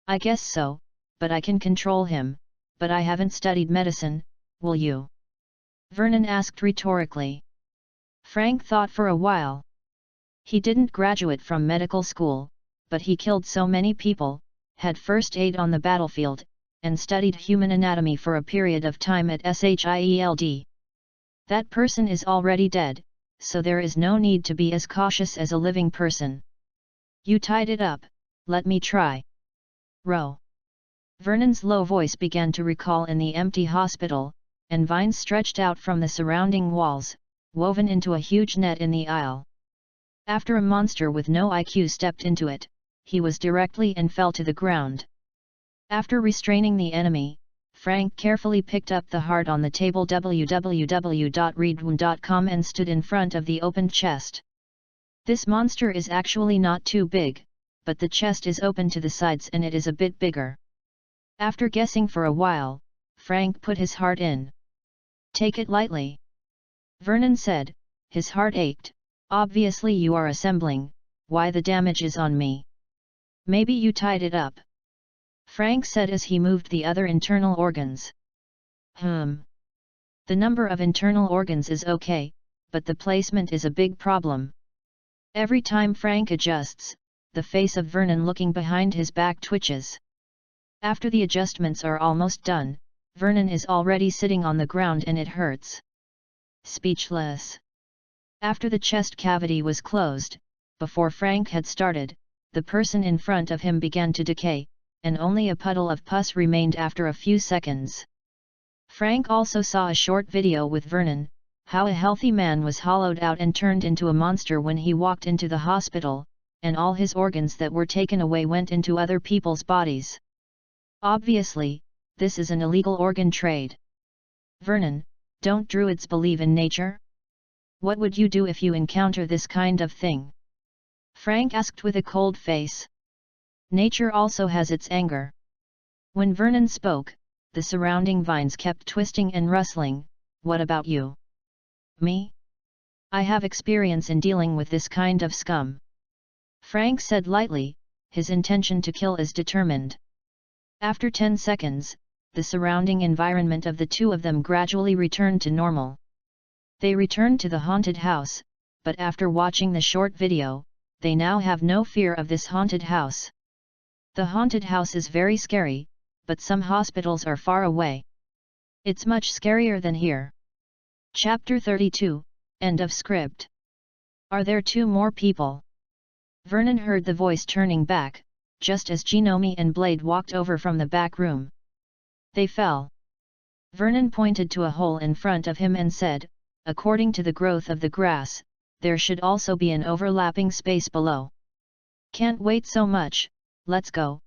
I guess so, but I can control him, but I haven't studied medicine, will you? Vernon asked rhetorically. Frank thought for a while. He didn't graduate from medical school, but he killed so many people, had first aid on the battlefield, and studied human anatomy for a period of time at SHIELD. That person is already dead, so there is no need to be as cautious as a living person. You tied it up, let me try. Row. Vernon's low voice began to recall in the empty hospital, and vines stretched out from the surrounding walls, woven into a huge net in the aisle. After a monster with no IQ stepped into it, he was directly and fell to the ground. After restraining the enemy, Frank carefully picked up the heart on the table www.readaloud.com and stood in front of the opened chest. This monster is actually not too big, but the chest is open to the sides and it is a bit bigger. After guessing for a while, Frank put his heart in. Take it lightly. Vernon said, his heart ached. Obviously you are assembling, why the damage is on me? Maybe you tied it up. Frank said as he moved the other internal organs. The number of internal organs is okay, but the placement is a big problem. Every time Frank adjusts, the face of Vernon looking behind his back twitches. After the adjustments are almost done, Vernon is already sitting on the ground and it hurts. Speechless. After the chest cavity was closed, before Frank had started, the person in front of him began to decay, and only a puddle of pus remained after a few seconds. Frank also saw a short video with Vernon, how a healthy man was hollowed out and turned into a monster when he walked into the hospital, and all his organs that were taken away went into other people's bodies. Obviously, this is an illegal organ trade. Vernon, don't druids believe in nature? What would you do if you encounter this kind of thing? Frank asked with a cold face. Nature also has its anger. When Vernon spoke, the surrounding vines kept twisting and rustling. What about you? Me? I have experience in dealing with this kind of scum. Frank said lightly, his intention to kill is determined. After 10 seconds, the surrounding environment of the two of them gradually returned to normal. They returned to the haunted house, but after watching the short video, they now have no fear of this haunted house. The haunted house is very scary, but some hospitals are far away. It's much scarier than here. Chapter 32, End of script. Are there 2 more people? Vernon heard the voice turning back, just as Genomi and Blade walked over from the back room. They fell. Vernon pointed to a hole in front of him and said, according to the growth of the grass, there should also be an overlapping space below. Can't wait so much, let's go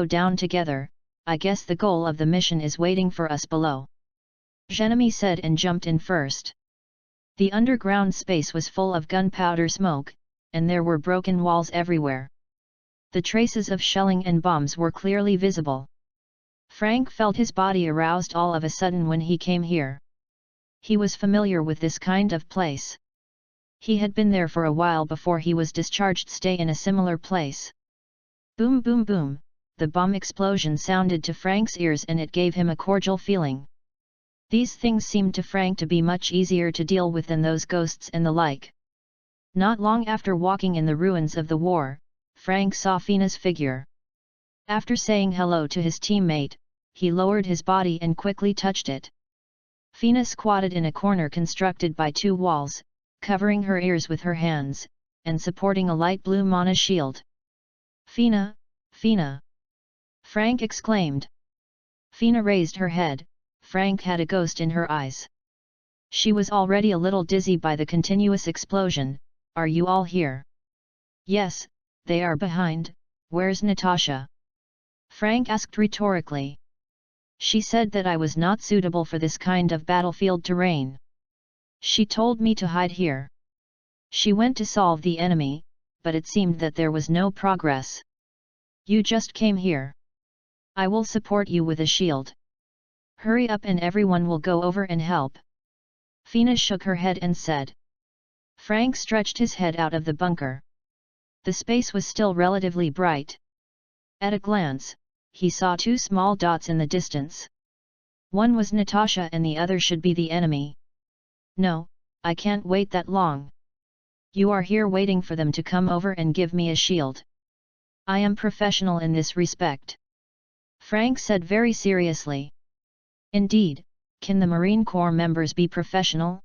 down together, I guess the goal of the mission is waiting for us below. Genomi said and jumped in first. The underground space was full of gunpowder smoke, and there were broken walls everywhere. The traces of shelling and bombs were clearly visible. Frank felt his body aroused all of a sudden when he came here. He was familiar with this kind of place. He had been there for a while before he was discharged. Stay in a similar place. Boom boom boom, the bomb explosion sounded to Frank's ears and it gave him a cordial feeling. These things seemed to Frank to be much easier to deal with than those ghosts and the like. Not long after walking in the ruins of the war, Frank saw Fina's figure. After saying hello to his teammate, he lowered his body and quickly touched it. Fina squatted in a corner constructed by 2 walls, covering her ears with her hands, and supporting a light blue mana shield. Fina, Fina! Frank exclaimed. Fina raised her head. Frank had a ghost in her eyes. She was already a little dizzy by the continuous explosion. Are you all here? Yes, they are behind. Where's Natasha? Frank asked rhetorically. She said that I was not suitable for this kind of battlefield terrain. She told me to hide here. She went to solve the enemy, but it seemed that there was no progress. You just came here. I will support you with a shield. Hurry up and everyone will go over and help. Fina shook her head and said. Frank stretched his head out of the bunker. The space was still relatively bright. At a glance, he saw 2 small dots in the distance. One was Natasha and the other should be the enemy. No, I can't wait that long. You are here waiting for them to come over and give me a shield. I am professional in this respect. Frank said very seriously. Indeed, can the Marine Corps members be professional?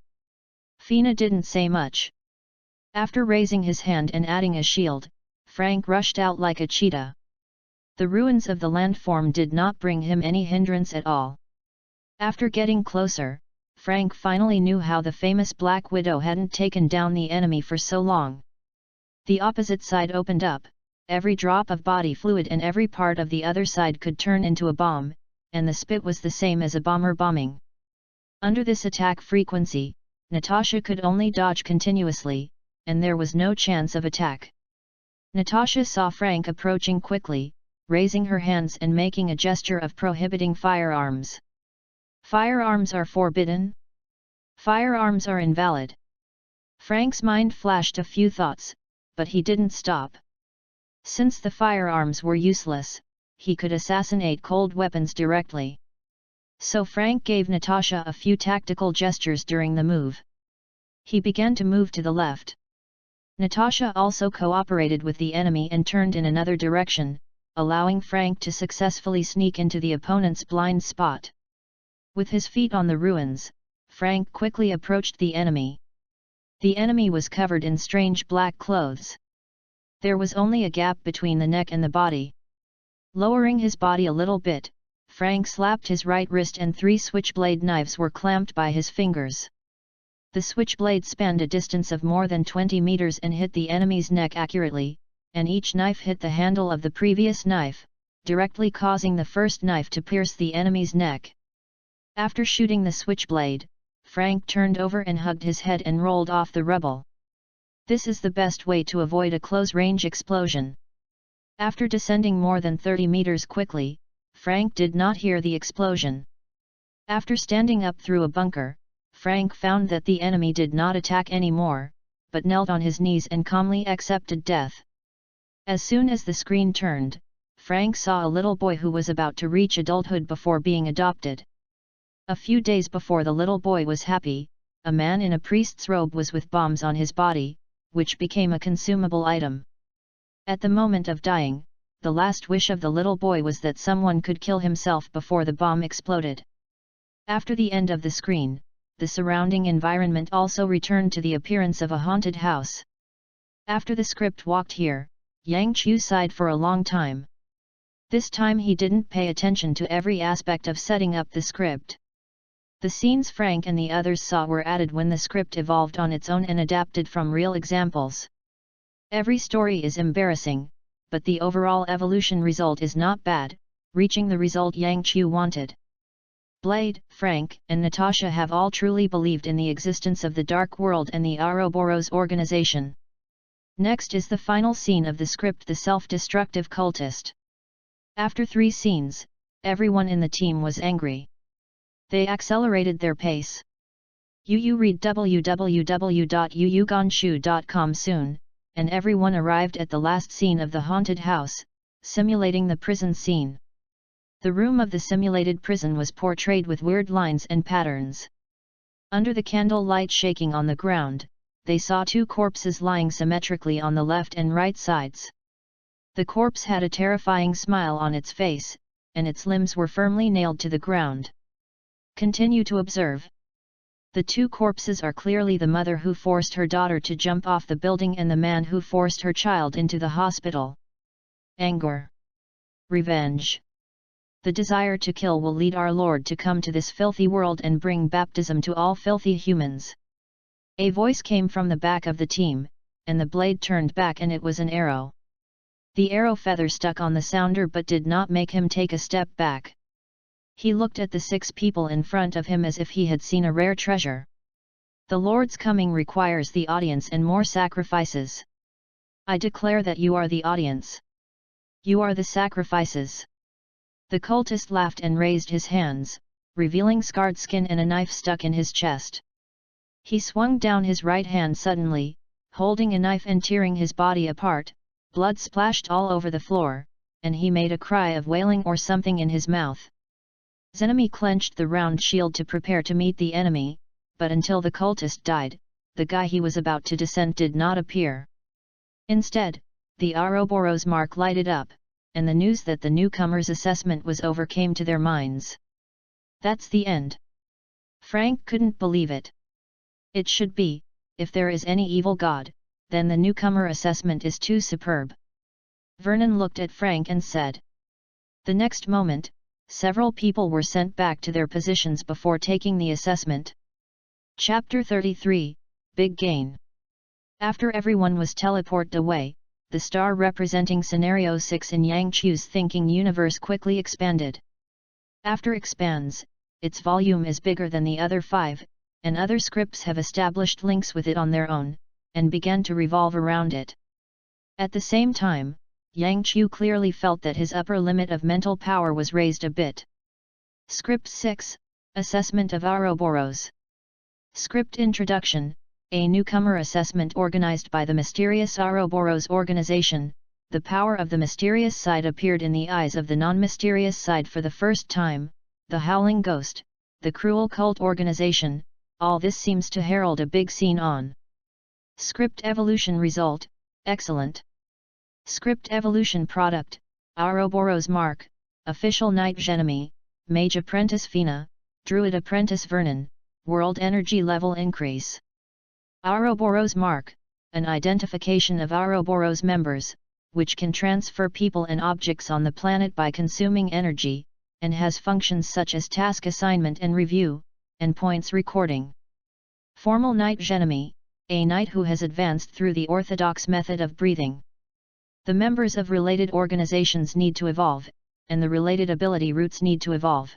Fina didn't say much. After raising his hand and adding a shield, Frank rushed out like a cheetah. The ruins of the landform did not bring him any hindrance at all. After getting closer, Frank finally knew how the famous Black Widow hadn't taken down the enemy for so long. The opposite side opened up, every drop of body fluid and every part of the other side could turn into a bomb, and the spit was the same as a bomber bombing. Under this attack frequency, Natasha could only dodge continuously, and there was no chance of attack. Natasha saw Frank approaching quickly, raising her hands and making a gesture of prohibiting firearms. Firearms are forbidden? Firearms are invalid. Frank's mind flashed a few thoughts, but he didn't stop. Since the firearms were useless, he could assassinate cold weapons directly. So Frank gave Natasha a few tactical gestures during the move. He began to move to the left. Natasha also cooperated with the enemy and turned in another direction, allowing Frank to successfully sneak into the opponent's blind spot. With his feet on the ruins, Frank quickly approached the enemy. The enemy was covered in strange black clothes. There was only a gap between the neck and the body. Lowering his body a little bit, Frank slapped his right wrist and 3 switchblade knives were clamped by his fingers. The switchblade spanned a distance of more than 20 meters and hit the enemy's neck accurately, and each knife hit the handle of the previous knife, directly causing the first knife to pierce the enemy's neck. After shooting the switchblade, Frank turned over and hugged his head and rolled off the rubble. This is the best way to avoid a close-range explosion. After descending more than 30 meters quickly, Frank did not hear the explosion. After standing up through a bunker, Frank found that the enemy did not attack anymore, but knelt on his knees and calmly accepted death. As soon as the screen turned, Frank saw a little boy who was about to reach adulthood before being adopted. A few days before the little boy was happy, a man in a priest's robe was with bombs on his body, which became a consumable item. At the moment of dying, the last wish of the little boy was that someone could kill himself before the bomb exploded. After the end of the screen, the surrounding environment also returned to the appearance of a haunted house. After the script walked here, Yang Chu sighed for a long time. This time he didn't pay attention to every aspect of setting up the script. The scenes Frank and the others saw were added when the script evolved on its own and adapted from real examples. Every story is embarrassing, but the overall evolution result is not bad, reaching the result Yang Chu wanted. Blade, Frank, and Natasha have all truly believed in the existence of the Dark World and the Ouroboros organization. Next is the final scene of the script, the self-destructive cultist. After 3 scenes, everyone in the team was angry. They accelerated their pace. You read www.yuyugonshu.com soon, and everyone arrived at the last scene of the haunted house, simulating the prison scene. The room of the simulated prison was portrayed with weird lines and patterns. Under the candle light shaking on the ground, they saw 2 corpses lying symmetrically on the left and right sides. The corpse had a terrifying smile on its face, and its limbs were firmly nailed to the ground. Continue to observe. The 2 corpses are clearly the mother who forced her daughter to jump off the building and the man who forced her child into the hospital. Anger. Revenge. The desire to kill will lead our Lord to come to this filthy world and bring baptism to all filthy humans. A voice came from the back of the team, and the blade turned back and it was an arrow. The arrow feather stuck on the sounder but did not make him take a step back. He looked at the 6 people in front of him as if he had seen a rare treasure. The Lord's coming requires the audience and more sacrifices. I declare that you are the audience. You are the sacrifices. The cultist laughed and raised his hands, revealing scarred skin and a knife stuck in his chest. He swung down his right hand suddenly, holding a knife and tearing his body apart. Blood splashed all over the floor, and he made a cry of wailing or something in his mouth. Zenami clenched the round shield to prepare to meet the enemy, but until the cultist died, the guy he was about to descend did not appear. Instead, the Ouroboros mark lighted up, and the news that the newcomer's assessment was over came to their minds. That's the end. Frank couldn't believe it. It should be, if there is any evil god, then the newcomer assessment is too superb. Vernon looked at Frank and said. The next moment, several people were sent back to their positions before taking the assessment. Chapter 33, Big Gain. After everyone was teleported away, the star representing Scenario 6 in Yang Chu's thinking universe quickly expanded. After expands, its volume is bigger than the other 5, and other scripts have established links with it on their own, and began to revolve around it. At the same time, Yang Chu clearly felt that his upper limit of mental power was raised a bit. Script 6, Assessment of Ouroboros. Script Introduction, a newcomer assessment organized by the mysterious Ouroboros organization. The power of the mysterious side appeared in the eyes of the non-mysterious side for the first time, the howling ghost, the cruel cult organization. All this seems to herald a big scene on. Script Evolution Result, Excellent. Script Evolution Product, Ouroboros Mark, Official Knight Genemi, Mage Apprentice Fina, Druid Apprentice Vernon, World Energy Level Increase. Ouroboros Mark, an identification of Ouroboros members, which can transfer people and objects on the planet by consuming energy, and has functions such as task assignment and review, and points recording. Formal Knight Genemi, a knight who has advanced through the orthodox method of breathing. The members of related organizations need to evolve, and the related ability roots need to evolve.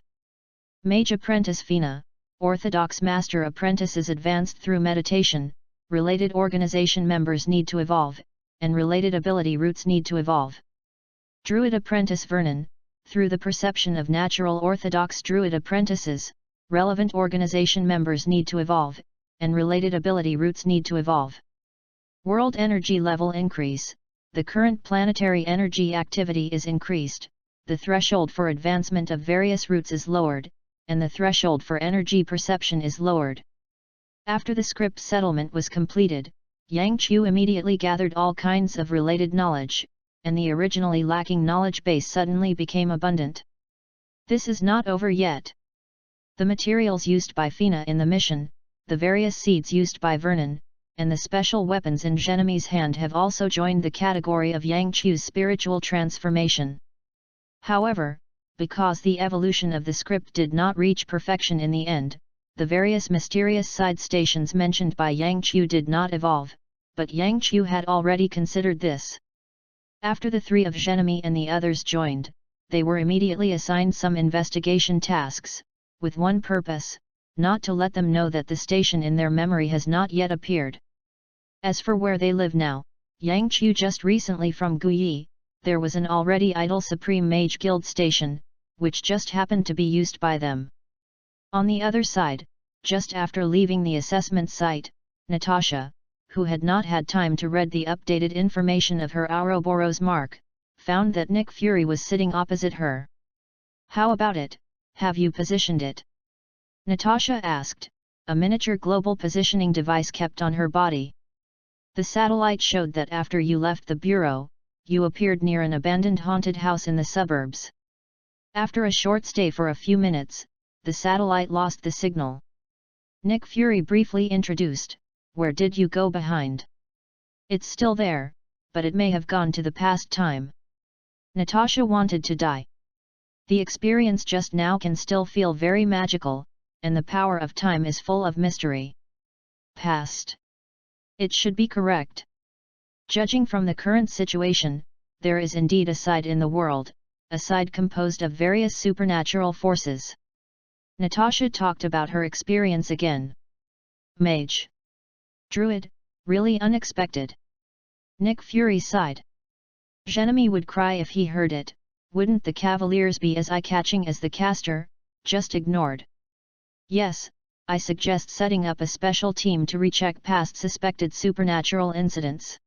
Mage Apprentice Fina, Orthodox Master Apprentices advanced through meditation, related organization members need to evolve, and related ability roots need to evolve. Druid Apprentice Vernon, through the perception of natural Orthodox Druid apprentices, relevant organization members need to evolve, and related ability roots need to evolve. World Energy Level Increase, the current planetary energy activity is increased, the threshold for advancement of various roots is lowered, and the threshold for energy perception is lowered. After the script settlement was completed, Yang Chu immediately gathered all kinds of related knowledge, and the originally lacking knowledge base suddenly became abundant. This is not over yet. The materials used by Fina in the mission, the various seeds used by Vernon, and the special weapons in Genemi's hand have also joined the category of Yang Chu's spiritual transformation. However, because the evolution of the script did not reach perfection in the end, the various mysterious side stations mentioned by Yang Chu did not evolve, but Yang Chu had already considered this. After the 3 of Genemi and the others joined, they were immediately assigned some investigation tasks, with one purpose, not to let them know that the station in their memory has not yet appeared. As for where they live now, Yang Chu just recently from Guyi, there was an already idle Supreme Mage Guild station, which just happened to be used by them. On the other side, just after leaving the assessment site, Natasha, who had not had time to read the updated information of her Ouroboros mark, found that Nick Fury was sitting opposite her. "How about it, have you positioned it?" Natasha asked, a miniature global positioning device kept on her body. "The satellite showed that after you left the bureau, you appeared near an abandoned haunted house in the suburbs. After a short stay for a few minutes, the satellite lost the signal." Nick Fury briefly introduced, "Where did you go behind?" "It's still there, but it may have gone to the past time." Natasha wanted to die. The experience just now can still feel very magical, and the power of time is full of mystery. Past. It should be correct. Judging from the current situation, there is indeed a side in the world, a side composed of various supernatural forces. Natasha talked about her experience again. "Mage. Druid, really unexpected." Nick Fury sighed. Genemi would cry if he heard it. Wouldn't the Cavaliers be as eye-catching as the caster? Just ignored. "Yes, I suggest setting up a special team to recheck past suspected supernatural incidents.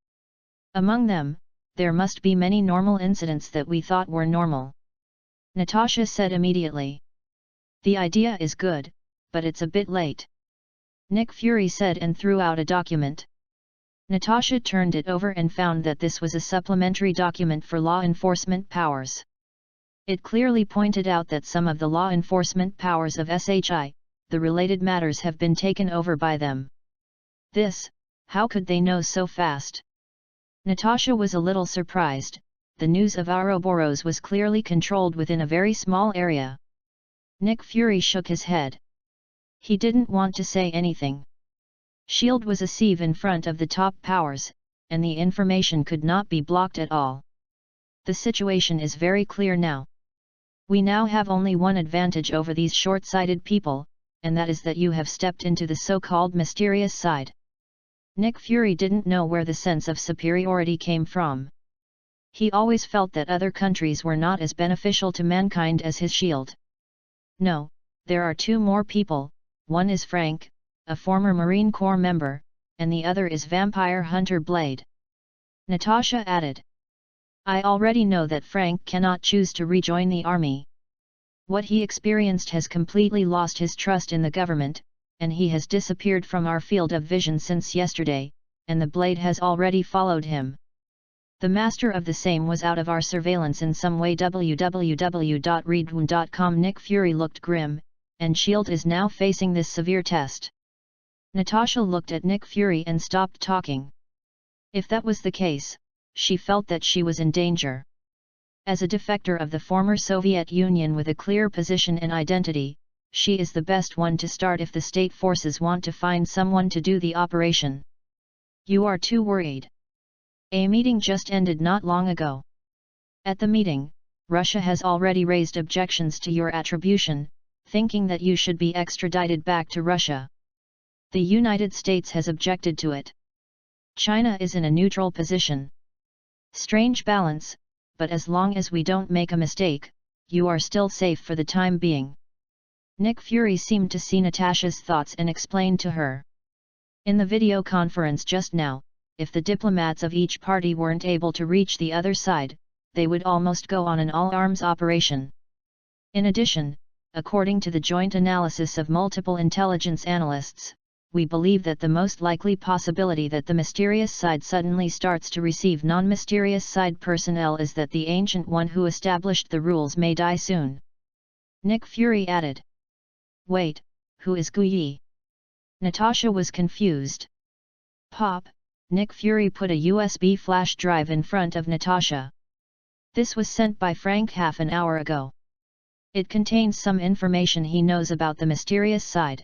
Among them, there must be many normal incidents that we thought were normal." Natasha said immediately. "The idea is good, but it's a bit late." Nick Fury said and threw out a document. Natasha turned it over and found that this was a supplementary document for law enforcement powers. It clearly pointed out that some of the law enforcement powers of SHI, the related matters have been taken over by them. How could they know so fast? Natasha was a little surprised. The news of Ouroboros was clearly controlled within a very small area. Nick Fury shook his head. He didn't want to say anything. S.H.I.E.L.D. was a sieve in front of the top powers, and the information could not be blocked at all. The situation is very clear now. We now have only one advantage over these short-sighted people, and that is that you have stepped into the so-called mysterious side. Nick Fury didn't know where the sense of superiority came from. He always felt that other countries were not as beneficial to mankind as his S.H.I.E.L.D. No, there are two more people, one is Frank, a former Marine Corps member, and the other is vampire hunter Blade. Natasha added. I already know that Frank cannot choose to rejoin the army. What he experienced has completely lost his trust in the government, and he has disappeared from our field of vision since yesterday, and the Blade has already followed him. The master of the same was out of our surveillance in some way. www.readaloud.com. Nick Fury looked grim, and S.H.I.E.L.D. is now facing this severe test. Natasha looked at Nick Fury and stopped talking. If that was the case, she felt that she was in danger. As a defector of the former Soviet Union with a clear position and identity, she is the best one to start if the state forces want to find someone to do the operation. You are too worried. A meeting just ended not long ago. At the meeting, Russia has already raised objections to your attribution, thinking that you should be extradited back to Russia. The United States has objected to it. China is in a neutral position. Strange balance, but as long as we don't make a mistake, you are still safe for the time being. Nick Fury seemed to see Natasha's thoughts and explained to her. In the video conference just now, if the diplomats of each party weren't able to reach the other side, they would almost go on an all-arms operation. In addition, according to the joint analysis of multiple intelligence analysts, we believe that the most likely possibility that the mysterious side suddenly starts to receive non-mysterious side personnel is that the ancient one who established the rules may die soon. Nick Fury added. Wait, who is Gu Yi? Natasha was confused. Pop, Nick Fury put a USB flash drive in front of Natasha. This was sent by Frank half an hour ago. It contains some information he knows about the mysterious side.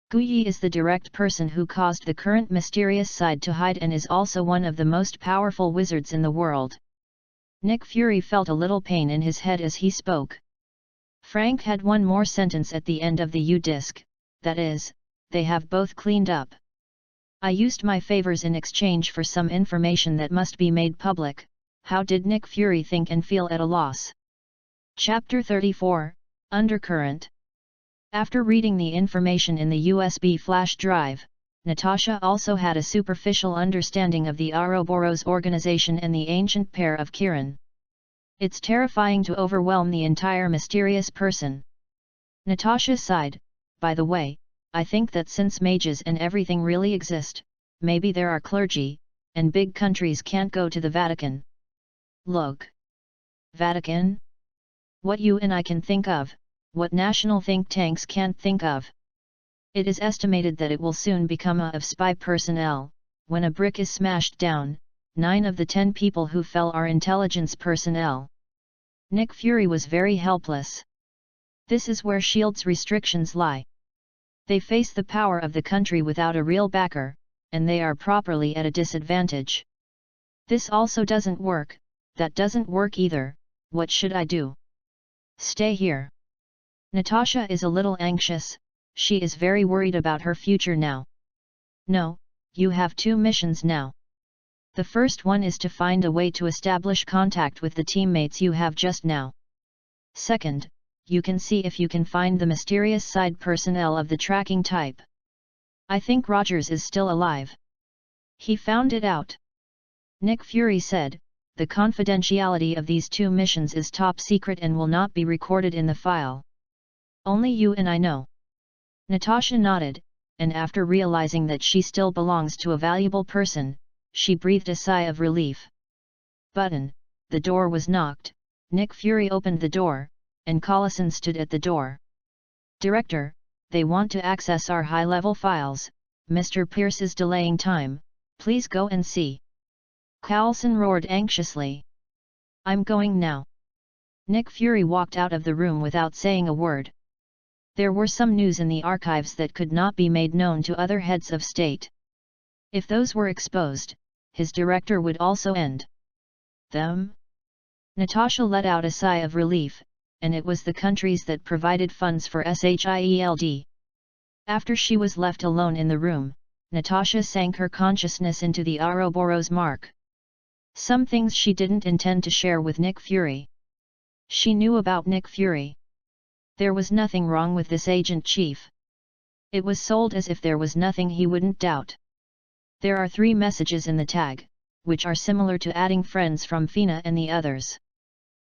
Gu Yi is the direct person who caused the current mysterious side to hide and is also one of the most powerful wizards in the world. Nick Fury felt a little pain in his head as he spoke. Frank had one more sentence at the end of the U-disc, that is, they have both cleaned up. I used my favors in exchange for some information that must be made public. How did Nick Fury think and feel at a loss? Chapter 34, Undercurrent. After reading the information in the USB flash drive, Natasha also had a superficial understanding of the Ouroboros organization and the ancient pair of Kirin. It's terrifying to overwhelm the entire mysterious person. Natasha sighed. By the way, I think that since mages and everything really exist, maybe there are clergy, and big countries can't go to the Vatican. Look. Vatican? What you and I can think of, what national think tanks can't think of. It is estimated that it will soon become of spy personnel. When a brick is smashed down, 9 of the 10 people who fell are intelligence personnel. Nick Fury was very helpless. This is where S.H.I.E.L.D.'s restrictions lie. They face the power of the country without a real backer, and they are properly at a disadvantage. This also doesn't work, that doesn't work either. What should I do? Stay here. Natasha is a little anxious, she is very worried about her future now. No, you have 2 missions now. The first one is to find a way to establish contact with the teammates you have just now. Second, you can see if you can find the mysterious side personnel of the tracking type. I think Rogers is still alive. He found it out. Nick Fury said, the confidentiality of these 2 missions is top secret and will not be recorded in the file. Only you and I know. Natasha nodded, and after realizing that she still belongs to a valuable person, she breathed a sigh of relief. Button, the door was knocked. Nick Fury opened the door, and Collison stood at the door. Director, they want to access our high-level files. Mr. Pierce is delaying time, please go and see. Collison roared anxiously. I'm going now. Nick Fury walked out of the room without saying a word. There were some news in the archives that could not be made known to other heads of state. If those were exposed, his director would also end them. Natasha let out a sigh of relief, and it was the countries that provided funds for SHIELD. After she was left alone in the room, Natasha sank her consciousness into the Ouroboros mark. Some things she didn't intend to share with Nick Fury. She knew about Nick Fury. There was nothing wrong with this agent chief. It was sold as if there was nothing he wouldn't doubt. There are 3 messages in the tag, which are similar to adding friends from Fina and the others.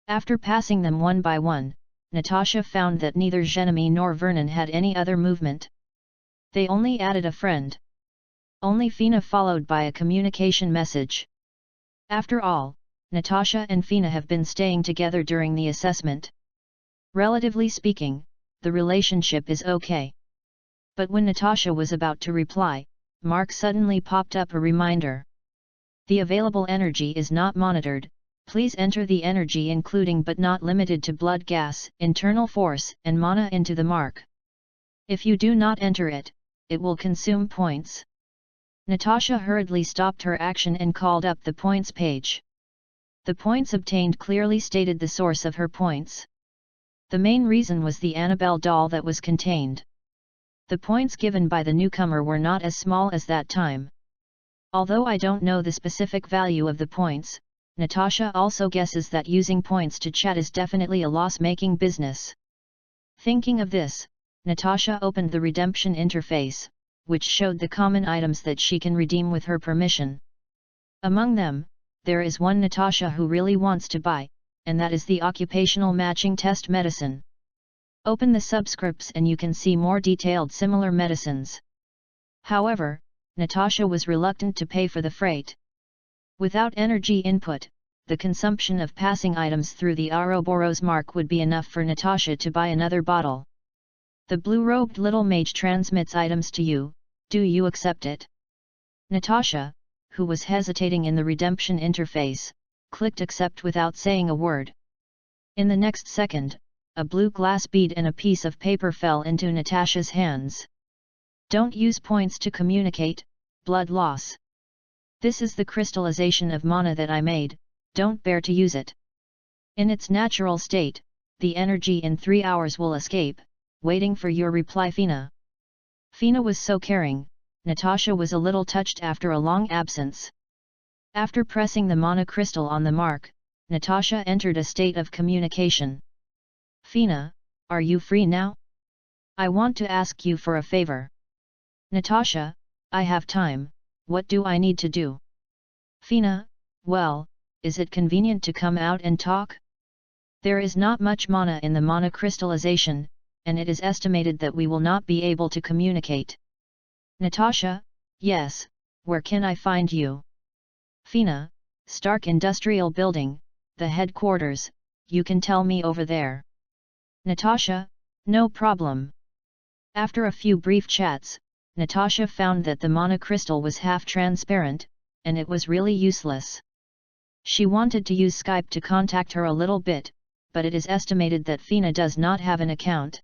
After passing them one by one, Natasha found that neither Jeremy nor Vernon had any other movement. They only added a friend. Only Fina followed by a communication message. After all, Natasha and Fina have been staying together during the assessment. Relatively speaking, the relationship is okay. But when Natasha was about to reply, Mark suddenly popped up a reminder. The available energy is not monitored, please enter the energy including but not limited to blood gas, internal force and mana into the mark. If you do not enter it, it will consume points. Natasha hurriedly stopped her action and called up the points page. The points obtained clearly stated the source of her points. The main reason was the Annabelle doll that was contained. The points given by the newcomer were not as small as that time. Although I don't know the specific value of the points, Natasha also guesses that using points to chat is definitely a loss-making business. Thinking of this, Natasha opened the redemption interface, which showed the common items that she can redeem with her permission. Among them, there is one Natasha who really wants to buy, and that is the occupational matching test medicine. Open the subscripts and you can see more detailed similar medicines. However, Natasha was reluctant to pay for the freight. Without energy input, the consumption of passing items through the Ouroboros mark would be enough for Natasha to buy another bottle. The blue-robed little mage transmits items to you, do you accept it? Natasha, who was hesitating in the redemption interface, clicked accept without saying a word. In the next second, a blue glass bead and a piece of paper fell into Natasha's hands. Don't use points to communicate, blood loss. This is the crystallization of mana that I made, don't bear to use it. In its natural state, the energy in 3 hours will escape, waiting for your reply Fina. Fina was so caring, Natasha was a little touched after a long absence. After pressing the mana crystal on the mark, Natasha entered a state of communication. Fina, are you free now? I want to ask you for a favor. Natasha, I have time, what do I need to do? Fina, well, is it convenient to come out and talk? There is not much mana in the mana crystallization, and it is estimated that we will not be able to communicate. Natasha, yes, where can I find you? Fina, Stark Industrial Building, the headquarters, you can tell me over there. Natasha, no problem. After a few brief chats, Natasha found that the mana crystal was half transparent, and it was really useless. She wanted to use Skype to contact her a little bit, but it is estimated that Fina does not have an account.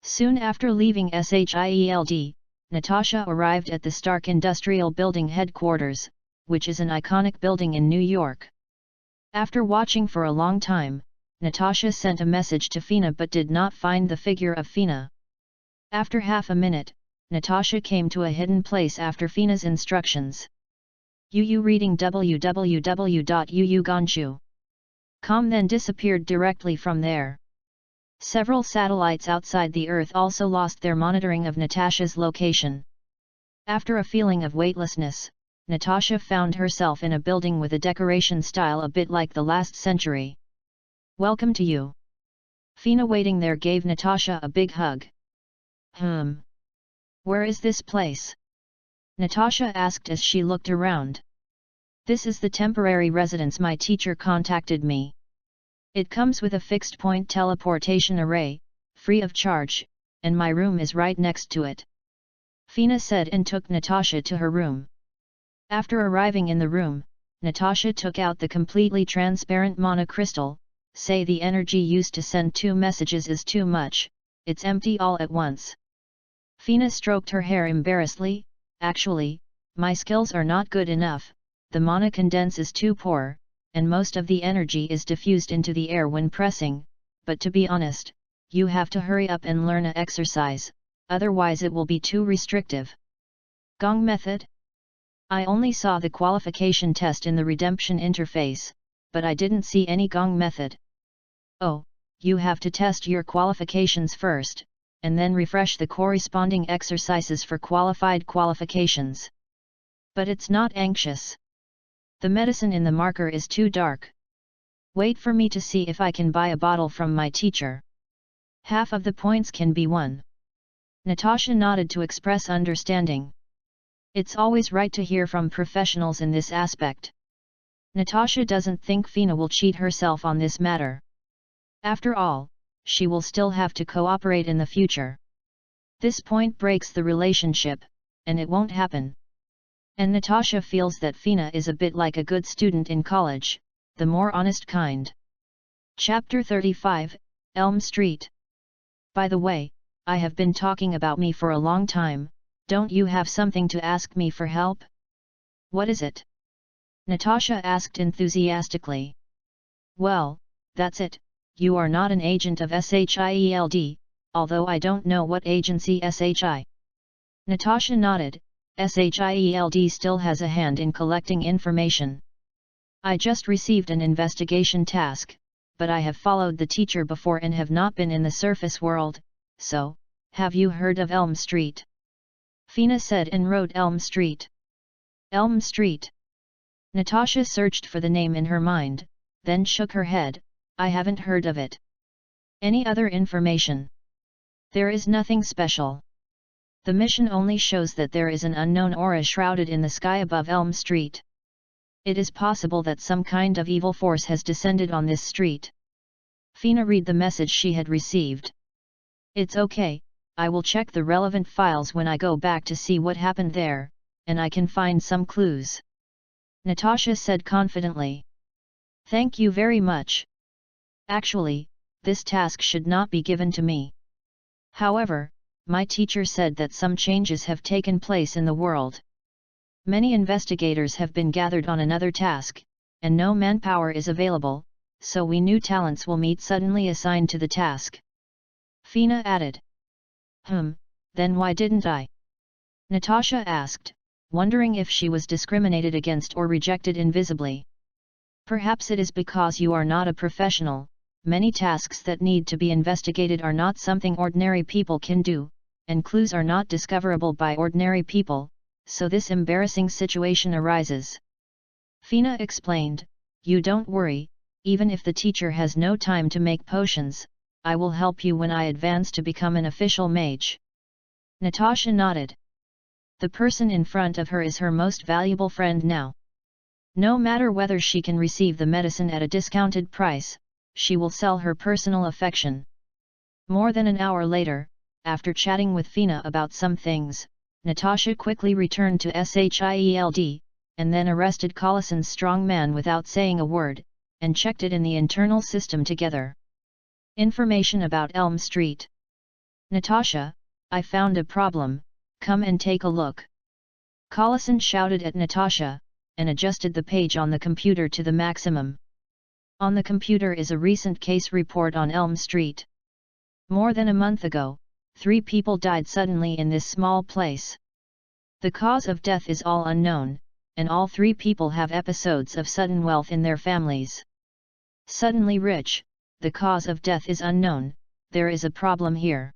Soon after leaving SHIELD, Natasha arrived at the Stark Industrial Building headquarters, which is an iconic building in New York. After watching for a long time, Natasha sent a message to Fina but did not find the figure of Fina. After half a minute, Natasha came to a hidden place after Fina's instructions. Yu reading www.uuganshu.com then disappeared directly from there. Several satellites outside the Earth also lost their monitoring of Natasha's location. After a feeling of weightlessness, Natasha found herself in a building with a decoration style a bit like the last century. Welcome to you. Fina waiting there gave Natasha a big hug. Where is this place? Natasha asked as she looked around. This is the temporary residence my teacher contacted me. It comes with a fixed point teleportation array, free of charge, and my room is right next to it. Fina said and took Natasha to her room. After arriving in the room, Natasha took out the completely transparent monocrystal, say the energy used to send 2 messages is too much, it's empty all at once. Fina stroked her hair embarrassedly. Actually, my skills are not good enough, the monocondense is too poor, and most of the energy is diffused into the air when pressing, but to be honest, you have to hurry up and learn a exercise, otherwise it will be too restrictive. Gong method? I only saw the qualification test in the redemption interface, but I didn't see any gong method. Oh, you have to test your qualifications first, and then refresh the corresponding exercises for qualified qualifications. But it's not anxious. The medicine in the marker is too dark. Wait for me to see if I can buy a bottle from my teacher. Half of the points can be won. Natasha nodded to express understanding. It's always right to hear from professionals in this aspect. Natasha doesn't think Fina will cheat herself on this matter. After all, she will still have to cooperate in the future. This point breaks the relationship, and it won't happen. And Natasha feels that Fina is a bit like a good student in college, the more honest kind. Chapter 35, Elm Street. By the way, I have been talking about me for a long time, don't you have something to ask me for help? What is it? Natasha asked enthusiastically. Well, that's it, you are not an agent of SHIELD, although I don't know what agency SHI. Natasha nodded. SHIELD still has a hand in collecting information. I just received an investigation task, but I have followed the teacher before and have not been in the surface world, so, have you heard of Elm Street? Fina said and wrote Elm Street. Elm Street. Natasha searched for the name in her mind, then shook her head. I haven't heard of it. Any other information? There is nothing special. The mission only shows that there is an unknown aura shrouded in the sky above Elm Street. It is possible that some kind of evil force has descended on this street. Fina read the message she had received. It's okay, I will check the relevant files when I go back to see what happened there, and I can find some clues. Natasha said confidently. Thank you very much. Actually, this task should not be given to me. However, my teacher said that some changes have taken place in the world. Many investigators have been gathered on another task, and no manpower is available, so we new talents will meet suddenly assigned to the task. Fina added. Then why didn't I? Natasha asked, wondering if she was discriminated against or rejected invisibly. Perhaps it is because you are not a professional. Many tasks that need to be investigated are not something ordinary people can do, and clues are not discoverable by ordinary people, so this embarrassing situation arises. Fina explained, you don't worry, even if the teacher has no time to make potions, I will help you when I advance to become an official mage. Natasha nodded. The person in front of her is her most valuable friend now. No matter whether she can receive the medicine at a discounted price, she will sell her personal affection. More than an hour later, after chatting with Fina about some things, Natasha quickly returned to SHIELD, and then arrested Collison's strong man without saying a word, and checked it in the internal system together. Information about Elm Street. Natasha, I found a problem, come and take a look. Collison shouted at Natasha, and adjusted the page on the computer to the maximum. On the computer is a recent case report on Elm Street. More than a month ago, 3 people died suddenly in this small place. The cause of death is all unknown, and all 3 people have episodes of sudden wealth in their families. Suddenly rich, the cause of death is unknown, there is a problem here.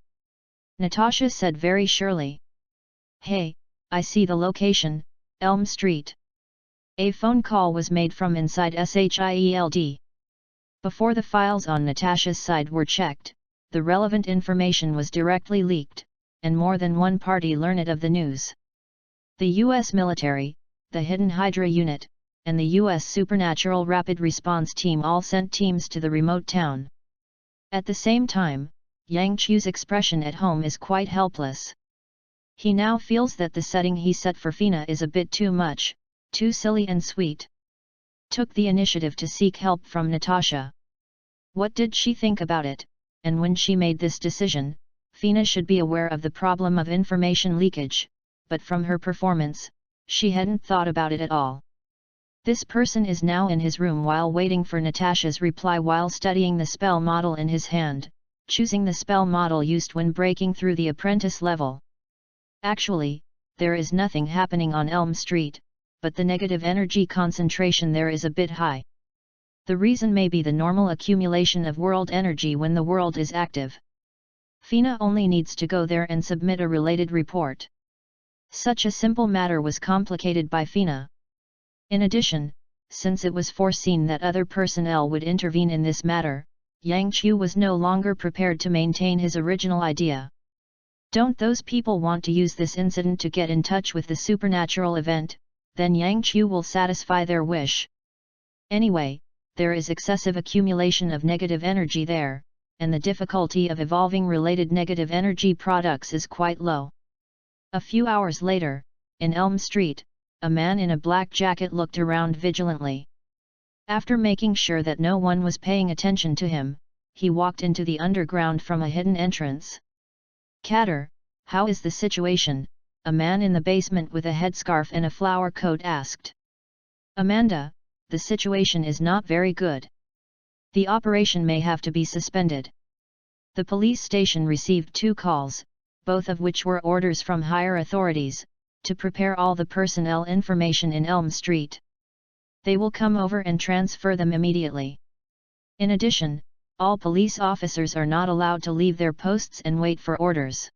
Natasha said very surely. Hey, I see the location, Elm Street. A phone call was made from inside SHIELD. Before the files on Natasha's side were checked, the relevant information was directly leaked, and more than one party learned of the news. The U.S. military, the Hidden Hydra unit, and the U.S. Supernatural Rapid Response Team all sent teams to the remote town. At the same time, Yang Chu's expression at home is quite helpless. He now feels that the setting he set for Fina is a bit too much, too silly and sweet. Took the initiative to seek help from Natasha. What did she think about it, and when she made this decision, Fina should be aware of the problem of information leakage, but from her performance, she hadn't thought about it at all. This person is now in his room while waiting for Natasha's reply while studying the spell model in his hand, choosing the spell model used when breaking through the apprentice level. Actually, there is nothing happening on Elm Street, but the negative energy concentration there is a bit high. The reason may be the normal accumulation of world energy when the world is active. Fina only needs to go there and submit a related report. Such a simple matter was complicated by Fina. In addition, since it was foreseen that other personnel would intervene in this matter, Yang Chu was no longer prepared to maintain his original idea. Don't those people want to use this incident to get in touch with the supernatural event? Then Yang Chu will satisfy their wish. Anyway, there is excessive accumulation of negative energy there, and the difficulty of evolving related negative energy products is quite low. A few hours later, in Elm Street, a man in a black jacket looked around vigilantly. After making sure that no one was paying attention to him, he walked into the underground from a hidden entrance. "Catter, how is the situation?" a man in the basement with a headscarf and a flower coat asked. "Amanda, the situation is not very good. The operation may have to be suspended." The police station received 2 calls, both of which were orders from higher authorities, to prepare all the personnel information in Elm Street. They will come over and transfer them immediately. In addition, all police officers are not allowed to leave their posts and wait for orders.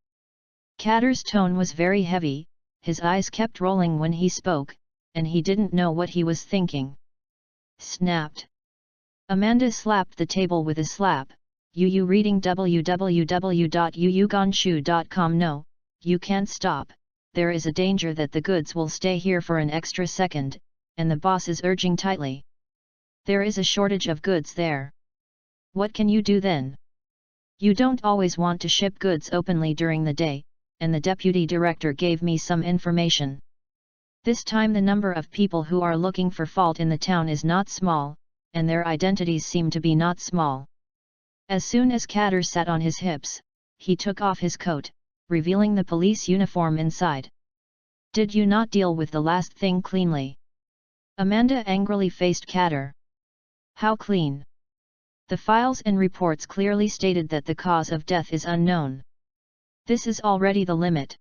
Catter's tone was very heavy, his eyes kept rolling when he spoke, and he didn't know what he was thinking. Snapped. Amanda slapped the table with a slap. "You reading www.yuyugonshu.com? No, you can't stop. There is a danger that the goods will stay here for an extra second, and the boss is urging tightly. There is a shortage of goods there. What can you do then? You don't always want to ship goods openly during the day, and the deputy director gave me some information. This time the number of people who are looking for fault in the town is not small, and their identities seem to be not small." As soon as Catter sat on his hips, he took off his coat, revealing the police uniform inside. "Did you not deal with the last thing cleanly?" Amanda angrily faced Catter. "How clean? The files and reports clearly stated that the cause of death is unknown. This is already the limit.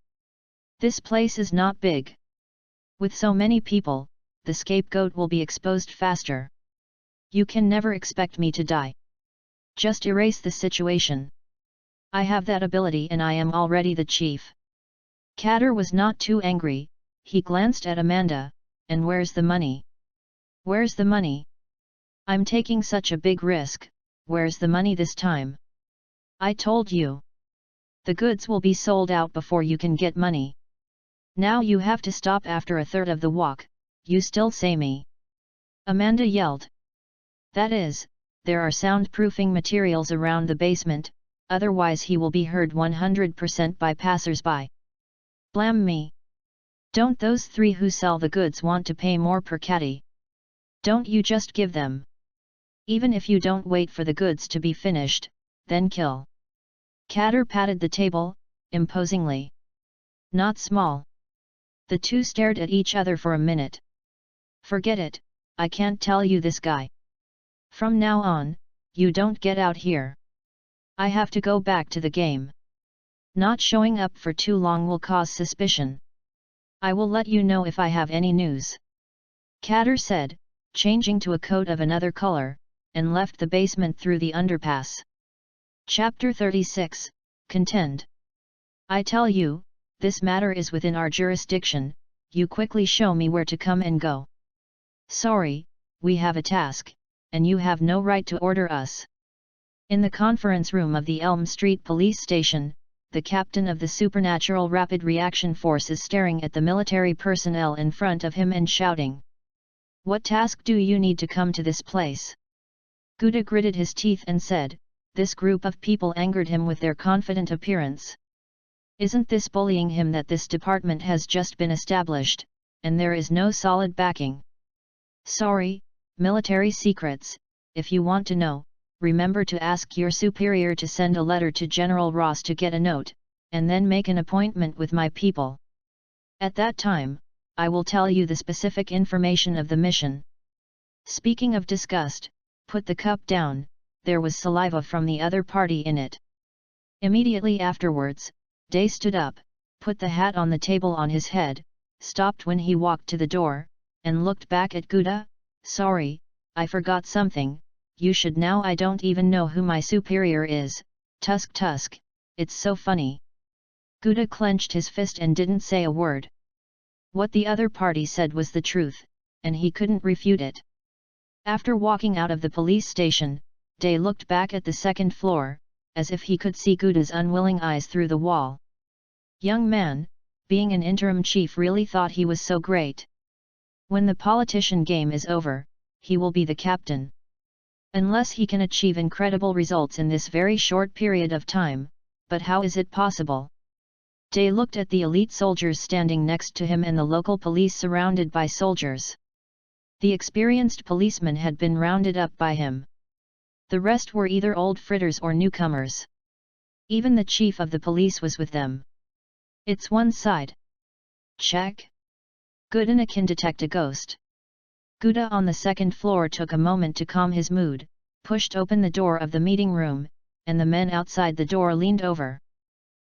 This place is not big. With so many people, the scapegoat will be exposed faster. You can never expect me to die. Just erase the situation. I have that ability and I am already the chief." Catter was not too angry, he glanced at Amanda, "And where's the money? Where's the money? I'm taking such a big risk, where's the money this time? I told you. The goods will be sold out before you can get money. Now you have to stop after a third of the walk, you still say me?" Amanda yelled. "That is, there are soundproofing materials around the basement, otherwise he will be heard 100% by passers-by. Blam me. Don't those 3 who sell the goods want to pay more per caddy? Don't you just give them? Even if you don't wait for the goods to be finished, then kill." Catter patted the table, imposingly. "Not small." The 2 stared at each other for a minute. "Forget it, I can't tell you this guy. From now on, you don't get out here. I have to go back to the game. Not showing up for too long will cause suspicion. I will let you know if I have any news." Catter said, changing to a coat of another color, and left the basement through the underpass. Chapter 36, Contend. "I tell you, this matter is within our jurisdiction, you quickly show me where to come and go. Sorry, we have a task, and you have no right to order us." In the conference room of the Elm Street police station, the captain of the supernatural rapid reaction force, is staring at the military personnel in front of him and shouting. "What task do you need to come to this place?" Gouda gritted his teeth and said, this group of people angered him with their confident appearance. Isn't this bullying him that this department has just been established, and there is no solid backing? Sorry, military secrets, if you want to know, remember to ask your superior to send a letter to General Ross to get a note, and then make an appointment with my people. At that time, I will tell you the specific information of the mission. Speaking of disgust, put the cup down, there was saliva from the other party in it. Immediately afterwards, Day stood up, put the hat on the table on his head, stopped when he walked to the door, and looked back at Gouda. Sorry, I forgot something, you should know. I don't even know who my superior is, Tusk, it's so funny. Gouda clenched his fist and didn't say a word. What the other party said was the truth, and he couldn't refute it. After walking out of the police station, Day looked back at the second floor, as if he could see Gouda's unwilling eyes through the wall. Young man, being an interim chief really thought he was so great. When the politician game is over, he will be the captain. Unless he can achieve incredible results in this very short period of time, but how is it possible? Day looked at the elite soldiers standing next to him and the local police surrounded by soldiers. The experienced policemen had been rounded up by him. The rest were either old fritters or newcomers. Even the chief of the police was with them. It's one side. Check. Gouda can detect a ghost. Gouda on the second floor took a moment to calm his mood, pushed open the door of the meeting room, and the men outside the door leaned over.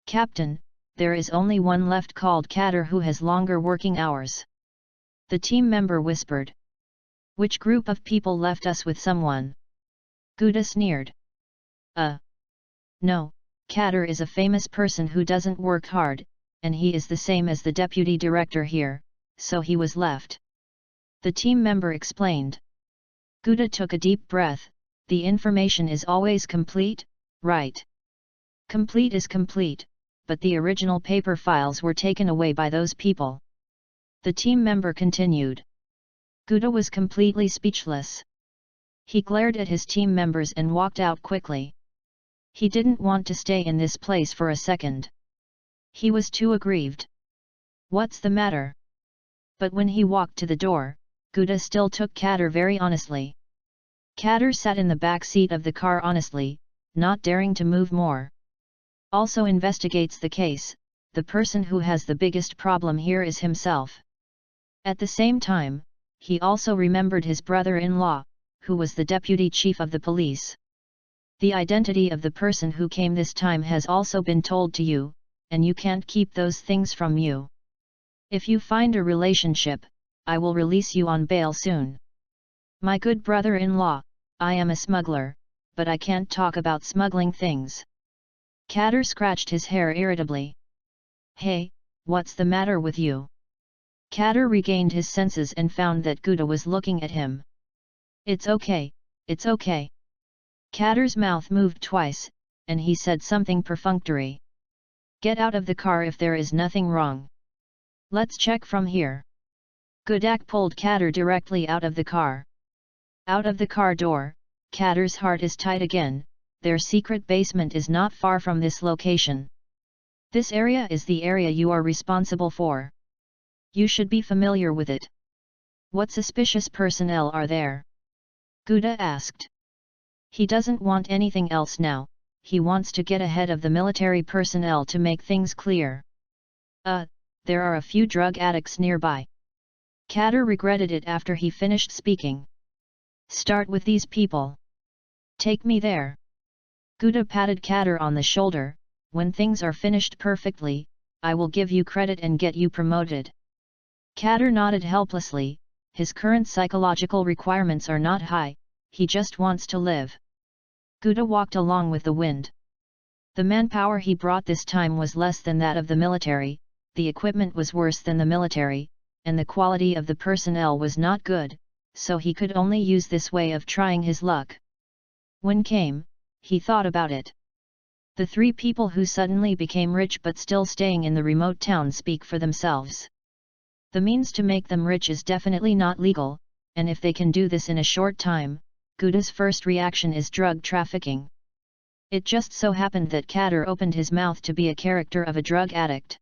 Captain, there is only one left called Catter who has longer working hours. The team member whispered. Which group of people left us with someone? Gouda sneered. No, Catter is a famous person who doesn't work hard, and he is the same as the deputy director here, so he was left. The team member explained. Gouda took a deep breath. The information is always complete, right? Complete is complete, but the original paper files were taken away by those people. The team member continued. Gouda was completely speechless. He glared at his team members and walked out quickly. He didn't want to stay in this place for a second. He was too aggrieved. What's the matter? But when he walked to the door, Gouda still took Catter very honestly. Catter sat in the back seat of the car honestly, not daring to move more. Also investigates the case. The person who has the biggest problem here is himself. At the same time, he also remembered his brother-in-law, who was the deputy chief of the police. The identity of the person who came this time has also been told to you, and you can't keep those things from you. If you find a relationship, I will release you on bail soon. My good brother-in-law, I am a smuggler, but I can't talk about smuggling things. Catter scratched his hair irritably. Hey, what's the matter with you? Catter regained his senses and found that Gouda was looking at him. It's okay, it's okay. Catter's mouth moved twice, and he said something perfunctory. Get out of the car if there is nothing wrong. Let's check from here. Gouda pulled Catter directly out of the car. Out of the car door, Catter's heart is tight again. Their secret basement is not far from this location. This area is the area you are responsible for. You should be familiar with it. What suspicious personnel are there? Gouda asked. He doesn't want anything else now, he wants to get ahead of the military personnel to make things clear. There are a few drug addicts nearby. Catter regretted it after he finished speaking. Start with these people. Take me there. Gouda patted Catter on the shoulder. When things are finished perfectly, I will give you credit and get you promoted. Catter nodded helplessly. His current psychological requirements are not high, he just wants to live. Gouda walked along with the wind. The manpower he brought this time was less than that of the military, the equipment was worse than the military, and the quality of the personnel was not good, so he could only use this way of trying his luck. When came, he thought about it. The three people who suddenly became rich but still staying in the remote town speak for themselves. The means to make them rich is definitely not legal, and if they can do this in a short time, Gouda's first reaction is drug trafficking. It just so happened that Kader opened his mouth to be a character of a drug addict.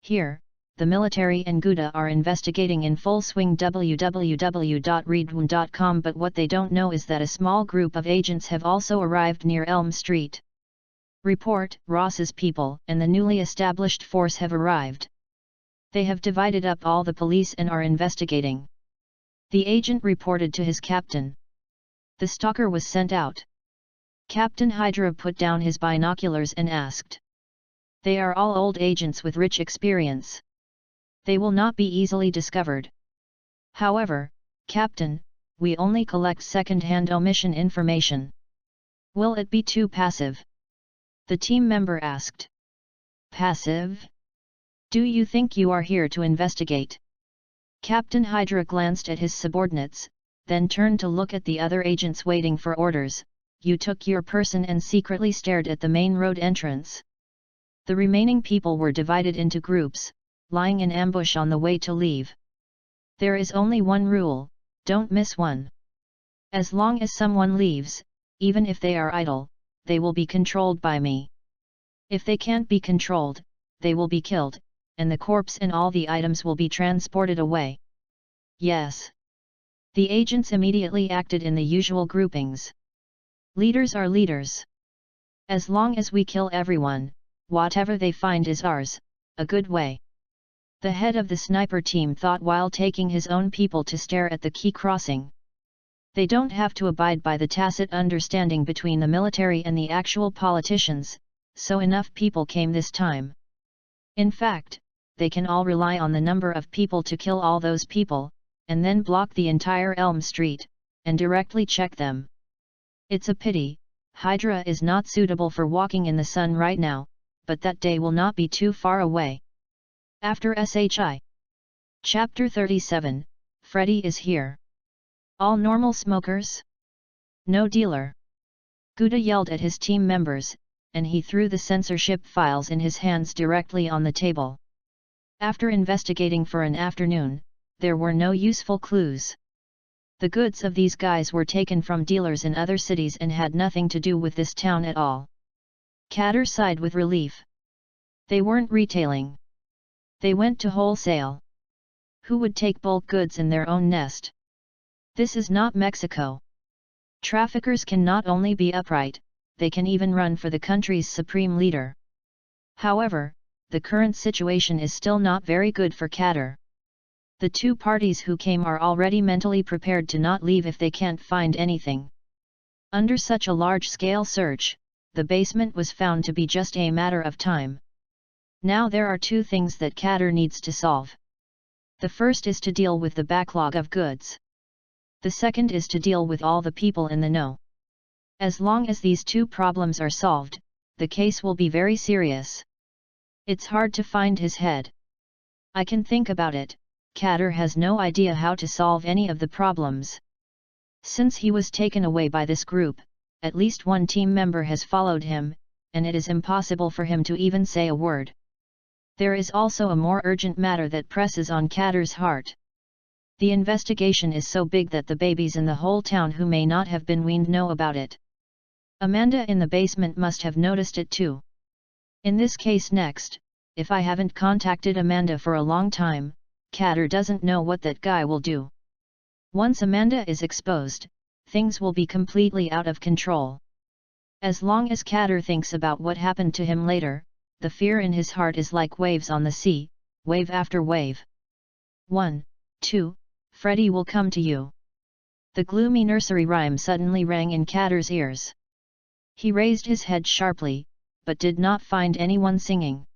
Here, the military and Gouda are investigating in full swing www.readaloud.com, but what they don't know is that a small group of agents have also arrived near Elm Street. Report: Ross's people and the newly established force have arrived. They have divided up all the police and are investigating. The agent reported to his captain. The stalker was sent out. Captain Hydra put down his binoculars and asked. They are all old agents with rich experience. They will not be easily discovered. However, Captain, we only collect second-hand omission information. Will it be too passive? The team member asked. Passive? Do you think you are here to investigate? Captain Hydra glanced at his subordinates, then turned to look at the other agents waiting for orders. You took your person and secretly stared at the main road entrance. The remaining people were divided into groups, lying in ambush on the way to leave. There is only one rule: don't miss one. As long as someone leaves, even if they are idle, they will be controlled by me. If they can't be controlled, they will be killed, and the corpse and all the items will be transported away. Yes. The agents immediately acted in the usual groupings. Leaders are leaders. As long as we kill everyone, whatever they find is ours, a good way. The head of the sniper team thought while taking his own people to stare at the key crossing. They don't have to abide by the tacit understanding between the military and the actual politicians, so enough people came this time. In fact, they can all rely on the number of people to kill all those people, and then block the entire Elm Street, and directly check them. It's a pity, Hydra is not suitable for walking in the sun right now, but that day will not be too far away. After SHI. Chapter 37, Freddy is here. All normal smokers? No dealer. Gouda yelled at his team members, and he threw the censorship files in his hands directly on the table. After investigating for an afternoon, there were no useful clues. The goods of these guys were taken from dealers in other cities and had nothing to do with this town at all. Kader sighed with relief. They weren't retailing. They went to wholesale. Who would take bulk goods in their own nest? This is not Mexico. Traffickers can not only be upright, they can even run for the country's supreme leader. However, the current situation is still not very good for Kader. The two parties who came are already mentally prepared to not leave if they can't find anything. Under such a large-scale search, the basement was found to be just a matter of time. Now there are two things that Kader needs to solve. The first is to deal with the backlog of goods. The second is to deal with all the people in the know. As long as these two problems are solved, the case will be very serious. It's hard to find his head. I can think about it. Kader has no idea how to solve any of the problems. Since he was taken away by this group, at least one team member has followed him, and it is impossible for him to even say a word. There is also a more urgent matter that presses on Kader's heart. The investigation is so big that the babies in the whole town who may not have been weaned know about it. Amanda in the basement must have noticed it too. In this case next, if I haven't contacted Amanda for a long time, Kader doesn't know what that guy will do. Once Amanda is exposed, things will be completely out of control. As long as Kader thinks about what happened to him later, the fear in his heart is like waves on the sea, wave after wave. 1, 2, Freddy will come to you. The gloomy nursery rhyme suddenly rang in Kader's ears. He raised his head sharply, but did not find anyone singing.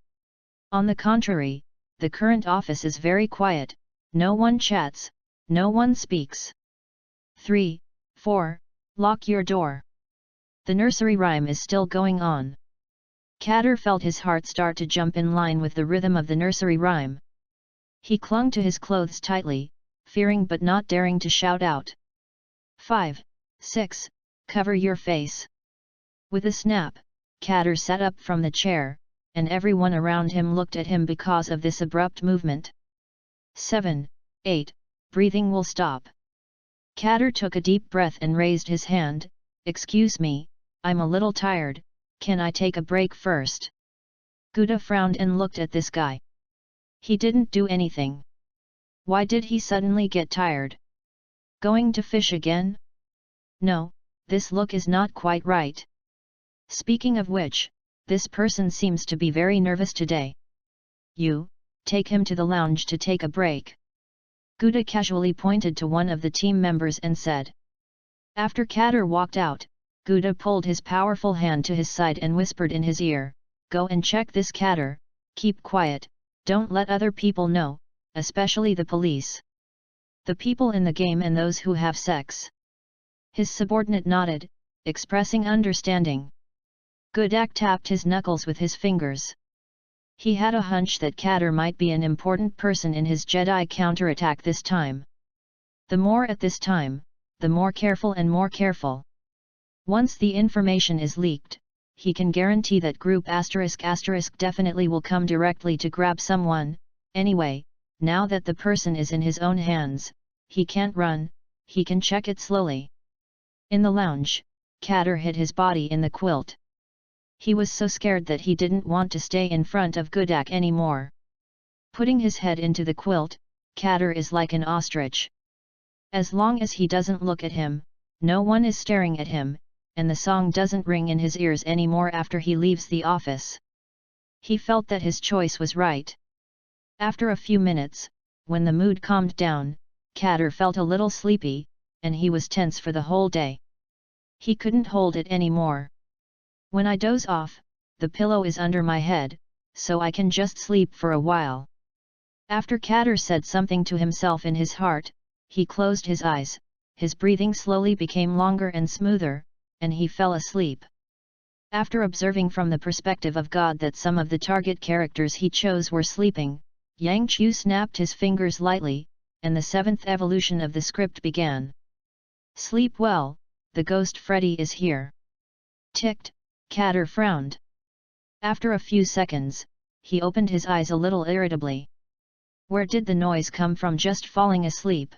On the contrary, the current office is very quiet, no one chats, no one speaks. 3, 4, lock your door. The nursery rhyme is still going on. Kader felt his heart start to jump in line with the rhythm of the nursery rhyme. He clung to his clothes tightly, fearing but not daring to shout out. 5, 6, cover your face. With a snap, Catter sat up from the chair, and everyone around him looked at him because of this abrupt movement. 7, 8, breathing will stop. Catter took a deep breath and raised his hand. Excuse me, I'm a little tired, can I take a break first? Gouda frowned and looked at this guy. He didn't do anything. Why did he suddenly get tired? Going to fish again? No, this look is not quite right. Speaking of which, this person seems to be very nervous today. You, take him to the lounge to take a break. Gouda casually pointed to one of the team members and said. After Catter walked out, Gouda pulled his powerful hand to his side and whispered in his ear, go and check this Catter, keep quiet, don't let other people know, especially the police. The people in the game and those who have sex. His subordinate nodded, expressing understanding. Gouda tapped his knuckles with his fingers. He had a hunch that Catter might be an important person in his Jedi counterattack this time. The more at this time, the more careful and more careful. Once the information is leaked, he can guarantee that group *** definitely will come directly to grab someone. Anyway, now that the person is in his own hands, he can't run, he can check it slowly. In the lounge, Catter hid his body in the quilt. He was so scared that he didn't want to stay in front of Gouda anymore. Putting his head into the quilt, Catter is like an ostrich. As long as he doesn't look at him, no one is staring at him, and the song doesn't ring in his ears anymore after he leaves the office. He felt that his choice was right. After a few minutes, when the mood calmed down, Catter felt a little sleepy, and he was tense for the whole day. He couldn't hold it anymore. When I doze off, the pillow is under my head, so I can just sleep for a while. After Catter said something to himself in his heart, he closed his eyes, his breathing slowly became longer and smoother, and he fell asleep. After observing from the perspective of God that some of the target characters he chose were sleeping, Yang Chu snapped his fingers lightly, and the seventh evolution of the script began. Sleep well, the ghost Freddy is here. Ticked, Catter frowned. After a few seconds, he opened his eyes a little irritably. Where did the noise come from just falling asleep?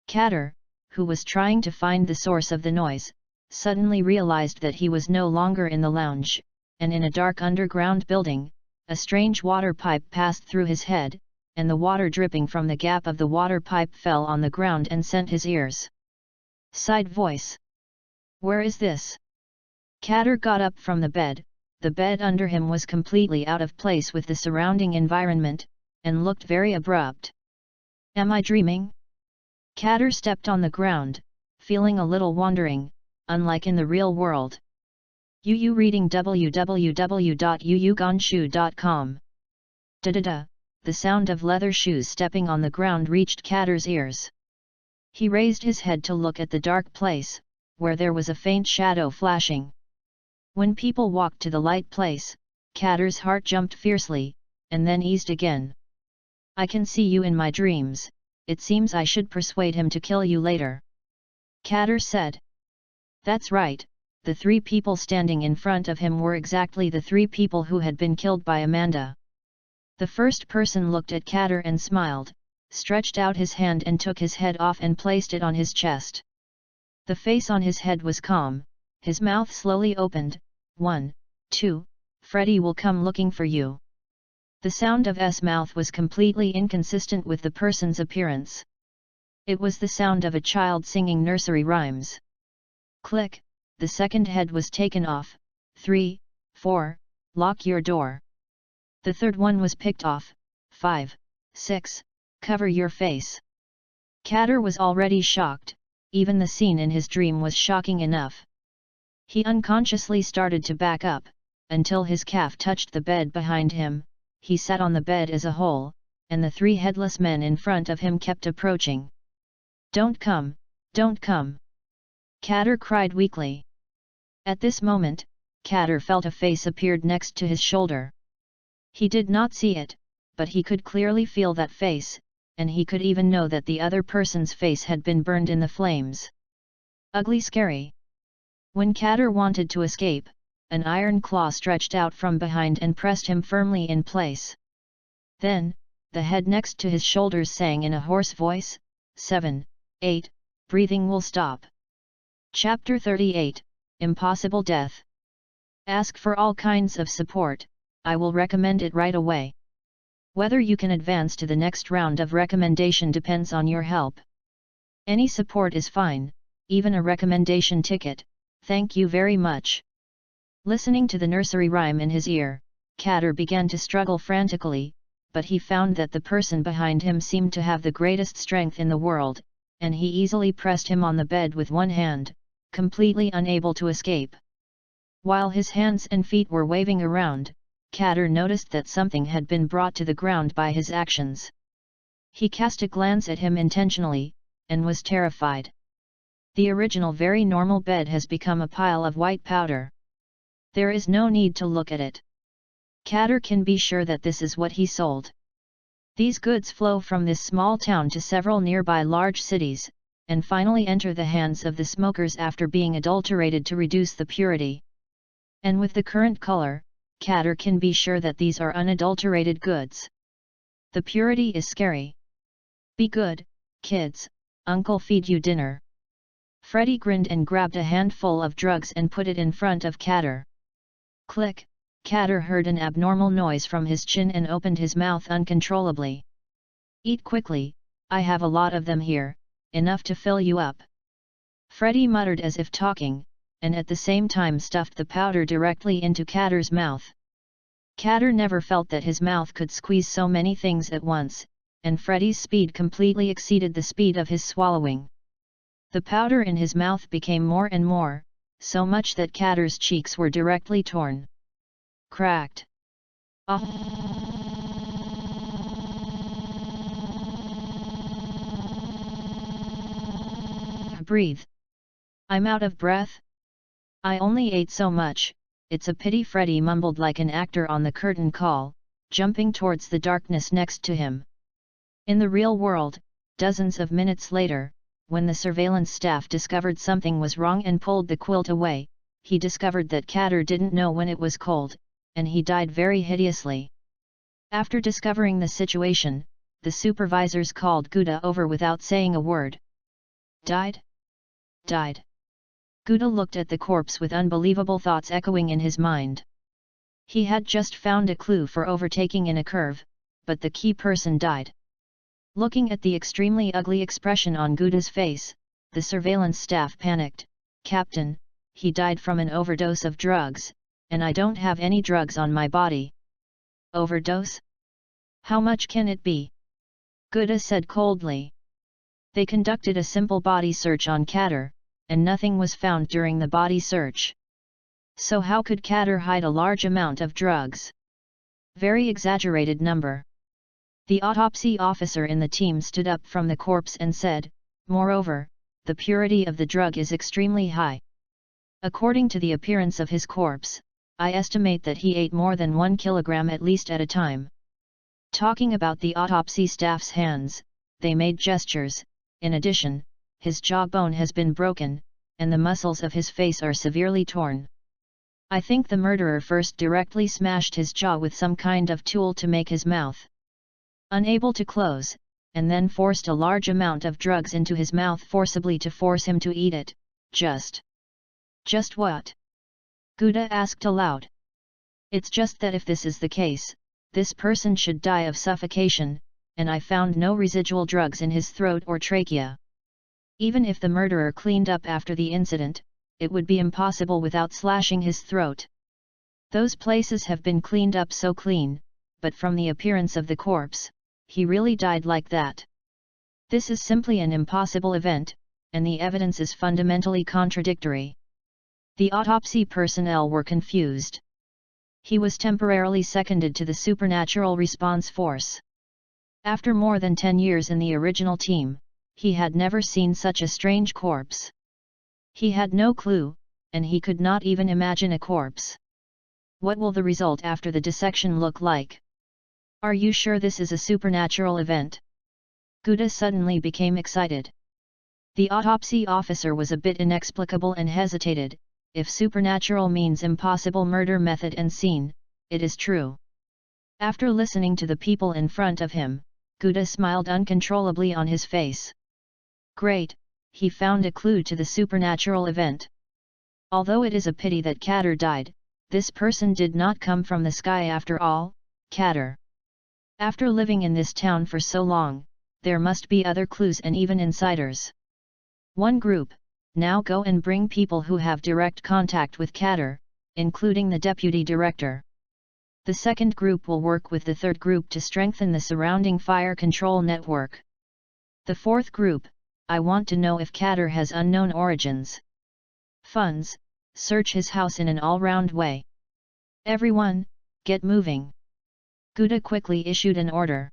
Catter, who was trying to find the source of the noise, suddenly realized that he was no longer in the lounge, and in a dark underground building. A strange water pipe passed through his head, and the water dripping from the gap of the water pipe fell on the ground and sent his ears. Side voice. Where is this? Catter got up from the bed under him was completely out of place with the surrounding environment, and looked very abrupt. Am I dreaming? Catter stepped on the ground, feeling a little wandering, unlike in the real world. Yu reading www.yuyugonshu.com. Da-da-da, the sound of leather shoes stepping on the ground reached Catter's ears. He raised his head to look at the dark place, where there was a faint shadow flashing. When people walked to the light place, Catter's heart jumped fiercely, and then eased again. I can see you in my dreams, it seems I should persuade him to kill you later. Catter said. That's right, the three people standing in front of him were exactly the three people who had been killed by Amanda. The first person looked at Catter and smiled, stretched out his hand and took his head off and placed it on his chest. The face on his head was calm, his mouth slowly opened. 1, 2, Freddy will come looking for you. The sound of S mouth was completely inconsistent with the person's appearance. It was the sound of a child singing nursery rhymes. Click, the second head was taken off. 3, 4, lock your door. The third one was picked off. 5, 6, cover your face. Catter was already shocked, even the scene in his dream was shocking enough. He unconsciously started to back up, until his calf touched the bed behind him. He sat on the bed as a whole, and the three headless men in front of him kept approaching. Don't come, don't come! Catter cried weakly. At this moment, Catter felt a face appeared next to his shoulder. He did not see it, but he could clearly feel that face, and he could even know that the other person's face had been burned in the flames. Ugly scary. When Catter wanted to escape, an iron claw stretched out from behind and pressed him firmly in place. Then, the head next to his shoulders sang in a hoarse voice, 7, 8, breathing will stop. Chapter 38, Impossible Death. Ask for all kinds of support, I will recommend it right away. Whether you can advance to the next round of recommendation depends on your help. Any support is fine, even a recommendation ticket, thank you very much. Listening to the nursery rhyme in his ear, Catter began to struggle frantically, but he found that the person behind him seemed to have the greatest strength in the world, and he easily pressed him on the bed with one hand, completely unable to escape. While his hands and feet were waving around, Catter noticed that something had been brought to the ground by his actions. He cast a glance at him intentionally, and was terrified. The original very normal bed has become a pile of white powder. There is no need to look at it. Catter can be sure that this is what he sold. These goods flow from this small town to several nearby large cities, and finally enter the hands of the smokers after being adulterated to reduce the purity. And with the current color, Catter can be sure that these are unadulterated goods. The purity is scary. Be good, kids, Uncle feed you dinner. Freddy grinned and grabbed a handful of drugs and put it in front of Catter. Click, Catter heard an abnormal noise from his chin and opened his mouth uncontrollably. Eat quickly, I have a lot of them here, enough to fill you up. Freddy muttered as if talking, and at the same time stuffed the powder directly into Catter's mouth. Catter never felt that his mouth could squeeze so many things at once, and Freddy's speed completely exceeded the speed of his swallowing. The powder in his mouth became more and more, so much that Catter's cheeks were directly torn. Cracked. Breathe. I'm out of breath. I only ate so much, it's a pity, Freddy mumbled like an actor on the curtain call, jumping towards the darkness next to him. In the real world, dozens of minutes later, when the surveillance staff discovered something was wrong and pulled the quilt away, he discovered that Catter didn't know when it was cold, and he died very hideously. After discovering the situation, the supervisors called Gouda over without saying a word. Died? Died. Gouda looked at the corpse with unbelievable thoughts echoing in his mind. He had just found a clue for overtaking in a curve, but the key person died. Looking at the extremely ugly expression on Gouda's face, the surveillance staff panicked. Captain, he died from an overdose of drugs, and I don't have any drugs on my body. Overdose? How much can it be? Gouda said coldly. They conducted a simple body search on Catter, and nothing was found during the body search. So how could Catter hide a large amount of drugs? Very exaggerated number. The autopsy officer in the team stood up from the corpse and said, moreover, the purity of the drug is extremely high. According to the appearance of his corpse, I estimate that he ate more than 1 kilogram at least at a time. Talking about the autopsy staff's hands, they made gestures. In addition, his jawbone has been broken, and the muscles of his face are severely torn. I think the murderer first directly smashed his jaw with some kind of tool to make his mouth unable to close, and then forced a large amount of drugs into his mouth forcibly to force him to eat it. Just what? Gouda asked aloud. It's just that if this is the case, this person should die of suffocation, and I found no residual drugs in his throat or trachea. Even if the murderer cleaned up after the incident, it would be impossible without slashing his throat. Those places have been cleaned up so clean, but from the appearance of the corpse, he really died like that. This is simply an impossible event, and the evidence is fundamentally contradictory. The autopsy personnel were confused. He was temporarily seconded to the Supernatural Response Force. After more than 10 years in the original team, he had never seen such a strange corpse. He had no clue, and he could not even imagine a corpse. What will the result after the dissection look like? Are you sure this is a supernatural event? Gouda suddenly became excited. The autopsy officer was a bit inexplicable and hesitated. if supernatural means impossible murder method and scene, it is true. After listening to the people in front of him, Gouda smiled uncontrollably on his face. Great, he found a clue to the supernatural event. Although it is a pity that Katter died, this person did not come from the sky after all, Katter. After living in this town for so long, there must be other clues and even insiders. One group, now go and bring people who have direct contact with Katter, including the deputy director. The second group will work with the third group to strengthen the surrounding fire control network. The fourth group, I want to know if Katter has unknown origins. Funds, search his house in an all-round way. Everyone, get moving. Gouda quickly issued an order.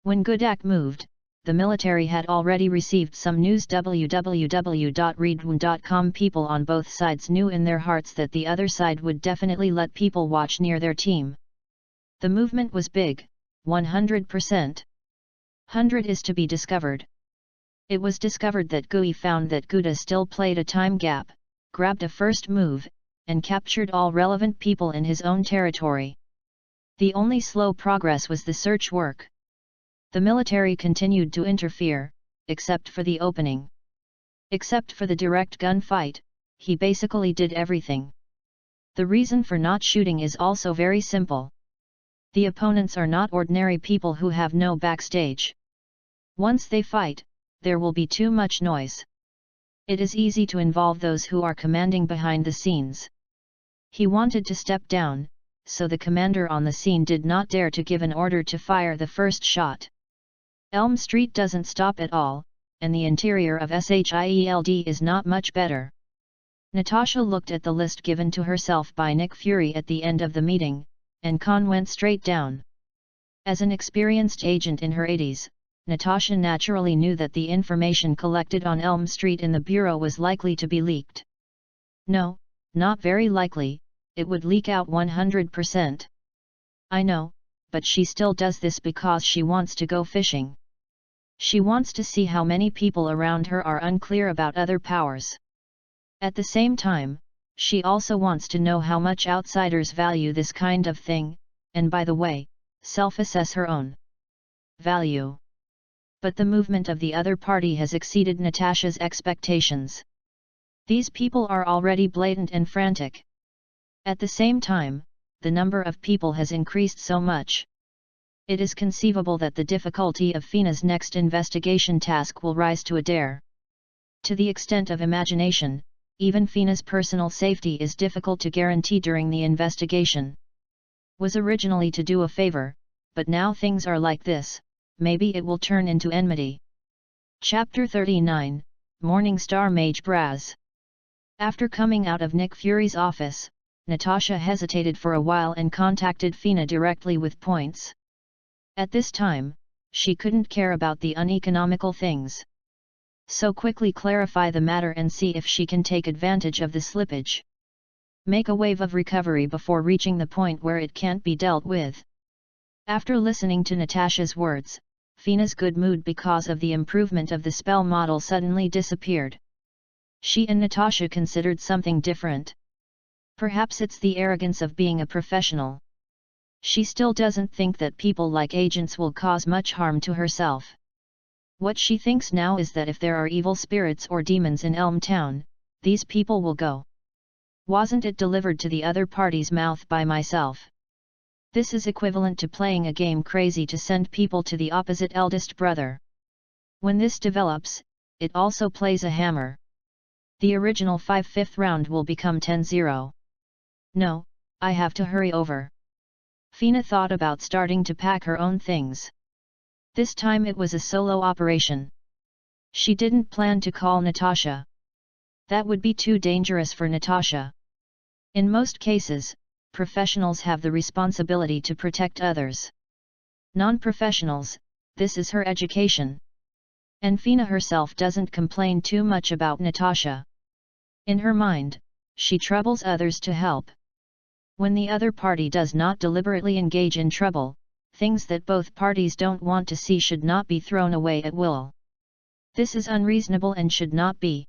When Gudak moved, the military had already received some news. www.readaloud.com people on both sides knew in their hearts that the other side would definitely let people watch near their team. The movement was big, 100%. 100 is to be discovered. It was discovered that Gui found that Gouda still played a time gap, grabbed a first move, and captured all relevant people in his own territory. The only slow progress was the search work. The military continued to interfere, except for the opening. Except for the direct gunfight, he basically did everything. The reason for not shooting is also very simple. The opponents are not ordinary people who have no backstage. Once they fight, there will be too much noise. It is easy to involve those who are commanding behind the scenes. He wanted to step down, so the commander on the scene did not dare to give an order to fire the first shot. Elm Street doesn't stop at all, and the interior of SHIELD is not much better. Natasha looked at the list given to herself by Nick Fury at the end of the meeting, and Khan went straight down. As an experienced agent in her 80s, Natasha naturally knew that the information collected on Elm Street in the bureau was likely to be leaked. No, not very likely, it would leak out 100%. I know, but she still does this because she wants to go fishing. She wants to see how many people around her are unclear about other powers. At the same time, she also wants to know how much outsiders value this kind of thing, and by the way, self-assess her own value. But the movement of the other party has exceeded Natasha's expectations. These people are already blatant and frantic. At the same time, the number of people has increased so much. It is conceivable that the difficulty of Fina's next investigation task will rise to a dare. To the extent of imagination, even Fina's personal safety is difficult to guarantee during the investigation. Was originally to do a favor, but now things are like this, maybe it will turn into enmity. Chapter 39, Morningstar Mage Braz. After coming out of Nick Fury's office, Natasha hesitated for a while and contacted Fina directly with points. At this time, she couldn't care about the uneconomical things. So quickly clarify the matter and see if she can take advantage of the slippage. Make a wave of recovery before reaching the point where it can't be dealt with. After listening to Natasha's words, Fina's good mood because of the improvement of the spell model suddenly disappeared. She and Natasha considered something different. Perhaps it's the arrogance of being a professional. She still doesn't think that people like agents will cause much harm to herself. What she thinks now is that if there are evil spirits or demons in Elm Town, these people will go. Wasn't it delivered to the other party's mouth by myself? This is equivalent to playing a game crazy to send people to the opposite eldest brother. When this develops, it also plays a hammer. The original 5/5 round will become 10-0. No, I have to hurry over. Fina thought about starting to pack her own things. This time it was a solo operation. She didn't plan to call Natasha. That would be too dangerous for Natasha. In most cases, professionals have the responsibility to protect others. Non-professionals, this is her education. And Fina herself doesn't complain too much about Natasha. In her mind, she troubles others to help. When the other party does not deliberately engage in trouble, things that both parties don't want to see should not be thrown away at will. This is unreasonable and should not be.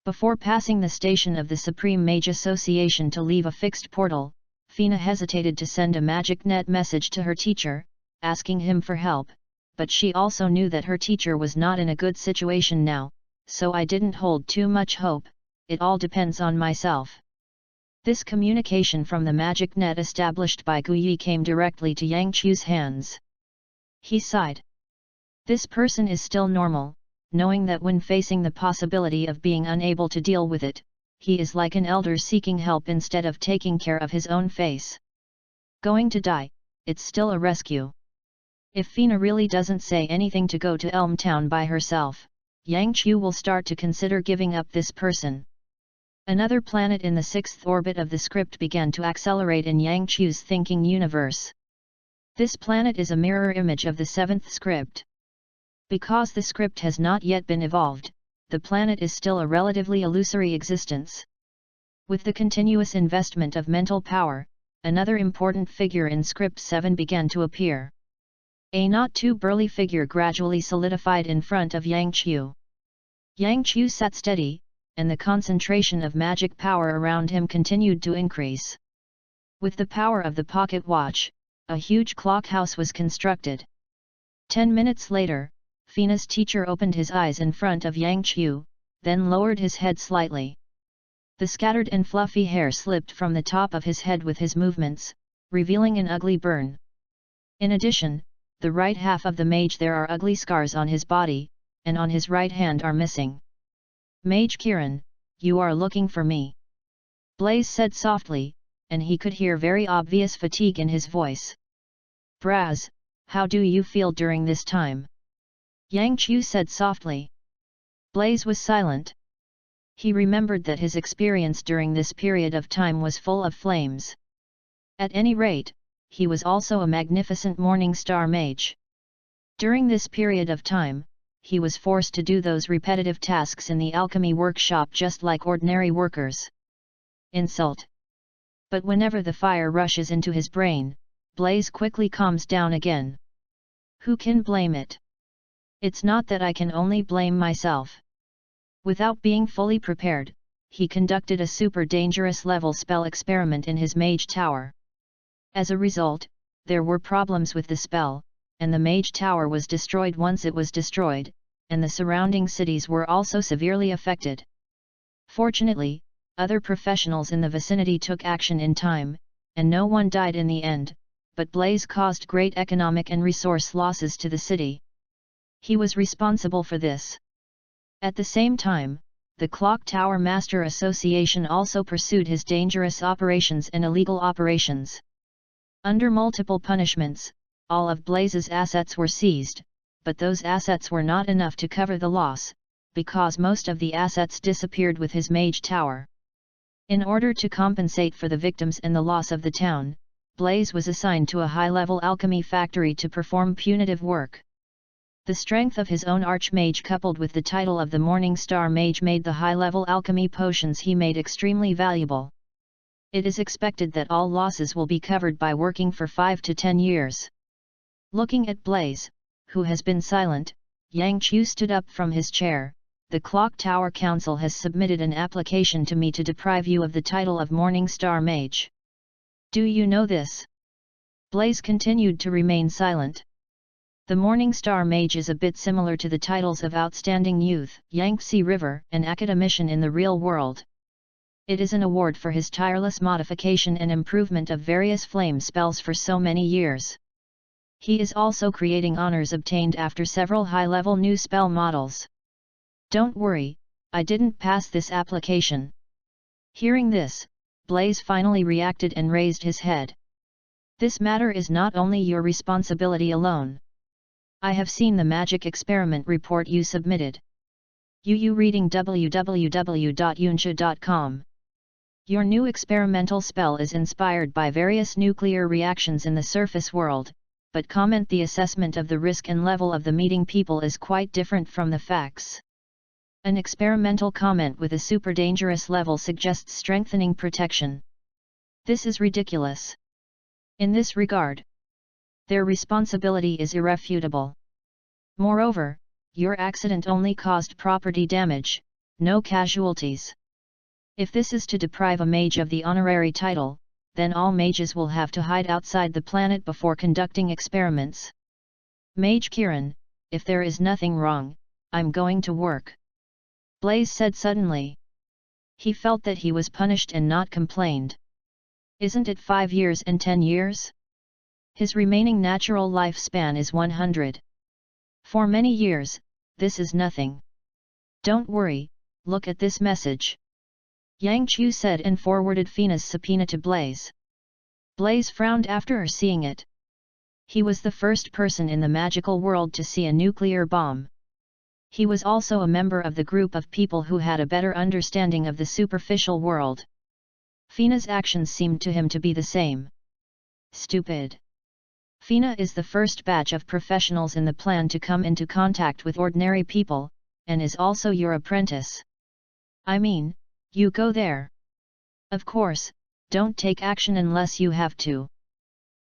Before passing the station of the Supreme Mage Association to leave a fixed portal, Fina hesitated to send a magic net message to her teacher, asking him for help, but she also knew that her teacher was not in a good situation now, so I didn't hold too much hope, it all depends on myself. This communication from the magic net established by Guyi came directly to Yang Chu's hands. He sighed. This person is still normal, knowing that when facing the possibility of being unable to deal with it, he is like an elder seeking help instead of taking care of his own face. Going to die, it's still a rescue. If Fina really doesn't say anything to go to Elm Town by herself, Yang Chu will start to consider giving up this person. Another planet in the sixth orbit of the script began to accelerate in Yang Chu's thinking universe. This planet is a mirror image of the seventh script. Because the script has not yet been evolved, the planet is still a relatively illusory existence. With the continuous investment of mental power, another important figure in script 7 began to appear. A not too burly figure gradually solidified in front of Yang Chu. Yang Chu sat steady, and the concentration of magic power around him continued to increase. With the power of the pocket watch, a huge clock house was constructed. 10 minutes later, Fina's teacher opened his eyes in front of Yang Chu, then lowered his head slightly. The scattered and fluffy hair slipped from the top of his head with his movements, revealing an ugly burn. In addition, the right half of the mage there are ugly scars on his body, and on his right hand are missing. Mage Kiran, you are looking for me. Blaze said softly, and he could hear very obvious fatigue in his voice. Braz, how do you feel during this time? Yang Chu said softly. Blaze was silent. He remembered that his experience during this period of time was full of flames. At any rate, he was also a magnificent morning star mage. During this period of time, he was forced to do those repetitive tasks in the alchemy workshop just like ordinary workers. Insult. But whenever the fire rushes into his brain, Blaze quickly calms down again. Who can blame it? It's not that I can only blame myself. Without being fully prepared, he conducted a super dangerous level spell experiment in his mage tower. As a result, there were problems with the spell, and the mage tower was destroyed once it was destroyed, and the surrounding cities were also severely affected. Fortunately, other professionals in the vicinity took action in time, and no one died in the end, but Blaze caused great economic and resource losses to the city. He was responsible for this. At the same time, the Clock Tower Master Association also pursued his dangerous operations and illegal operations. Under multiple punishments, all of Blaze's assets were seized, but those assets were not enough to cover the loss, because most of the assets disappeared with his mage tower. In order to compensate for the victims and the loss of the town, Blaze was assigned to a high-level alchemy factory to perform punitive work. The strength of his own archmage coupled with the title of the Morning Star Mage made the high-level alchemy potions he made extremely valuable. It is expected that all losses will be covered by working for 5 to 10 years. Looking at Blaze, who has been silent, Yang Chu stood up from his chair. The Clock Tower Council has submitted an application to me to deprive you of the title of Morning Star Mage. Do you know this? Blaze continued to remain silent. The Morning Star Mage is a bit similar to the titles of Outstanding Youth, Yangtze River, and Academician in the real world. It is an award for his tireless modification and improvement of various flame spells for so many years. He is also creating honors obtained after several high-level new spell models. Don't worry, I didn't pass this application. Hearing this, Blaze finally reacted and raised his head. This matter is not only your responsibility alone. I have seen the magic experiment report you submitted. You reading www.yunsha.com. Your new experimental spell is inspired by various nuclear reactions in the surface world, but comment the assessment of the risk and level of the meeting people is quite different from the facts. An experimental comment with a super dangerous level suggests strengthening protection. This is ridiculous. In this regard, their responsibility is irrefutable. Moreover, your accident only caused property damage, no casualties. If this is to deprive a mage of the honorary title, then all mages will have to hide outside the planet before conducting experiments. Mage Kiran, if there is nothing wrong, I'm going to work. Blaze said suddenly. He felt that he was punished and not complained. Isn't it 5 years and 10 years? His remaining natural lifespan is 100. For many years, this is nothing. Don't worry, look at this message. Yang Chu said and forwarded Fina's subpoena to Blaze. Blaze frowned after seeing it. He was the first person in the magical world to see a nuclear bomb. He was also a member of the group of people who had a better understanding of the superficial world. Fina's actions seemed to him to be the same. Stupid. Fina is the first batch of professionals in the plan to come into contact with ordinary people, and is also your apprentice. I mean, you go there. Of course, don't take action unless you have to.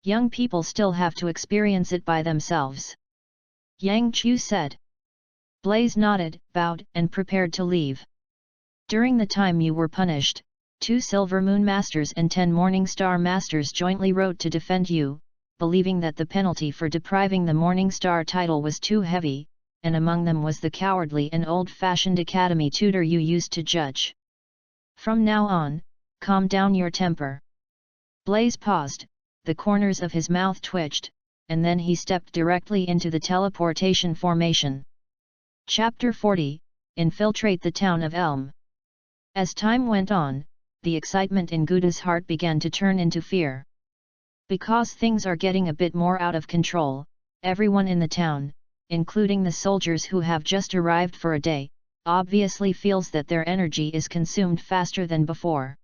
Young people still have to experience it by themselves. Yang Chu said. Blaze nodded, bowed, and prepared to leave. During the time you were punished, 2 Silver Moon Masters and 10 Morning Star Masters jointly wrote to defend you, believing that the penalty for depriving the Morning Star title was too heavy, and among them was the cowardly and old-fashioned academy tutor you used to judge. From now on, calm down your temper. Blaze paused, the corners of his mouth twitched, and then he stepped directly into the teleportation formation. Chapter 40, Infiltrate the Town of Elm. As time went on, the excitement in Guda's heart began to turn into fear. Because things are getting a bit more out of control, everyone in the town, including the soldiers who have just arrived for a day, obviously feels that their energy is consumed faster than before.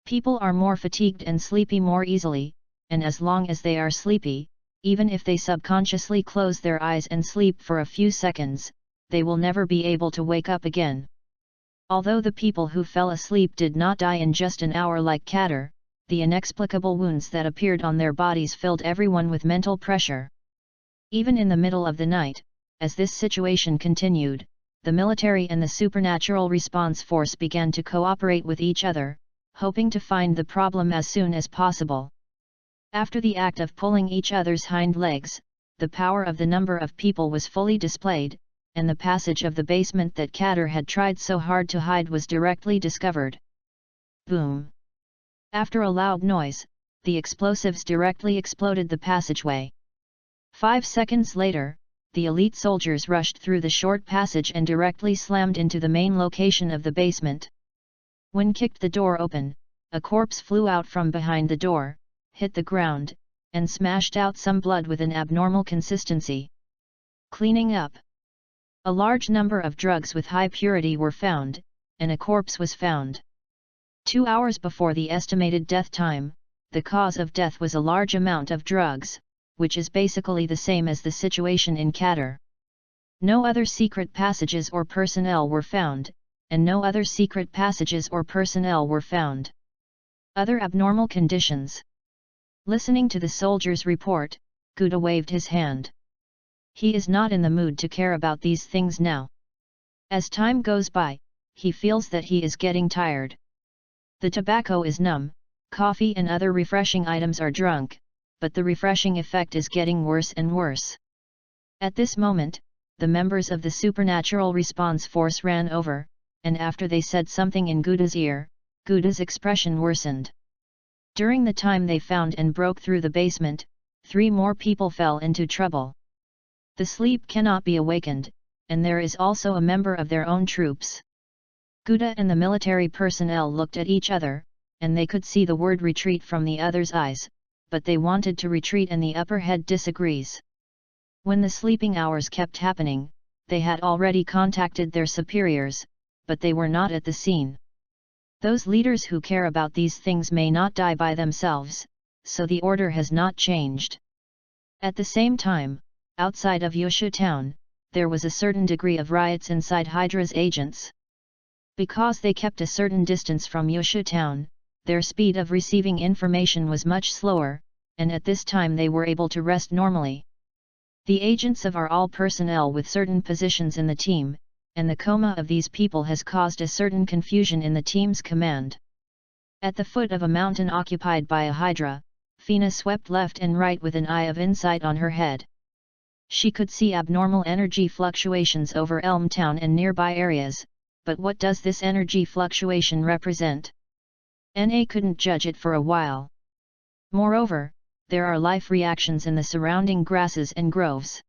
People are more fatigued and sleepy more easily, and as long as they are sleepy, even if they subconsciously close their eyes and sleep for a few seconds, they will never be able to wake up again. Although the people who fell asleep did not die in just an hour like Katter, the inexplicable wounds that appeared on their bodies filled everyone with mental pressure. Even in the middle of the night, as this situation continued, the military and the supernatural response force began to cooperate with each other, hoping to find the problem as soon as possible. After the act of pulling each other's hind legs, the power of the number of people was fully displayed, and the passage of the basement that Katter had tried so hard to hide was directly discovered. Boom! After a loud noise, the explosives directly exploded the passageway. 5 seconds later, the elite soldiers rushed through the short passage and directly slammed into the main location of the basement. When kicked the door open, a corpse flew out from behind the door, hit the ground, and smashed out some blood with an abnormal consistency. Cleaning up. A large number of drugs with high purity were found, and a corpse was found. 2 hours before the estimated death time, the cause of death was a large amount of drugs, which is basically the same as the situation in Katter. No other secret passages or personnel were found, and no other secret passages or personnel were found. Other abnormal conditions. Listening to the soldier's report, Guda waved his hand. He is not in the mood to care about these things now. As time goes by, he feels that he is getting tired. The tobacco is numb, coffee and other refreshing items are drunk, but the refreshing effect is getting worse and worse. At this moment, the members of the supernatural response force ran over, and after they said something in Guda's ear, Guda's expression worsened. During the time they found and broke through the basement, 3 more people fell into trouble. The sleep cannot be awakened, and there is also a member of their own troops. Guda and the military personnel looked at each other, and they could see the word retreat from the other's eyes, but they wanted to retreat and the upper head disagrees. When the sleeping hours kept happening, they had already contacted their superiors, but they were not at the scene. Those leaders who care about these things may not die by themselves, so the order has not changed. At the same time, outside of Yushu town, there was a certain degree of riots inside Hydra's agents. Because they kept a certain distance from Yushu town, their speed of receiving information was much slower, and at this time they were able to rest normally. The agents of our all personnel with certain positions in the team, and the coma of these people has caused a certain confusion in the team's command. At the foot of a mountain occupied by a hydra, Fina swept left and right with an eye of insight on her head. She could see abnormal energy fluctuations over Elm Town and nearby areas, but what does this energy fluctuation represent? Na couldn't judge it for a while. Moreover, there are life reactions in the surrounding grasses and groves.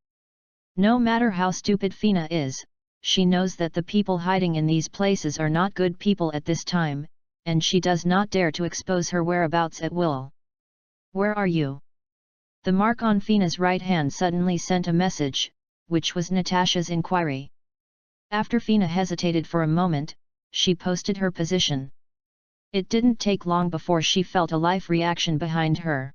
No matter how stupid Fina is, she knows that the people hiding in these places are not good people at this time, and she does not dare to expose her whereabouts at will. "Where are you?" The mark on Fina's right hand suddenly sent a message, which was Natasha's inquiry. After Fina hesitated for a moment, she posted her position. It didn't take long before she felt a life reaction behind her.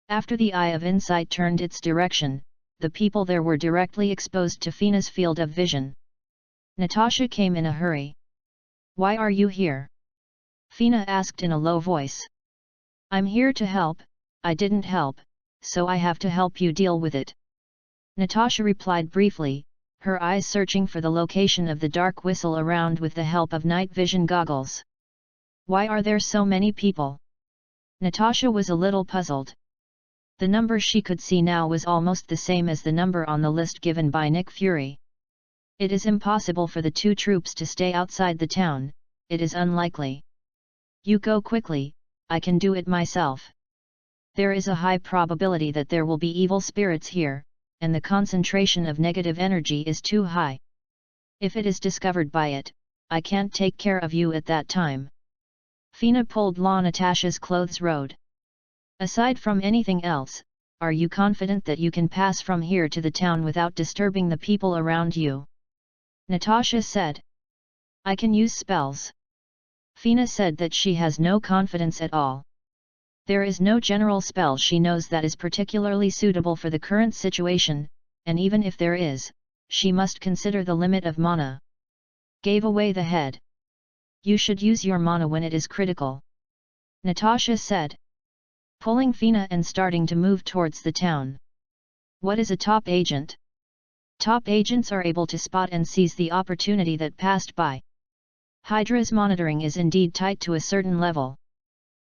After the eye of insight turned its direction, the people there were directly exposed to Fina's field of vision. Natasha came in a hurry. "Why are you here?" Fina asked in a low voice. "I'm here to help. I didn't help, so I have to help you deal with it." Natasha replied briefly, her eyes searching for the location of the dark whistle around with the help of night vision goggles. "Why are there so many people?" Natasha was a little puzzled. The number she could see now was almost the same as the number on the list given by Nick Fury. "It is impossible for the two troops to stay outside the town, it is unlikely. You go quickly, I can do it myself. There is a high probability that there will be evil spirits here, and the concentration of negative energy is too high. If it is discovered by it, I can't take care of you at that time." Fina pulled Natasha's clothes road. "Aside from anything else, are you confident that you can pass from here to the town without disturbing the people around you?" Natasha said. "I can use spells." Fina said that she has no confidence at all. There is no general spell she knows that is particularly suitable for the current situation, and even if there is, she must consider the limit of mana. Gave away the head. "You should use your mana when it is critical," Natasha said, pulling Fina and starting to move towards the town. "What is a top agent?" Top agents are able to spot and seize the opportunity that passed by. Hydra's monitoring is indeed tight to a certain level.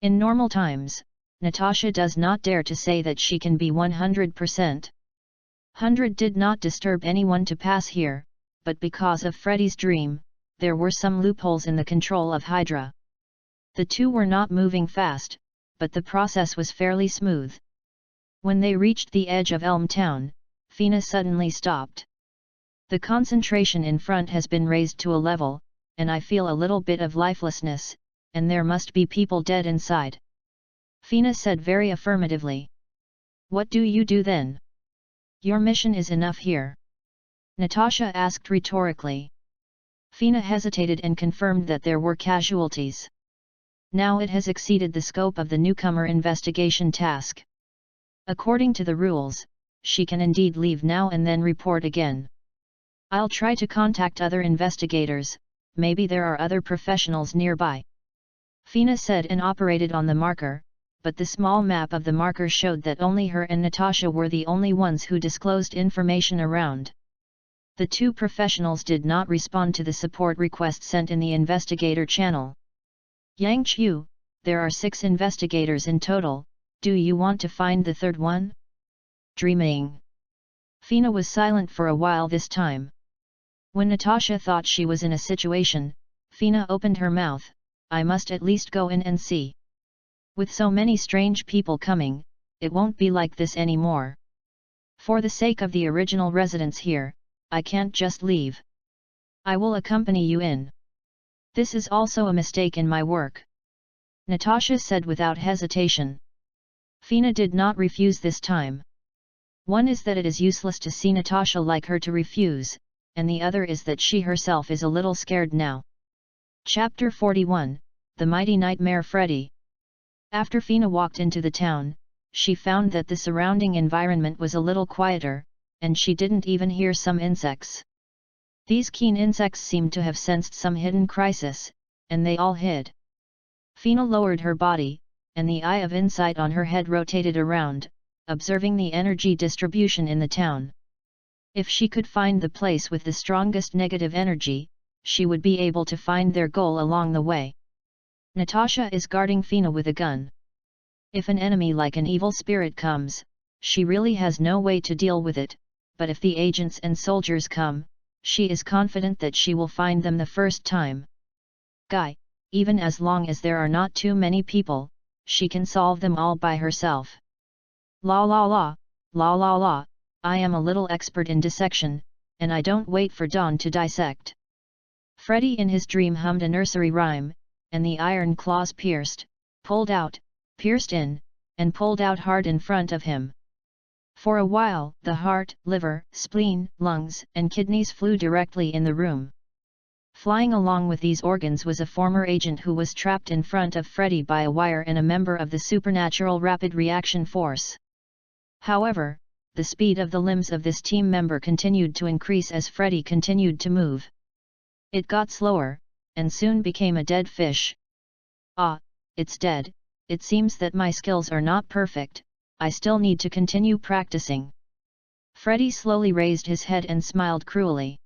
In normal times, Natasha does not dare to say that she can be 100%. 100 did not disturb anyone to pass here, but because of Freddy's dream, there were some loopholes in the control of Hydra. The two were not moving fast, but the process was fairly smooth. When they reached the edge of Elm Town, Fina suddenly stopped. "The concentration in front has been raised to a level, and I feel a little bit of lifelessness, and there must be people dead inside," Fina said very affirmatively. "What do you do then? Your mission is enough here?" Natasha asked rhetorically. Fina hesitated and confirmed that there were casualties. Now it has exceeded the scope of the Newcomer investigation task. According to the rules, she can indeed leave now and then report again. "I'll try to contact other investigators, maybe there are other professionals nearby," Fina said and operated on the marker, but the small map of the marker showed that only her and Natasha were the only ones who disclosed information around. The two professionals did not respond to the support request sent in the investigator channel. "Yang Chu, there are 6 investigators in total, do you want to find the third one?" "Dreaming." Fina was silent for a while this time. When Natasha thought she was in a situation, Fina opened her mouth, "I must at least go in and see. With so many strange people coming, it won't be like this anymore. For the sake of the original residents here, I can't just leave. I will accompany you in. This is also a mistake in my work," Natasha said without hesitation. Fina did not refuse this time. One is that it is useless to see Natasha like her to refuse, and the other is that she herself is a little scared now. Chapter 41, The Mighty Nightmare Freddy. After Fina walked into the town, she found that the surrounding environment was a little quieter, and she didn't even hear some insects. These keen insects seemed to have sensed some hidden crisis, and they all hid. Fina lowered her body, and the eye of insight on her head rotated around, observing the energy distribution in the town. If she could find the place with the strongest negative energy, she would be able to find their goal along the way. Natasha is guarding Fina with a gun. If an enemy like an evil spirit comes, she really has no way to deal with it, but if the agents and soldiers come, she is confident that she will find them the first time. Guy, even as long as there are not too many people, she can solve them all by herself. La la la, la la la, I am a little expert in dissection, and I don't wait for dawn to dissect. Freddy in his dream hummed a nursery rhyme, and the iron claws pierced, pulled out, pierced in, and pulled out hard in front of him. For a while, the heart, liver, spleen, lungs, and kidneys flew directly in the room. Flying along with these organs was a former agent who was trapped in front of Freddy by a wire and a member of the supernatural rapid reaction force. However, the speed of the limbs of this team member continued to increase as Freddy continued to move. It got slower, and soon became a dead fish. Ah, it's dead. It seems that my skills are not perfect, I still need to continue practicing. Freddy slowly raised his head and smiled cruelly.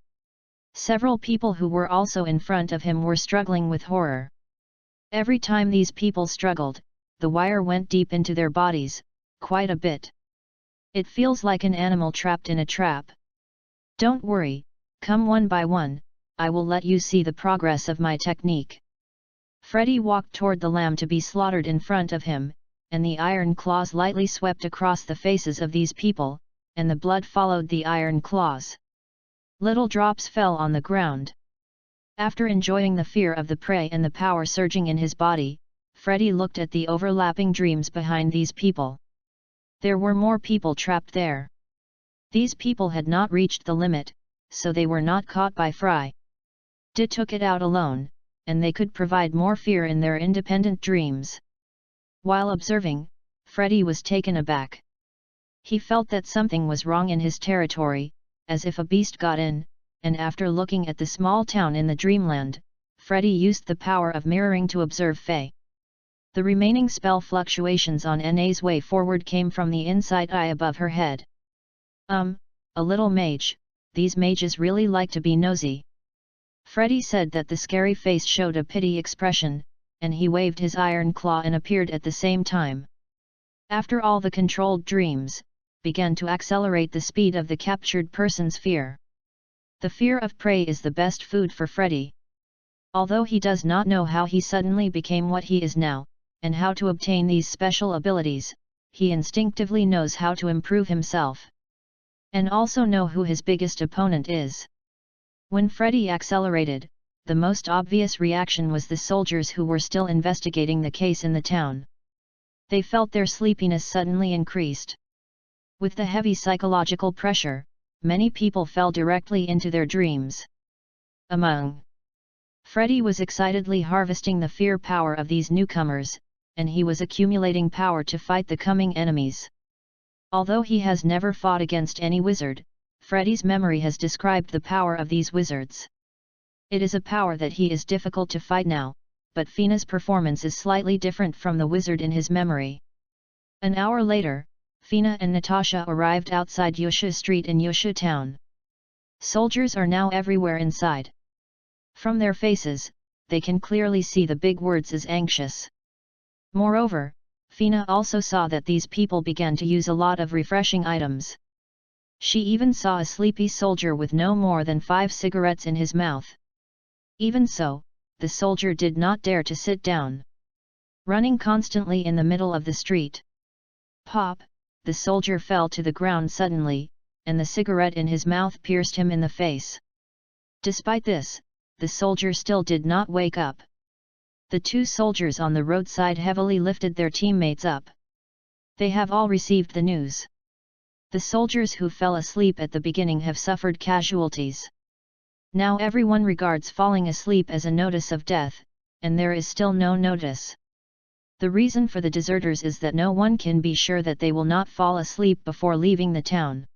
Several people who were also in front of him were struggling with horror. Every time these people struggled, the wire went deep into their bodies, quite a bit. It feels like an animal trapped in a trap. Don't worry, come one by one, I will let you see the progress of my technique. Freddy walked toward the lamb to be slaughtered in front of him, and the iron claws lightly swept across the faces of these people, and the blood followed the iron claws. Little drops fell on the ground. After enjoying the fear of the prey and the power surging in his body, Freddy looked at the overlapping dreams behind these people. There were more people trapped there. These people had not reached the limit, so they were not caught by Fry. Di took it out alone, and they could provide more fear in their independent dreams. While observing, Freddy was taken aback. He felt that something was wrong in his territory, as if a beast got in, and after looking at the small town in the dreamland, Freddy used the power of mirroring to observe Faye. The remaining spell fluctuations on Na's way forward came from the inside eye above her head. A little mage, these mages really like to be nosy. Freddy said that the scary face showed a pity expression, and he waved his iron claw and appeared at the same time. After all, the controlled dreams began to accelerate the speed of the captured person's fear. The fear of prey is the best food for Freddy. Although he does not know how he suddenly became what he is now, and how to obtain these special abilities, he instinctively knows how to improve himself. And also know who his biggest opponent is. When Freddy accelerated, the most obvious reaction was the soldiers who were still investigating the case in the town. They felt their sleepiness suddenly increased. With the heavy psychological pressure, many people fell directly into their dreams. Freddy was excitedly harvesting the fear power of these newcomers, and he was accumulating power to fight the coming enemies. Although he has never fought against any wizard, Freddy's memory has described the power of these wizards. It is a power that he is difficult to fight now, but Fina's performance is slightly different from the wizard in his memory. An hour later, Fina and Natasha arrived outside Yusha Street in Yusha town. Soldiers are now everywhere inside. From their faces, they can clearly see the big words as anxious. Moreover, Fina also saw that these people began to use a lot of refreshing items. She even saw a sleepy soldier with no more than 5 cigarettes in his mouth. Even so, the soldier did not dare to sit down. Running constantly in the middle of the street. Pop! The soldier fell to the ground suddenly, and the cigarette in his mouth pierced him in the face. Despite this, the soldier still did not wake up. The 2 soldiers on the roadside heavily lifted their teammates up. They have all received the news. The soldiers who fell asleep at the beginning have suffered casualties. Now everyone regards falling asleep as a notice of death, and there is still no notice. The reason for the deserters is that no one can be sure that they will not fall asleep before leaving the town.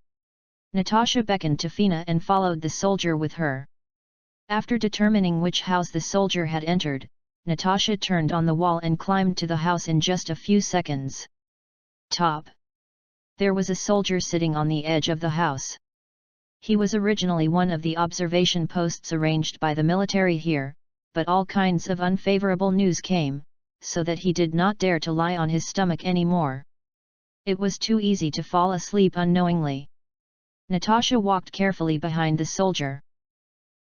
Natasha beckoned to Fina and followed the soldier with her. After determining which house the soldier had entered, Natasha turned on the wall and climbed to the house in just a few seconds. Top! There was a soldier sitting on the edge of the house. He was originally one of the observation posts arranged by the military here, but all kinds of unfavorable news came, so that he did not dare to lie on his stomach anymore. It was too easy to fall asleep unknowingly. Natasha walked carefully behind the soldier.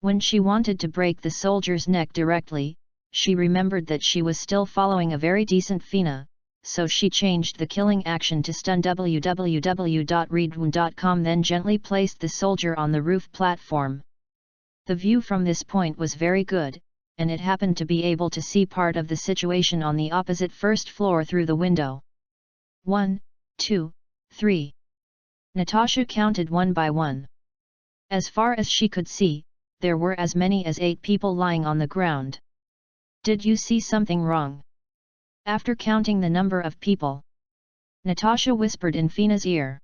When she wanted to break the soldier's neck directly, she remembered that she was still following a very decent Fina, so she changed the killing action to stun www.readaloud.com, then gently placed the soldier on the roof platform. The view from this point was very good, and it happened to be able to see part of the situation on the opposite first floor through the window. 1, 2, 3. Natasha counted one by one. As far as she could see, there were as many as 8 people lying on the ground. Did you see something wrong? After counting the number of people, Natasha whispered in Fina's ear.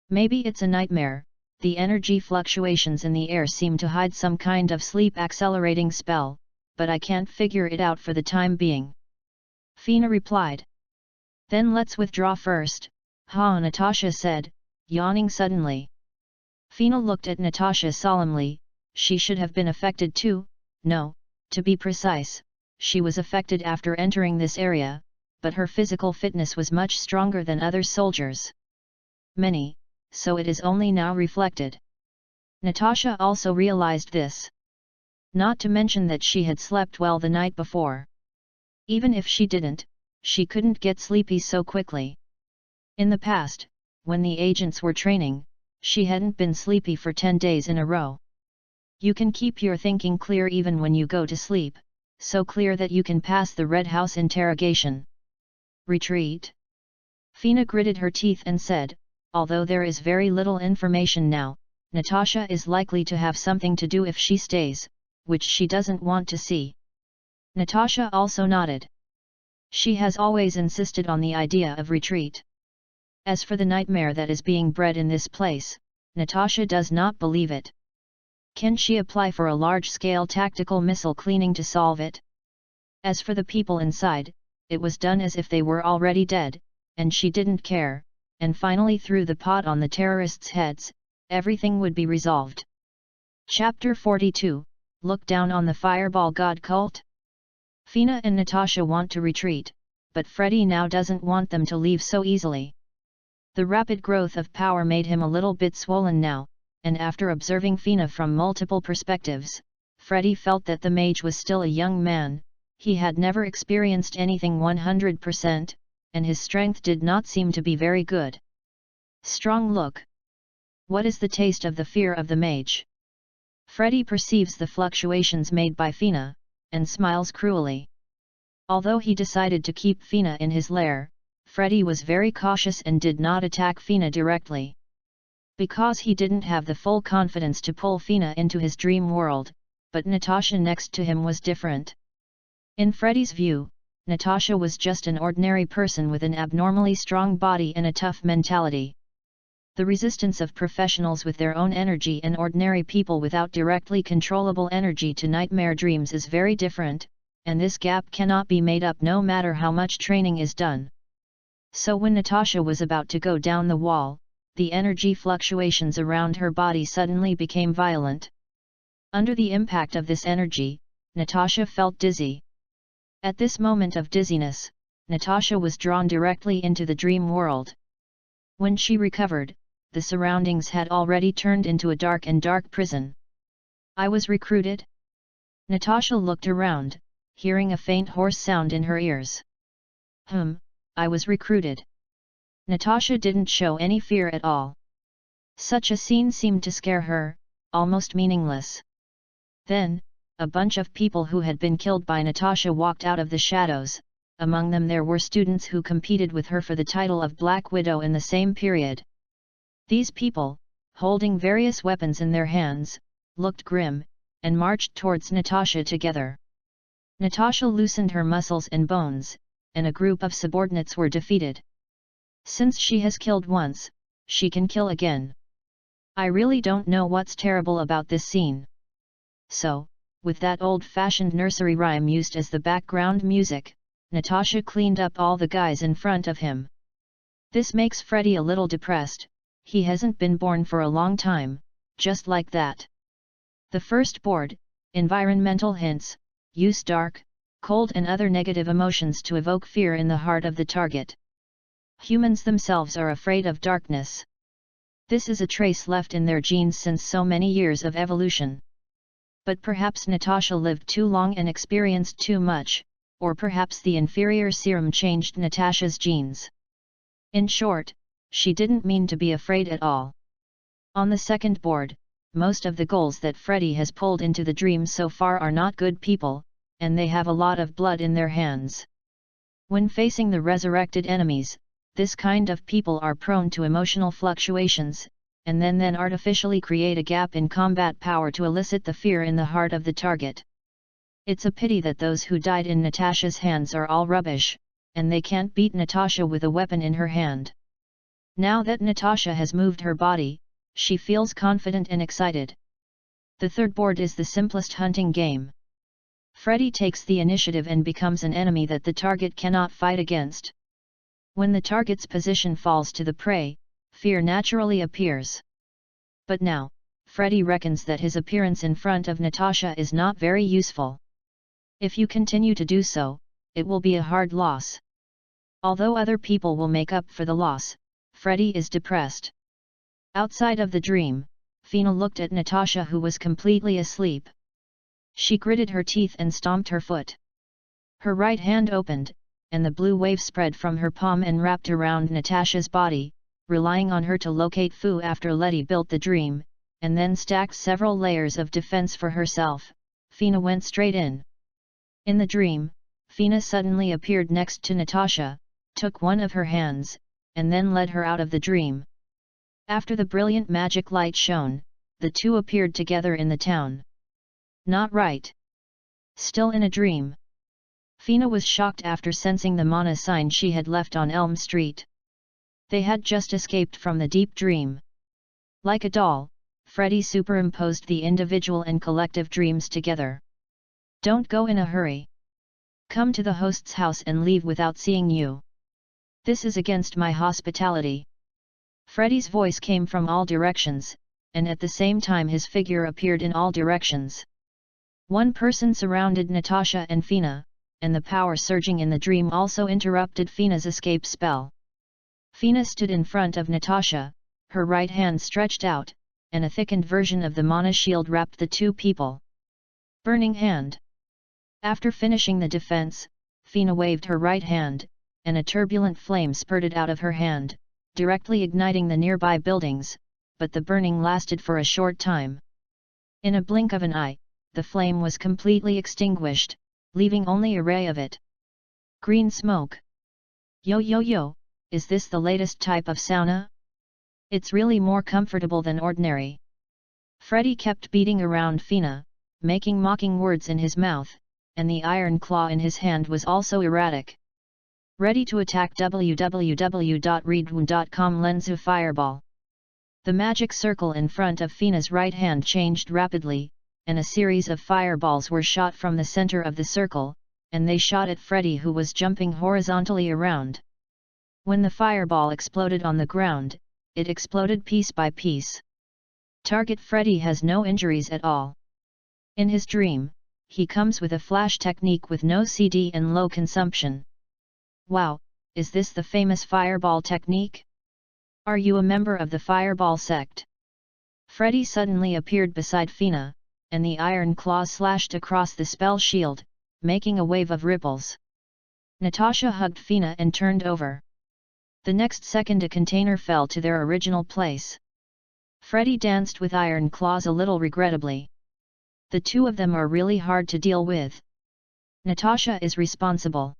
Maybe it's a nightmare, the energy fluctuations in the air seem to hide some kind of sleep-accelerating spell, but I can't figure it out for the time being. Fina replied. Then let's withdraw first, Natasha said, yawning suddenly. Fina looked at Natasha solemnly. She should have been affected too. No, to be precise, she was affected after entering this area, but her physical fitness was much stronger than other soldiers. Many, so it is only now reflected. Natasha also realized this. Not to mention that she had slept well the night before. Even if she didn't, she couldn't get sleepy so quickly. In the past, when the agents were training, she hadn't been sleepy for 10 days in a row. You can keep your thinking clear even when you go to sleep, so clear that you can pass the Red House interrogation. Retreat. Fina gritted her teeth and said, although there is very little information now, Natasha is likely to have something to do if she stays, which she doesn't want to see. Natasha also nodded. She has always insisted on the idea of retreat. As for the nightmare that is being bred in this place, Natasha does not believe it. Can she apply for a large-scale tactical missile cleaning to solve it? As for the people inside, it was done as if they were already dead, and she didn't care, and finally threw the pot on the terrorists' heads, everything would be resolved. Chapter 42, Look Down on the Fireball God Cult? Fina and Natasha want to retreat, but Freddy now doesn't want them to leave so easily. The rapid growth of power made him a little bit swollen now, and after observing Fina from multiple perspectives, Freddy felt that the mage was still a young man. He had never experienced anything 100%, and his strength did not seem to be very good. Strong look. What is the taste of the fear of the mage? Freddy perceives the fluctuations made by Fina, and smiles cruelly. Although he decided to keep Fina in his lair, Freddy was very cautious and did not attack Fina directly. Because he didn't have the full confidence to pull Fina into his dream world, but Natasha next to him was different. In Freddy's view, Natasha was just an ordinary person with an abnormally strong body and a tough mentality. The resistance of professionals with their own energy and ordinary people without directly controllable energy to nightmare dreams is very different, and this gap cannot be made up no matter how much training is done. So when Natasha was about to go down the wall, the energy fluctuations around her body suddenly became violent. Under the impact of this energy, Natasha felt dizzy. At this moment of dizziness, Natasha was drawn directly into the dream world. When she recovered, the surroundings had already turned into a dark prison. I was recruited? Natasha looked around, hearing a faint hoarse sound in her ears. I was recruited. Natasha didn't show any fear at all. Such a scene seemed to scare her, almost meaningless. Then, a bunch of people who had been killed by Natasha walked out of the shadows. Among them there were students who competed with her for the title of Black Widow in the same period. These people, holding various weapons in their hands, looked grim, and marched towards Natasha together. Natasha loosened her muscles and bones, and a group of subordinates were defeated. Since she has killed once, she can kill again. I really don't know what's terrible about this scene. So, with that old-fashioned nursery rhyme used as the background music, Natasha cleaned up all the guys in front of him. This makes Freddy a little depressed. He hasn't been born for a long time, just like that. The first board, environmental hints, use dark, cold and other negative emotions to evoke fear in the heart of the target. Humans themselves are afraid of darkness. This is a trace left in their genes since so many years of evolution. But perhaps Natasha lived too long and experienced too much, or perhaps the inferior serum changed Natasha's genes. In short, she didn't mean to be afraid at all. On the second board, most of the goals that Freddy has pulled into the dream so far are not good people, and they have a lot of blood in their hands. When facing the resurrected enemies, this kind of people are prone to emotional fluctuations, and then artificially create a gap in combat power to elicit the fear in the heart of the target. It's a pity that those who died in Natasha's hands are all rubbish, and they can't beat Natasha with a weapon in her hand. Now that Natasha has moved her body, she feels confident and excited. The third board is the simplest hunting game. Freddy takes the initiative and becomes an enemy that the target cannot fight against. When the target's position falls to the prey, fear naturally appears. But now, Freddy reckons that his appearance in front of Natasha is not very useful. If you continue to do so, it will be a hard loss. Although other people will make up for the loss, Freddy is depressed. Outside of the dream, Fina looked at Natasha, who was completely asleep. She gritted her teeth and stomped her foot. Her right hand opened, and the blue wave spread from her palm and wrapped around Natasha's body, relying on her to locate Fu after Letty built the dream, and then stacked several layers of defense for herself. Fina went straight in. In the dream, Fina suddenly appeared next to Natasha, took one of her hands, and then led her out of the dream. After the brilliant magic light shone, the two appeared together in the town. Not right. Still in a dream. Fina was shocked after sensing the mana sign she had left on Elm Street. They had just escaped from the deep dream. Like a doll, Freddy superimposed the individual and collective dreams together. Don't go in a hurry. Come to the host's house and leave without seeing you. This is against my hospitality. Freddy's voice came from all directions, and at the same time his figure appeared in all directions. One person surrounded Natasha and Fina, and the power surging in the dream also interrupted Fina's escape spell. Fina stood in front of Natasha, her right hand stretched out, and a thickened version of the mana shield wrapped the two people. Burning hand. After finishing the defense, Fina waved her right hand, and a turbulent flame spurted out of her hand, directly igniting the nearby buildings, but the burning lasted for a short time. In a blink of an eye, the flame was completely extinguished, leaving only a ray of it. Green smoke. Yo, is this the latest type of sauna? It's really more comfortable than ordinary. Freddy kept beating around Fina, making mocking words in his mouth, and the iron claw in his hand was also erratic. Ready to attack. www.readaloud.com. Lenzu Fireball. The magic circle in front of Fina's right hand changed rapidly, and a series of fireballs were shot from the center of the circle, and they shot at Freddy, who was jumping horizontally around. When the fireball exploded on the ground, it exploded piece by piece. Target Freddy has no injuries at all. In his dream, he comes with a flash technique with no CD and low consumption. Wow, is this the famous fireball technique? Are you a member of the fireball sect? Freddy suddenly appeared beside Fina, and the iron claw slashed across the spell shield, making a wave of ripples. Natasha hugged Fina and turned over. The next second a container fell to their original place. Freddy danced with iron claws a little regrettably. The two of them are really hard to deal with. Natasha is responsible.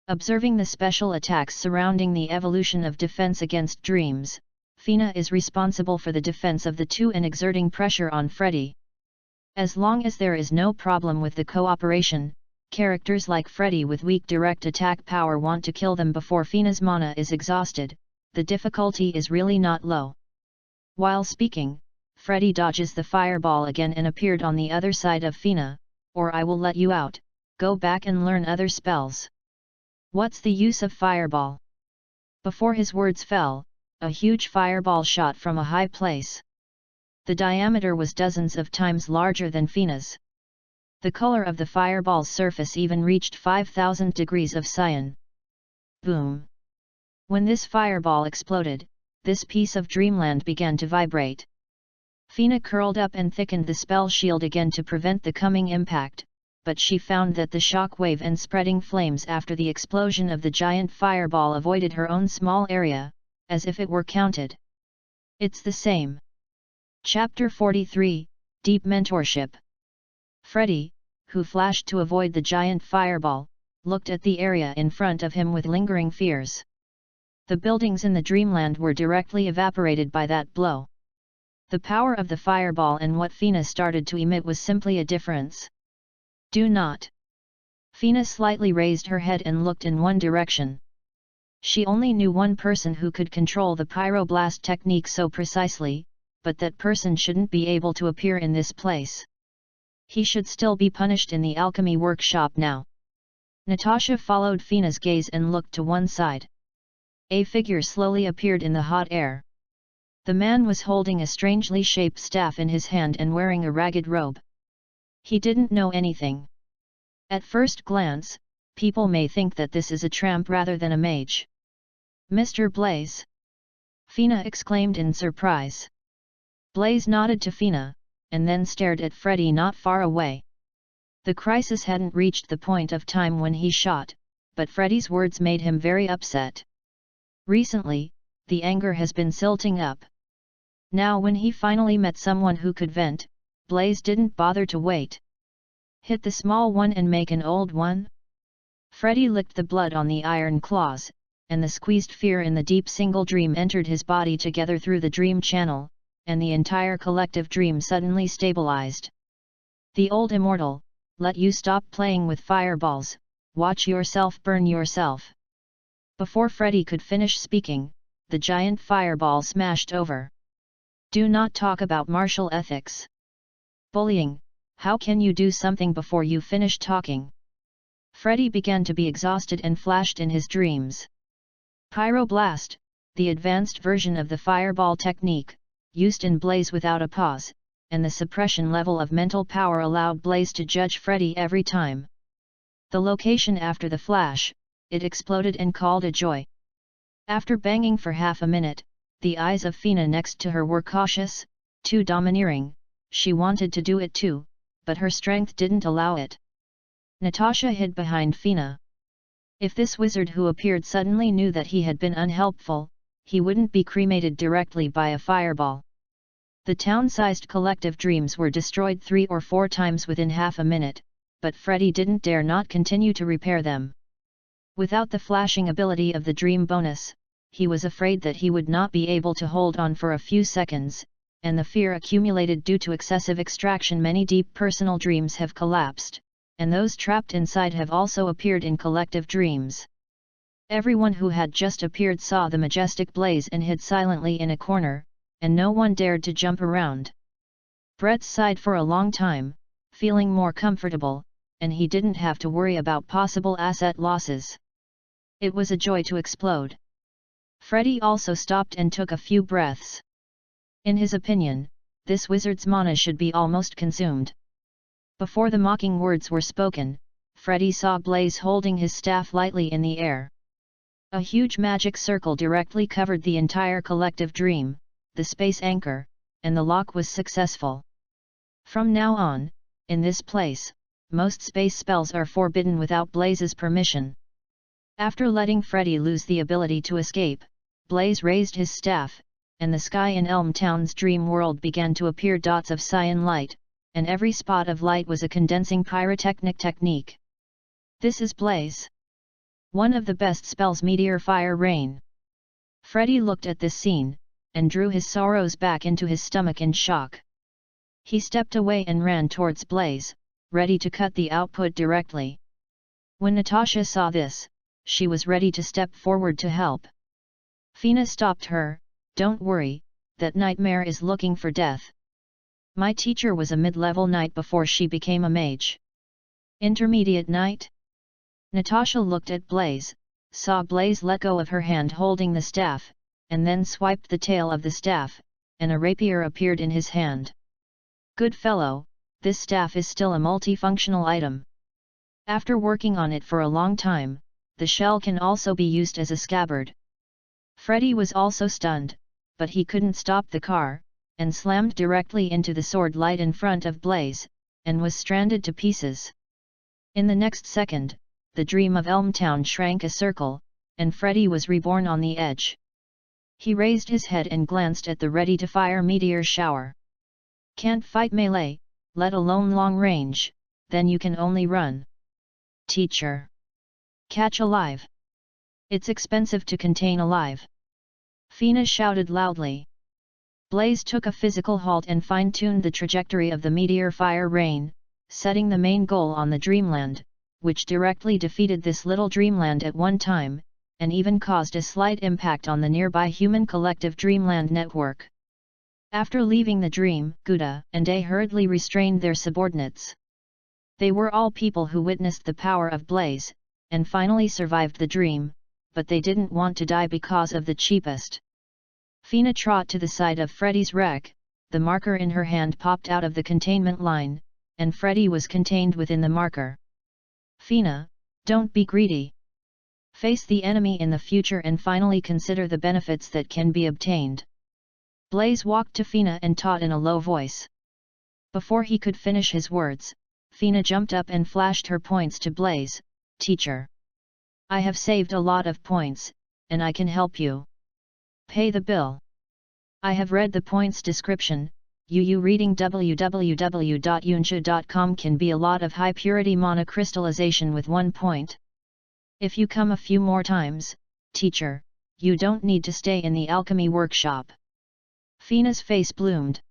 Observing the special attacks surrounding the evolution of defense against dreams, Fina is responsible for the defense of the two and exerting pressure on Freddy. As long as there is no problem with the cooperation, characters like Freddy with weak direct attack power want to kill them before Fina's mana is exhausted. The difficulty is really not low. While speaking, Freddy dodges the fireball again and appeared on the other side of Fina. Or I will let you out, go back and learn other spells. What's the use of fireball? Before his words fell, a huge fireball shot from a high place. The diameter was dozens of times larger than Fina's. The color of the fireball's surface even reached 5,000 degrees of cyan. Boom! When this fireball exploded, this piece of dreamland began to vibrate. Fina curled up and thickened the spell shield again to prevent the coming impact, but she found that the shock wave and spreading flames after the explosion of the giant fireball avoided her own small area, as if it were counted. It's the same. Chapter 43, Deep Mentorship. Freddy, who flashed to avoid the giant fireball, looked at the area in front of him with lingering fears. The buildings in the dreamland were directly evaporated by that blow. The power of the fireball and what Fina started to emit was simply a difference. Do not. Fina slightly raised her head and looked in one direction. She only knew one person who could control the pyroblast technique so precisely, but that person shouldn't be able to appear in this place. He should still be punished in the alchemy workshop now. Natasha followed Fina's gaze and looked to one side. A figure slowly appeared in the hot air. The man was holding a strangely shaped staff in his hand and wearing a ragged robe. He didn't know anything. At first glance, people may think that this is a tramp rather than a mage. Mr. Blaze! Fina exclaimed in surprise. Blaze nodded to Fina, and then stared at Freddy not far away. The crisis hadn't reached the point of time when he shot, but Freddy's words made him very upset. Recently, the anger has been silting up. Now when he finally met someone who could vent, Blaze didn't bother to wait. Hit the small one and make an old one? Freddy licked the blood on the iron claws, and the squeezed fear in the deep single dream entered his body together through the dream channel, and the entire collective dream suddenly stabilized. The old immortal, let you stop playing with fireballs, watch yourself burn yourself. Before Freddy could finish speaking, the giant fireball smashed over. Do not talk about martial ethics. Bullying, how can you do something before you finish talking? Freddy began to be exhausted and flashed in his dreams. Pyroblast, the advanced version of the fireball technique, used in Blaze without a pause, and the suppression level of mental power allowed Blaze to judge Freddy every time. The location after the flash, it exploded and called a joy. After banging for half a minute, the eyes of Fina next to her were cautious, too domineering. She wanted to do it too, but her strength didn't allow it. Natasha hid behind Fina. If this wizard who appeared suddenly knew that he had been unhelpful, he wouldn't be cremated directly by a fireball. The town-sized collective dreams were destroyed 3 or 4 times within half a minute, but Freddy didn't dare not continue to repair them. Without the flashing ability of the dream bonus, he was afraid that he would not be able to hold on for a few seconds, and the fear accumulated due to excessive extraction. Many deep personal dreams have collapsed, and those trapped inside have also appeared in collective dreams. Everyone who had just appeared saw the majestic Blaze and hid silently in a corner, and no one dared to jump around. Brett sighed for a long time, feeling more comfortable, and he didn't have to worry about possible asset losses. It was a joy to explode. Freddy also stopped and took a few breaths. In his opinion, this wizard's mana should be almost consumed. Before the mocking words were spoken, Freddy saw Blaze holding his staff lightly in the air. A huge magic circle directly covered the entire collective dream, the space anchor, and the lock was successful. From now on, in this place, most space spells are forbidden without Blaze's permission. After letting Freddy lose the ability to escape, Blaze raised his staff, and the sky in Elm Town's dream world began to appear dots of cyan light, and every spot of light was a condensing pyrotechnic technique. This is Blaze. One of the best spells, meteor fire rain. Freddy looked at this scene, and drew his sorrows back into his stomach in shock. He stepped away and ran towards Blaze, ready to cut the output directly. When Natasha saw this, she was ready to step forward to help. Fina stopped her. Don't worry, that nightmare is looking for death. My teacher was a mid-level knight before she became a mage. Intermediate knight? Natasha looked at Blaze, saw Blaze let go of her hand holding the staff, and then swiped the tail of the staff, and a rapier appeared in his hand. "Good fellow, this staff is still a multifunctional item. After working on it for a long time, the shell can also be used as a scabbard." Freddy was also stunned, but he couldn't stop the car, and slammed directly into the sword light in front of Blaze, and was stranded to pieces. In the next second, the dream of Elmtown shrank a circle, and Freddy was reborn on the edge. He raised his head and glanced at the ready-to-fire meteor shower. "Can't fight melee, let alone long range, then you can only run. Teacher. Catch alive. It's expensive to contain alive." Fina shouted loudly. Blaze took a physical halt and fine-tuned the trajectory of the meteor fire rain, setting the main goal on the Dreamland, which directly defeated this little Dreamland at one time, and even caused a slight impact on the nearby human collective Dreamland network. After leaving the dream, Gouda and Day hurriedly restrained their subordinates. They were all people who witnessed the power of Blaze, and finally survived the dream, but they didn't want to die because of the cheapest. Fina trot to the side of Freddy's wreck, the marker in her hand popped out of the containment line, and Freddy was contained within the marker. "Fina, don't be greedy. Face the enemy in the future and finally consider the benefits that can be obtained." Blaze walked to Fina and taught in a low voice. Before he could finish his words, Fina jumped up and flashed her points to Blaze. "Teacher. I have saved a lot of points, and I can help you. Pay the bill. I have read the points description. Reading www.yunja.com can be a lot of high-purity monocrystallization with 1 point. If you come a few more times, teacher, you don't need to stay in the alchemy workshop." Fina's face bloomed.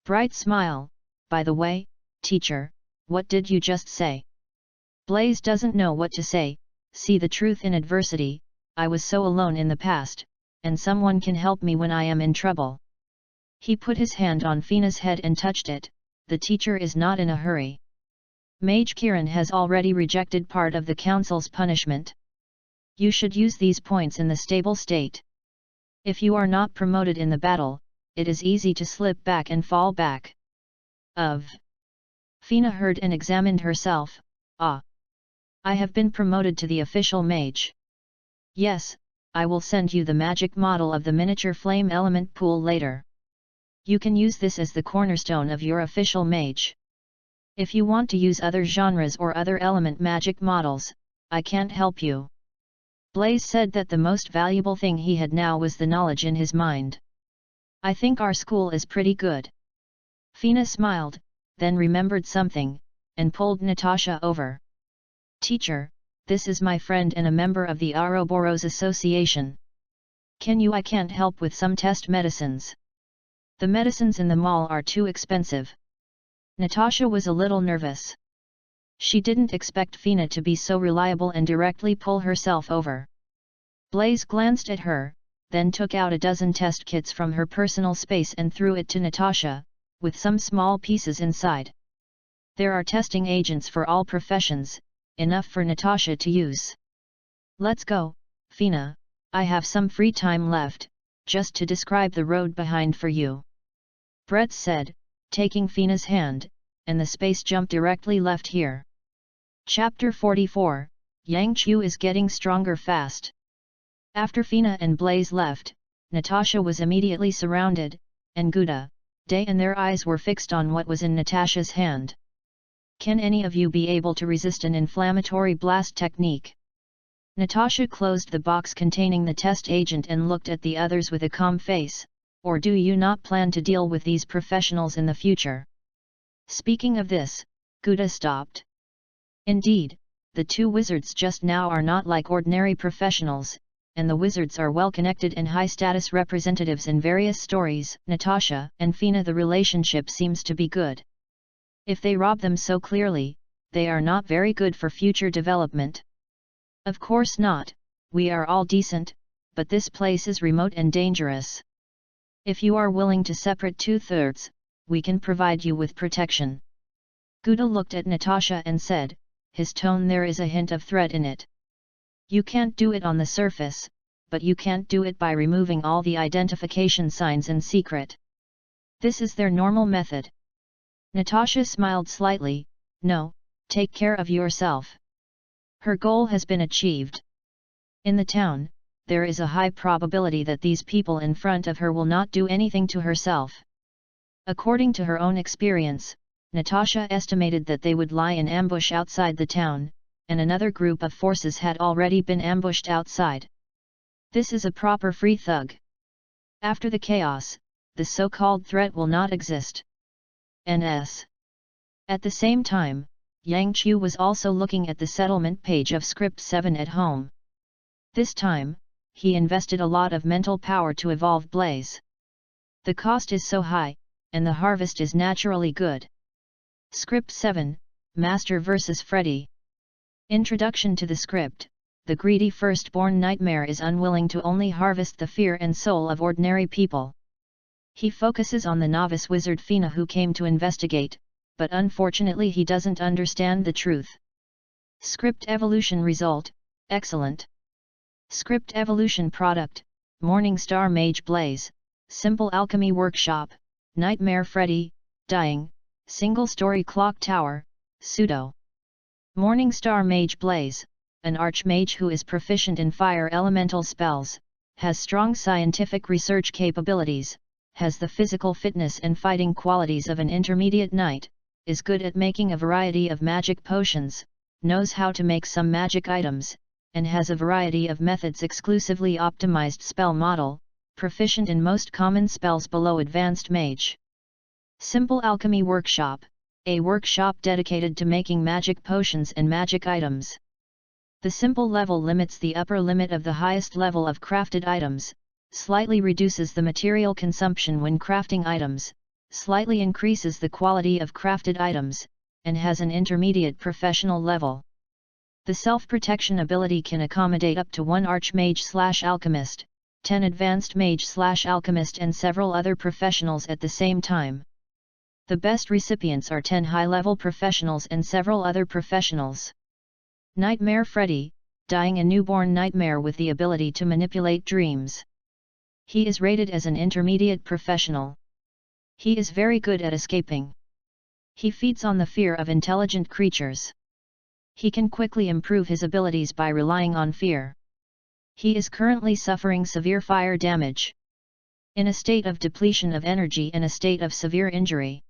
Bright smile. "By the way, teacher, what did you just say?" Blaze doesn't know what to say. See the truth in adversity. I was so alone in the past, and someone can help me when I am in trouble. He put his hand on Fina's head and touched it. The teacher is not in a hurry. Mage Kiran has already rejected part of the council's punishment. You should use these points in the stable state. If you are not promoted in the battle, it is easy to slip back and fall back. Fina heard and examined herself. "Ah. I have been promoted to the official mage. Yes, I will send you the magic model of the miniature flame element pool later. You can use this as the cornerstone of your official mage. If you want to use other genres or other element magic models, I can't help you." Blaze said that the most valuable thing he had now was the knowledge in his mind. "I think our school is pretty good." Fina smiled, then remembered something, and pulled Natasha over. "Teacher, this is my friend and a member of the Ouroboros Association. I can't help with some test medicines. The medicines in the mall are too expensive." Natasha was a little nervous. She didn't expect Fina to be so reliable and directly pull herself over. Blaze glanced at her, then took out a dozen test kits from her personal space and threw it to Natasha, with some small pieces inside. There are testing agents for all professions, enough for Natasha to use. "Let's go, Fina, I have some free time left, just to describe the road behind for you," Brett said, taking Fina's hand, and the space jump directly left here. Chapter 44, Yang Chu is getting stronger fast. After Fina and Blaze left, Natasha was immediately surrounded, and Gouda, Day and their eyes were fixed on what was in Natasha's hand. "Can any of you be able to resist an inflammatory blast technique?" Natasha closed the box containing the test agent and looked at the others with a calm face. "Or do you not plan to deal with these professionals in the future?" Speaking of this, Gouda stopped. Indeed, the two wizards just now are not like ordinary professionals, and the wizards are well-connected and high-status representatives in various stories. Natasha and Fina, the relationship seems to be good. If they rob them so clearly, they are not very good for future development. "Of course not, we are all decent, but this place is remote and dangerous. If you are willing to separate 2/3, we can provide you with protection." Gouda looked at Natasha and said, his tone there is a hint of threat in it. "You can't do it on the surface, but you can't do it by removing all the identification signs in secret. This is their normal method. Natasha smiled slightly. No, take care of yourself. Her goal has been achieved. In the town, there is a high probability that these people in front of her will not do anything to herself. According to her own experience, Natasha estimated that they would lie in ambush outside the town, and another group of forces had already been ambushed outside. This is a proper free thug. After the chaos, the so-called threat will not exist. NS. At the same time, Yang Qiu was also looking at the settlement page of Script 7 at home. This time, he invested a lot of mental power to evolve Blaze. The cost is so high, and the harvest is naturally good. Script 7, Master vs. Freddy. Introduction to the script. The greedy firstborn nightmare is unwilling to only harvest the fear and soul of ordinary people. He focuses on the novice wizard Fina who came to investigate, but unfortunately he doesn't understand the truth. Script evolution result, excellent. Script evolution product, Morningstar Mage Blaze, Simple Alchemy Workshop, Nightmare Freddy, Dying, Single Story Clock Tower, Pseudo. Morningstar Mage Blaze, an archmage who is proficient in fire elemental spells, has strong scientific research capabilities, has the physical fitness and fighting qualities of an intermediate knight, is good at making a variety of magic potions, knows how to make some magic items, and has a variety of methods exclusively optimized spell model, proficient in most common spells below advanced mage. Simple Alchemy Workshop, a workshop dedicated to making magic potions and magic items. The simple level limits the upper limit of the highest level of crafted items, slightly reduces the material consumption when crafting items, slightly increases the quality of crafted items, and has an intermediate professional level. The self-protection ability can accommodate up to 1 archmage/alchemist, 10 advanced mage/alchemist and several other professionals at the same time. The best recipients are 10 high-level professionals and several other professionals. Nightmare Freddy, Dying, a newborn nightmare with the ability to manipulate dreams. He is rated as an intermediate professional. He is very good at escaping. He feeds on the fear of intelligent creatures. He can quickly improve his abilities by relying on fear. He is currently suffering severe fire damage. In a state of depletion of energy and a state of severe injury.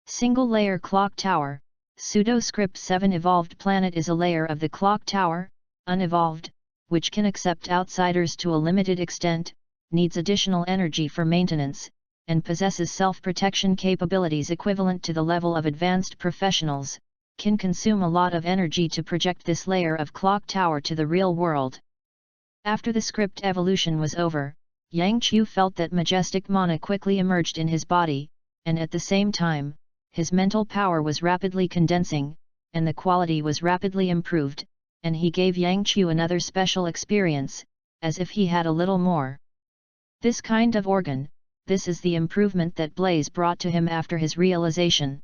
Single layer clock tower. Pseudo-Script 7 Evolved Planet is a layer of the clock tower, unevolved, which can accept outsiders to a limited extent, needs additional energy for maintenance, and possesses self-protection capabilities equivalent to the level of advanced professionals, can consume a lot of energy to project this layer of clock tower to the real world. After the script evolution was over, Yang Qiu felt that majestic mana quickly emerged in his body, and at the same time, his mental power was rapidly condensing, and the quality was rapidly improved, and he gave Yang Qiu another special experience, as if he had a little more. This kind of organ, this is the improvement that Blaze brought to him after his realization.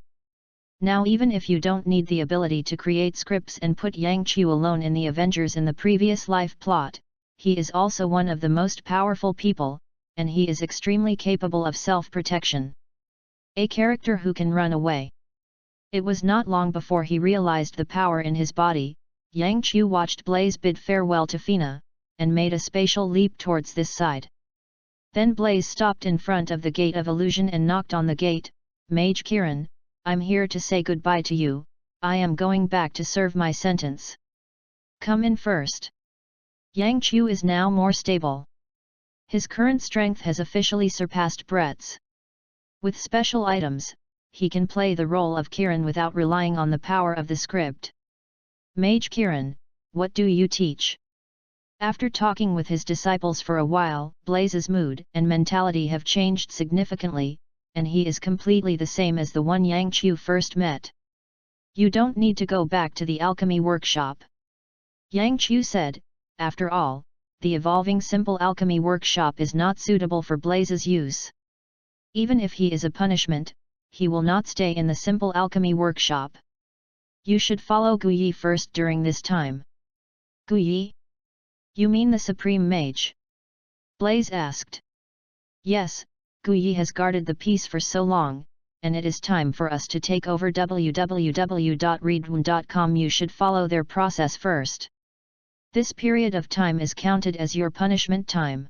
Now even if you don't need the ability to create scripts and put Yang Qiu alone in the Avengers in the previous life plot, he is also one of the most powerful people, and he is extremely capable of self-protection. A character who can run away. It was not long before he realized the power in his body. Yang Qiu watched Blaze bid farewell to Fina, and made a spatial leap towards this side. Then Blaze stopped in front of the Gate of Illusion and knocked on the gate. Mage Kiran, I'm here to say goodbye to you, I am going back to serve my sentence. Come in first. Yang Qiu is now more stable. His current strength has officially surpassed Brett's. With special items, he can play the role of Kiran without relying on the power of the script. Mage Kiran, what do you teach? After talking with his disciples for a while, Blaze's mood and mentality have changed significantly, and he is completely the same as the one Yang Qiu first met. You don't need to go back to the alchemy workshop. Yang Qiu said, after all, the evolving simple alchemy workshop is not suitable for Blaze's use. Even if he is a punishment, he will not stay in the simple alchemy workshop. You should follow Guyi first during this time. Guyi? You mean the Supreme Mage? Blaze asked. Yes, Guyi has guarded the peace for so long, and it is time for us to take over www.readaloud.com. You should follow their process first. This period of time is counted as your punishment time.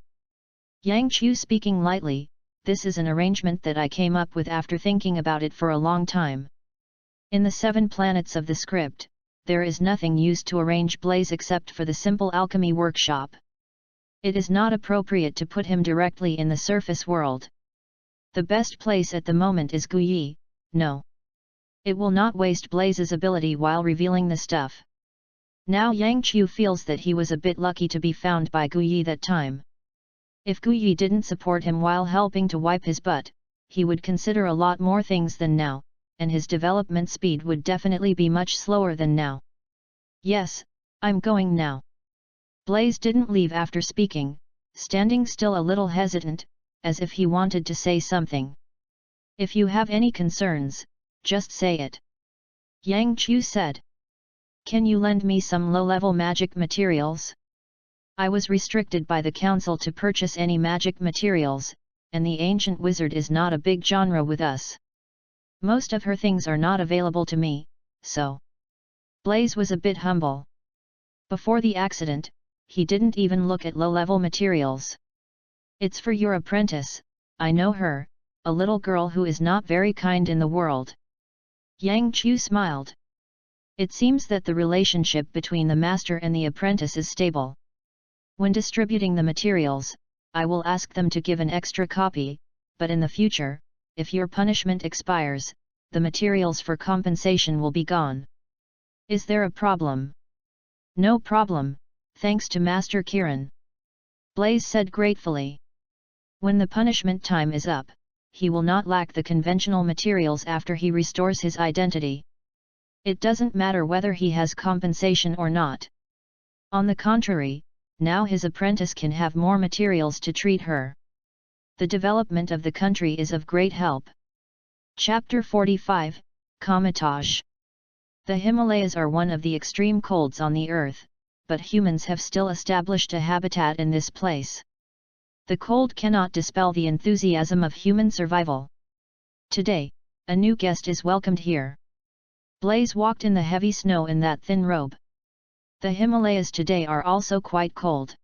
Yang Chu speaking lightly, this is an arrangement that I came up with after thinking about it for a long time. In the 7 planets of the script, there is nothing used to arrange Blaze except for the simple alchemy workshop. It is not appropriate to put him directly in the surface world. The best place at the moment is Guyi. No. It will not waste Blaze's ability while revealing the stuff. Now Yang Chu feels that he was a bit lucky to be found by Guyi that time. If Guyi didn't support him while helping to wipe his butt, he would consider a lot more things than now, and his development speed would definitely be much slower than now. Yes, I'm going now. Blaze didn't leave after speaking, standing still a little hesitant, as if he wanted to say something. If you have any concerns, just say it. Yang Chu said. Can you lend me some low-level magic materials? I was restricted by the council to purchase any magic materials, and the ancient wizard is not a big genre with us. Most of her things are not available to me, so. Blaze was a bit humble. Before the accident, he didn't even look at low-level materials. It's for your apprentice, I know her, a little girl who is not very kind in the world. Yang Chu smiled. It seems that the relationship between the master and the apprentice is stable. When distributing the materials, I will ask them to give an extra copy, but in the future, if your punishment expires, the materials for compensation will be gone. Is there a problem? No problem, thanks to Master Kiran. Blaze said gratefully. When the punishment time is up, he will not lack the conventional materials after he restores his identity. It doesn't matter whether he has compensation or not. On the contrary, now his apprentice can have more materials to treat her. The development of the country is of great help. Chapter 45, Comitage. The Himalayas are one of the extreme colds on the earth, but humans have still established a habitat in this place. The cold cannot dispel the enthusiasm of human survival. Today, a new guest is welcomed here. Blaze walked in the heavy snow in that thin robe. The Himalayas today are also quite cold.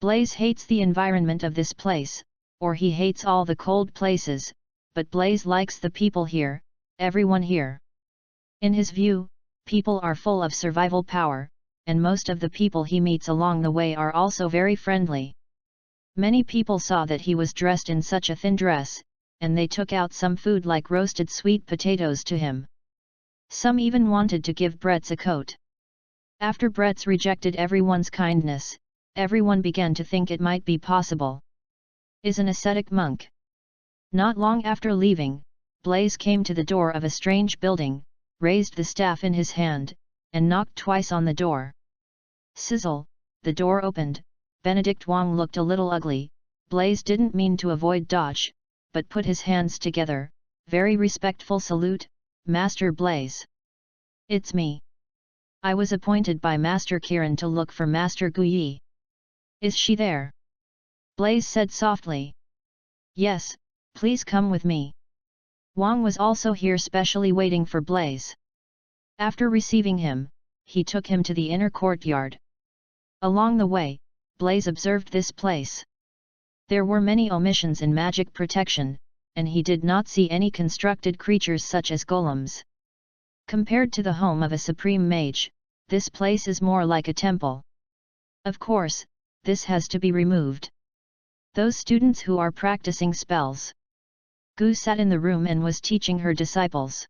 Blaze hates the environment of this place, or he hates all the cold places, but Blaze likes the people here, everyone here. In his view, people are full of survival power, and most of the people he meets along the way are also very friendly. Many people saw that he was dressed in such a thin dress, and they took out some food like roasted sweet potatoes to him. Some even wanted to give Bretz a coat. After Bretz rejected everyone's kindness, everyone began to think it might be possible. Is an ascetic monk. Not long after leaving, Blaze came to the door of a strange building, raised the staff in his hand, and knocked twice on the door. Sizzle, the door opened. Benedict Wong looked a little ugly. Blaze didn't mean to avoid dodge, but put his hands together. Very respectful salute, Master Blaze. It's me. I was appointed by Master Kiran to look for Master Guyi. Is she there? Blaze said softly. Yes, please come with me. Wong was also here specially waiting for Blaze. After receiving him, he took him to the inner courtyard. Along the way, Blaze observed this place. There were many omissions in magic protection, and he did not see any constructed creatures such as golems. Compared to the home of a supreme mage, this place is more like a temple. Of course, this has to be removed. Those students who are practicing spells. Gu sat in the room and was teaching her disciples.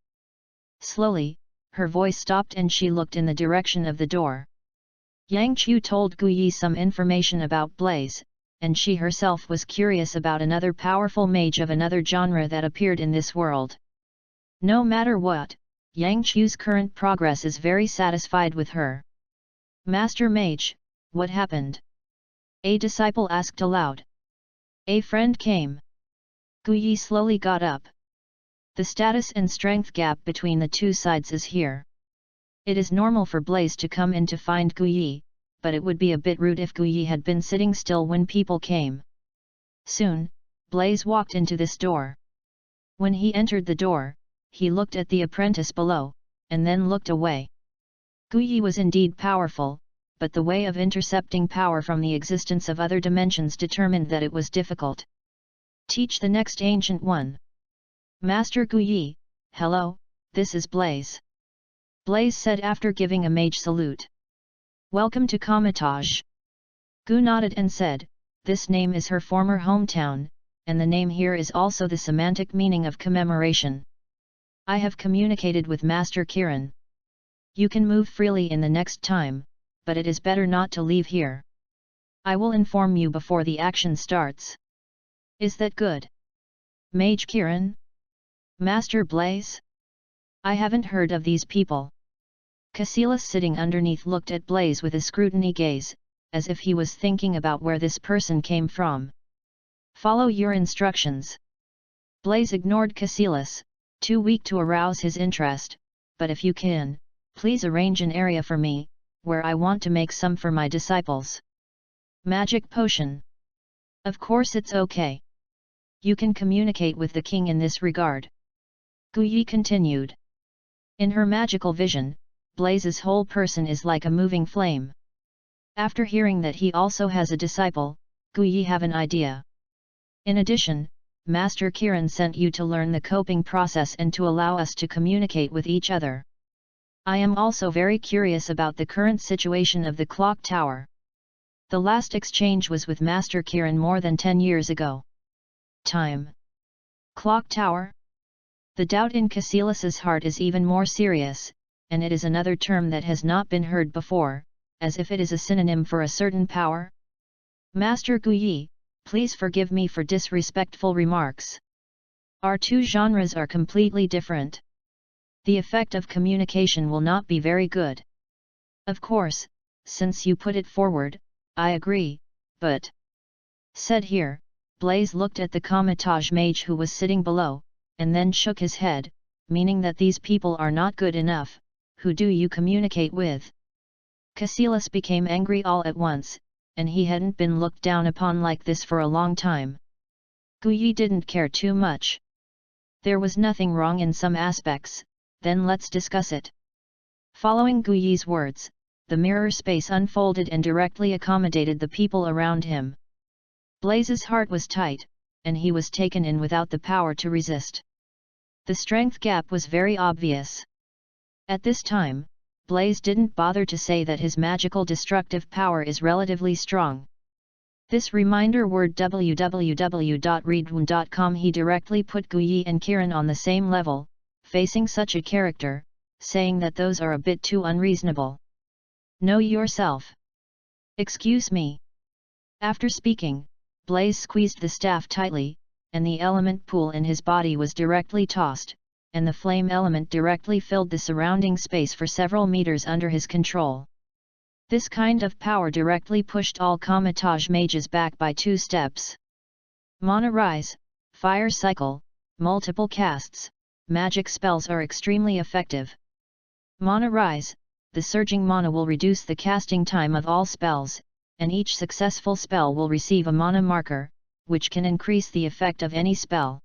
Slowly, her voice stopped and she looked in the direction of the door. Yang Chu told Guyi some information about Blaze, and she herself was curious about another powerful mage of another genre that appeared in this world. No matter what, Yang Chu's current progress is very satisfied with her. Master Mage, what happened? A disciple asked aloud. A friend came. Guyi slowly got up. The status and strength gap between the two sides is here. It is normal for Blaze to come in to find Guyi, but it would be a bit rude if Guyi had been sitting still when people came. Soon, Blaze walked into this door. When he entered the door, he looked at the apprentice below, and then looked away. Guyi was indeed powerful, but the way of intercepting power from the existence of other dimensions determined that it was difficult. Teach the next ancient one. Master Guyi, hello, this is Blaze. Blaze said after giving a mage salute. Welcome to Comitage. Gu nodded and said, this name is her former hometown, and the name here is also the semantic meaning of commemoration. I have communicated with Master Kiran. You can move freely in the next time, but it is better not to leave here. I will inform you before the action starts. Is that good? Mage Kiran? Master Blaze? I haven't heard of these people. Cassilis sitting underneath looked at Blaze with a scrutiny gaze, as if he was thinking about where this person came from. Follow your instructions. Blaze ignored Cassilis, too weak to arouse his interest, but if you can, please arrange an area for me, where I want to make some for my disciples. Magic potion. Of course it's okay. You can communicate with the king in this regard. Guyi continued. In her magical vision, Blaze's whole person is like a moving flame. After hearing that he also has a disciple, Guyi have an idea. In addition, Master Kiran sent you to learn the coping process and to allow us to communicate with each other. I am also very curious about the current situation of the clock tower. The last exchange was with Master Kiran more than 10 years ago. Time. Clock tower? The doubt in Cassilis's heart is even more serious, and it is another term that has not been heard before, as if it is a synonym for a certain power. Master Guyi, please forgive me for disrespectful remarks. Our two genres are completely different. The effect of communication will not be very good. Of course, since you put it forward, I agree, but... Said here, Blaze looked at the Comitage mage who was sitting below, and then shook his head, meaning that these people are not good enough. Who do you communicate with? Cassilis became angry all at once, and he hadn't been looked down upon like this for a long time. Guyi didn't care too much. There was nothing wrong in some aspects, then let's discuss it. Following Guyi's words, the mirror space unfolded and directly accommodated the people around him. Blaze's heart was tight, and he was taken in without the power to resist. The strength gap was very obvious. At this time, Blaze didn't bother to say that his magical destructive power is relatively strong. This reminder word www.readaloud.com he directly put Guyi and Kiran on the same level, facing such a character, saying that those are a bit too unreasonable. Know yourself. Excuse me. After speaking, Blaze squeezed the staff tightly, and the element pool in his body was directly tossed, and the flame element directly filled the surrounding space for several meters under his control. This kind of power directly pushed all Comitage mages back by 2 steps. Mana Rise, Fire Cycle, multiple casts, magic spells are extremely effective. Mana Rise, the surging mana will reduce the casting time of all spells, and each successful spell will receive a mana marker, which can increase the effect of any spell.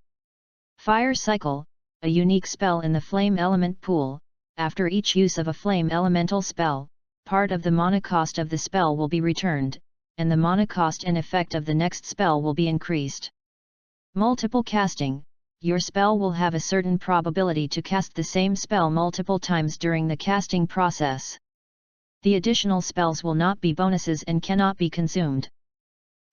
Fire Cycle, a unique spell in the flame element pool. After each use of a flame elemental spell, part of the mana cost of the spell will be returned, and the mana cost and effect of the next spell will be increased. Multiple casting, your spell will have a certain probability to cast the same spell multiple times during the casting process. The additional spells will not be bonuses and cannot be consumed.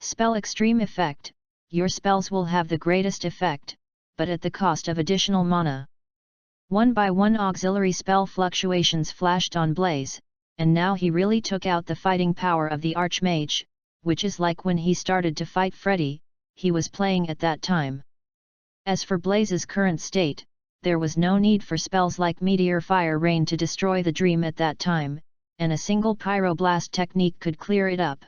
Spell Extreme Effect, your spells will have the greatest effect, but at the cost of additional mana. 1-by-1 auxiliary spell fluctuations flashed on Blaze, and now he really took out the fighting power of the Archmage, which is like when he started to fight Freddy, he was playing at that time. As for Blaze's current state, there was no need for spells like Meteor Fire Rain to destroy the dream at that time, and a single Pyroblast technique could clear it up.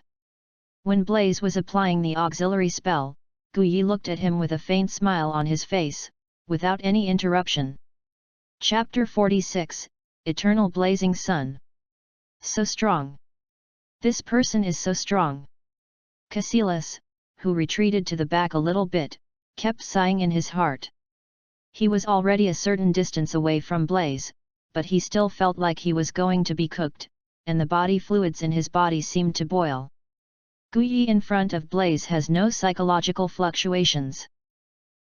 When Blaze was applying the auxiliary spell, Guyi looked at him with a faint smile on his face, without any interruption. Chapter 46, Eternal Blazing Sun. So strong. This person is so strong. Cassilis, who retreated to the back a little bit, kept sighing in his heart. He was already a certain distance away from Blaze, but he still felt like he was going to be cooked, and the body fluids in his body seemed to boil. Guyi in front of Blaze has no psychological fluctuations.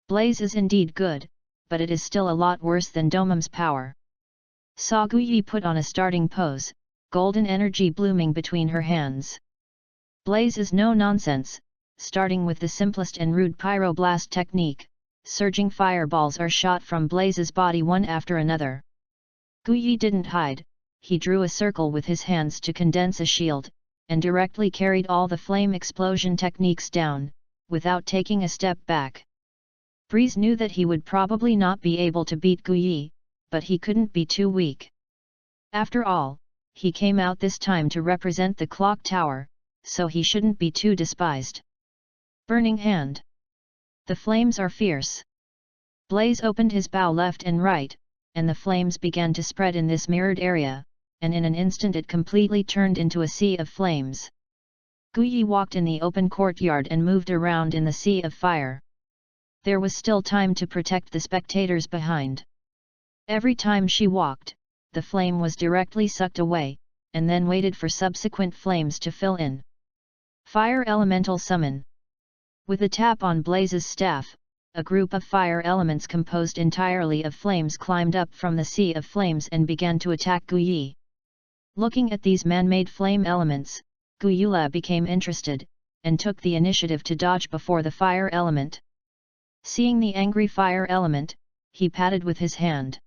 Blaze is indeed good, but it is still a lot worse than Domum's power. Saw Guyi put on a starting pose, golden energy blooming between her hands. Blaze is no nonsense, starting with the simplest and rude pyroblast technique, surging fireballs are shot from Blaze's body one after another. Guyi didn't hide, he drew a circle with his hands to condense a shield, and directly carried all the flame explosion techniques down, without taking a step back. Breeze knew that he would probably not be able to beat Guyi, but he couldn't be too weak. After all, he came out this time to represent the clock tower, so he shouldn't be too despised. Burning Hand. The flames are fierce. Blaze opened his bow left and right, and the flames began to spread in this mirrored area, and in an instant it completely turned into a sea of flames. Guyi walked in the open courtyard and moved around in the sea of fire. There was still time to protect the spectators behind. Every time she walked, the flame was directly sucked away, and then waited for subsequent flames to fill in. Fire Elemental Summon. With a tap on Blaze's staff, a group of fire elements composed entirely of flames climbed up from the sea of flames and began to attack Guyi. Looking at these man-made flame elements, Guyula became interested, and took the initiative to dodge before the fire element. Seeing the angry fire element, he patted with his hand.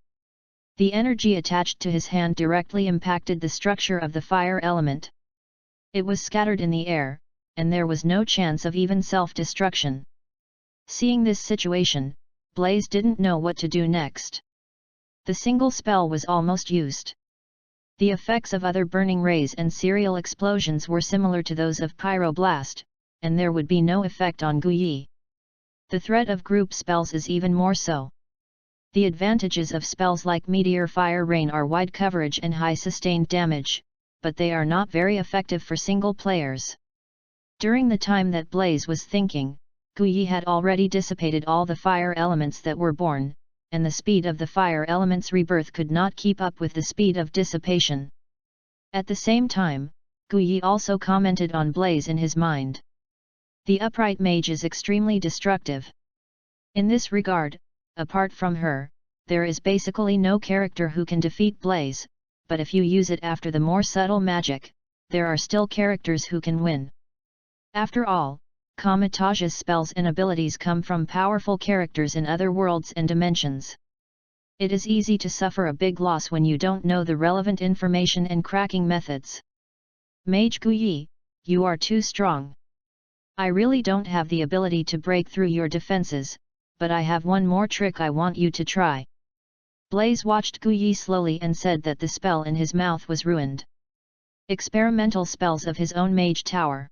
The energy attached to his hand directly impacted the structure of the fire element. It was scattered in the air, and there was no chance of even self-destruction. Seeing this situation, Blaze didn't know what to do next. The single spell was almost used. The effects of other burning rays and serial explosions were similar to those of Pyroblast, and there would be no effect on Guyi. The threat of group spells is even more so. The advantages of spells like Meteor Fire Rain are wide coverage and high sustained damage, but they are not very effective for single players. During the time that Blaze was thinking, Guyi had already dissipated all the fire elements that were born, and the speed of the fire element's rebirth could not keep up with the speed of dissipation. At the same time, Guyi also commented on Blaze in his mind. The upright mage is extremely destructive. In this regard, apart from her, there is basically no character who can defeat Blaze, but if you use it after the more subtle magic, there are still characters who can win. After all, Kamitage's spells and abilities come from powerful characters in other worlds and dimensions. It is easy to suffer a big loss when you don't know the relevant information and cracking methods. Mage Guyi, you are too strong. I really don't have the ability to break through your defenses, but I have one more trick I want you to try. Blaze watched Guyi slowly and said that the spell in his mouth was ruined. Experimental spells of his own mage tower.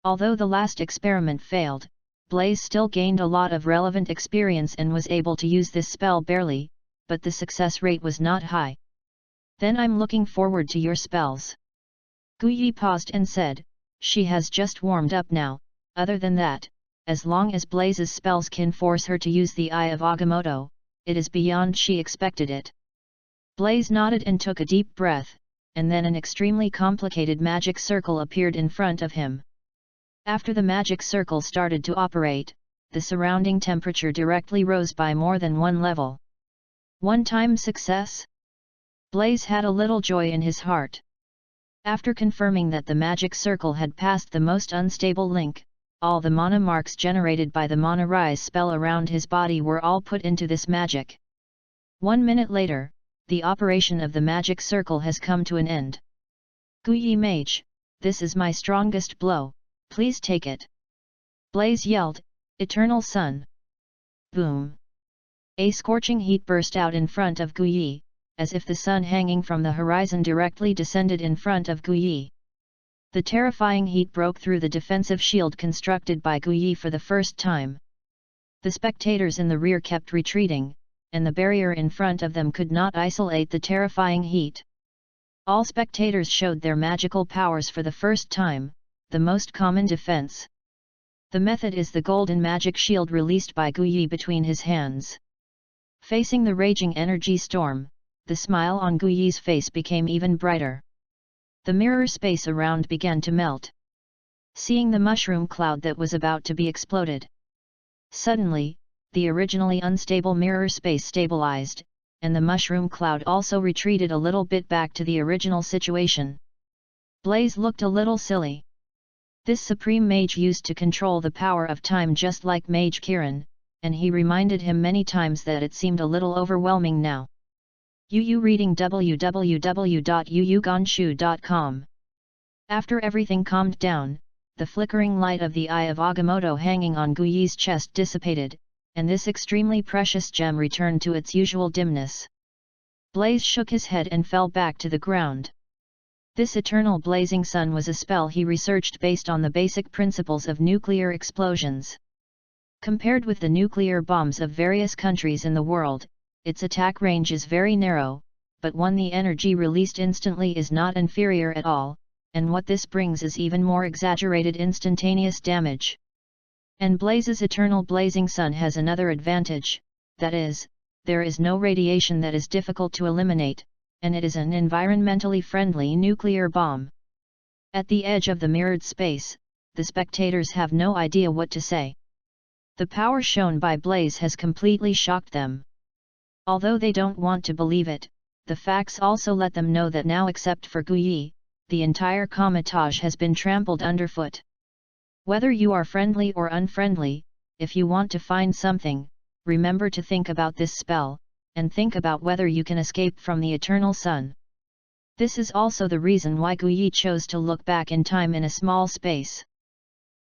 Although the last experiment failed, Blaze still gained a lot of relevant experience and was able to use this spell barely, but the success rate was not high. Then I'm looking forward to your spells. Guyi paused and said, she has just warmed up now. Other than that, as long as Blaze's spells can force her to use the Eye of Agamotto, it is beyond she expected it. Blaze nodded and took a deep breath, and then an extremely complicated magic circle appeared in front of him. After the magic circle started to operate, the surrounding temperature directly rose by more than one level. One-time success? Blaze had a little joy in his heart. After confirming that the magic circle had passed the most unstable link, all the mana marks generated by the Mana Rise spell around his body were all put into this magic. 1 minute later, the operation of the magic circle has come to an end. Guyi Mage, this is my strongest blow, please take it. Blaze yelled, Eternal Sun. Boom. A scorching heat burst out in front of Guyi, as if the sun hanging from the horizon directly descended in front of Guyi. The terrifying heat broke through the defensive shield constructed by Guyi for the first time. The spectators in the rear kept retreating, and the barrier in front of them could not isolate the terrifying heat. All spectators showed their magical powers for the first time, the most common defense. The method is the golden magic shield released by Guyi between his hands. Facing the raging energy storm, the smile on Guyi's face became even brighter. The mirror space around began to melt. Seeing the mushroom cloud that was about to be exploded. Suddenly, the originally unstable mirror space stabilized, and the mushroom cloud also retreated a little bit back to the original situation. Blaze looked a little silly. This supreme mage used to control the power of time just like Mage Kiran, and he reminded him many times that it seemed a little overwhelming now. Yu reading www.yuyugonshu.com. After everything calmed down, the flickering light of the eye of Agamotto hanging on Guyi's chest dissipated, and this extremely precious gem returned to its usual dimness. Blaze shook his head and fell back to the ground. This eternal blazing sun was a spell he researched based on the basic principles of nuclear explosions. Compared with the nuclear bombs of various countries in the world, its attack range is very narrow, but the energy released instantly is not inferior at all, and what this brings is even more exaggerated instantaneous damage. And Blaze's eternal blazing sun has another advantage, that is, there is no radiation that is difficult to eliminate, and it is an environmentally friendly nuclear bomb. At the edge of the mirrored space, the spectators have no idea what to say. The power shown by Blaze has completely shocked them. Although they don't want to believe it, the facts also let them know that now except for Guyi, the entire Comitage has been trampled underfoot. Whether you are friendly or unfriendly, if you want to find something, remember to think about this spell, and think about whether you can escape from the eternal sun. This is also the reason why Guyi chose to look back in time in a small space.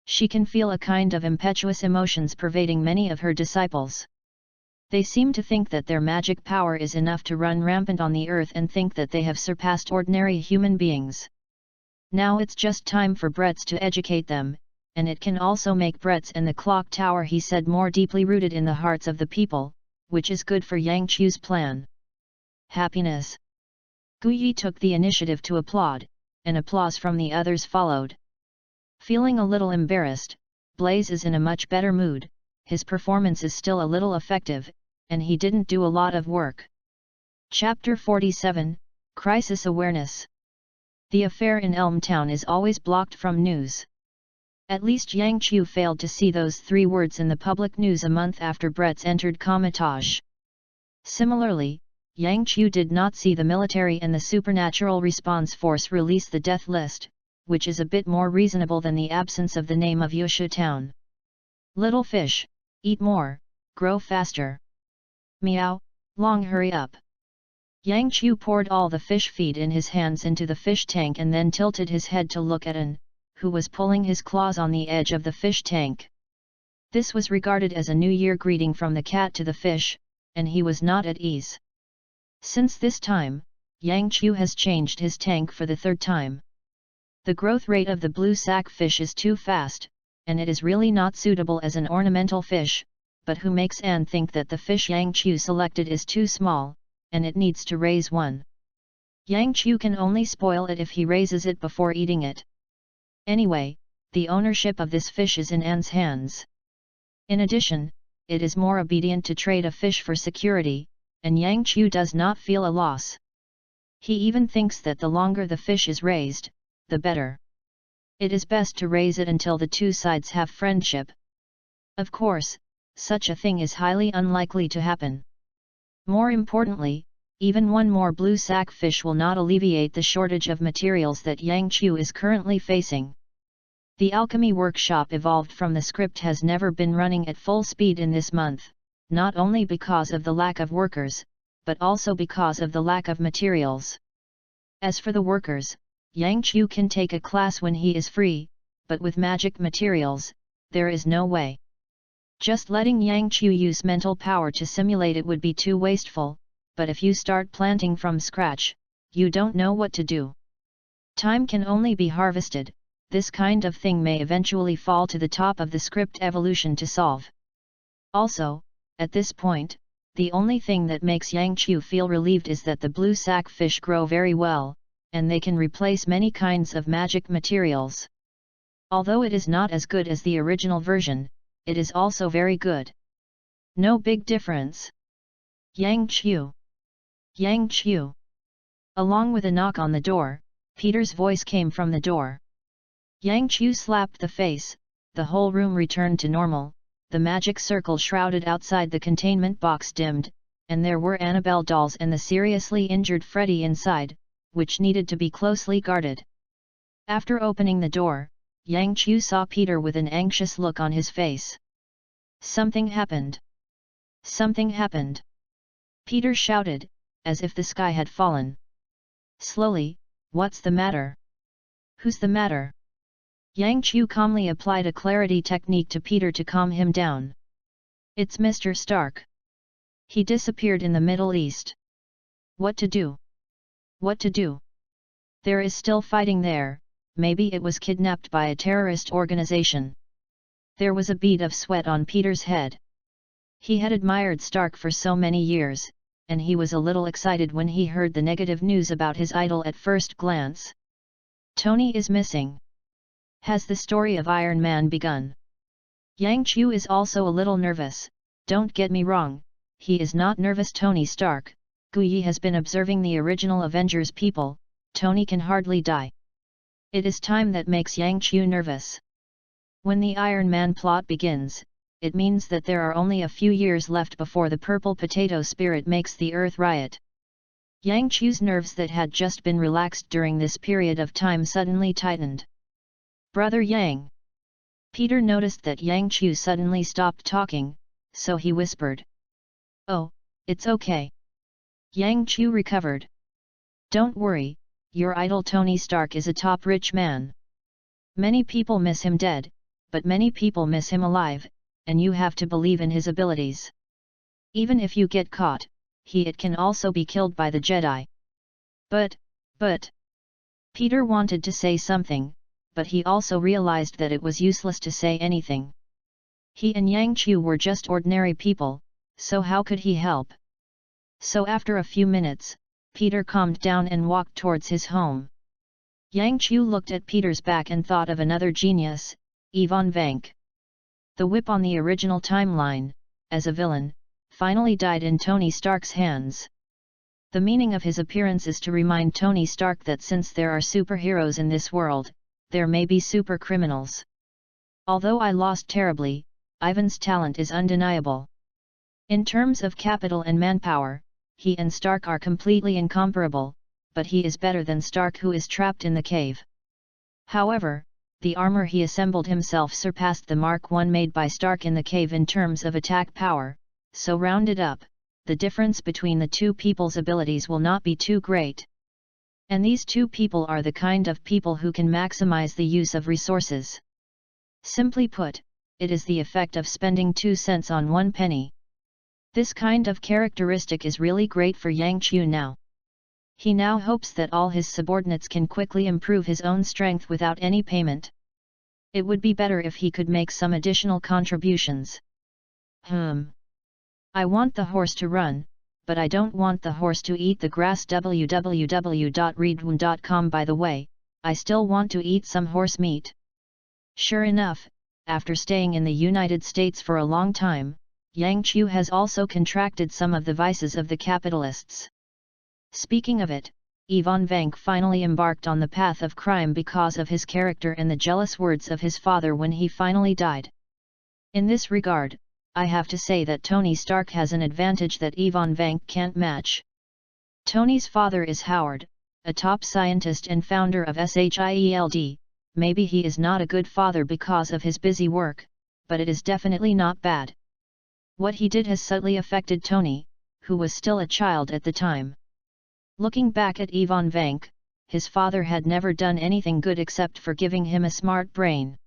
She can feel a kind of impetuous emotions pervading many of her disciples. They seem to think that their magic power is enough to run rampant on the earth and think that they have surpassed ordinary human beings. Now it's just time for Bretz to educate them, and it can also make Bretz and the clock tower, he said, more deeply rooted in the hearts of the people, which is good for Yang Chu's plan. Happiness. Guyi took the initiative to applaud, and applause from the others followed. Feeling a little embarrassed, Blaze is in a much better mood, his performance is still a little effective, and he didn't do a lot of work. Chapter 47, Crisis Awareness. The affair in Elm Town is always blocked from news. At least Yang Chu failed to see those 3 words in the public news a month after Bretz entered Comitage. Similarly, Yang Chu did not see the military and the supernatural response force release the death list, which is a bit more reasonable than the absence of the name of Yushu Town. Little fish, eat more, grow faster. Meow, long hurry up. Yang Chu poured all the fish feed in his hands into the fish tank and then tilted his head to look at An, who was pulling his claws on the edge of the fish tank. This was regarded as a New Year greeting from the cat to the fish, and he was not at ease. Since this time, Yang Chu has changed his tank for the 3rd time. The growth rate of the blue sack fish is too fast, and it is really not suitable as an ornamental fish, but who makes An think that the fish Yang Chu selected is too small, and it needs to raise one. Yang Chu can only spoil it if he raises it before eating it. Anyway, the ownership of this fish is in An's hands. In addition, it is more obedient to trade a fish for security, and Yang Chu does not feel a loss. He even thinks that the longer the fish is raised, the better. It is best to raise it until the 2 sides have friendship. Of course, such a thing is highly unlikely to happen. More importantly, even one more blue sack fish will not alleviate the shortage of materials that Yang Chu is currently facing. The alchemy workshop evolved from the script has never been running at full speed in this month, not only because of the lack of workers, but also because of the lack of materials. As for the workers, Yang Chu can take a class when he is free, but with magic materials, there is no way. Just letting Yang Chu use mental power to simulate it would be too wasteful, but if you start planting from scratch, you don't know what to do. Time can only be harvested, this kind of thing may eventually fall to the top of the script evolution to solve. Also, at this point, the only thing that makes Yang Chu feel relieved is that the blue sack fish grow very well, and they can replace many kinds of magic materials. Although it is not as good as the original version, it is also very good. No big difference. Yang Qiu. Yang Qiu. Along with a knock on the door, Peter's voice came from the door. Yang Qiu slapped the face, the whole room returned to normal, the magic circle shrouded outside the containment box dimmed, and there were Annabelle dolls and the seriously injured Freddy inside, which needed to be closely guarded. After opening the door, Yang Qiu saw Peter with an anxious look on his face. Something happened. Something happened. Peter shouted, as if the sky had fallen. Slowly, what's the matter? Who's the matter? Yang Qiu calmly applied a clarity technique to Peter to calm him down. It's Mr. Stark. He disappeared in the Middle East. What to do? What to do? There is still fighting there, maybe it was kidnapped by a terrorist organization. There was a bead of sweat on Peter's head. He had admired Stark for so many years, and he was a little excited when he heard the negative news about his idol at first glance. Tony is missing. Has the story of Iron Man begun? Yang Qiu is also a little nervous. Don't get me wrong, he is not nervous. Tony Stark, Gu Yi has been observing the original Avengers people, Tony can hardly die. It is time that makes Yang Qiu nervous. When the Iron Man plot begins, it means that there are only a few years left before the purple potato spirit makes the earth riot. Yang Qiu's nerves that had just been relaxed during this period of time suddenly tightened. Brother Yang. Peter noticed that Yang Qiu suddenly stopped talking, so he whispered. Oh, it's okay. Yang Qiu recovered. Don't worry, your idol Tony Stark is a top rich man. Many people miss him dead, but many people miss him alive, and you have to believe in his abilities. Even if you get caught, it can also be killed by the Jedi. But... Peter wanted to say something, but he also realized that it was useless to say anything. He and Yang Qiu were just ordinary people, so how could he help? So after a few minutes, Peter calmed down and walked towards his home. Yang Qiu looked at Peter's back and thought of another genius, Ivan Vank. The whip on the original timeline, as a villain, finally died in Tony Stark's hands. The meaning of his appearance is to remind Tony Stark that since there are superheroes in this world, there may be super criminals. Although I lost terribly, Ivan's talent is undeniable. In terms of capital and manpower, he and Stark are completely incomparable, but he is better than Stark, who is trapped in the cave. However, the armor he assembled himself surpassed the Mark I made by Stark in the cave in terms of attack power, so rounded up, the difference between the two people's abilities will not be too great. And these two people are the kind of people who can maximize the use of resources. Simply put, it is the effect of spending 2 cents on 1 penny. This kind of characteristic is really great for Yang Qiu now. He now hopes that all his subordinates can quickly improve his own strength without any payment. It would be better if he could make some additional contributions. I want the horse to run, but I don't want the horse to eat the grass. www.readaloud.com. By the way, I still want to eat some horse meat. Sure enough, after staying in the United States for a long time, Yang Qiu has also contracted some of the vices of the capitalists. Speaking of it, Ivan Vank finally embarked on the path of crime because of his character and the jealous words of his father when he finally died. In this regard, I have to say that Tony Stark has an advantage that Ivan Vank can't match. Tony's father is Howard, a top scientist and founder of SHIELD. Maybe he is not a good father because of his busy work, but it is definitely not bad. What he did has subtly affected Tony, who was still a child at the time. Looking back at Ivan Vank, his father had never done anything good except for giving him a smart brain.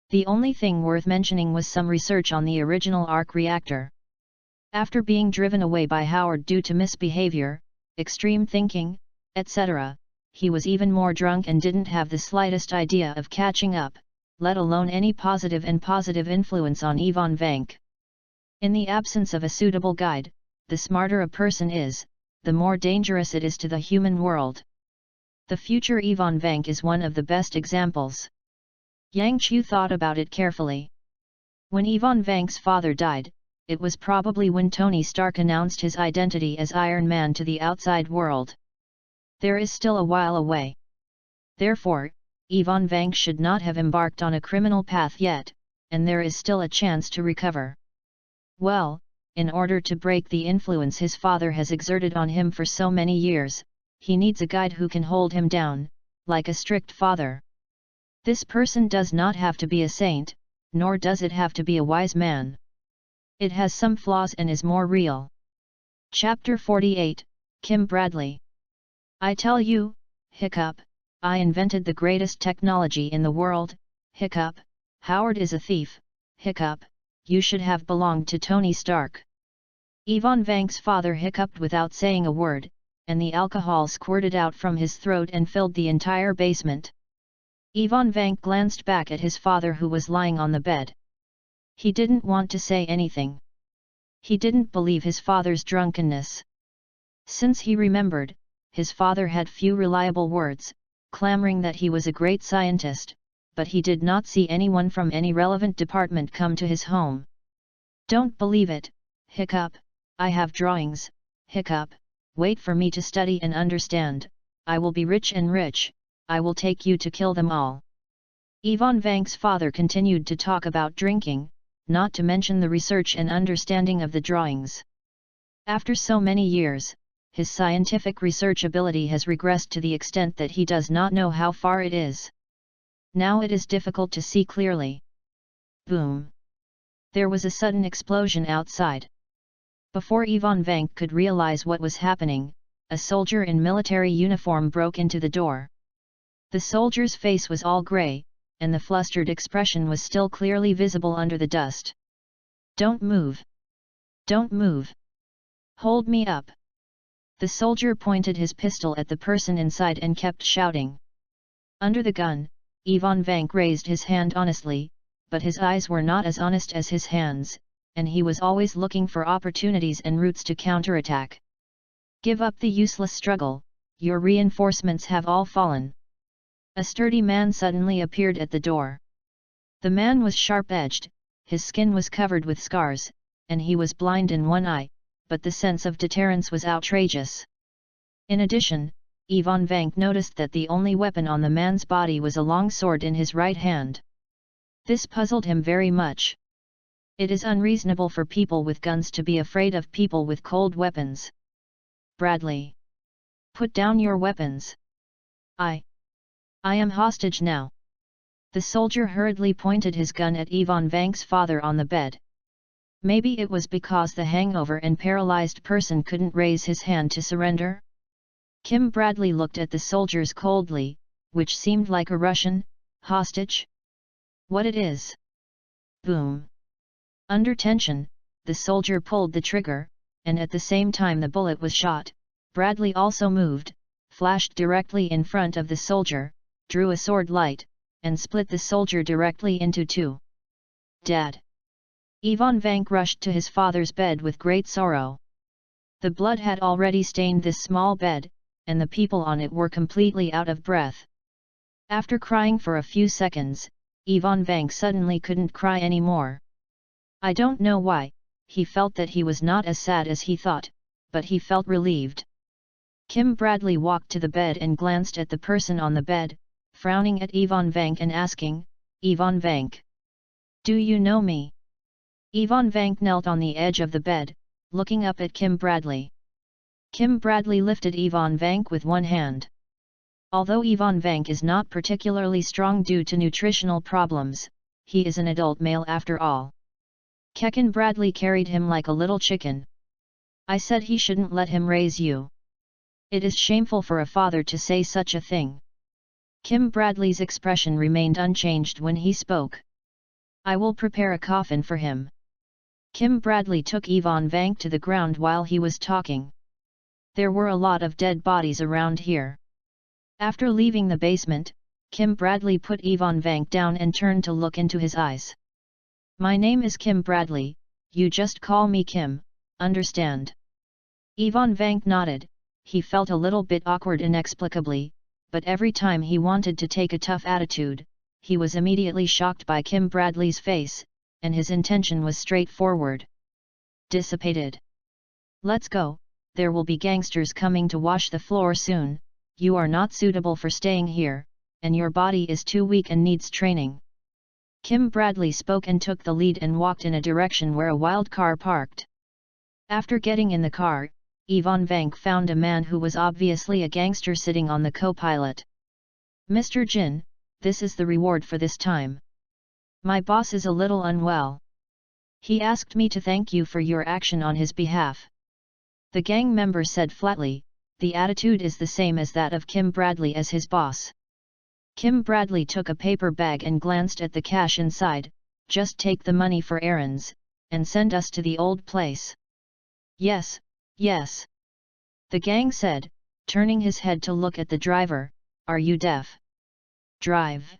The only thing worth mentioning was some research on the original arc reactor. After being driven away by Howard due to misbehavior, extreme thinking, etc., he was even more drunk and didn't have the slightest idea of catching up, let alone any positive influence on Ivan Vank. In the absence of a suitable guide, the smarter a person is, the more dangerous it is to the human world. The future Ivan Vank is one of the best examples. Yang Chu thought about it carefully. When Ivan Vank's father died, it was probably when Tony Stark announced his identity as Iron Man to the outside world. There is still a while away. Therefore, Ivan Vank should not have embarked on a criminal path yet, and there is still a chance to recover. Well, in order to break the influence his father has exerted on him for so many years, he needs a guide who can hold him down, like a strict father. This person does not have to be a saint, nor does it have to be a wise man. It has some flaws and is more real. Chapter 48, Kim Bradley. I tell you, hiccup, I invented the greatest technology in the world, hiccup, Howard is a thief, hiccup, you should have belonged to Tony Stark. Ivan Vank's father hiccuped without saying a word, and the alcohol squirted out from his throat and filled the entire basement. Ivan Vank glanced back at his father who was lying on the bed. He didn't want to say anything. He didn't believe his father's drunkenness. Since he remembered, his father had few reliable words, clamoring that he was a great scientist, but he did not see anyone from any relevant department come to his home. Don't believe it, hiccup, I have drawings, hiccup, wait for me to study and understand, I will be rich and rich, I will take you to kill them all. Ivan Vank's father continued to talk about drinking, not to mention the research and understanding of the drawings. After so many years, his scientific research ability has regressed to the extent that he does not know how far it is. Now it is difficult to see clearly. Boom! There was a sudden explosion outside. Before Ivan Vank could realize what was happening, a soldier in military uniform broke into the door. The soldier's face was all grey, and the flustered expression was still clearly visible under the dust. Don't move! Don't move! Hold me up! The soldier pointed his pistol at the person inside and kept shouting. Under the gun, Ivan Vank raised his hand honestly, but his eyes were not as honest as his hands, and he was always looking for opportunities and routes to counterattack. Give up the useless struggle, your reinforcements have all fallen. A sturdy man suddenly appeared at the door. The man was sharp-edged, his skin was covered with scars, and he was blind in one eye, but the sense of deterrence was outrageous. In addition, Ivan Vank noticed that the only weapon on the man's body was a long sword in his right hand. This puzzled him very much. It is unreasonable for people with guns to be afraid of people with cold weapons. Bradley! Put down your weapons! I am hostage now. The soldier hurriedly pointed his gun at Ivan Vank's father on the bed. Maybe it was because the hangover and paralyzed person couldn't raise his hand to surrender? Kim Bradley looked at the soldiers coldly, which seemed like a Russian hostage. What it is? Boom! Under tension, the soldier pulled the trigger, and at the same time the bullet was shot, Bradley also moved, flashed directly in front of the soldier, drew a sword light, and split the soldier directly into two. Dad! Ivan Vank rushed to his father's bed with great sorrow. The blood had already stained this small bed, and the people on it were completely out of breath. After crying for a few seconds, Ivan Vank suddenly couldn't cry anymore. I don't know why, he felt that he was not as sad as he thought, but he felt relieved. Kim Bradley walked to the bed and glanced at the person on the bed, frowning at Ivan Vank and asking, Ivan Vank, do you know me? Ivan Vank knelt on the edge of the bed, looking up at Kim Bradley. Kim Bradley lifted Ivan Vank with one hand. Although Ivan Vank is not particularly strong due to nutritional problems, he is an adult male after all. Kim Bradley carried him like a little chicken. I said he shouldn't let him raise you. It is shameful for a father to say such a thing. Kim Bradley's expression remained unchanged when he spoke. I will prepare a coffin for him. Kim Bradley took Ivan Vank to the ground while he was talking. There were a lot of dead bodies around here. After leaving the basement, Kim Bradley put Ivan Vank down and turned to look into his eyes. My name is Kim Bradley, you just call me Kim, understand? Ivan Vank nodded, he felt a little bit awkward inexplicably, but every time he wanted to take a tough attitude, he was immediately shocked by Kim Bradley's face, and his intention was straightforward. Dissipated. Let's go, there will be gangsters coming to wash the floor soon, you are not suitable for staying here, and your body is too weak and needs training. Kim Bradley spoke and took the lead and walked in a direction where a wild car parked. After getting in the car, Ivan Vank found a man who was obviously a gangster sitting on the co-pilot. Mr. Jin, this is the reward for this time. My boss is a little unwell. He asked me to thank you for your action on his behalf. The gang member said flatly, the attitude is the same as that of Kim Bradley as his boss. Kim Bradley took a paper bag and glanced at the cash inside, just take the money for errands, and send us to the old place. Yes, yes. The gang said, turning his head to look at the driver, are you deaf? Drive.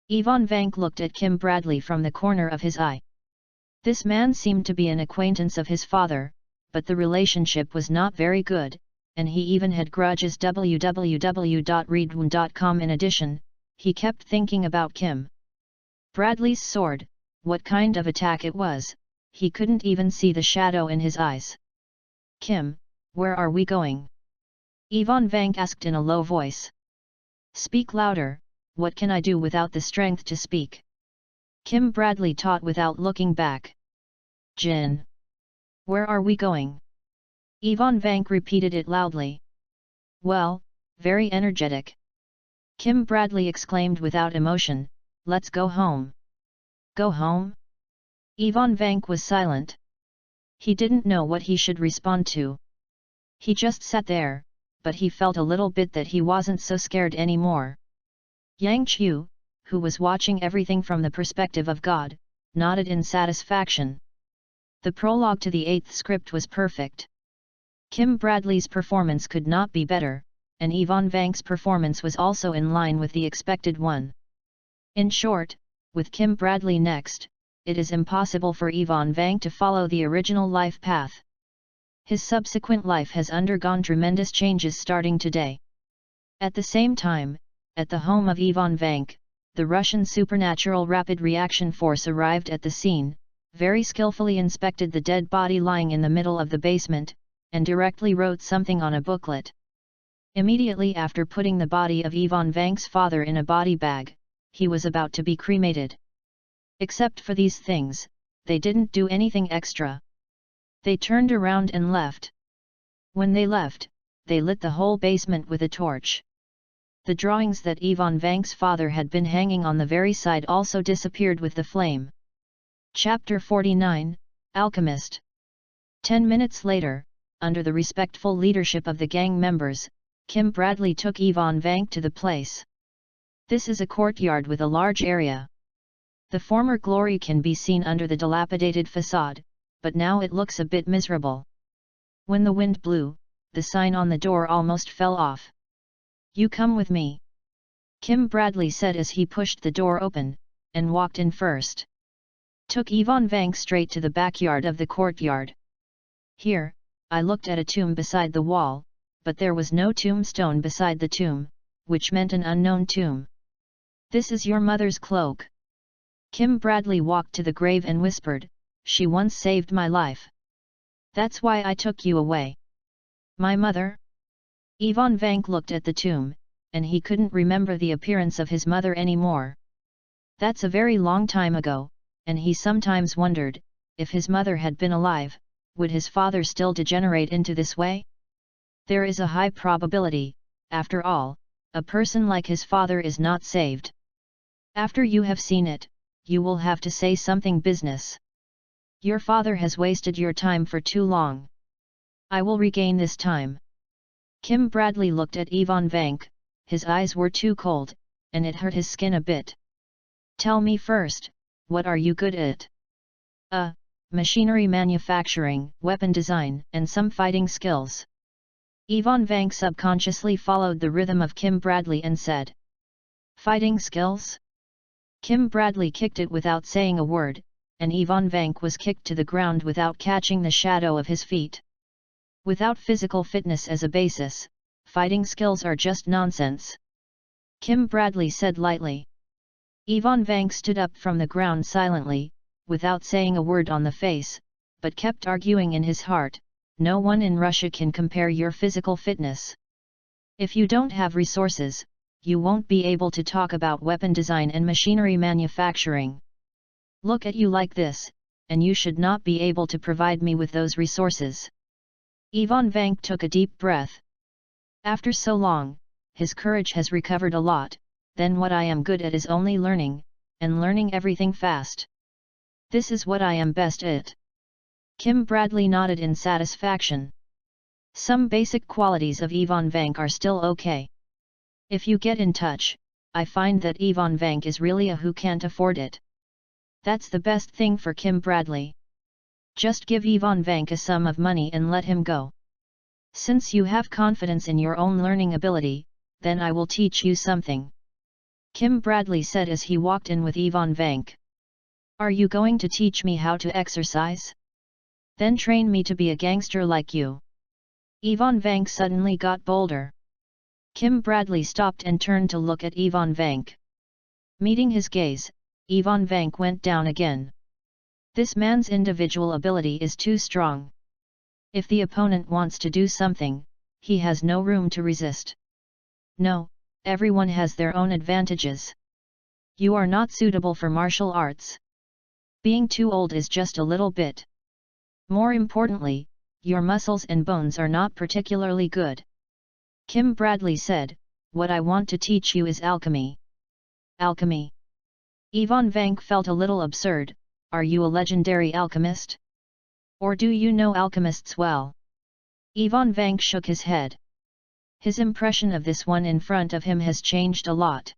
Ivan Vank looked at Kim Bradley from the corner of his eye. This man seemed to be an acquaintance of his father, but the relationship was not very good, and he even had grudges. www.readaloud.com. In addition, he kept thinking about Kim Bradley's sword, what kind of attack it was, he couldn't even see the shadow in his eyes. Kim, where are we going? Ivan Vank asked in a low voice. Speak louder, what can I do without the strength to speak? Kim Bradley taught without looking back. Jin. Where are we going? Ivan Vank repeated it loudly. Well, very energetic. Kim Bradley exclaimed without emotion, let's go home. Go home? Ivan Vank was silent. He didn't know what he should respond to. He just sat there, but he felt a little bit that he wasn't so scared anymore. Yang Qiu, who was watching everything from the perspective of God, nodded in satisfaction. The prologue to the 8th script was perfect. Kim Bradley's performance could not be better, and Ivan Vank's performance was also in line with the expected one. In short, with Kim Bradley next, it is impossible for Ivan Vank to follow the original life path. His subsequent life has undergone tremendous changes starting today. At the same time, at the home of Ivan Vank, the Russian supernatural rapid reaction force arrived at the scene, very skillfully inspected the dead body lying in the middle of the basement, and directly wrote something on a booklet. Immediately after putting the body of Ivan Vank's father in a body bag, he was about to be cremated. Except for these things, they didn't do anything extra. They turned around and left. When they left, they lit the whole basement with a torch. The drawings that Ivan Vank's father had been hanging on the very side also disappeared with the flame. Chapter 49, Alchemist. 10 minutes later, under the respectful leadership of the gang members, Kim Bradley took Ivan Vank to the place. This is a courtyard with a large area. The former glory can be seen under the dilapidated facade, but now it looks a bit miserable. When the wind blew, the sign on the door almost fell off. You come with me. Kim Bradley said as he pushed the door open, and walked in first. Took Ivan Vank straight to the backyard of the courtyard. Here, I looked at a tomb beside the wall, but there was no tombstone beside the tomb, which meant an unknown tomb. This is your mother's cloak. Kim Bradley walked to the grave and whispered, she once saved my life. That's why I took you away. My mother? Ivan Vank looked at the tomb, and he couldn't remember the appearance of his mother anymore. That's a very long time ago, and he sometimes wondered, if his mother had been alive, would his father still degenerate into this way? There is a high probability, after all, a person like his father is not saved. After you have seen it, you will have to say something business. Your father has wasted your time for too long. I will regain this time. Kim Bradley looked at Ivan Vank, his eyes were too cold, and it hurt his skin a bit. Tell me first, what are you good at? Machinery manufacturing, weapon design, and some fighting skills. Ivan Vank subconsciously followed the rhythm of Kim Bradley and said. Fighting skills? Kim Bradley kicked it without saying a word, and Ivan Vank was kicked to the ground without catching the shadow of his feet. Without physical fitness as a basis, fighting skills are just nonsense. Kim Bradley said lightly. Ivan Vank stood up from the ground silently, without saying a word on the face, but kept arguing in his heart, no one in Russia can compare your physical fitness. If you don't have resources, you won't be able to talk about weapon design and machinery manufacturing. Look at you like this, and you should not be able to provide me with those resources. Ivan Vank took a deep breath. After so long, his courage has recovered a lot, then what I am good at is only learning, and learning everything fast. This is what I am best at. Kim Bradley nodded in satisfaction. Some basic qualities of Ivan Vank are still okay. If you get in touch, I find that Ivan Vank is really a who can't afford it. That's the best thing for Kim Bradley. Just give Ivan Vank a sum of money and let him go. Since you have confidence in your own learning ability, then I will teach you something. Kim Bradley said as he walked in with Ivan Vank. Are you going to teach me how to exercise? Then train me to be a gangster like you. Ivan Vank suddenly got bolder. Kim Bradley stopped and turned to look at Ivan Vank. Meeting his gaze, Ivan Vank went down again. This man's individual ability is too strong. If the opponent wants to do something, he has no room to resist. No, everyone has their own advantages. You are not suitable for martial arts. Being too old is just a little bit. More importantly, your muscles and bones are not particularly good. Kim Bradley said, what I want to teach you is alchemy. Alchemy? Ivan Vank felt a little absurd. Are you a legendary alchemist? Or do you know alchemists well? Ivan Vank shook his head. His impression of this one in front of him has changed a lot.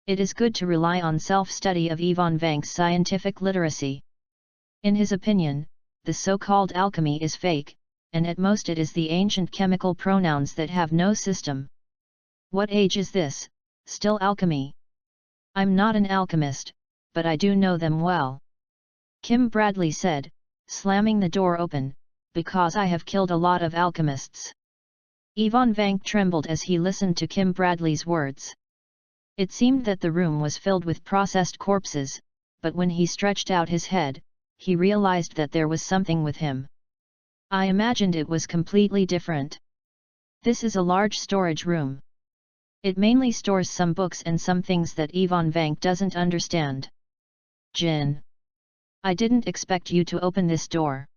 It is good to rely on self-study of Ivan Vank's scientific literacy. In his opinion, the so-called alchemy is fake, and at most it is the ancient chemical pronouns that have no system. What age is this, still alchemy? I'm not an alchemist, but I do know them well. Kim Bradley said, slamming the door open, because I have killed a lot of alchemists. Ivan Vank trembled as he listened to Kim Bradley's words. It seemed that the room was filled with processed corpses, but when he stretched out his head, he realized that there was something with him. I imagined it was completely different. This is a large storage room. It mainly stores some books and some things that Ivan Vank doesn't understand. Jin. I didn't expect you to open this door.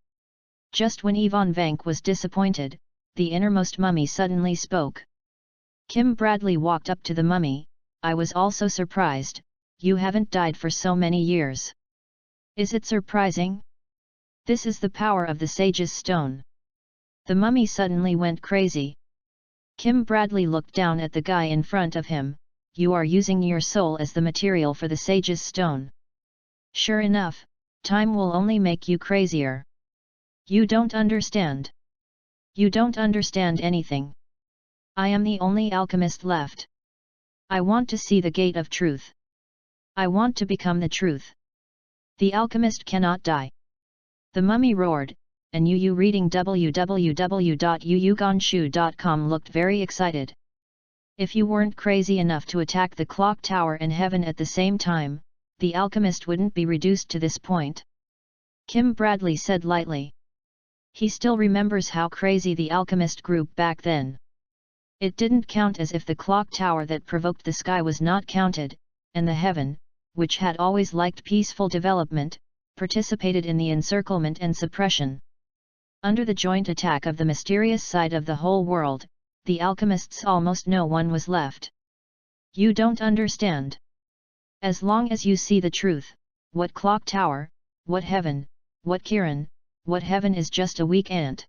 Just when Ivan Vank was disappointed, the innermost mummy suddenly spoke. Kim Bradley walked up to the mummy. I was also surprised, you haven't died for so many years. Is it surprising? This is the power of the Sage's Stone. The mummy suddenly went crazy. Kim Bradley looked down at the guy in front of him. You are using your soul as the material for the Sage's Stone. Sure enough, time will only make you crazier. You don't understand. You don't understand anything. I am the only alchemist left. I want to see the gate of truth. I want to become the truth. The alchemist cannot die. The mummy roared, and Yu reading www.yuyuganshu.com looked very excited. If you weren't crazy enough to attack the clock tower and heaven at the same time, the alchemist wouldn't be reduced to this point. Kim Bradley said lightly. He still remembers how crazy the alchemist group back then. It didn't count as if the clock tower that provoked the sky was not counted, and the heaven, which had always liked peaceful development, participated in the encirclement and suppression. Under the joint attack of the mysterious side of the whole world, the alchemists almost no one was left. You don't understand. As long as you see the truth, what clock tower, what heaven, what Kiran, what heaven is just a weak ant.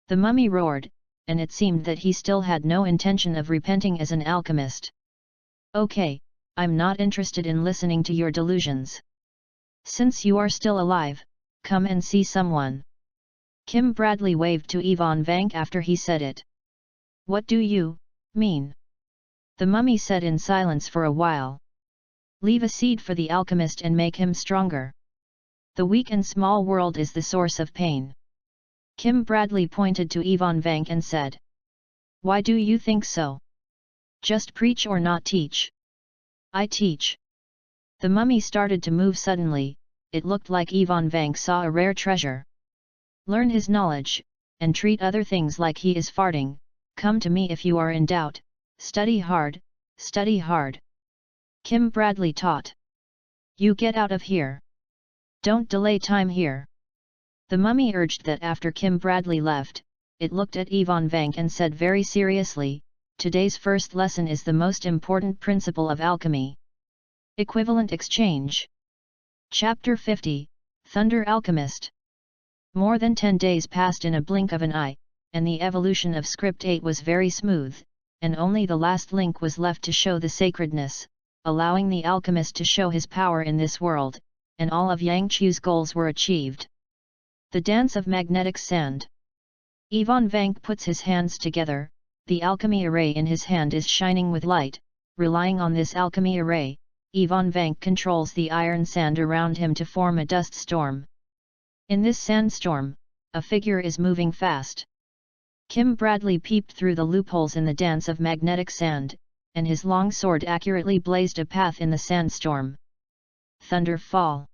The mummy roared, and it seemed that he still had no intention of repenting as an alchemist. Okay, I'm not interested in listening to your delusions. Since you are still alive, come and see someone. Kim Bradley waved to Ivan Vank after he said it. What do you mean? The mummy said in silence for a while. Leave a seed for the alchemist and make him stronger. The weak and small world is the source of pain. Kim Bradley pointed to Ivan Vank and said. Why do you think so? Just preach or not teach? I teach. The mummy started to move suddenly. It looked like Ivan Vank saw a rare treasure. Learn his knowledge, and treat other things like he is farting. Come to me if you are in doubt. Study hard, study hard. Kim Bradley taught. You get out of here. Don't delay time here. The mummy urged that after Kim Bradley left, it looked at Ivan Vank and said very seriously, today's first lesson is the most important principle of alchemy. Equivalent exchange. Chapter 50, Thunder Alchemist. More than 10 days passed in a blink of an eye, and the evolution of Script 8 was very smooth, and only the last link was left to show the sacredness, allowing the alchemist to show his power in this world, and all of Yang Chu's goals were achieved. The Dance of Magnetic Sand. Ivan Vank puts his hands together, the alchemy array in his hand is shining with light. Relying on this alchemy array, Ivan Vank controls the iron sand around him to form a dust storm. In this sandstorm, a figure is moving fast. Kim Bradley peeped through the loopholes in the Dance of Magnetic Sand, and his long sword accurately blazed a path in the sandstorm. Thunder Fall.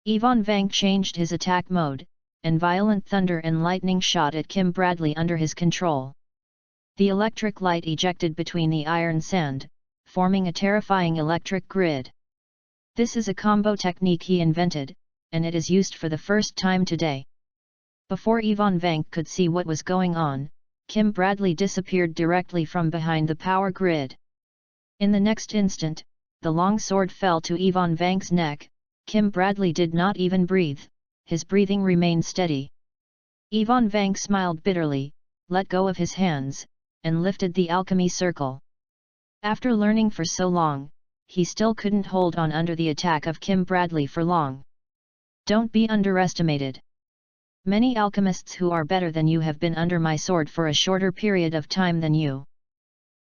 Ivan Vank changed his attack mode, and violent thunder and lightning shot at Kim Bradley under his control. The electric light ejected between the iron sand, forming a terrifying electric grid. This is a combo technique he invented, and it is used for the first time today. Before Ivan Vank could see what was going on, Kim Bradley disappeared directly from behind the power grid. In the next instant, the long sword fell to Ivan Vank's neck. Kim Bradley did not even breathe, his breathing remained steady. Ivan Vank smiled bitterly, let go of his hands, and lifted the alchemy circle. After learning for so long, he still couldn't hold on under the attack of Kim Bradley for long. Don't be underestimated. Many alchemists who are better than you have been under my sword for a shorter period of time than you.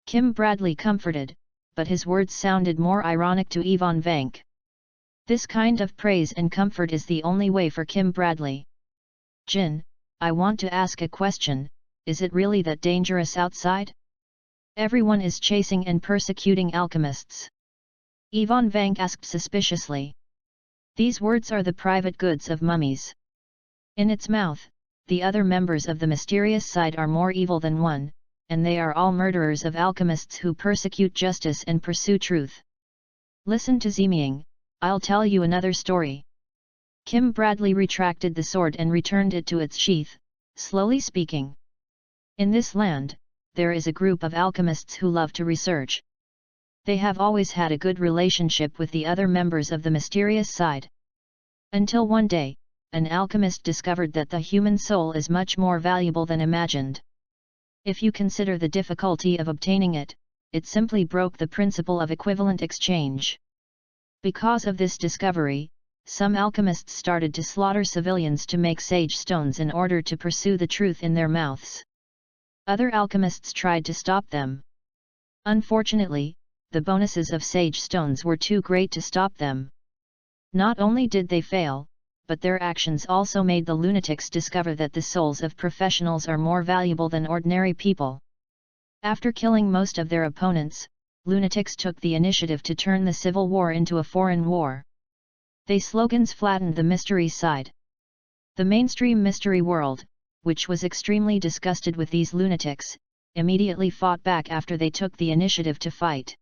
Kim Bradley comforted, but his words sounded more ironic to Ivan Vank. This kind of praise and comfort is the only way for Kim Bradley. Jin, I want to ask a question, is it really that dangerous outside? Everyone is chasing and persecuting alchemists. Ivan Vank asked suspiciously. These words are the private goods of mummies. In its mouth, the other members of the mysterious side are more evil than one, and they are all murderers of alchemists who persecute justice and pursue truth. Listen to Ziming, I'll tell you another story. Kim Bradley retracted the sword and returned it to its sheath, slowly speaking. In this land, there is a group of alchemists who love to research. They have always had a good relationship with the other members of the mysterious side. Until one day, an alchemist discovered that the human soul is much more valuable than imagined. If you consider the difficulty of obtaining it, it simply broke the principle of equivalent exchange. Because of this discovery, some alchemists started to slaughter civilians to make sage stones in order to pursue the truth in their mouths. Other alchemists tried to stop them. Unfortunately, the bonuses of sage stones were too great to stop them. Not only did they fail, but their actions also made the lunatics discover that the souls of professionals are more valuable than ordinary people. After killing most of their opponents, lunatics took the initiative to turn the civil war into a foreign war. They slogans flattened the mystery side. The mainstream mystery world, which was extremely disgusted with these lunatics, immediately fought back after they took the initiative to fight.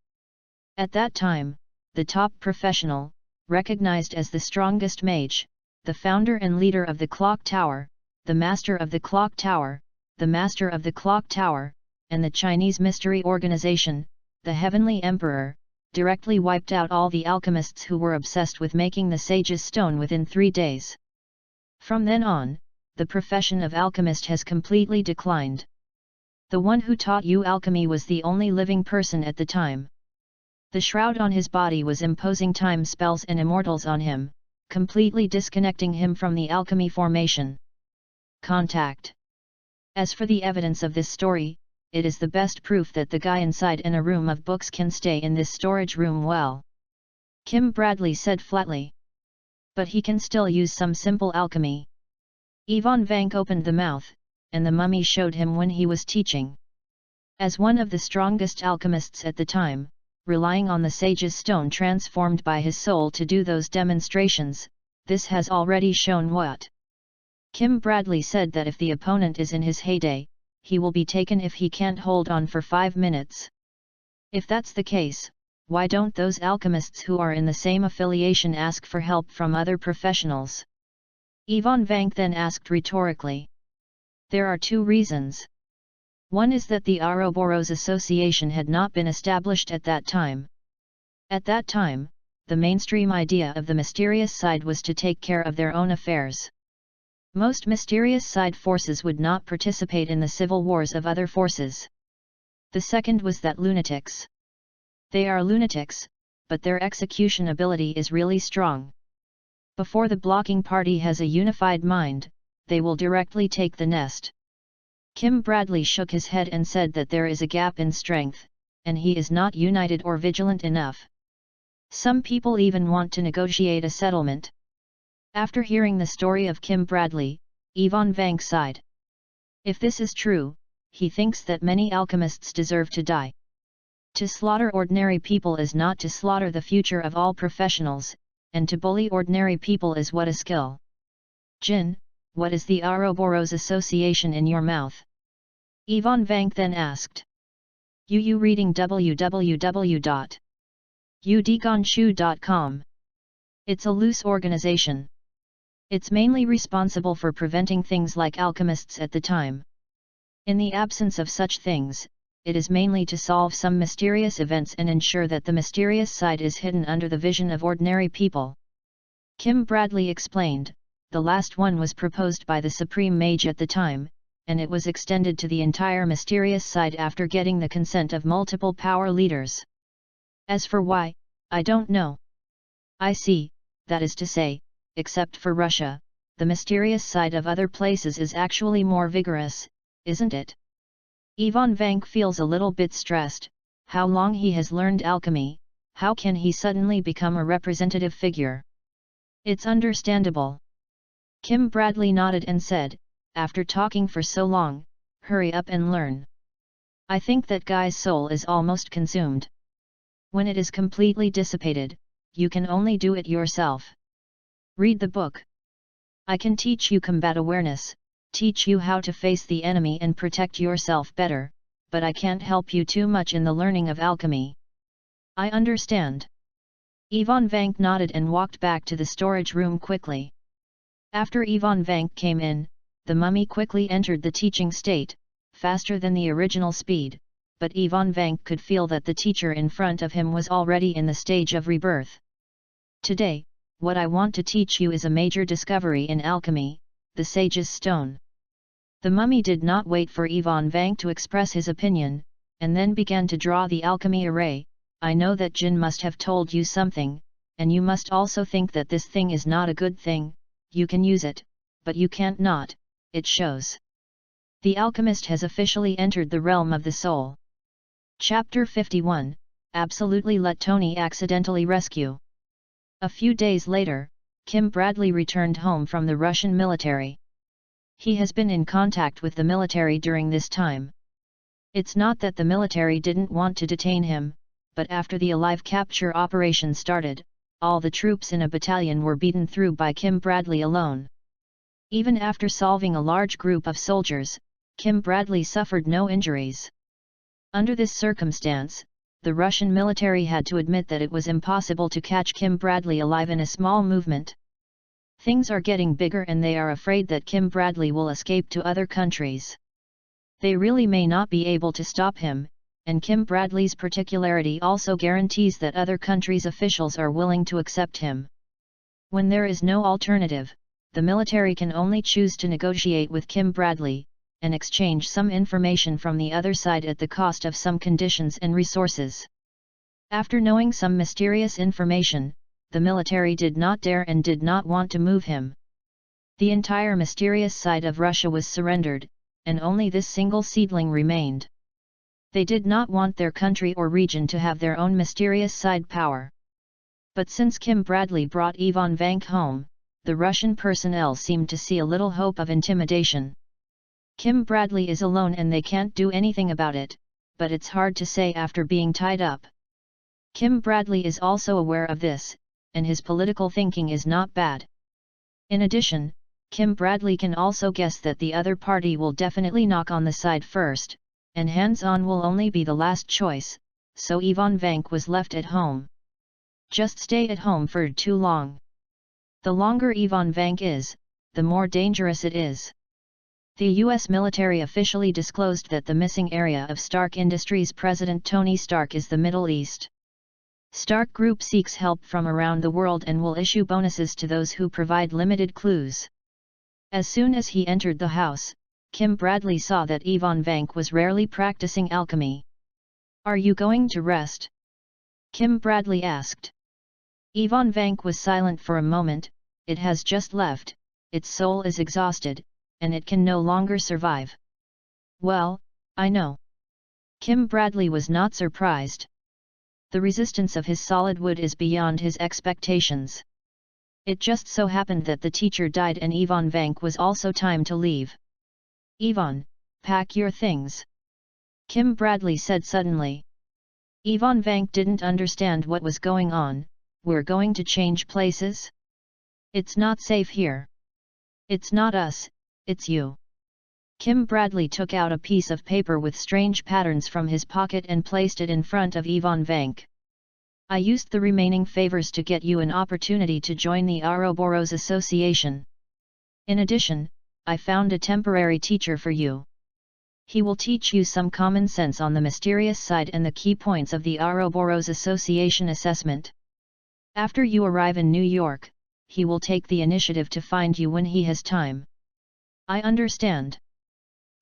At that time, the top professional, recognized as the strongest mage, the founder and leader of the Clock Tower, the Master of the Clock Tower, the Master of the Clock Tower, and the Chinese Mystery Organization, the Heavenly Emperor, directly wiped out all the alchemists who were obsessed with making the sage's stone within 3 days. From then on, the profession of alchemist has completely declined. The one who taught you alchemy was the only living person at the time. The shroud on his body was imposing time spells and immortals on him, completely disconnecting him from the alchemy formation. Contact. As for the evidence of this story, it is the best proof that the guy inside in a room of books can stay in this storage room well. Kim Bradley said flatly. But he can still use some simple alchemy. Ivan Vank opened the mouth, and the mummy showed him when he was teaching. As one of the strongest alchemists at the time, relying on the sage's stone transformed by his soul to do those demonstrations. This has already shown what Kim Bradley said, that if the opponent is in his heyday, he will be taken if he can't hold on for 5 minutes. If that's the case, why don't those alchemists who are in the same affiliation ask for help from other professionals? Ivan Vank then asked rhetorically. There are 2 reasons. One is that the Ouroboros Association had not been established at that time. At that time, the mainstream idea of the mysterious side was to take care of their own affairs. Most mysterious side forces would not participate in the civil wars of other forces. The second was that lunatics. They are lunatics, but their execution ability is really strong. Before the blocking party has a unified mind, they will directly take the nest. Kim Bradley shook his head and said that there is a gap in strength, and he is not united or vigilant enough. Some people even want to negotiate a settlement. After hearing the story of Kim Bradley, Ivan Vank sighed. If this is true, he thinks that many alchemists deserve to die. To slaughter ordinary people is not to slaughter the future of all professionals, and to bully ordinary people is what a skill. Jin, what is the Ouroboros Association in your mouth? Ivan Vank then asked. You reading www.udgonshu.com. It's a loose organization. It's mainly responsible for preventing things like alchemists at the time. In the absence of such things, it is mainly to solve some mysterious events and ensure that the mysterious side is hidden under the vision of ordinary people. Kim Bradley explained, the last one was proposed by the Supreme Mage at the time, and it was extended to the entire mysterious side after getting the consent of multiple power leaders. As for why, I don't know. I see, that is to say, except for Russia, the mysterious side of other places is actually more vigorous, isn't it? Ivan Vank feels a little bit stressed. How long he has learned alchemy, how can he suddenly become a representative figure? It's understandable. Kim Bradley nodded and said, after talking for so long, hurry up and learn. I think that guy's soul is almost consumed. When it is completely dissipated, you can only do it yourself. Read the book. I can teach you combat awareness, teach you how to face the enemy and protect yourself better, but I can't help you too much in the learning of alchemy. I understand. Ivan Vank nodded and walked back to the storage room quickly. After Ivan Vank came in, the mummy quickly entered the teaching state, faster than the original speed, but Ivan Vank could feel that the teacher in front of him was already in the stage of rebirth. Today, what I want to teach you is a major discovery in alchemy, the sage's stone. The mummy did not wait for Ivan Vank to express his opinion, and then began to draw the alchemy array. I know that Jin must have told you something, and you must also think that this thing is not a good thing. You can use it, but you can't not, it shows. The alchemist has officially entered the realm of the soul. Chapter 51, Absolutely let Tony accidentally rescue. A few days later, Kim Bradley returned home from the Russian military. He has been in contact with the military during this time. It's not that the military didn't want to detain him, but after the alive capture operation started, all the troops in a battalion were beaten through by Kim Bradley alone. Even after solving a large group of soldiers, Kim Bradley suffered no injuries. Under this circumstance, the Russian military had to admit that it was impossible to catch Kim Bradley alive in a small movement. Things are getting bigger and they are afraid that Kim Bradley will escape to other countries. They really may not be able to stop him, and Kim Bradley's particularity also guarantees that other countries' officials are willing to accept him. When there is no alternative, the military can only choose to negotiate with Kim Bradley, and exchange some information from the other side at the cost of some conditions and resources. After knowing some mysterious information, the military did not dare and did not want to move him. The entire mysterious side of Russia was surrendered, and only this single seedling remained. They did not want their country or region to have their own mysterious side power. But since Kim Bradley brought Ivan Vank home, the Russian personnel seemed to see a little hope of intimidation. Kim Bradley is alone and they can't do anything about it, but it's hard to say after being tied up. Kim Bradley is also aware of this, and his political thinking is not bad. In addition, Kim Bradley can also guess that the other party will definitely knock on the side first, and hands-on will only be the last choice, so Ivan Vank was left at home. Just stay at home for too long. The longer Ivan Vank is, the more dangerous it is. The U.S. military officially disclosed that the missing area of Stark Industries President Tony Stark is the Middle East. Stark Group seeks help from around the world and will issue bonuses to those who provide limited clues. As soon as he entered the house, Kim Bradley saw that Ivan Vank was rarely practicing alchemy. "Are you going to rest?" Kim Bradley asked. Ivan Vank was silent for a moment. "It has just left, its soul is exhausted, and it can no longer survive." "Well, I know." Kim Bradley was not surprised. The resistance of his solid wood is beyond his expectations. It just so happened that the teacher died and Ivan Vank was also time to leave. "Ivan, pack your things," Kim Bradley said suddenly. Ivan Vank didn't understand what was going on. "We're going to change places? It's not safe here." "It's not us, it's you." Kim Bradley took out a piece of paper with strange patterns from his pocket and placed it in front of Ivan Vank. "I used the remaining favors to get you an opportunity to join the Ouroboros Association. In addition, I found a temporary teacher for you. He will teach you some common sense on the mysterious side and the key points of the Ouroboros Association assessment. After you arrive in New York, he will take the initiative to find you when he has time." "I understand."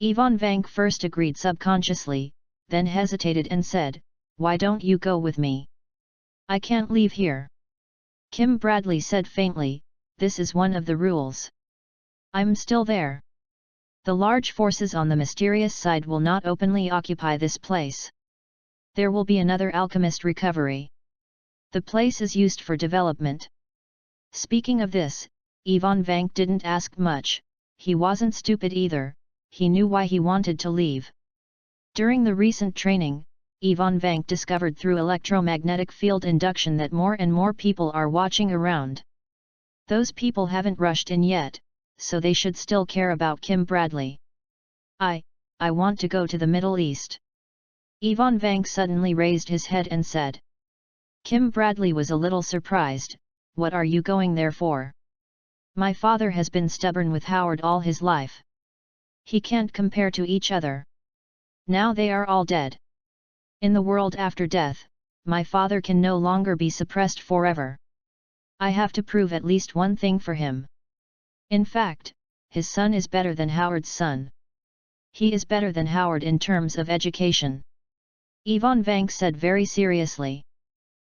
Ivan Vank first agreed subconsciously, then hesitated and said, "Why don't you go with me?" "I can't leave here." Kim Bradley said faintly, "This is one of the rules." "I'm still there. The large forces on the mysterious side will not openly occupy this place. There will be another alchemist recovery. The place is used for development." Speaking of this, Ivan Vank didn't ask much. He wasn't stupid either. He knew why he wanted to leave. During the recent training, Ivan Vank discovered through electromagnetic field induction that more and more people are watching around. Those people haven't rushed in yet, so they should still care about Kim Bradley. I want to go to the Middle East." Ivan Vank suddenly raised his head and said. Kim Bradley was a little surprised. "What are you going there for?" "My father has been stubborn with Howard all his life. He can't compare to each other. Now they are all dead. In the world after death, my father can no longer be suppressed forever. I have to prove at least one thing for him. In fact, his son is better than Howard's son. He is better than Howard in terms of education." Ivan Vank said very seriously.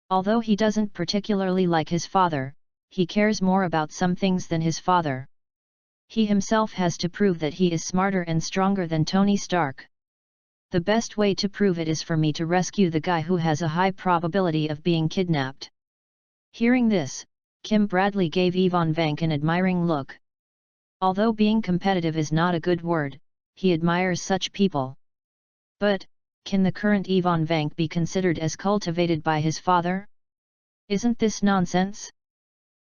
Although he doesn't particularly like his father, he cares more about some things than his father. He himself has to prove that he is smarter and stronger than Tony Stark. The best way to prove it is for me to rescue the guy who has a high probability of being kidnapped." Hearing this, Kim Bradley gave Ivan Vank an admiring look. Although being competitive is not a good word, he admires such people. But, can the current Ivan Vank be considered as cultivated by his father? Isn't this nonsense?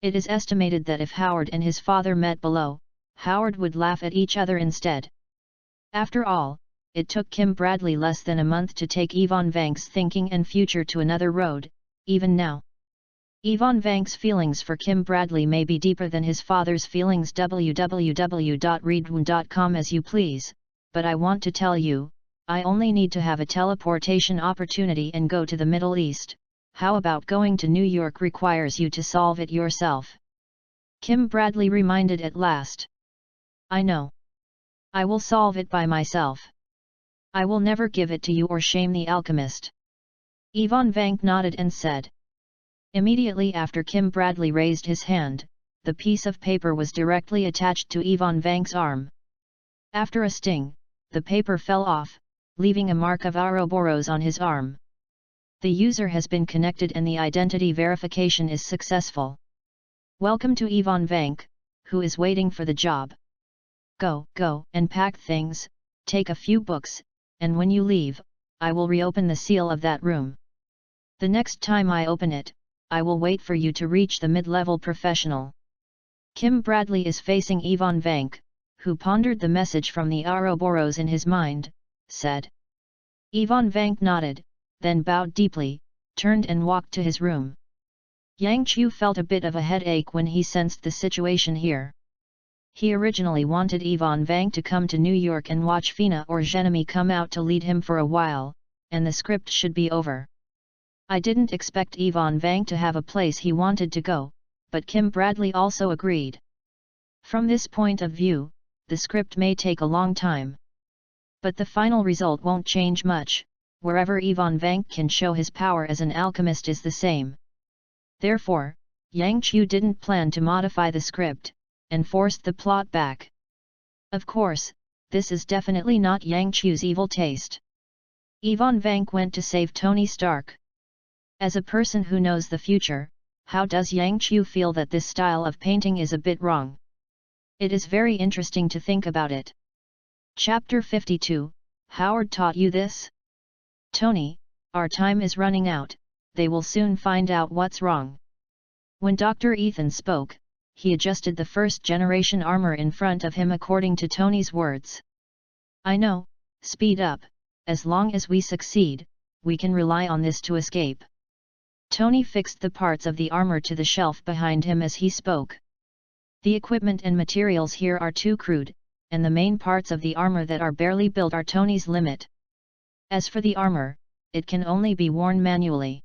It is estimated that if Howard and his father met below, Howard would laugh at each other instead. After all, it took Kim Bradley less than a month to take Ivan Vank's thinking and future to another road. Even now, Ivan Vank's feelings for Kim Bradley may be deeper than his father's feelings. www.readaloud.com as you please, but I want to tell you, I only need to have a teleportation opportunity and go to the Middle East. How about going to New York requires you to solve it yourself? Kim Bradley reminded at last. "I know. I will solve it by myself. I will never give it to you or shame the alchemist." Ivan Vank nodded and said. Immediately after Kim Bradley raised his hand, the piece of paper was directly attached to Ivan Vank's arm. After a sting, the paper fell off, leaving a mark of Ouroboros on his arm. The user has been connected and the identity verification is successful. Welcome to Ivan Vank, who is waiting for the job. Go and pack things, take a few books, and when you leave, I will reopen the seal of that room. The next time I open it, I will wait for you to reach the mid-level professional. Kim Bradley is facing Ivan Vank, who pondered the message from the Ouroboros in his mind, said. Ivan Vank nodded, then bowed deeply, turned and walked to his room. Yang Chu felt a bit of a headache when he sensed the situation here. He originally wanted Ivan Vank to come to New York and watch Fina or Zhenami come out to lead him for a while, and the script should be over. I didn't expect Ivan Vank to have a place he wanted to go, but Kim Bradley also agreed. From this point of view, the script may take a long time. But the final result won't change much, wherever Ivan Vank can show his power as an alchemist is the same. Therefore, Yang Chu didn't plan to modify the script, and forced the plot back. Of course, this is definitely not Yang Chu's evil taste. Ivan Vank went to save Tony Stark. As a person who knows the future, how does Yang Chu feel that this style of painting is a bit wrong? It is very interesting to think about it. Chapter 52, Howard taught you this? Tony, our time is running out, they will soon find out what's wrong. When Dr. Ethan spoke, he adjusted the first-generation armor in front of him according to Tony's words. I know, speed up, as long as we succeed, we can rely on this to escape. Tony fixed the parts of the armor to the shelf behind him as he spoke. The equipment and materials here are too crude, and the main parts of the armor that are barely built are Tony's limit. As for the armor, it can only be worn manually.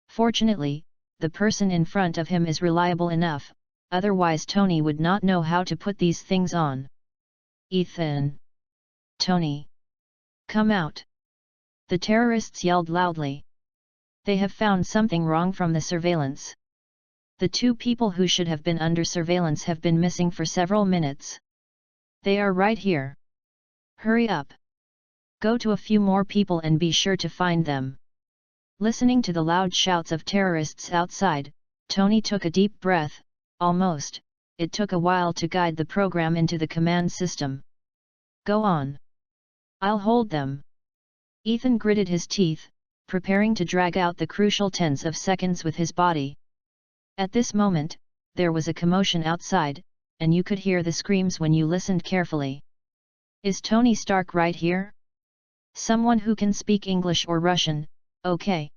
Fortunately, the person in front of him is reliable enough, otherwise Tony would not know how to put these things on. Ethan! Tony! Come out! The terrorists yelled loudly. They have found something wrong from the surveillance. The two people who should have been under surveillance have been missing for several minutes. They are right here. Hurry up! Go to a few more people and be sure to find them. Listening to the loud shouts of terrorists outside, Tony took a deep breath. Almost, it took a while to guide the program into the command system. Go on. I'll hold them. Ethan gritted his teeth, preparing to drag out the crucial tens of seconds with his body. At this moment, there was a commotion outside, and you could hear the screams when you listened carefully. Is Tony Stark right here? Someone who can speak English or Russian, okay.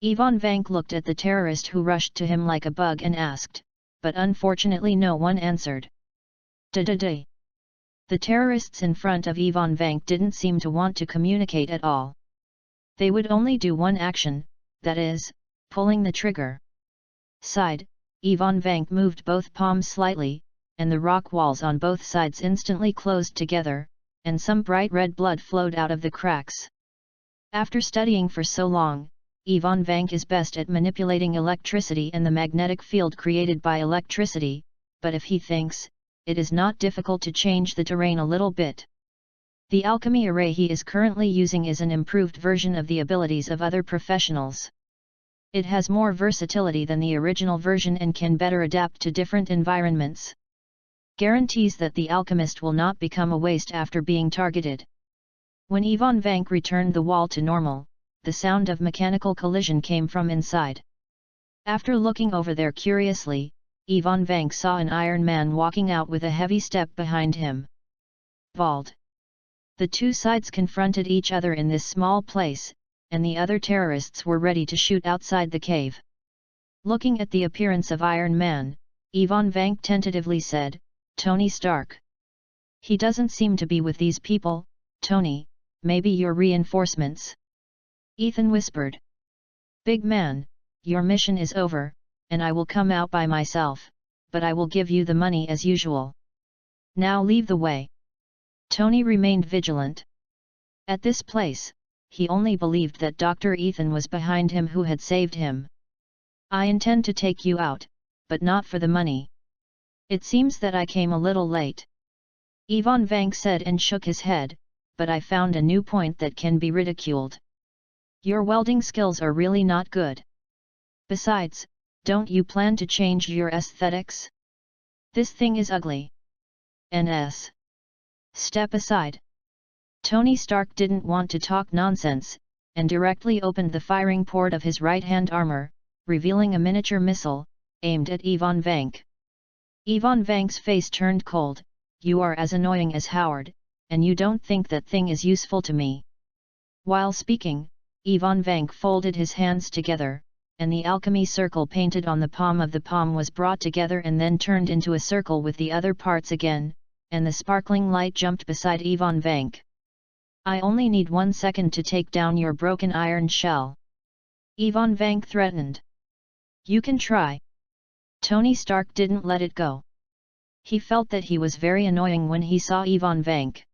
Ivan Vank looked at the terrorist who rushed to him like a bug and asked, but unfortunately no one answered. Da-da-da. The terrorists in front of Ivan Vank didn't seem to want to communicate at all. They would only do one action, that is, pulling the trigger. Sighed, Ivan Vank moved both palms slightly, and the rock walls on both sides instantly closed together, and some bright red blood flowed out of the cracks. After studying for so long, Ivan Vank is best at manipulating electricity and the magnetic field created by electricity, but if he thinks, it is not difficult to change the terrain a little bit. The alchemy array he is currently using is an improved version of the abilities of other professionals. It has more versatility than the original version and can better adapt to different environments. Guarantees that the alchemist will not become a waste after being targeted. When Ivan Vank returned the wall to normal, the sound of mechanical collision came from inside. After looking over there curiously, Ivan Vank saw an Iron Man walking out with a heavy step behind him. Vault. The two sides confronted each other in this small place, and the other terrorists were ready to shoot outside the cave. Looking at the appearance of Iron Man, Ivan Vank tentatively said, Tony Stark. He doesn't seem to be with these people, Tony, maybe your reinforcements. Ethan whispered. Big man, your mission is over, and I will come out by myself, but I will give you the money as usual. Now leave the way. Tony remained vigilant. At this place, he only believed that Dr. Ethan was behind him who had saved him. I intend to take you out, but not for the money. It seems that I came a little late. Ivan Vank said and shook his head, but I found a new point that can be ridiculed. Your welding skills are really not good. Besides, don't you plan to change your aesthetics? This thing is ugly. NS. Step aside. Tony Stark didn't want to talk nonsense, and directly opened the firing port of his right-hand armor, revealing a miniature missile, aimed at Ivan Vank. Ivan Vank's face turned cold. "You are as annoying as Howard, and you don't think that thing is useful to me." While speaking, Ivan Vank folded his hands together, and the alchemy circle painted on the palm of the palm was brought together and then turned into a circle with the other parts again, and the sparkling light jumped beside Ivan Vank. "I only need 1 second to take down your broken iron shell," Ivan Vank threatened. "You can try." Tony Stark didn't let it go. He felt that he was very annoying when he saw Ivan Vank.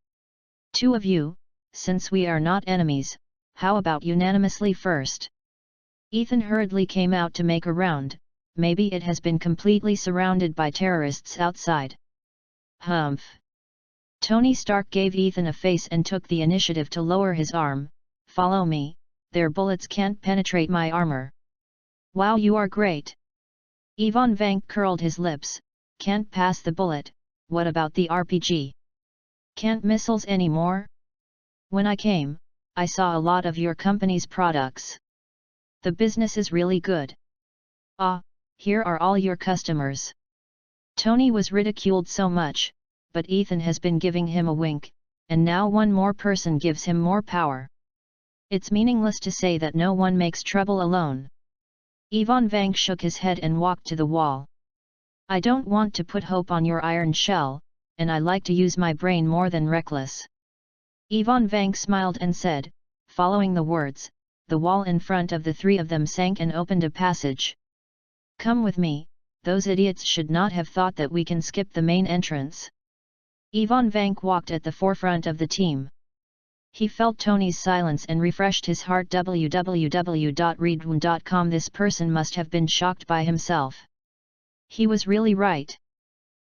"Two of you, since we are not enemies, how about unanimously first?" Ethan hurriedly came out to make a round. "Maybe it has been completely surrounded by terrorists outside." "Humph." Tony Stark gave Ethan a face and took the initiative to lower his arm. "Follow me, their bullets can't penetrate my armor." "Wow, you are great." Ivan Vank curled his lips. "Can't pass the bullet, what about the RPG? Can't missiles anymore? When I came, I saw a lot of your company's products. The business is really good. Ah, here are all your customers." Tony was ridiculed so much, but Ethan has been giving him a wink, and now one more person gives him more power. It's meaningless to say that no one makes trouble alone. Ivan Vank shook his head and walked to the wall. "I don't want to put hope on your iron shell, and I like to use my brain more than reckless." Ivan Vank smiled and said, following the words, the wall in front of the three of them sank and opened a passage. "Come with me, those idiots should not have thought that we can skip the main entrance." Ivan Vank walked at the forefront of the team. He felt Tony's silence and refreshed his heart. www.readaloud.com. This person must have been shocked by himself. He was really right.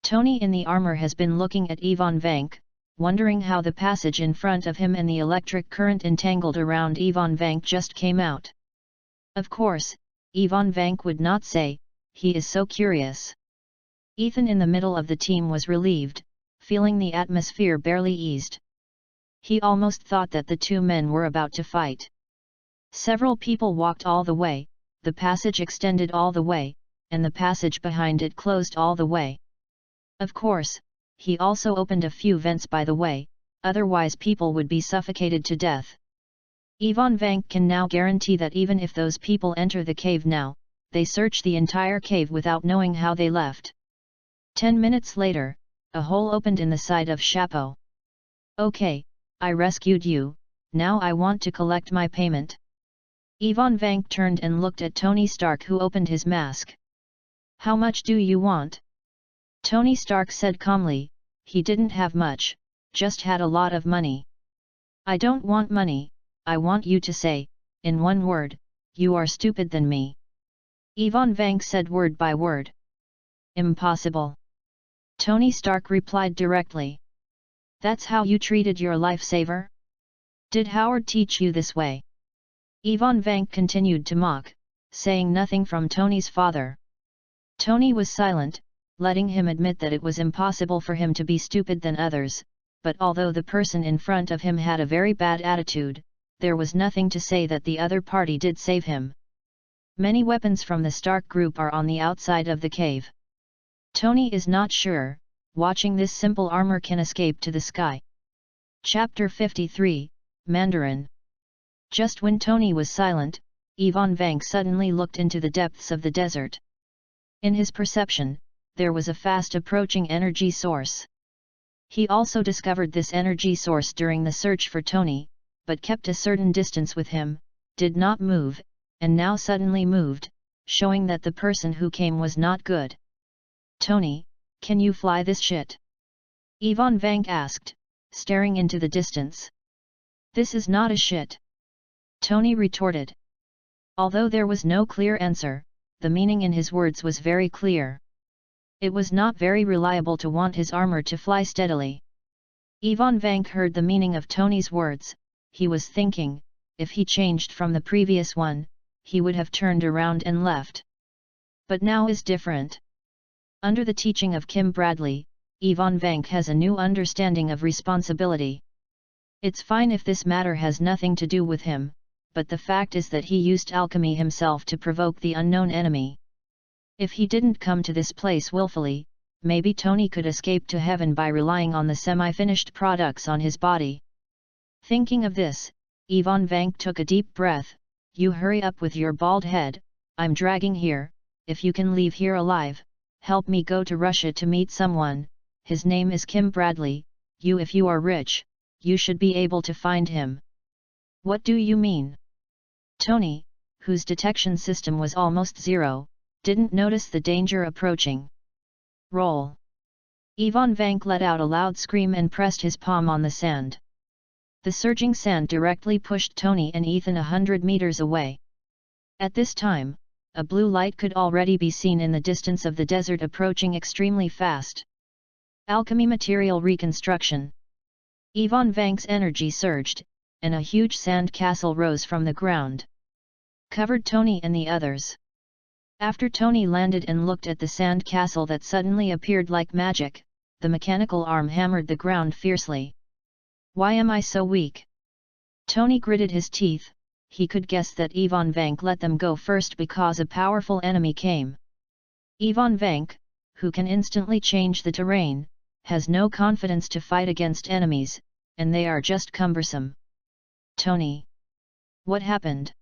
Tony in the armor has been looking at Ivan Vank, wondering how the passage in front of him and the electric current entangled around Ivan Vank just came out. Of course, Ivan Vank would not say, he is so curious. Ethan in the middle of the team was relieved, feeling the atmosphere barely eased. He almost thought that the two men were about to fight. Several people walked all the way, the passage extended all the way, and the passage behind it closed all the way. Of course, he also opened a few vents by the way, otherwise people would be suffocated to death. Ivan Vank can now guarantee that even if those people enter the cave now, they search the entire cave without knowing how they left. 10 minutes later, a hole opened in the side of Chapeau. "Okay, I rescued you, now I want to collect my payment." Ivan Vank turned and looked at Tony Stark, who opened his mask. "How much do you want?" Tony Stark said calmly, he didn't have much, just had a lot of money. "I don't want money, I want you to say, in one word, you are stupid than me." Ivan Vank said word by word. "Impossible." Tony Stark replied directly. "That's how you treated your lifesaver? Did Howard teach you this way?" Ivan Vank continued to mock, saying nothing from Tony's father. Tony was silent, letting him admit that it was impossible for him to be stupid than others, but although the person in front of him had a very bad attitude, there was nothing to say that the other party did save him. Many weapons from the Stark group are on the outside of the cave. Tony is not sure, watching this simple armor can escape to the sky. Chapter 53, Mandarin. Just when Tony was silent, Ivan Vank suddenly looked into the depths of the desert. In his perception, there was a fast approaching energy source. He also discovered this energy source during the search for Tony, but kept a certain distance with him, did not move, and now suddenly moved, showing that the person who came was not good. "Tony, can you fly this shit?" Ivan Vank asked, staring into the distance. "This is not a shit," Tony retorted. Although there was no clear answer, the meaning in his words was very clear. It was not very reliable to want his armor to fly steadily. Ivan Vank heard the meaning of Tony's words. He was thinking, if he changed from the previous one, he would have turned around and left. But now is different. Under the teaching of Kim Bradley, Ivan Vank has a new understanding of responsibility. It's fine if this matter has nothing to do with him, but the fact is that he used alchemy himself to provoke the unknown enemy. If he didn't come to this place willfully, maybe Tony could escape to heaven by relying on the semi-finished products on his body. Thinking of this, Ivan Vank took a deep breath. You hurry up with your bald head, I'm dragging here. If you can leave here alive, help me go to Russia to meet someone. His name is Kim Bradley. If you are rich, you should be able to find him. What do you mean? Tony, whose detection system was almost zero, didn't notice the danger approaching. Roll. Ivan Vank let out a loud scream and pressed his palm on the sand. The surging sand directly pushed Tony and Ethan 100 meters away. At this time, a blue light could already be seen in the distance of the desert approaching extremely fast. Alchemy material reconstruction. Ivan Vank's energy surged, and a huge sand castle rose from the ground. Covered Tony and the others. After Tony landed and looked at the sand castle that suddenly appeared like magic, the mechanical arm hammered the ground fiercely. Why am I so weak? Tony gritted his teeth. He could guess that Ivan Vank let them go first because a powerful enemy came. Ivan Vank, who can instantly change the terrain, has no confidence to fight against enemies, and they are just cumbersome. Tony. What happened?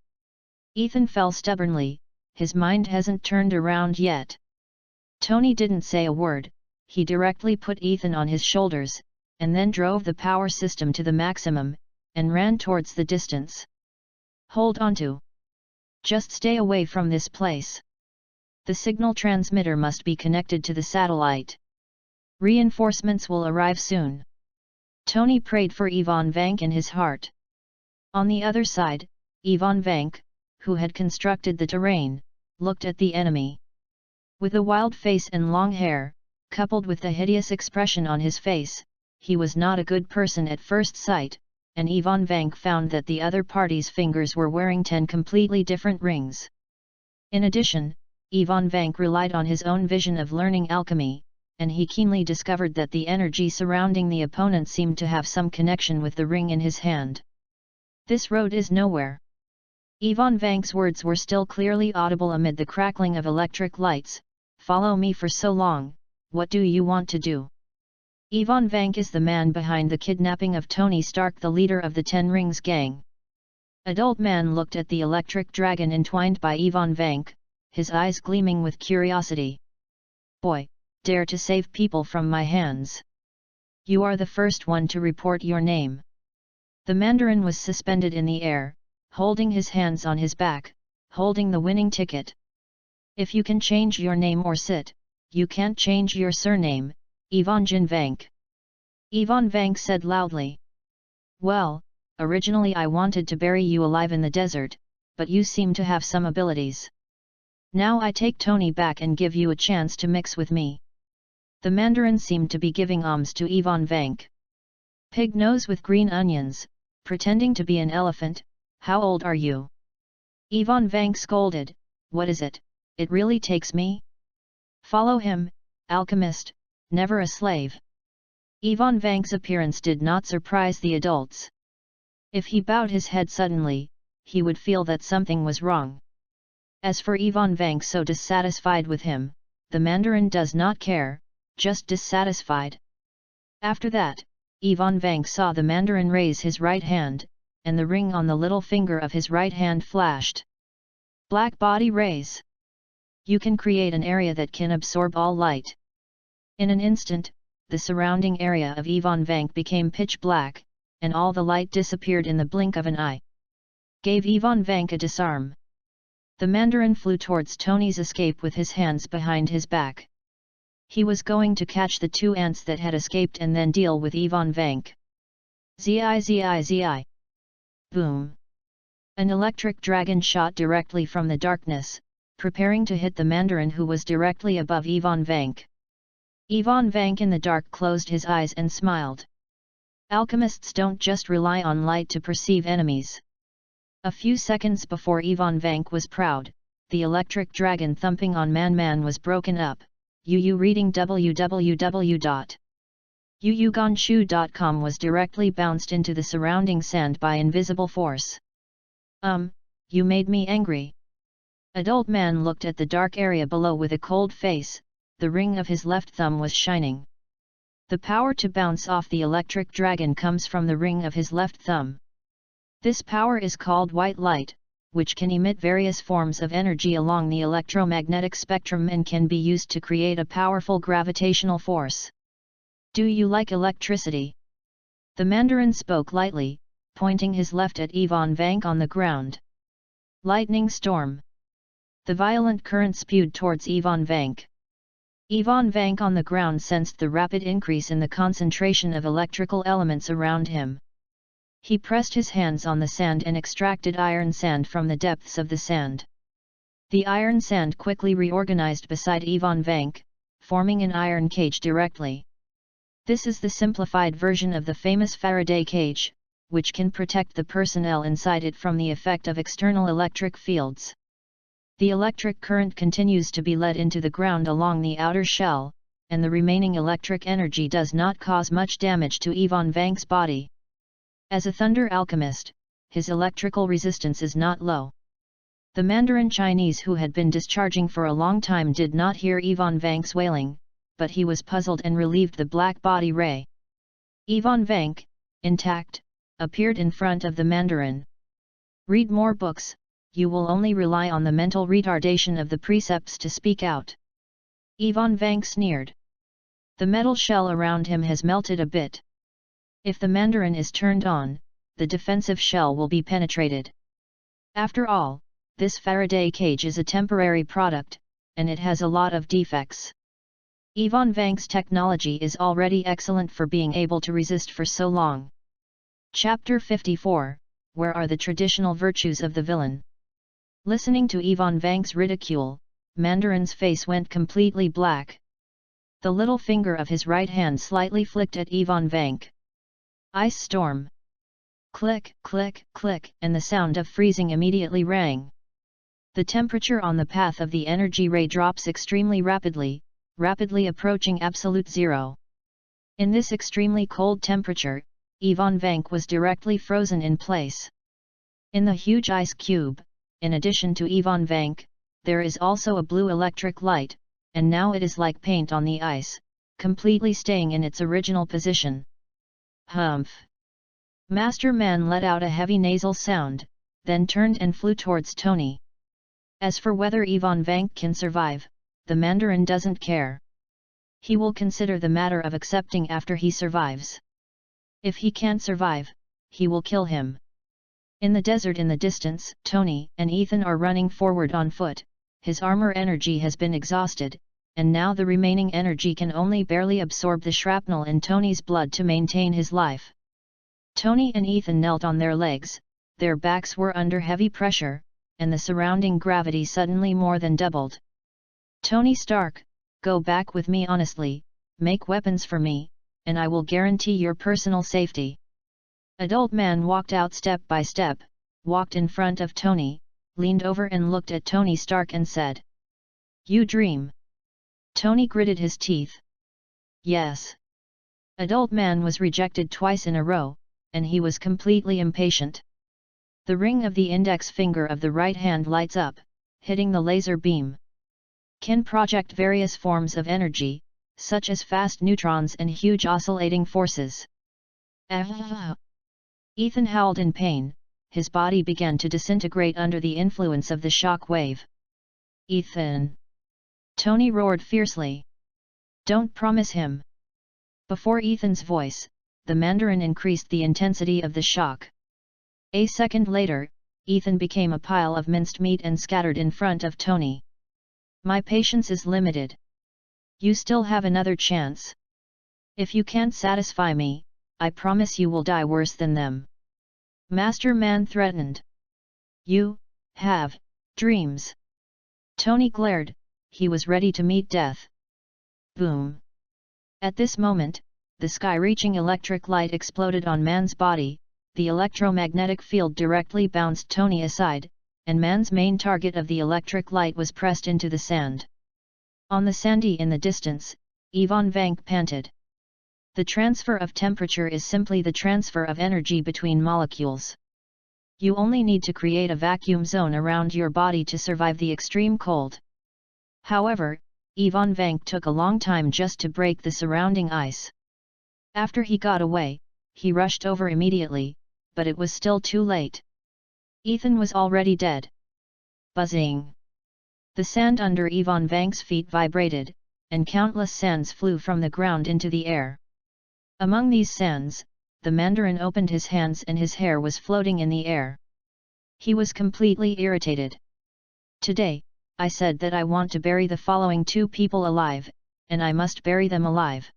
Ethan fell stubbornly. His mind hasn't turned around yet. Tony didn't say a word. He directly put Ethan on his shoulders, and then drove the power system to the maximum, and ran towards the distance. Hold on to. Just stay away from this place. The signal transmitter must be connected to the satellite. Reinforcements will arrive soon. Tony prayed for Ivan Vank in his heart. On the other side, Ivan Vank, who had constructed the terrain, looked at the enemy. With a wild face and long hair, coupled with the hideous expression on his face, he was not a good person at first sight, and Ivan Vank found that the other party's fingers were wearing 10 completely different rings. In addition, Ivan Vank relied on his own vision of learning alchemy, and he keenly discovered that the energy surrounding the opponent seemed to have some connection with the ring in his hand. This road is nowhere. Ivan Vank's words were still clearly audible amid the crackling of electric lights. Follow me for so long, what do you want to do? Ivan Vank is the man behind the kidnapping of Tony Stark, the leader of the Ten Rings gang. Adult man looked at the electric dragon entwined by Ivan Vank, his eyes gleaming with curiosity. Boy, dare to save people from my hands. You are the first one to report your name. The Mandarin was suspended in the air, holding his hands on his back, holding the winning ticket. If you can change your name or sit, you can't change your surname, Ivanjin Vank. Ivan Vank said loudly. Well, originally I wanted to bury you alive in the desert, but you seem to have some abilities. Now I take Tony back and give you a chance to mix with me. The Mandarin seemed to be giving alms to Ivan Vank. Pig nose with green onions, pretending to be an elephant, how old are you? Ivan Vank scolded. What is it? It really takes me? Follow him, alchemist, never a slave. Ivan Vank's appearance did not surprise the adults. If he bowed his head suddenly, he would feel that something was wrong. As for Ivan Vank, so dissatisfied with him, the Mandarin does not care, just dissatisfied. After that, Ivan Vank saw the Mandarin raise his right hand, and the ring on the little finger of his right hand flashed. Black body rays. You can create an area that can absorb all light. In an instant, the surrounding area of Ivan Vank became pitch black, and all the light disappeared in the blink of an eye. Gave Ivan Vank a disarm. The Mandarin flew towards Tony's escape with his hands behind his back. He was going to catch the two ants that had escaped and then deal with Ivan Vank. Zi. Boom! An electric dragon shot directly from the darkness, preparing to hit the Mandarin who was directly above Ivan Vank. Ivan Vank in the dark closed his eyes and smiled. Alchemists don't just rely on light to perceive enemies. A few seconds before Ivan Vank was proud, the electric dragon thumping on Man was broken up. Reading www.yuyugonshu.com was directly bounced into the surrounding sand by invisible force. You made me angry. Adult man looked at the dark area below with a cold face. The ring of his left thumb was shining. The power to bounce off the electric dragon comes from the ring of his left thumb. This power is called white light, which can emit various forms of energy along the electromagnetic spectrum and can be used to create a powerful gravitational force. Do you like electricity? The Mandarin spoke lightly, pointing his left at Ivan Vank on the ground. Lightning storm. The violent current spewed towards Ivan Vank. Ivan Vank on the ground sensed the rapid increase in the concentration of electrical elements around him. He pressed his hands on the sand and extracted iron sand from the depths of the sand. The iron sand quickly reorganized beside Ivan Vank, forming an iron cage directly. This is the simplified version of the famous Faraday cage, which can protect the personnel inside it from the effect of external electric fields. The electric current continues to be led into the ground along the outer shell, and the remaining electric energy does not cause much damage to Ivan Vank's body. As a thunder alchemist, his electrical resistance is not low. The Mandarin Chinese who had been discharging for a long time did not hear Ivan Vank's wailing, but he was puzzled and relieved the black body ray. Ivan Vank, intact, appeared in front of the Mandarin. Read more books, you will only rely on the mental retardation of the precepts to speak out. Ivan Vank sneered. The metal shell around him has melted a bit. If the Mandarin is turned on, the defensive shell will be penetrated. After all, this Faraday cage is a temporary product, and it has a lot of defects. Ivan Vank's technology is already excellent for being able to resist for so long. Chapter 54, Where are the traditional virtues of the villain? Listening to Ivan Vank's ridicule, Mandarin's face went completely black. The little finger of his right hand slightly flicked at Ivan Vank. Ice storm. Click, click, click, and the sound of freezing immediately rang. The temperature on the path of the energy ray drops extremely rapidly, rapidly approaching absolute zero. In this extremely cold temperature, Ivan Vank was directly frozen in place. In the huge ice cube, in addition to Ivan Vank, there is also a blue electric light, and now it is like paint on the ice, completely staying in its original position. Humph! Master Man let out a heavy nasal sound, then turned and flew towards Tony. As for whether Ivan Vank can survive, the Mandarin doesn't care. He will consider the matter of accepting after he survives. If he can't survive, he will kill him. In the desert in the distance, Tony and Ethan are running forward on foot. His armor energy has been exhausted, and now the remaining energy can only barely absorb the shrapnel in Tony's blood to maintain his life. Tony and Ethan knelt on their legs, their backs were under heavy pressure, and the surrounding gravity suddenly more than doubled. Tony Stark, go back with me honestly, make weapons for me, and I will guarantee your personal safety. Adult man walked out step by step, walked in front of Tony, leaned over and looked at Tony Stark and said, "You dream." Tony gritted his teeth. Yes. Adult man was rejected twice in a row, and he was completely impatient. The ring of the index finger of the right hand lights up, hitting the laser beam. Can project various forms of energy, such as fast neutrons and huge oscillating forces. Ethan howled in pain, his body began to disintegrate under the influence of the shock wave. Ethan! Tony roared fiercely. Don't promise him. Before Ethan's voice, the Mandarin increased the intensity of the shock. A second later, Ethan became a pile of minced meat and scattered in front of Tony. My patience is limited. You still have another chance. If you can't satisfy me, I promise you will die worse than them. Master Man threatened. You have dreams. Tony glared, he was ready to meet death. Boom. At this moment, the sky-reaching electric light exploded on Man's body, the electromagnetic field directly bounced Tony aside, and Man's main target of the electric light was pressed into the sand. On the sandy in the distance, Ivan Vank panted. The transfer of temperature is simply the transfer of energy between molecules. You only need to create a vacuum zone around your body to survive the extreme cold. However, Ivan Vank took a long time just to break the surrounding ice. After he got away, he rushed over immediately, but it was still too late. Ethan was already dead. Buzzing. The sand under Ivan Vank's feet vibrated, and countless sands flew from the ground into the air. Among these sands, the Mandarin opened his hands and his hair was floating in the air. He was completely irritated. Today, I said that I want to bury the following 2 people alive, and I must bury them alive.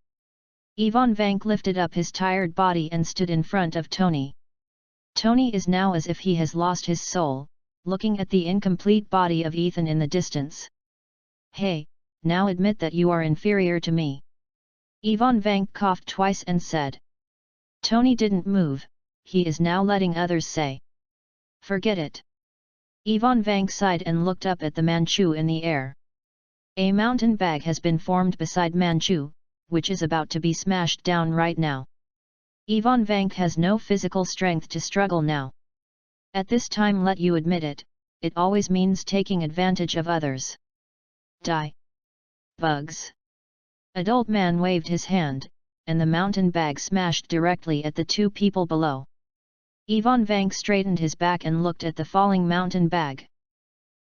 Ivan Vank lifted up his tired body and stood in front of Tony. Tony is now as if he has lost his soul, looking at the incomplete body of Ethan in the distance. Hey, now admit that you are inferior to me. Ivan Vank coughed twice and said. Tony didn't move, he is now letting others say. Forget it. Ivan Vank sighed and looked up at the Manchu in the air. A mountain bag has been formed beside Manchu, which is about to be smashed down right now. Ivan Vank has no physical strength to struggle now. At this time, let you admit it, it always means taking advantage of others. Die. Bugs. Adult man waved his hand, and the mountain bag smashed directly at the 2 people below. Ivan Vank straightened his back and looked at the falling mountain bag.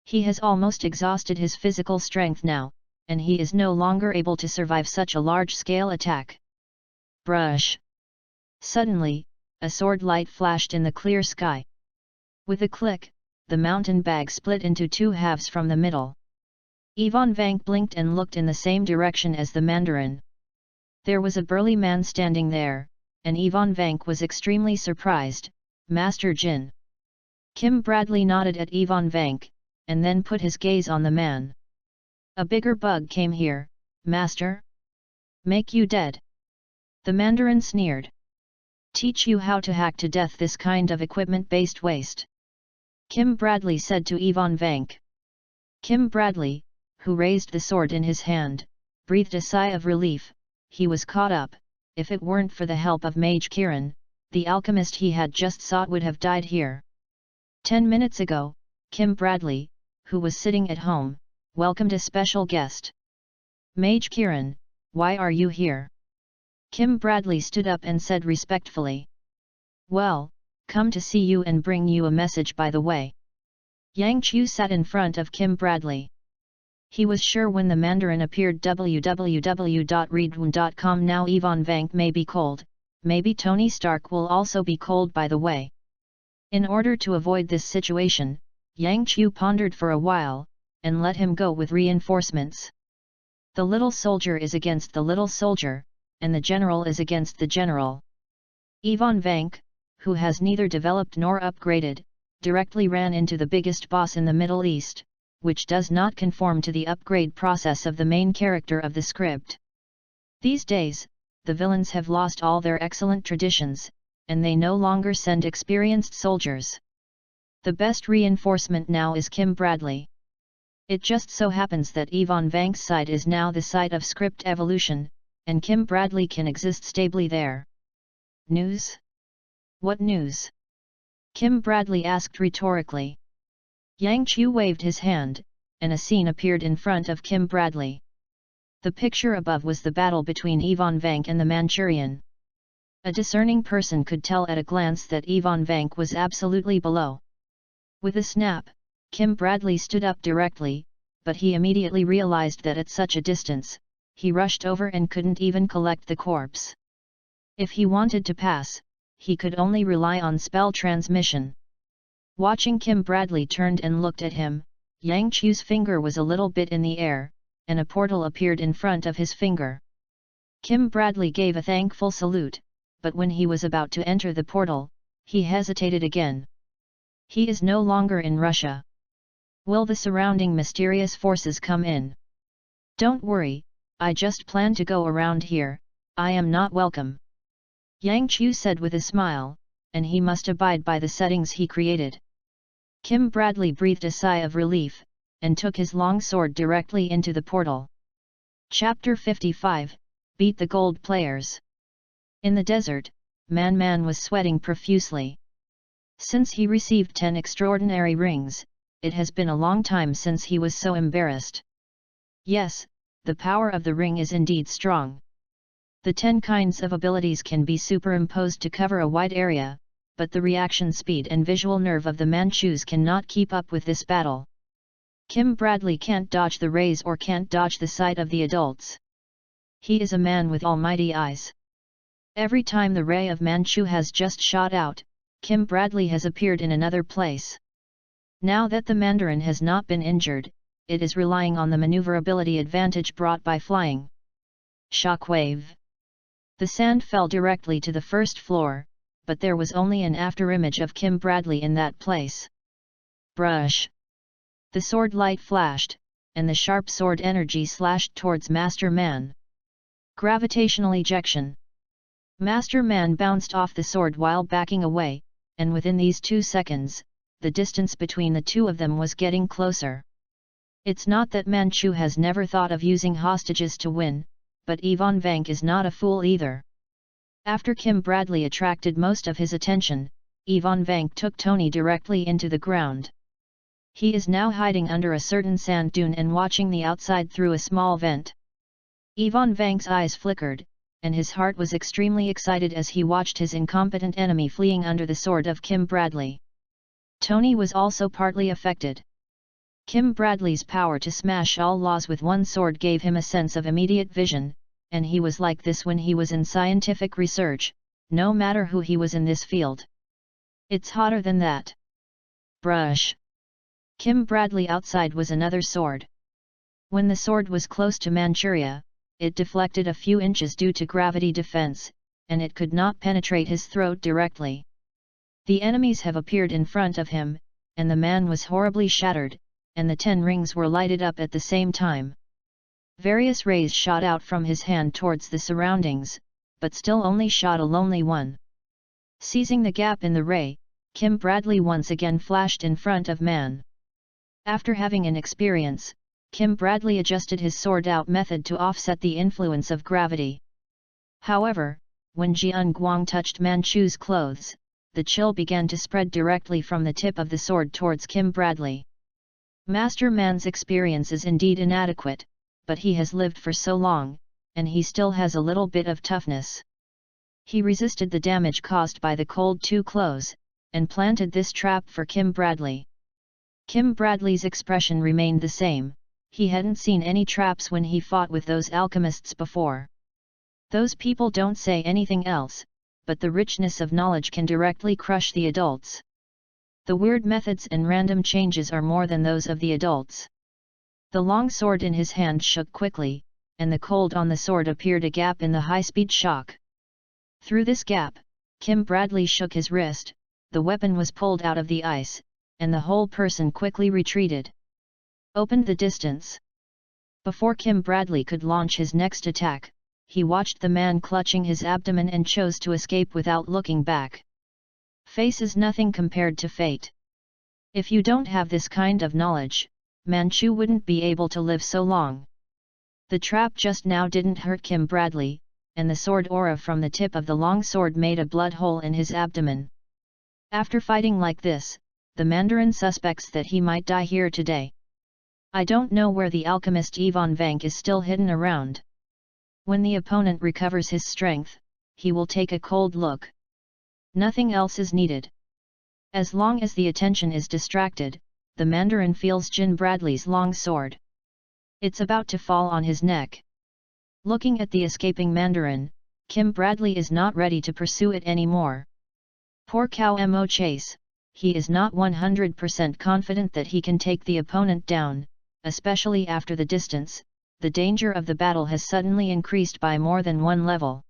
He has almost exhausted his physical strength now, and he is no longer able to survive such a large-scale attack. Brush. Suddenly, a sword light flashed in the clear sky. With a click, the mountain bag split into 2 halves from the middle. Ivan Vank blinked and looked in the same direction as the Mandarin. There was a burly man standing there, and Ivan Vank was extremely surprised. Master Jin. Kim Bradley nodded at Ivan Vank, and then put his gaze on the man. A bigger bug came here, Master? Make you dead. The Mandarin sneered. Teach you how to hack to death this kind of equipment-based waste. Kim Bradley said to Ivan Vank. Kim Bradley, who raised the sword in his hand, breathed a sigh of relief. He was caught up. If it weren't for the help of Mage Kiran, the alchemist he had just sought would have died here. 10 minutes ago, Kim Bradley, who was sitting at home, welcomed a special guest. Mage Kiran, why are you here? Kim Bradley stood up and said respectfully. Well, come to see you and bring you a message by the way. Yang Chu sat in front of Kim Bradley. He was sure when the Mandarin appeared www.readaloud.com now Ivan Vank may be cold, maybe Tony Stark will also be cold by the way. In order to avoid this situation, Yang Chu pondered for a while, and let him go with reinforcements. The little soldier is against the little soldier, and the general is against the general. Ivan Vank, who has neither developed nor upgraded, directly ran into the biggest boss in the Middle East, which does not conform to the upgrade process of the main character of the script. These days, the villains have lost all their excellent traditions, and they no longer send experienced soldiers. The best reinforcement now is Kim Bradley. It just so happens that Ivan Vank's side is now the site of script evolution, and Kim Bradley can exist stably there. News? What news? Kim Bradley asked rhetorically. Yang Chu waved his hand, and a scene appeared in front of Kim Bradley. The picture above was the battle between Ivan Vank and the Manchurian. A discerning person could tell at a glance that Ivan Vank was absolutely below. With a snap, Kim Bradley stood up directly, but he immediately realized that at such a distance, he rushed over and couldn't even collect the corpse. If he wanted to pass, he could only rely on spell transmission. Watching Kim Bradley turned and looked at him, Yang Chu's finger was a little bit in the air, and a portal appeared in front of his finger. Kim Bradley gave a thankful salute, but when he was about to enter the portal, he hesitated again. He is no longer in Russia. Will the surrounding mysterious forces come in? Don't worry, I just plan to go around here, I am not welcome. Yang Chu said with a smile, and he must abide by the settings he created. Kim Bradley breathed a sigh of relief, and took his long sword directly into the portal. Chapter 55, Beat the Gold Players. In the desert, Man was sweating profusely. Since he received 10 extraordinary rings, it has been a long time since he was so embarrassed. Yes, the power of the ring is indeed strong. The 10 kinds of abilities can be superimposed to cover a wide area, but the reaction speed and visual nerve of the Manchus cannot keep up with this battle. Kim Bradley can't dodge the rays or can't dodge the sight of the adults. He is a man with almighty eyes. Every time the ray of Manchu has just shot out, Kim Bradley has appeared in another place. Now that the Mandarin has not been injured, it is relying on the maneuverability advantage brought by flying. Shockwave. The sand fell directly to the first floor, but there was only an afterimage of Kim Bradley in that place. Brush. The sword light flashed, and the sharp sword energy slashed towards Master Man. Gravitational ejection. Master Man bounced off the sword while backing away, and within these 2 seconds, the distance between the two of them was getting closer. It's not that Manchu has never thought of using hostages to win, but Ivan Vank is not a fool either. After Kim Bradley attracted most of his attention, Ivan Vank took Tony directly into the ground. He is now hiding under a certain sand dune and watching the outside through a small vent. Ivan Vank's eyes flickered, and his heart was extremely excited as he watched his incompetent enemy fleeing under the sword of Kim Bradley. Tony was also partly affected. Kim Bradley's power to smash all laws with one sword gave him a sense of immediate vision, and he was like this when he was in scientific research, no matter who he was in this field. It's hotter than that. Brush. Kim Bradley outside was another sword. When the sword was close to Manchuria, it deflected a few inches due to gravity defense, and it could not penetrate his throat directly. The enemies have appeared in front of him, and the man was horribly shattered, and the 10 rings were lighted up at the same time. Various rays shot out from his hand towards the surroundings, but still only shot a lonely one. Seizing the gap in the ray, Kim Bradley once again flashed in front of Man. After having an experience, Kim Bradley adjusted his sword-out method to offset the influence of gravity. However, when Jian Guang touched Manchu's clothes, the chill began to spread directly from the tip of the sword towards Kim Bradley. Master Man's experience is indeed inadequate, but he has lived for so long, and he still has a little bit of toughness. He resisted the damage caused by the cold too close, and planted this trap for Kim Bradley. Kim Bradley's expression remained the same. He hadn't seen any traps when he fought with those alchemists before. Those people don't say anything else, but the richness of knowledge can directly crush the adults. The weird methods and random changes are more than those of the adults. The long sword in his hand shook quickly, and the cold on the sword appeared a gap in the high-speed shock. Through this gap, Kim Bradley shook his wrist, the weapon was pulled out of the ice, and the whole person quickly retreated. Opened the distance. Before Kim Bradley could launch his next attack, he watched the man clutching his abdomen and chose to escape without looking back. Face is nothing compared to fate. If you don't have this kind of knowledge, Manchu wouldn't be able to live so long. The trap just now didn't hurt Kim Bradley, and the sword aura from the tip of the long sword made a blood hole in his abdomen. After fighting like this, the Mandarin suspects that he might die here today. I don't know where the alchemist Ivan Vank is still hidden around. When the opponent recovers his strength, he will take a cold look. Nothing else is needed. As long as the attention is distracted, the Mandarin feels Jin Bradley's long sword. It's about to fall on his neck. Looking at the escaping Mandarin, Kim Bradley is not ready to pursue it anymore. Poor Cow Mo Chase, he is not 100% confident that he can take the opponent down, especially after the distance. The danger of the battle has suddenly increased by more than one level.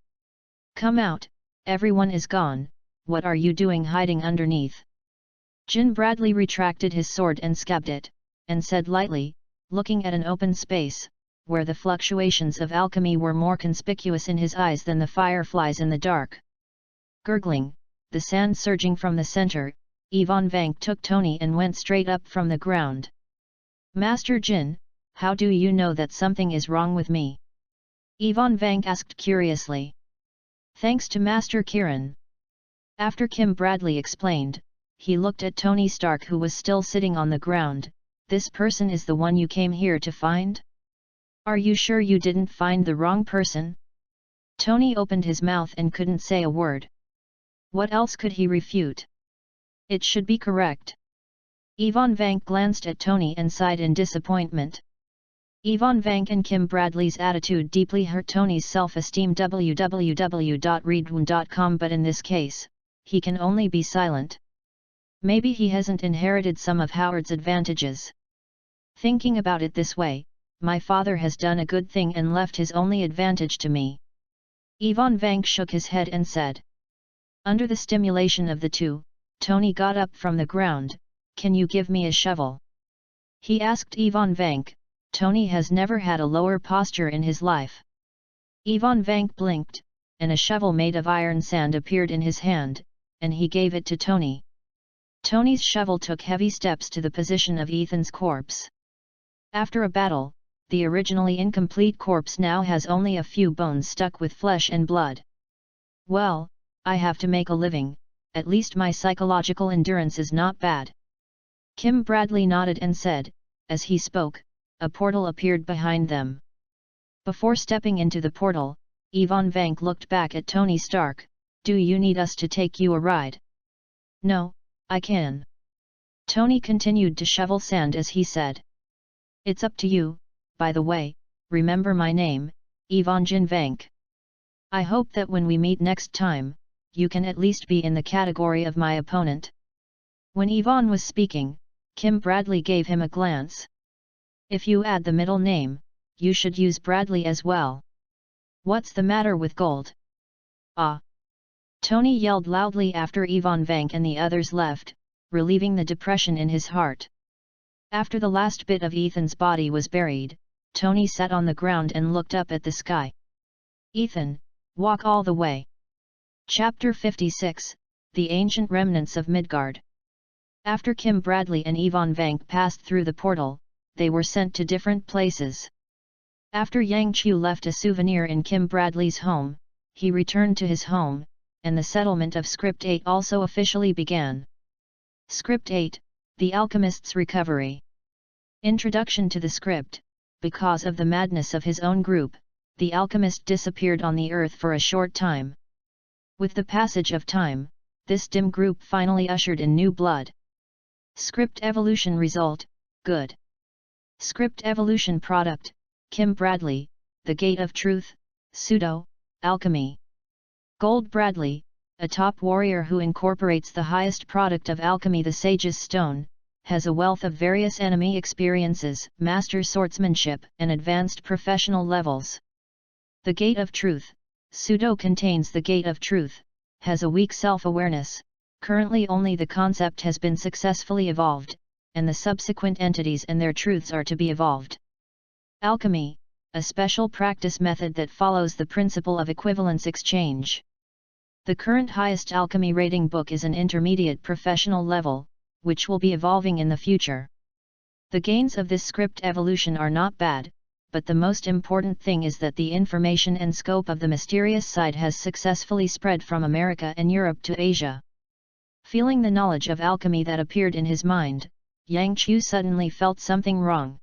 Come out, everyone is gone, what are you doing hiding underneath? Jin Bradley retracted his sword and scabbed it, and said lightly, looking at an open space, where the fluctuations of alchemy were more conspicuous in his eyes than the fireflies in the dark. Gurgling, the sand surging from the center, Ivan Vank took Tony and went straight up from the ground. Master Jin, how do you know that something is wrong with me? Ivan Vank asked curiously. Thanks to Master Kiran. After Kim Bradley explained, he looked at Tony Stark, who was still sitting on the ground. "This person is the one you came here to find? Are you sure you didn't find the wrong person?" Tony opened his mouth and couldn't say a word. What else could he refute? It should be correct. Ivan Vank glanced at Tony and sighed in disappointment. Ivan Vank and Kim Bradley's attitude deeply hurt Tony's self-esteem. www.readaloud.com. But in this case, he can only be silent. Maybe he hasn't inherited some of Howard's advantages. Thinking about it this way, my father has done a good thing and left his only advantage to me. Ivan Vank shook his head and said. Under the stimulation of the two, Tony got up from the ground. "Can you give me a shovel?" he asked Ivan Vank. Tony has never had a lower posture in his life. Ivan Vank blinked, and a shovel made of iron sand appeared in his hand, and he gave it to Tony. Tony's shovel took heavy steps to the position of Ethan's corpse. After a battle, the originally incomplete corpse now has only a few bones stuck with flesh and blood. "Well, I have to make a living, at least my psychological endurance is not bad." Kim Bradley nodded and said, as he spoke, a portal appeared behind them. Before stepping into the portal, Ivan Vank looked back at Tony Stark. "Do you need us to take you a ride?" "No, I can." Tony continued to shovel sand as he said. "It's up to you. By the way, remember my name, Ivanjin Vank. I hope that when we meet next time, you can at least be in the category of my opponent." When Ivan was speaking, Kim Bradley gave him a glance. "If you add the middle name, you should use Bradley as well. What's the matter with gold?" "Ah!" Tony yelled loudly after Ivan Vank and the others left, relieving the depression in his heart. After the last bit of Ethan's body was buried, Tony sat on the ground and looked up at the sky. "Ethan, walk all the way." Chapter 56, The Ancient Remnants of Midgard. After Kim Bradley and Ivan Vank passed through the portal, they were sent to different places. After Yang Chu left a souvenir in Kim Bradley's home, he returned to his home, and the settlement of Script 8 also officially began. Script 8, The Alchemist's Recovery. Introduction to the script. Because of the madness of his own group, the alchemist disappeared on the earth for a short time. With the passage of time, this dim group finally ushered in new blood. Script evolution result, good. Script evolution product, Kim Bradley, The Gate of Truth, pseudo, alchemy. Gold Bradley, a top warrior who incorporates the highest product of alchemy, the Sage's Stone, has a wealth of various enemy experiences, master swordsmanship, and advanced professional levels. The Gate of Truth, pseudo contains the Gate of Truth, has a weak self-awareness. Currently only the concept has been successfully evolved, and the subsequent entities and their truths are to be evolved. Alchemy, a special practice method that follows the principle of equivalence exchange. The current highest alchemy rating book is an intermediate professional level, which will be evolving in the future. The gains of this script evolution are not bad, but the most important thing is that the information and scope of the mysterious side has successfully spread from America and Europe to Asia. Feeling the knowledge of alchemy that appeared in his mind, Yang Chu suddenly felt something wrong.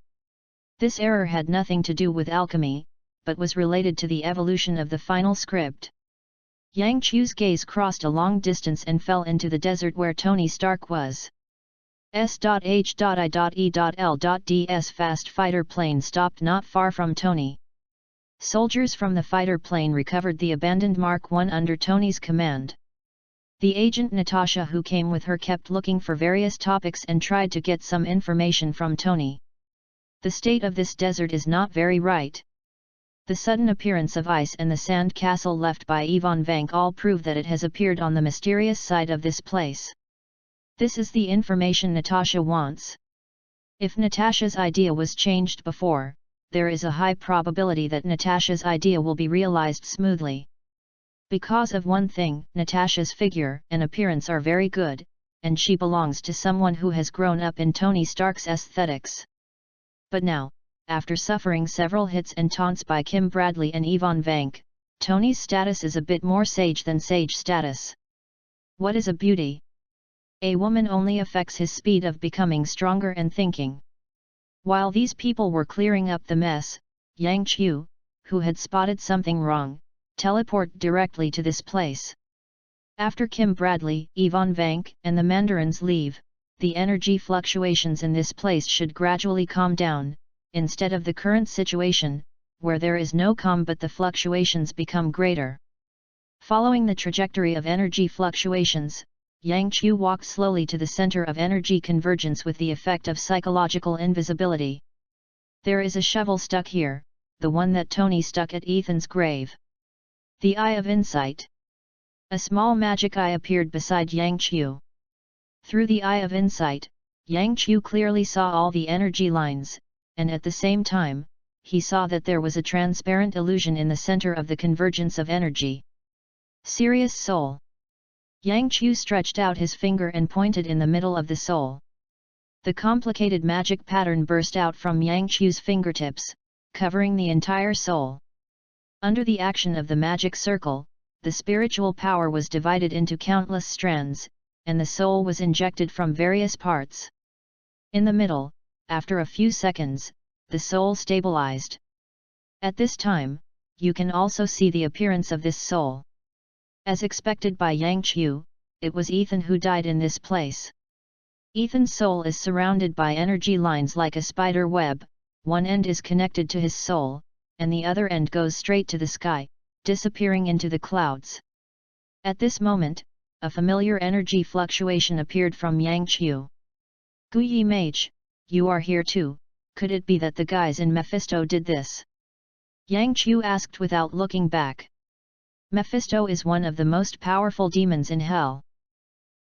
This error had nothing to do with alchemy, but was related to the evolution of the final script. Yang Chu's gaze crossed a long distance and fell into the desert where Tony Stark was. S.H.I.E.L.Ds fast fighter plane stopped not far from Tony. Soldiers from the fighter plane recovered the abandoned Mark I under Tony's command. The agent Natasha who came with her kept looking for various topics and tried to get some information from Tony. The state of this desert is not very right. The sudden appearance of ice and the sand castle left by Ivan Vank all prove that it has appeared on the mysterious side of this place. This is the information Natasha wants. If Natasha's idea was changed before, there is a high probability that Natasha's idea will be realized smoothly. Because of one thing, Natasha's figure and appearance are very good, and she belongs to someone who has grown up in Tony Stark's aesthetics. But now, after suffering several hits and taunts by Kim Bradley and Ivan Vank, Tony's status is a bit more sage than sage status. What is a beauty? A woman only affects his speed of becoming stronger and thinking. While these people were clearing up the mess, Yang Qiu, who had spotted something wrong, teleported directly to this place. After Kim Bradley, Yvonne Vank, and the Mandarins leave, the energy fluctuations in this place should gradually calm down, instead of the current situation, where there is no calm but the fluctuations become greater. Following the trajectory of energy fluctuations, Yang Qiu walked slowly to the center of energy convergence with the effect of psychological invisibility. There is a shovel stuck here, the one that Tony stuck at Ethan's grave. The Eye of Insight. A small magic eye appeared beside Yang Qiu. Through the Eye of Insight, Yang Qiu clearly saw all the energy lines, and at the same time, he saw that there was a transparent illusion in the center of the convergence of energy. Serious Soul. Yang Qiu stretched out his finger and pointed in the middle of the soul. The complicated magic pattern burst out from Yang Qiu's fingertips, covering the entire soul. Under the action of the magic circle, the spiritual power was divided into countless strands, and the soul was injected from various parts. In the middle, after a few seconds, the soul stabilized. At this time, you can also see the appearance of this soul. As expected by Yang Qiu, it was Ethan who died in this place. Ethan's soul is surrounded by energy lines like a spider web, one end is connected to his soul, and the other end goes straight to the sky, disappearing into the clouds. At this moment, a familiar energy fluctuation appeared from Yang Qiu. Guyi Mage, you are here too, could it be that the guys in Mephisto did this? Yang Qiu asked without looking back. Mephisto is one of the most powerful demons in hell.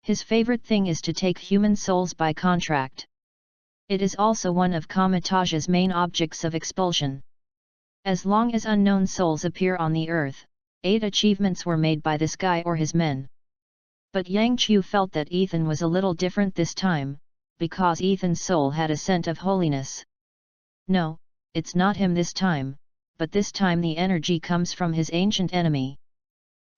His favorite thing is to take human souls by contract. It is also one of Kamataj's main objects of expulsion. As long as unknown souls appear on the earth, 8 achievements were made by this guy or his men. But Yang Qiu felt that Ethan was a little different this time, because Ethan's soul had a scent of holiness. No, it's not him this time, but this time the energy comes from his ancient enemy.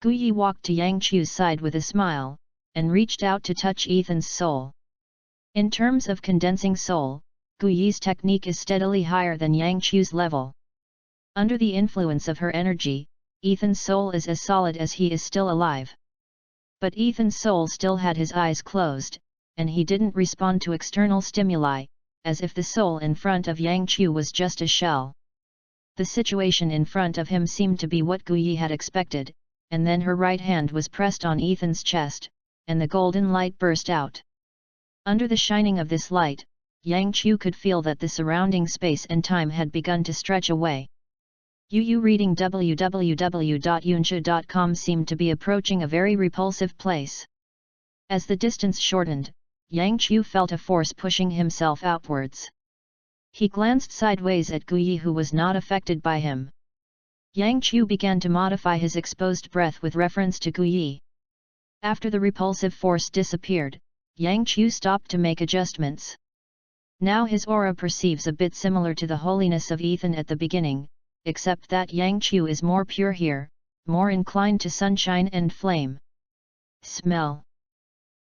Guyi walked to Yang Qiu's side with a smile, and reached out to touch Ethan's soul. In terms of condensing soul, Guyi's technique is steadily higher than Yang Qiu's level. Under the influence of her energy, Ethan's soul is as solid as he is still alive. But Ethan's soul still had his eyes closed, and he didn't respond to external stimuli, as if the soul in front of Yang Qiu was just a shell. The situation in front of him seemed to be what Guyi had expected, and then her right hand was pressed on Ethan's chest, and the golden light burst out. Under the shining of this light, Yang Qiu could feel that the surrounding space and time had begun to stretch away. Yu reading www.yunsha.com seemed to be approaching a very repulsive place. As the distance shortened, Yang Qiu felt a force pushing himself outwards. He glanced sideways at Guyi, who was not affected by him. Yang Qiu began to modify his exposed breath with reference to Guyi. After the repulsive force disappeared, Yang Qiu stopped to make adjustments. Now his aura perceives a bit similar to the holiness of Ethan at the beginning, except that Yang Qiu is more pure here, more inclined to sunshine and flame. Smell.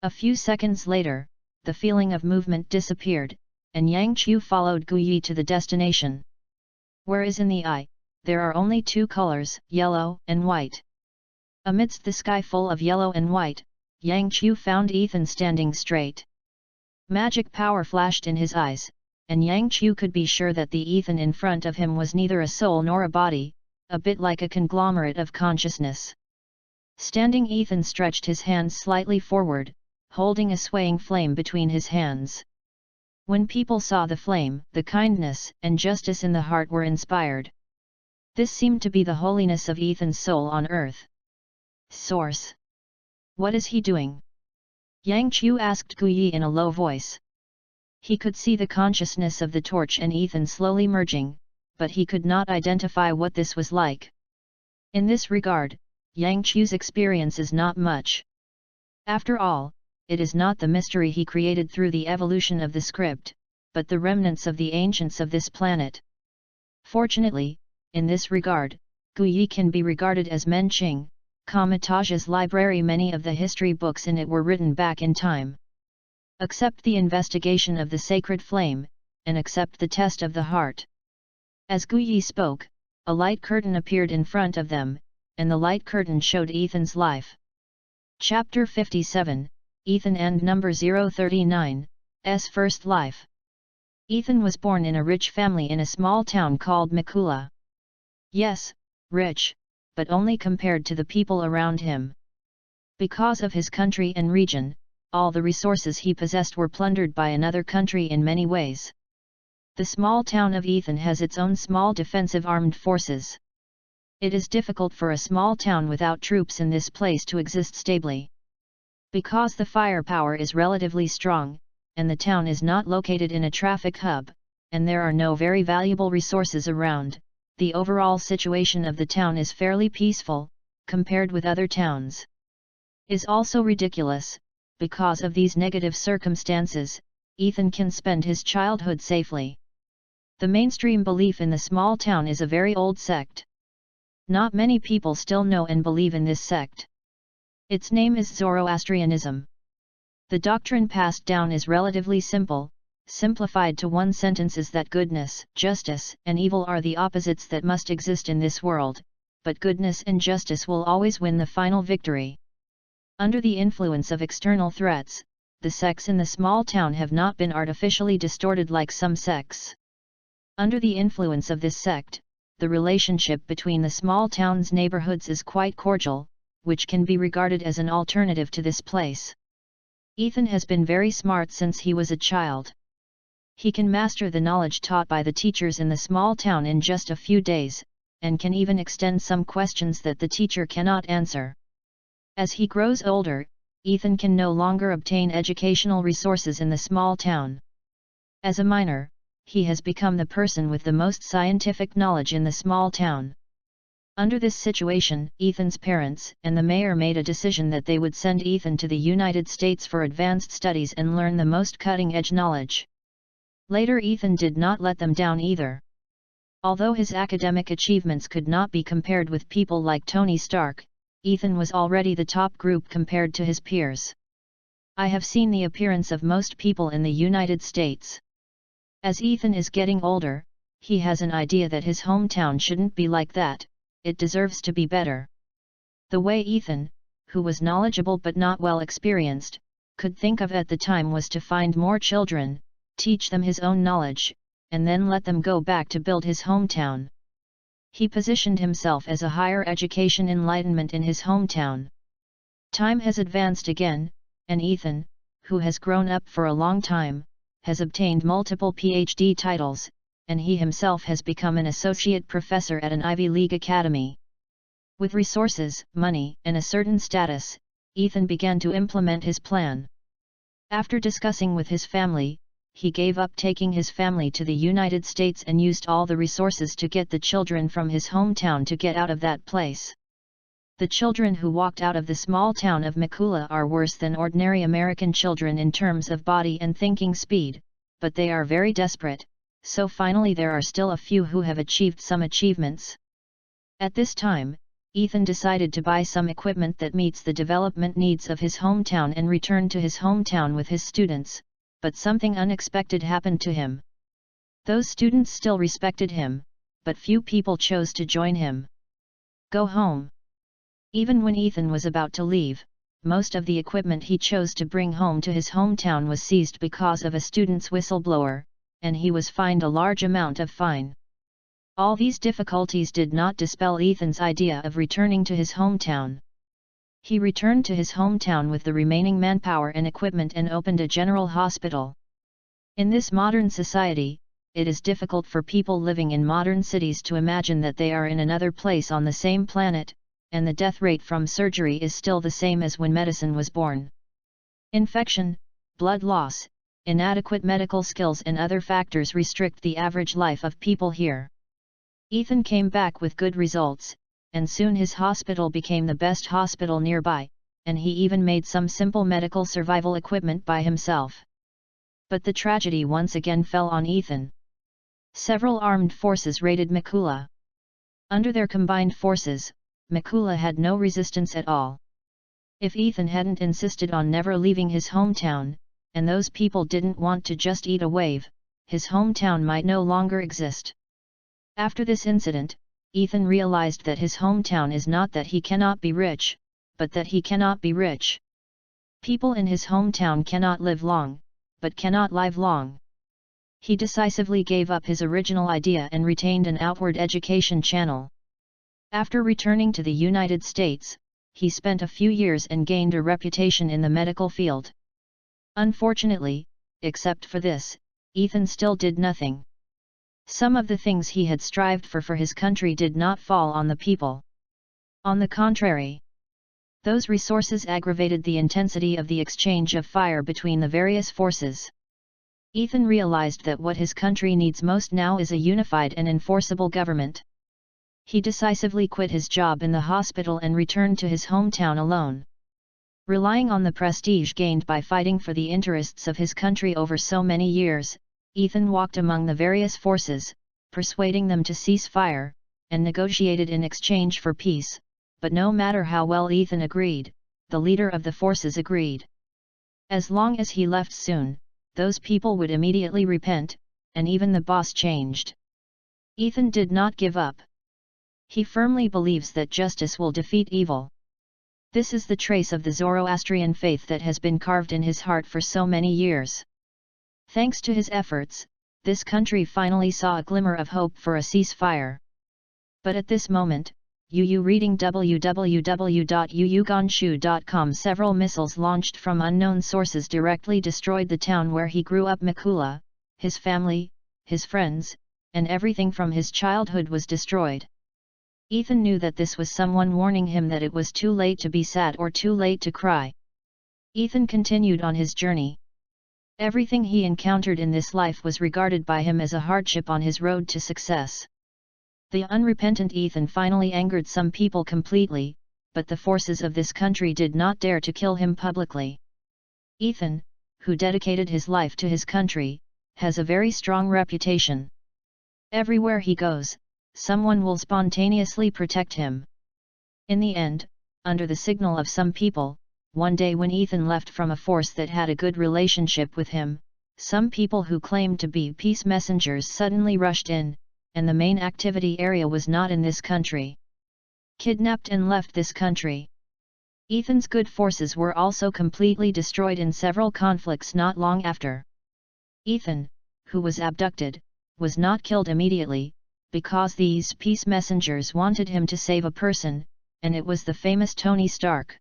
A few seconds later, the feeling of movement disappeared, and Yang Qiu followed Guyi to the destination. Whereas in the eye, there are only 2 colors, yellow and white. Amidst the sky full of yellow and white, Yang Qiu found Ethan standing straight. Magic power flashed in his eyes, and Yang Qiu could be sure that the Ethan in front of him was neither a soul nor a body, a bit like a conglomerate of consciousness. Standing Ethan stretched his hands slightly forward, holding a swaying flame between his hands. When people saw the flame, the kindness and justice in the heart were inspired. This seemed to be the holiness of Ethan's soul on earth. Source. What is he doing? Yang Qiu asked Guyi in a low voice. He could see the consciousness of the torch and Ethan slowly merging, but he could not identify what this was like. In this regard, Yang Qiu's experience is not much. After all, it is not the mystery he created through the evolution of the script, but the remnants of the ancients of this planet. Fortunately, in this regard, Guyi can be regarded as Menqing, Kamataj's library. Many of the history books in it were written back in time. Accept the investigation of the sacred flame, and accept the test of the heart. As Guyi spoke, a light curtain appeared in front of them, and the light curtain showed Ethan's life. Chapter 57, Ethan and number 039, S first life. Ethan was born in a rich family in a small town called Mikula. Yes, rich, but only compared to the people around him. Because of his country and region, all the resources he possessed were plundered by another country in many ways. The small town of Ethan has its own small defensive armed forces. It is difficult for a small town without troops in this place to exist stably. Because the firepower is relatively strong, and the town is not located in a traffic hub, and there are no very valuable resources around, the overall situation of the town is fairly peaceful, compared with other towns. Is also ridiculous, because of these negative circumstances, Ethan can spend his childhood safely. The mainstream belief in the small town is a very old sect. Not many people still know and believe in this sect. Its name is Zoroastrianism. The doctrine passed down is relatively simple, simplified to one sentence is that goodness, justice, and evil are the opposites that must exist in this world, but goodness and justice will always win the final victory. Under the influence of external threats, the sects in the small town have not been artificially distorted like some sects. Under the influence of this sect, the relationship between the small town's neighborhoods is quite cordial, which can be regarded as an alternative to this place. Ethan has been very smart since he was a child. He can master the knowledge taught by the teachers in the small town in just a few days, and can even extend some questions that the teacher cannot answer. As he grows older, Ethan can no longer obtain educational resources in the small town. As a minor, he has become the person with the most scientific knowledge in the small town. Under this situation, Ethan's parents and the mayor made a decision that they would send Ethan to the United States for advanced studies and learn the most cutting-edge knowledge. Later, Ethan did not let them down either. Although his academic achievements could not be compared with people like Tony Stark, Ethan was already the top group compared to his peers. I have seen the appearance of most people in the United States. As Ethan is getting older, he has an idea that his hometown shouldn't be like that. It deserves to be better. The way Ethan, who was knowledgeable but not well experienced, could think of at the time was to find more children, teach them his own knowledge, and then let them go back to build his hometown. He positioned himself as a higher education enlightenment in his hometown. Time has advanced again, and Ethan, who has grown up for a long time, has obtained multiple PhD titles, and he himself has become an associate professor at an Ivy League academy. With resources, money, and a certain status, Ethan began to implement his plan. After discussing with his family, he gave up taking his family to the United States and used all the resources to get the children from his hometown to get out of that place. The children who walked out of the small town of Mikula are worse than ordinary American children in terms of body and thinking speed, but they are very desperate. So finally there are still a few who have achieved some achievements. At this time, Ethan decided to buy some equipment that meets the development needs of his hometown and return to his hometown with his students, but something unexpected happened to him. Those students still respected him, but few people chose to join him. Go home. Even when Ethan was about to leave, most of the equipment he chose to bring home to his hometown was seized because of a student's whistleblower, and he was fined a large amount of fine. All these difficulties did not dispel Ethan's idea of returning to his hometown. He returned to his hometown with the remaining manpower and equipment and opened a general hospital. In this modern society, it is difficult for people living in modern cities to imagine that they are in another place on the same planet, and the death rate from surgery is still the same as when medicine was born. Infection, blood loss, inadequate medical skills and other factors restrict the average life of people here. Ethan came back with good results, and soon his hospital became the best hospital nearby, and he even made some simple medical survival equipment by himself. But the tragedy once again fell on Ethan. Several armed forces raided Mikula. Under their combined forces, Mikula had no resistance at all. If Ethan hadn't insisted on never leaving his hometown, and those people didn't want to just eat a wave, his hometown might no longer exist. After this incident, Ethan realized that his hometown is not that he cannot be rich, but that he cannot be rich. People in his hometown cannot live long, but cannot live long. He decisively gave up his original idea and retained an outward education channel. After returning to the United States, he spent a few years and gained a reputation in the medical field. Unfortunately, except for this, Ethan still did nothing. Some of the things he had strived for his country did not fall on the people. On the contrary, those resources aggravated the intensity of the exchange of fire between the various forces. Ethan realized that what his country needs most now is a unified and enforceable government. He decisively quit his job in the hospital and returned to his hometown alone. Relying on the prestige gained by fighting for the interests of his country over so many years, Ethan walked among the various forces, persuading them to cease fire, and negotiated in exchange for peace, but no matter how well Ethan agreed, the leader of the forces agreed. As long as he left soon, those people would immediately repent, and even the boss changed. Ethan did not give up. He firmly believes that justice will defeat evil. This is the trace of the Zoroastrian faith that has been carved in his heart for so many years. Thanks to his efforts, this country finally saw a glimmer of hope for a ceasefire. But at this moment, reading www.yuyugonshu.com, several missiles launched from unknown sources directly destroyed the town where he grew up. Mikula, his family, his friends, and everything from his childhood was destroyed. Ethan knew that this was someone warning him that it was too late to be sad or too late to cry. Ethan continued on his journey. Everything he encountered in this life was regarded by him as a hardship on his road to success. The unrepentant Ethan finally angered some people completely, but the forces of this country did not dare to kill him publicly. Ethan, who dedicated his life to his country, has a very strong reputation. Everywhere he goes, someone will spontaneously protect him. In the end, under the signal of some people, one day when Ethan left from a force that had a good relationship with him, some people who claimed to be peace messengers suddenly rushed in, and the main activity area was not in this country. Kidnapped and left this country. Ethan's good forces were also completely destroyed in several conflicts not long after. Ethan, who was abducted, was not killed immediately, because these peace messengers wanted him to save a person, and it was the famous Tony Stark.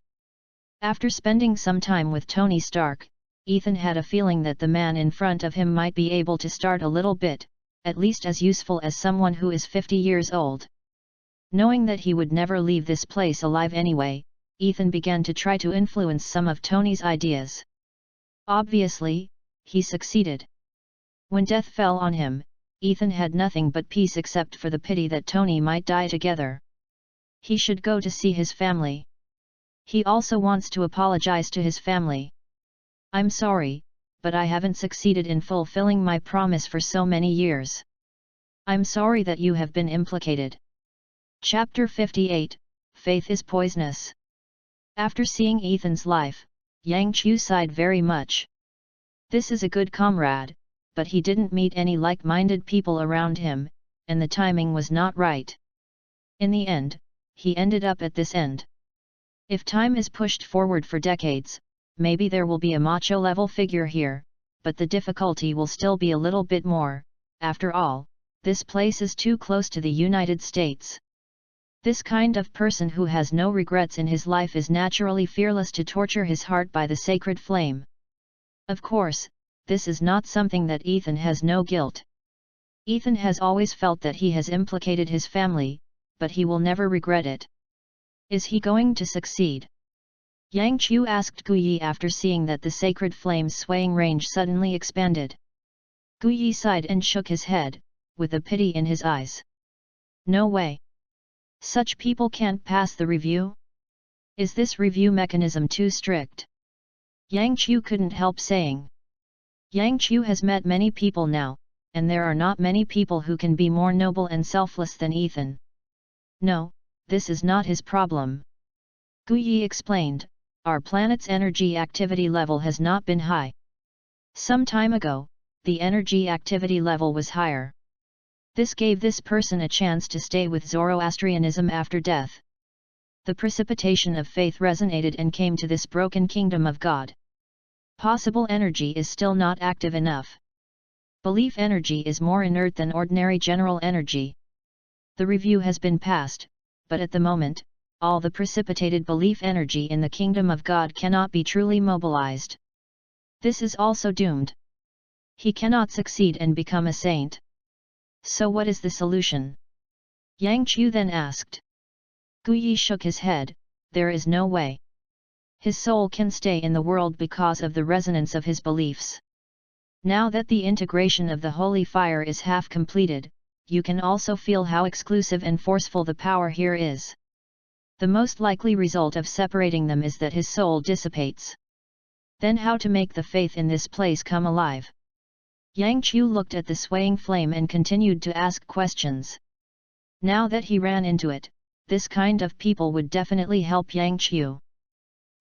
After spending some time with Tony Stark, Ethan had a feeling that the man in front of him might be able to start a little bit, at least as useful as someone who is 50 years old. Knowing that he would never leave this place alive anyway, Ethan began to try to influence some of Tony's ideas. Obviously, he succeeded. When death fell on him, Ethan had nothing but peace except for the pity that Tony might die together. He should go to see his family. He also wants to apologize to his family. "I'm sorry, but I haven't succeeded in fulfilling my promise for so many years. I'm sorry that you have been implicated." Chapter 58, Faith is Poisonous. After seeing Ethan's life, Yang Qiu sighed very much. This is a good comrade, but he didn't meet any like-minded people around him, and the timing was not right. In the end, he ended up at this end. If time is pushed forward for decades, maybe there will be a macho-level figure here, but the difficulty will still be a little bit more. After all, this place is too close to the United States. This kind of person who has no regrets in his life is naturally fearless to torture his heart by the sacred flame. Of course, this is not something that Ethan has no guilt. Ethan has always felt that he has implicated his family, but he will never regret it. Is he going to succeed? Yang Qiu asked Guyi after seeing that the sacred flame's swaying range suddenly expanded. Guyi sighed and shook his head, with a pity in his eyes. No way. Such people can't pass the review? Is this review mechanism too strict? Yang Qiu couldn't help saying. Yang Qiu has met many people now, and there are not many people who can be more noble and selfless than Ethan. No, this is not his problem. Guyi explained, our planet's energy activity level has not been high. Some time ago, the energy activity level was higher. This gave this person a chance to stay with Zoroastrianism after death. The precipitation of faith resonated and came to this broken kingdom of God. Possible energy is still not active enough. Belief energy is more inert than ordinary general energy. The review has been passed, but at the moment, all the precipitated belief energy in the kingdom of God cannot be truly mobilized. This is also doomed. He cannot succeed and become a saint. So what is the solution? Yang Qiu then asked. Guyi shook his head. There is no way. His soul can stay in the world because of the resonance of his beliefs. Now that the integration of the holy fire is half completed, you can also feel how exclusive and forceful the power here is. The most likely result of separating them is that his soul dissipates. Then how to make the faith in this place come alive? Yang Qiu looked at the swaying flame and continued to ask questions. Now that he ran into it, this kind of people would definitely help Yang Qiu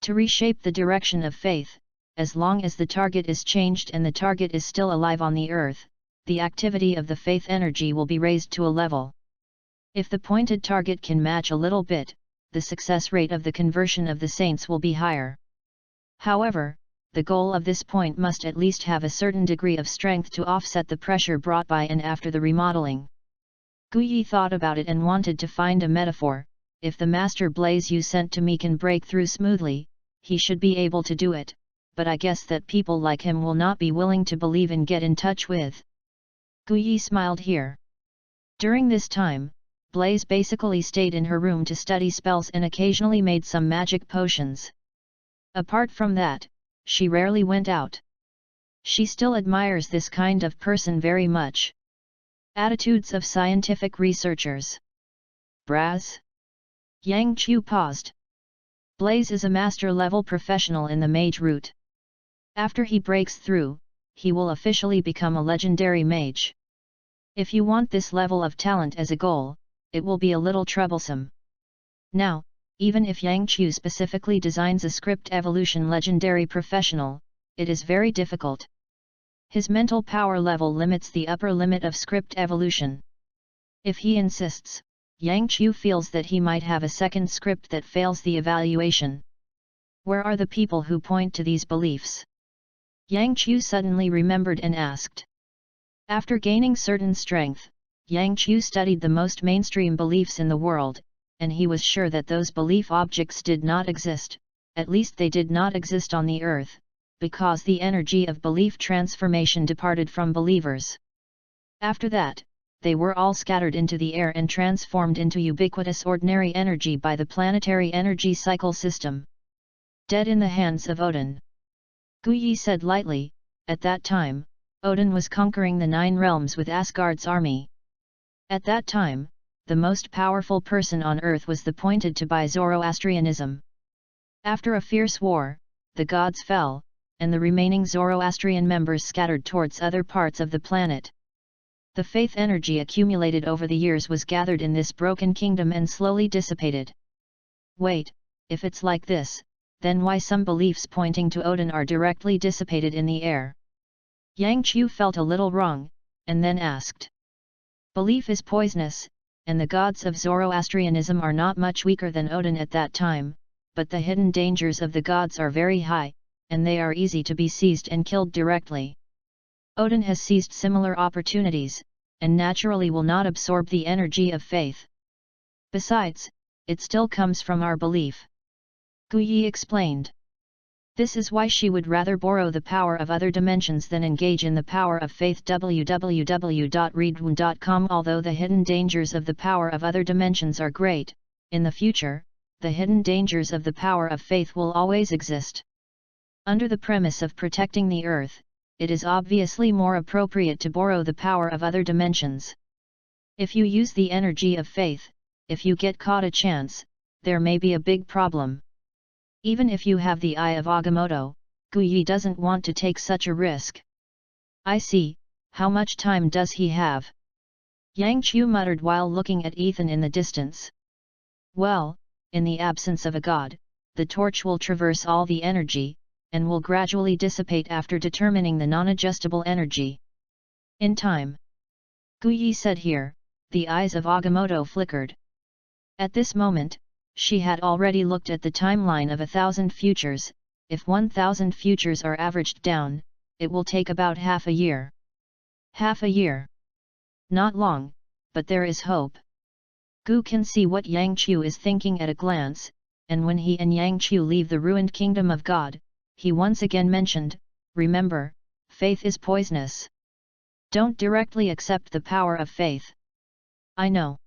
to reshape the direction of faith. As long as the target is changed and the target is still alive on the earth, the activity of the faith energy will be raised to a level. If the pointed target can match a little bit, the success rate of the conversion of the saints will be higher. However, the goal of this point must at least have a certain degree of strength to offset the pressure brought by and after the remodeling. Guyi thought about it and wanted to find a metaphor. If the master blaze you sent to me can break through smoothly, he should be able to do it, but I guess that people like him will not be willing to believe and get in touch with. Guyi smiled here. During this time, Blaze basically stayed in her room to study spells and occasionally made some magic potions. Apart from that, she rarely went out. She still admires this kind of person very much. Attitudes of scientific researchers. Braz? Yang Qiu paused. Blaze is a master-level professional in the mage route. After he breaks through, he will officially become a legendary mage. If you want this level of talent as a goal, it will be a little troublesome. Now, even if Yang Qiu specifically designs a script evolution legendary professional, it is very difficult. His mental power level limits the upper limit of script evolution. If he insists, Yang Qiu feels that he might have a second script that fails the evaluation. Where are the people who point to these beliefs? Yang Qiu suddenly remembered and asked. After gaining certain strength, Yang Qiu studied the most mainstream beliefs in the world, and he was sure that those belief objects did not exist, at least they did not exist on the earth, because the energy of belief transformation departed from believers. After that, they were all scattered into the air and transformed into ubiquitous ordinary energy by the planetary energy cycle system. Dead in the hands of Odin. Guyi said lightly, at that time, Odin was conquering the 9 realms with Asgard's army. At that time, the most powerful person on earth was the pointed to by Zoroastrianism. After a fierce war, the gods fell, and the remaining Zoroastrian members scattered towards other parts of the planet. The faith energy accumulated over the years was gathered in this broken kingdom and slowly dissipated. Wait, if it's like this, then why some beliefs pointing to Odin are directly dissipated in the air? Yang Qiu felt a little wrong, and then asked. Belief is poisonous, and the gods of Zoroastrianism are not much weaker than Odin at that time, but the hidden dangers of the gods are very high, and they are easy to be seized and killed directly. Odin has seized similar opportunities, and naturally will not absorb the energy of faith. Besides, it still comes from our belief. Guyi explained. This is why she would rather borrow the power of other dimensions than engage in the power of faith. www.readaloud.com. Although the hidden dangers of the power of other dimensions are great, in the future, the hidden dangers of the power of faith will always exist. Under the premise of protecting the earth, it is obviously more appropriate to borrow the power of other dimensions. If you use the energy of faith, if you get caught a chance, there may be a big problem. Even if you have the Eye of Agamotto, Guyi doesn't want to take such a risk. I see, how much time does he have? Yang Qiu muttered while looking at Ethan in the distance. Well, in the absence of a god, the torch will traverse all the energy, and will gradually dissipate after determining the non-adjustable energy. In time. Guyi said here, the eyes of Agamotto flickered. At this moment, she had already looked at the timeline of 1,000 futures. If 1,000 futures are averaged down, it will take about half a year. Half a year. Not long, but there is hope. Gu can see what Yang Qiu is thinking at a glance, and when he and Yang Qiu leave the ruined kingdom of God, he once again mentioned, remember, faith is poisonous. Don't directly accept the power of faith. I know.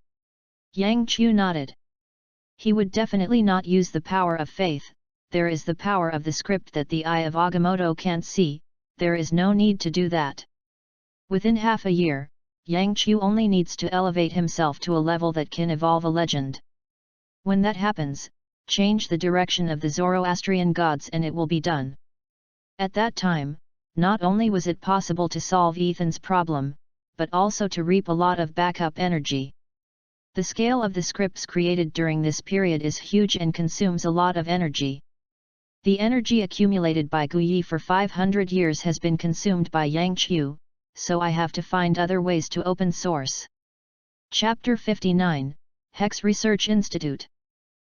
Yang Qiu nodded. He would definitely not use the power of faith. There is the power of the script that the eye of Agamotto can't see, there is no need to do that. Within half a year, Yang Qiu only needs to elevate himself to a level that can evolve a legend. When that happens, change the direction of the Zoroastrian gods and it will be done. At that time, not only was it possible to solve Ethan's problem, but also to reap a lot of backup energy. The scale of the scripts created during this period is huge and consumes a lot of energy. The energy accumulated by Guyi for 500 years has been consumed by Yang Qiu, so I have to find other ways to open source. Chapter 59, Hex Research Institute.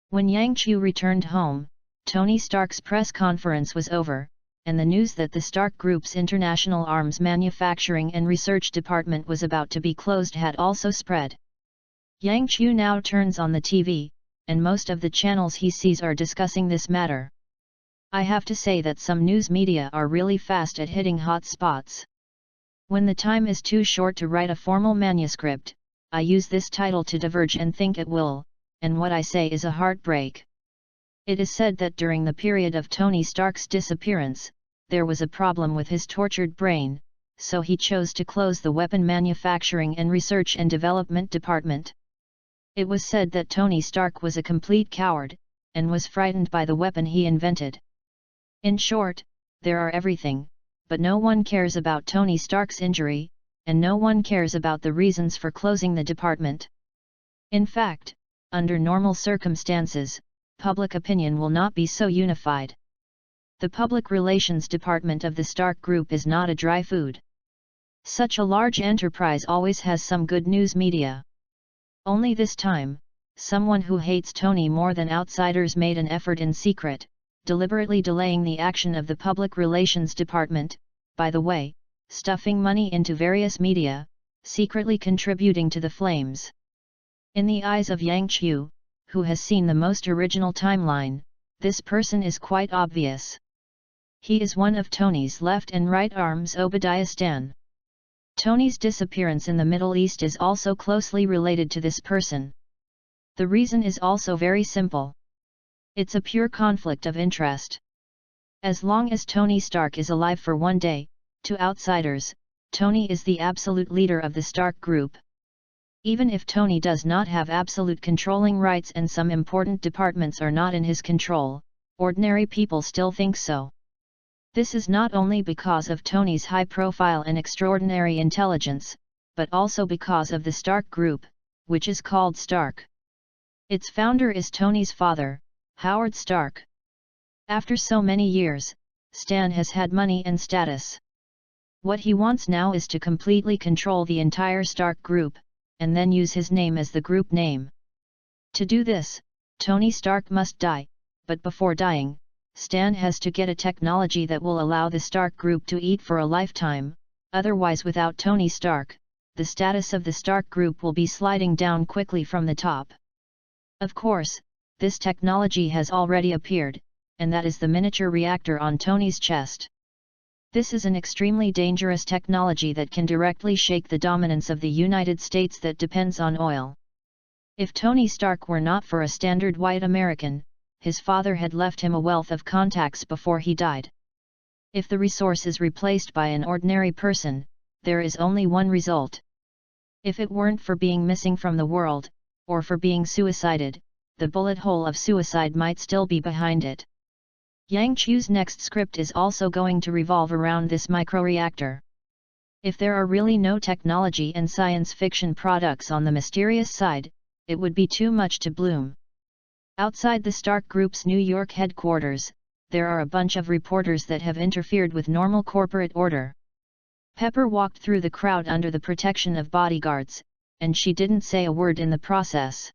When Yang Qiu returned home, Tony Stark's press conference was over, and the news that the Stark Group's International Arms Manufacturing and Research Department was about to be closed had also spread. Yang Qiu now turns on the TV, and most of the channels he sees are discussing this matter. I have to say that some news media are really fast at hitting hot spots. When the time is too short to write a formal manuscript, I use this title to diverge and think at will, and what I say is a heartbreak. It is said that during the period of Tony Stark's disappearance, there was a problem with his tortured brain, so he chose to close the Weapon Manufacturing and Research and Development Department. It was said that Tony Stark was a complete coward, and was frightened by the weapon he invented. In short, there are everything, but no one cares about Tony Stark's injury, and no one cares about the reasons for closing the department. In fact, under normal circumstances, public opinion will not be so unified. The Public Relations Department of the Stark Group is not a dry food. Such a large enterprise always has some good news media. Only this time, someone who hates Tony more than outsiders made an effort in secret, deliberately delaying the action of the Public Relations Department, by the way, stuffing money into various media, secretly contributing to the flames. In the eyes of Yang Qiu, who has seen the most original timeline, this person is quite obvious. He is one of Tony's left and right arms, Obadiah Stan. Tony's disappearance in the Middle East is also closely related to this person. The reason is also very simple. It's a pure conflict of interest. As long as Tony Stark is alive for one day, to outsiders, Tony is the absolute leader of the Stark Group. Even if Tony does not have absolute controlling rights and some important departments are not in his control, ordinary people still think so. This is not only because of Tony's high profile and extraordinary intelligence, but also because of the Stark Group, which is called Stark. Its founder is Tony's father, Howard Stark. After so many years, Stan has had money and status. What he wants now is to completely control the entire Stark Group, and then use his name as the group name. To do this, Tony Stark must die, but before dying, Stan has to get a technology that will allow the Stark Group to eat for a lifetime, otherwise without Tony Stark, the status of the Stark Group will be sliding down quickly from the top. Of course, this technology has already appeared, and that is the miniature reactor on Tony's chest. This is an extremely dangerous technology that can directly shake the dominance of the United States that depends on oil. If Tony Stark were not for a standard white American, his father had left him a wealth of contacts before he died. If the resource is replaced by an ordinary person, there is only one result. If it weren't for being missing from the world, or for being suicided, the bullet hole of suicide might still be behind it. Yang Qiu's next script is also going to revolve around this microreactor. If there are really no technology and science fiction products on the mysterious side, it would be too much to bloom. Outside the Stark Group's New York headquarters, there are a bunch of reporters that have interfered with normal corporate order. Pepper walked through the crowd under the protection of bodyguards, and she didn't say a word in the process.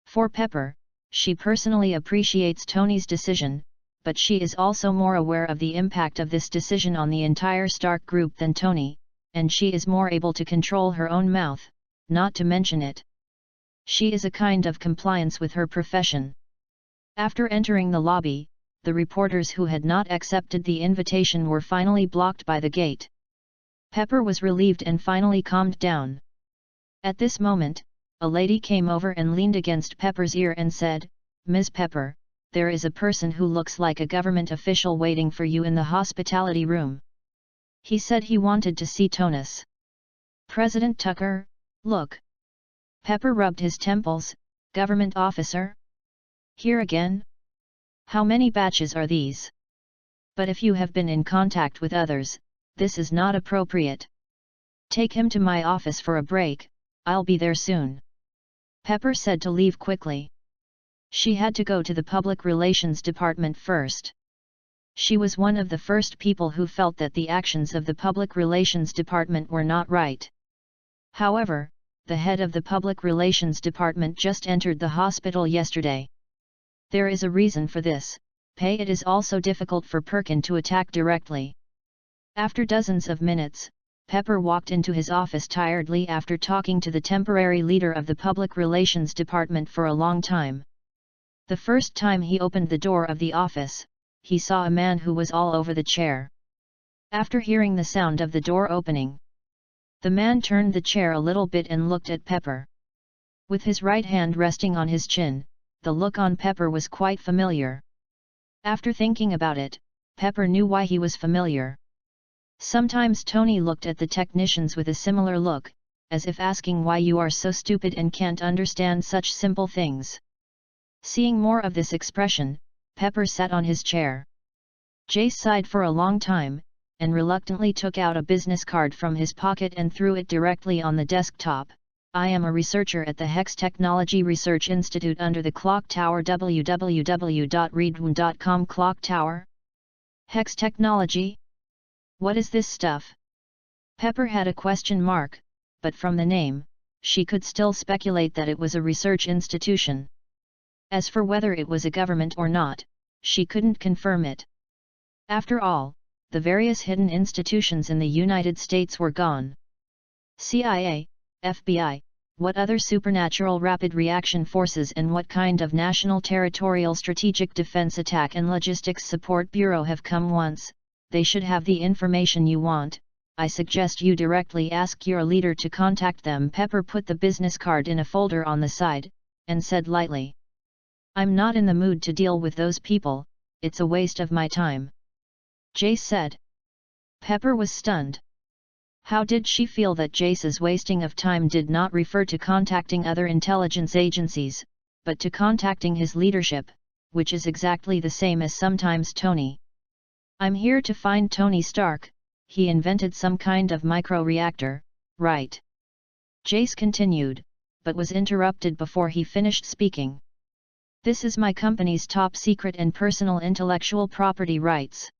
For Pepper, she personally appreciates Tony's decision, but she is also more aware of the impact of this decision on the entire Stark group than Tony, and she is more able to control her own mouth, not to mention it. She is a kind of compliance with her profession. After entering the lobby, the reporters who had not accepted the invitation were finally blocked by the gate. Pepper was relieved and finally calmed down. At this moment, a lady came over and leaned against Pepper's ear and said, "Ms. Pepper, there is a person who looks like a government official waiting for you in the hospitality room. He said he wanted to see Tonus." "President Tucker, look." Pepper rubbed his temples. "Government officer? Here again? How many batches are these? But if you have been in contact with others, this is not appropriate. Take him to my office for a break, I'll be there soon." Pepper said to leave quickly. She had to go to the public relations department first. She was one of the first people who felt that the actions of the public relations department were not right. However, the head of the public relations department just entered the hospital yesterday. There is a reason for this. It is also difficult for Perkin to attack directly. After dozens of minutes, Pepper walked into his office tiredly after talking to the temporary leader of the public relations department for a long time. The first time he opened the door of the office, he saw a man who was all over the chair. After hearing the sound of the door opening, the man turned the chair a little bit and looked at Pepper. With his right hand resting on his chin, the look on Pepper was quite familiar. After thinking about it, Pepper knew why he was familiar. Sometimes Tony looked at the technicians with a similar look, as if asking why you are so stupid and can't understand such simple things. Seeing more of this expression, Pepper sat on his chair. Jace sighed for a long time, and reluctantly took out a business card from his pocket and threw it directly on the desktop. "I am a researcher at the Hex Technology Research Institute under the Clock Tower. www.readaloud.com. Clock Tower? Hex Technology? What is this stuff?" Pepper had a question mark, but from the name, she could still speculate that it was a research institution. As for whether it was a government or not, she couldn't confirm it. After all, the various hidden institutions in the United States were gone. CIA, FBI, what other supernatural rapid reaction forces and what kind of National Territorial Strategic Defense Attack and Logistics Support Bureau have come once, they should have the information you want. I suggest you directly ask your leader to contact them. Pepper put the business card in a folder on the side, and said lightly, "I'm not in the mood to deal with those people, it's a waste of my time." Jace said. Pepper was stunned. How did she feel that Jace's wasting of time did not refer to contacting other intelligence agencies, but to contacting his leadership, which is exactly the same as sometimes Tony. "I'm here to find Tony Stark, he invented some kind of micro-reactor, right?" Jace continued, but was interrupted before he finished speaking. "This is my company's top secret and personal intellectual property rights.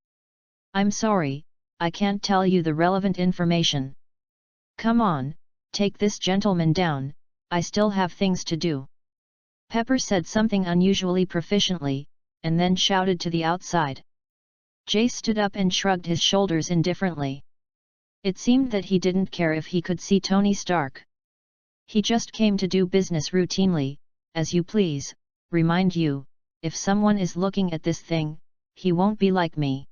I'm sorry, I can't tell you the relevant information. Come on, take this gentleman down, I still have things to do." Pepper said something unusually proficiently, and then shouted to the outside. Jace stood up and shrugged his shoulders indifferently. It seemed that he didn't care if he could see Tony Stark. He just came to do business routinely, as you please, remind you, if someone is looking at this thing, he won't be like me.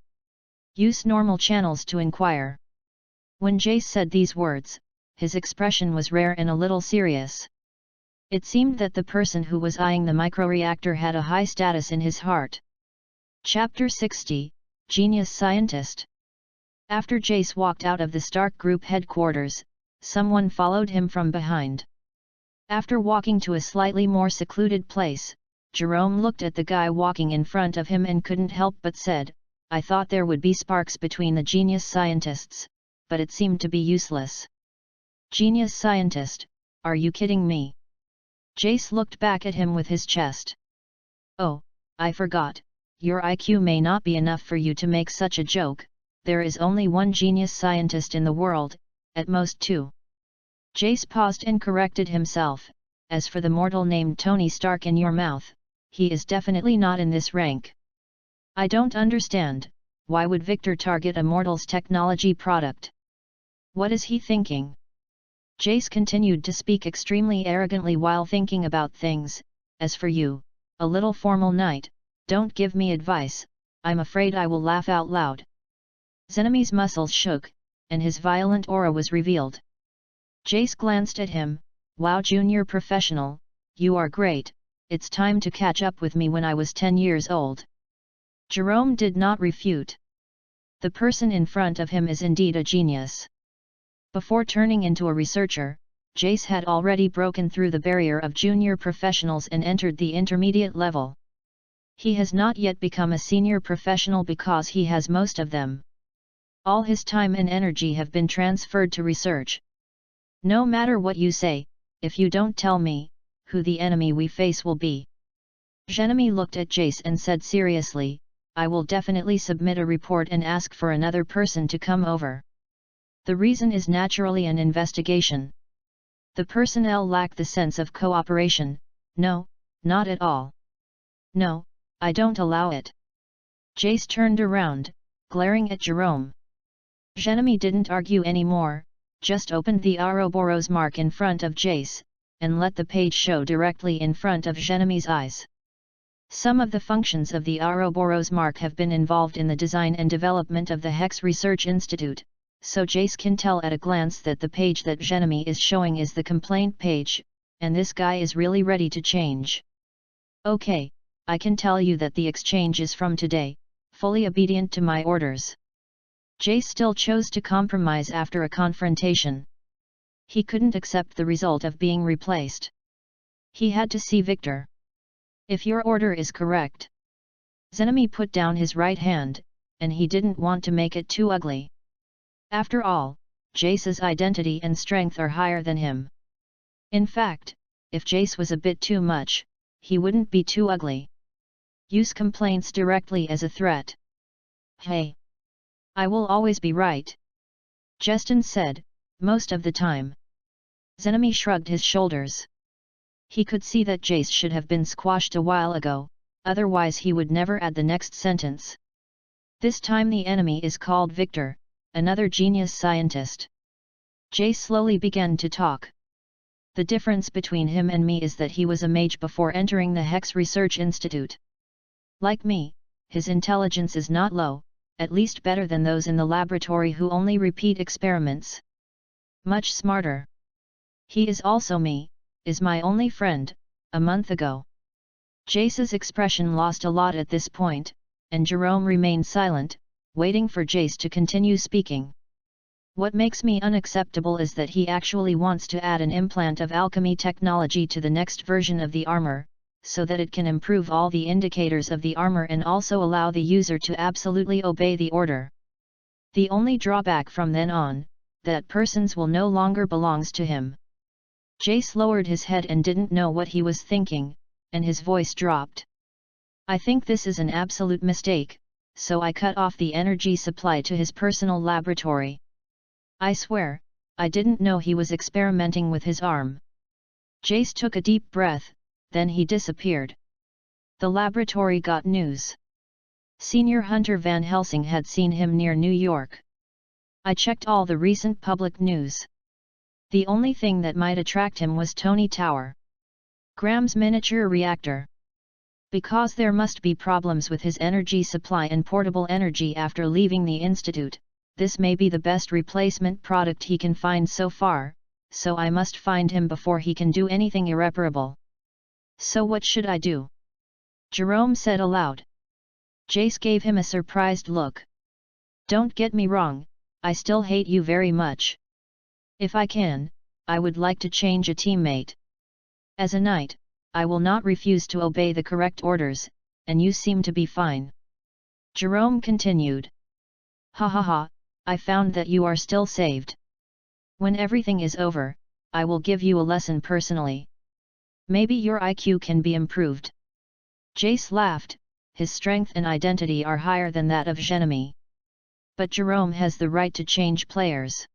Use normal channels to inquire. When Jace said these words, his expression was rare and a little serious. It seemed that the person who was eyeing the microreactor had a high status in his heart. Chapter 60, Genius Scientist. After Jace walked out of the Stark Group headquarters, someone followed him from behind. After walking to a slightly more secluded place, Jerome looked at the guy walking in front of him and couldn't help but said, "I thought there would be sparks between the genius scientists, but it seemed to be useless." "Genius scientist, are you kidding me?" Jace looked back at him with his chest. "Oh, I forgot, your IQ may not be enough for you to make such a joke, there is only one genius scientist in the world, at most two. Jace paused and corrected himself, as for the mortal named Tony Stark in your mouth, he is definitely not in this rank. I don't understand, why would Victor target a mortal's technology product? What is he thinking? Jace continued to speak extremely arrogantly while thinking about things. As for you, a little formal knight, don't give me advice, I'm afraid I will laugh out loud. Zenemy's muscles shook, and his violent aura was revealed. Jace glanced at him. Wow, junior professional, you are great, it's time to catch up with me when I was 10 years old. Jerome did not refute. The person in front of him is indeed a genius. Before turning into a researcher, Jace had already broken through the barrier of junior professionals and entered the intermediate level. He has not yet become a senior professional because he has most of them. All his time and energy have been transferred to research. No matter what you say, if you don't tell me who the enemy we face will be. Jeremy looked at Jace and said seriously, I will definitely submit a report and ask for another person to come over. The reason is naturally an investigation. The personnel lack the sense of cooperation. No, not at all. No, I don't allow it. Jace turned around, glaring at Jerome. Jeremy didn't argue anymore, just opened the Ouroboros mark in front of Jace, and let the page show directly in front of Jeremy's eyes. Some of the functions of the Ouroboros mark have been involved in the design and development of the Hex Research Institute, so Jace can tell at a glance that the page that Jeremy is showing is the complaint page, and this guy is really ready to change. Okay, I can tell you that the exchange is from today, fully obedient to my orders. Jace still chose to compromise after a confrontation. He couldn't accept the result of being replaced. He had to see Victor. If your order is correct. Jeremy put down his right hand, and he didn't want to make it too ugly. After all, Jace's identity and strength are higher than him. In fact, if Jace was a bit too much, he wouldn't be too ugly. Use complaints directly as a threat. Hey! I will always be right. Justin said, most of the time. Jeremy shrugged his shoulders. He could see that Jace should have been squashed a while ago, otherwise he would never add the next sentence. This time the enemy is called Victor, another genius scientist. Jace slowly began to talk. The difference between him and me is that he was a mage before entering the Hex Research Institute. Like me, his intelligence is not low, at least better than those in the laboratory who only repeat experiments. Much smarter. He is also me, is my only friend, a month ago. Jace's expression lost a lot at this point, and Jerome remained silent, waiting for Jace to continue speaking. What makes me unacceptable is that he actually wants to add an implant of alchemy technology to the next version of the armor, so that it can improve all the indicators of the armor and also allow the user to absolutely obey the order. The only drawback from then on, that persons will no longer belongs to him. Jace lowered his head and didn't know what he was thinking, and his voice dropped. I think this is an absolute mistake, so I cut off the energy supply to his personal laboratory. I swear, I didn't know he was experimenting with his arm. Jace took a deep breath, then he disappeared. The laboratory got news. Senior Hunter Van Helsing had seen him near New York. I checked all the recent public news. The only thing that might attract him was Tony Tower. Graham's miniature reactor. Because there must be problems with his energy supply and portable energy after leaving the Institute, this may be the best replacement product he can find so far, so I must find him before he can do anything irreparable. So what should I do? Jerome said aloud. Jace gave him a surprised look. Don't get me wrong, I still hate you very much. If I can, I would like to change a teammate. As a knight, I will not refuse to obey the correct orders, and you seem to be fine. Jerome continued. Ha ha ha, I found that you are still saved. When everything is over, I will give you a lesson personally. Maybe your IQ can be improved. Jace laughed, his strength and identity are higher than that of Jeremy. But Jerome has the right to change players.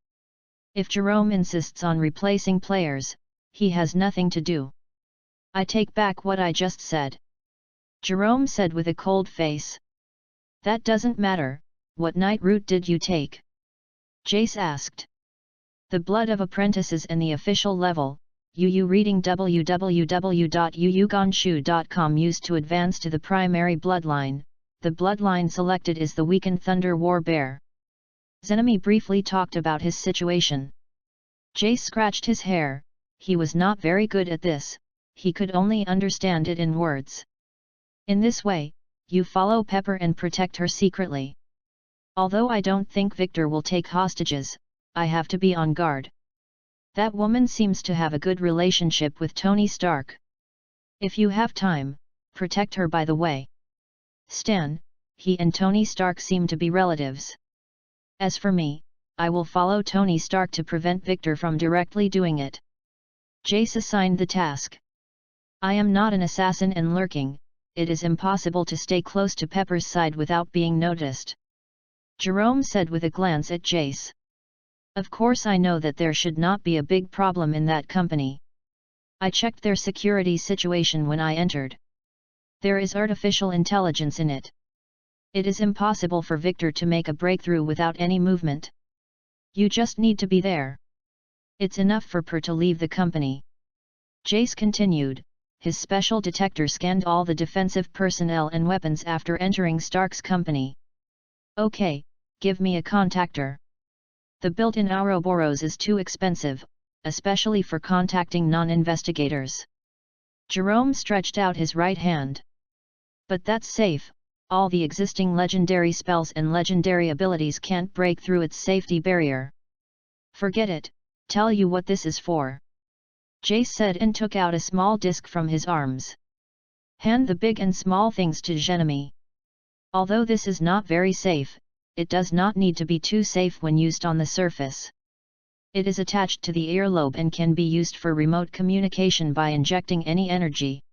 If Jerome insists on replacing players, he has nothing to do. I take back what I just said. Jerome said with a cold face. That doesn't matter. What night route did you take? Jace asked. The blood of apprentices and the official level, UU reading www.uugonshu.com used to advance to the primary bloodline. The bloodline selected is the weakened Thunder War Bear. Zenami briefly talked about his situation. Jace scratched his hair. He was not very good at this, he could only understand it in words. In this way, you follow Pepper and protect her secretly. Although I don't think Victor will take hostages, I have to be on guard. That woman seems to have a good relationship with Tony Stark. If you have time, protect her by the way. Stan, he and Tony Stark seem to be relatives. As for me, I will follow Tony Stark to prevent Victor from directly doing it. Jace assigned the task. I am not an assassin and lurking, it is impossible to stay close to Pepper's side without being noticed. Jerome said with a glance at Jace. Of course I know that there should not be a big problem in that company. I checked their security situation when I entered. There is artificial intelligence in it. It is impossible for Victor to make a breakthrough without any movement. You just need to be there. It's enough for Per to leave the company. Jace continued, his special detector scanned all the defensive personnel and weapons after entering Stark's company. Okay, give me a contactor. The built-in Ouroboros is too expensive, especially for contacting non-investigators. Jerome stretched out his right hand. But that's safe. All the existing legendary spells and legendary abilities can't break through its safety barrier. Forget it, tell you what this is for. Jace said and took out a small disc from his arms. Hand the big and small things to Jeremy. Although this is not very safe, it does not need to be too safe when used on the surface. It is attached to the earlobe and can be used for remote communication by injecting any energy.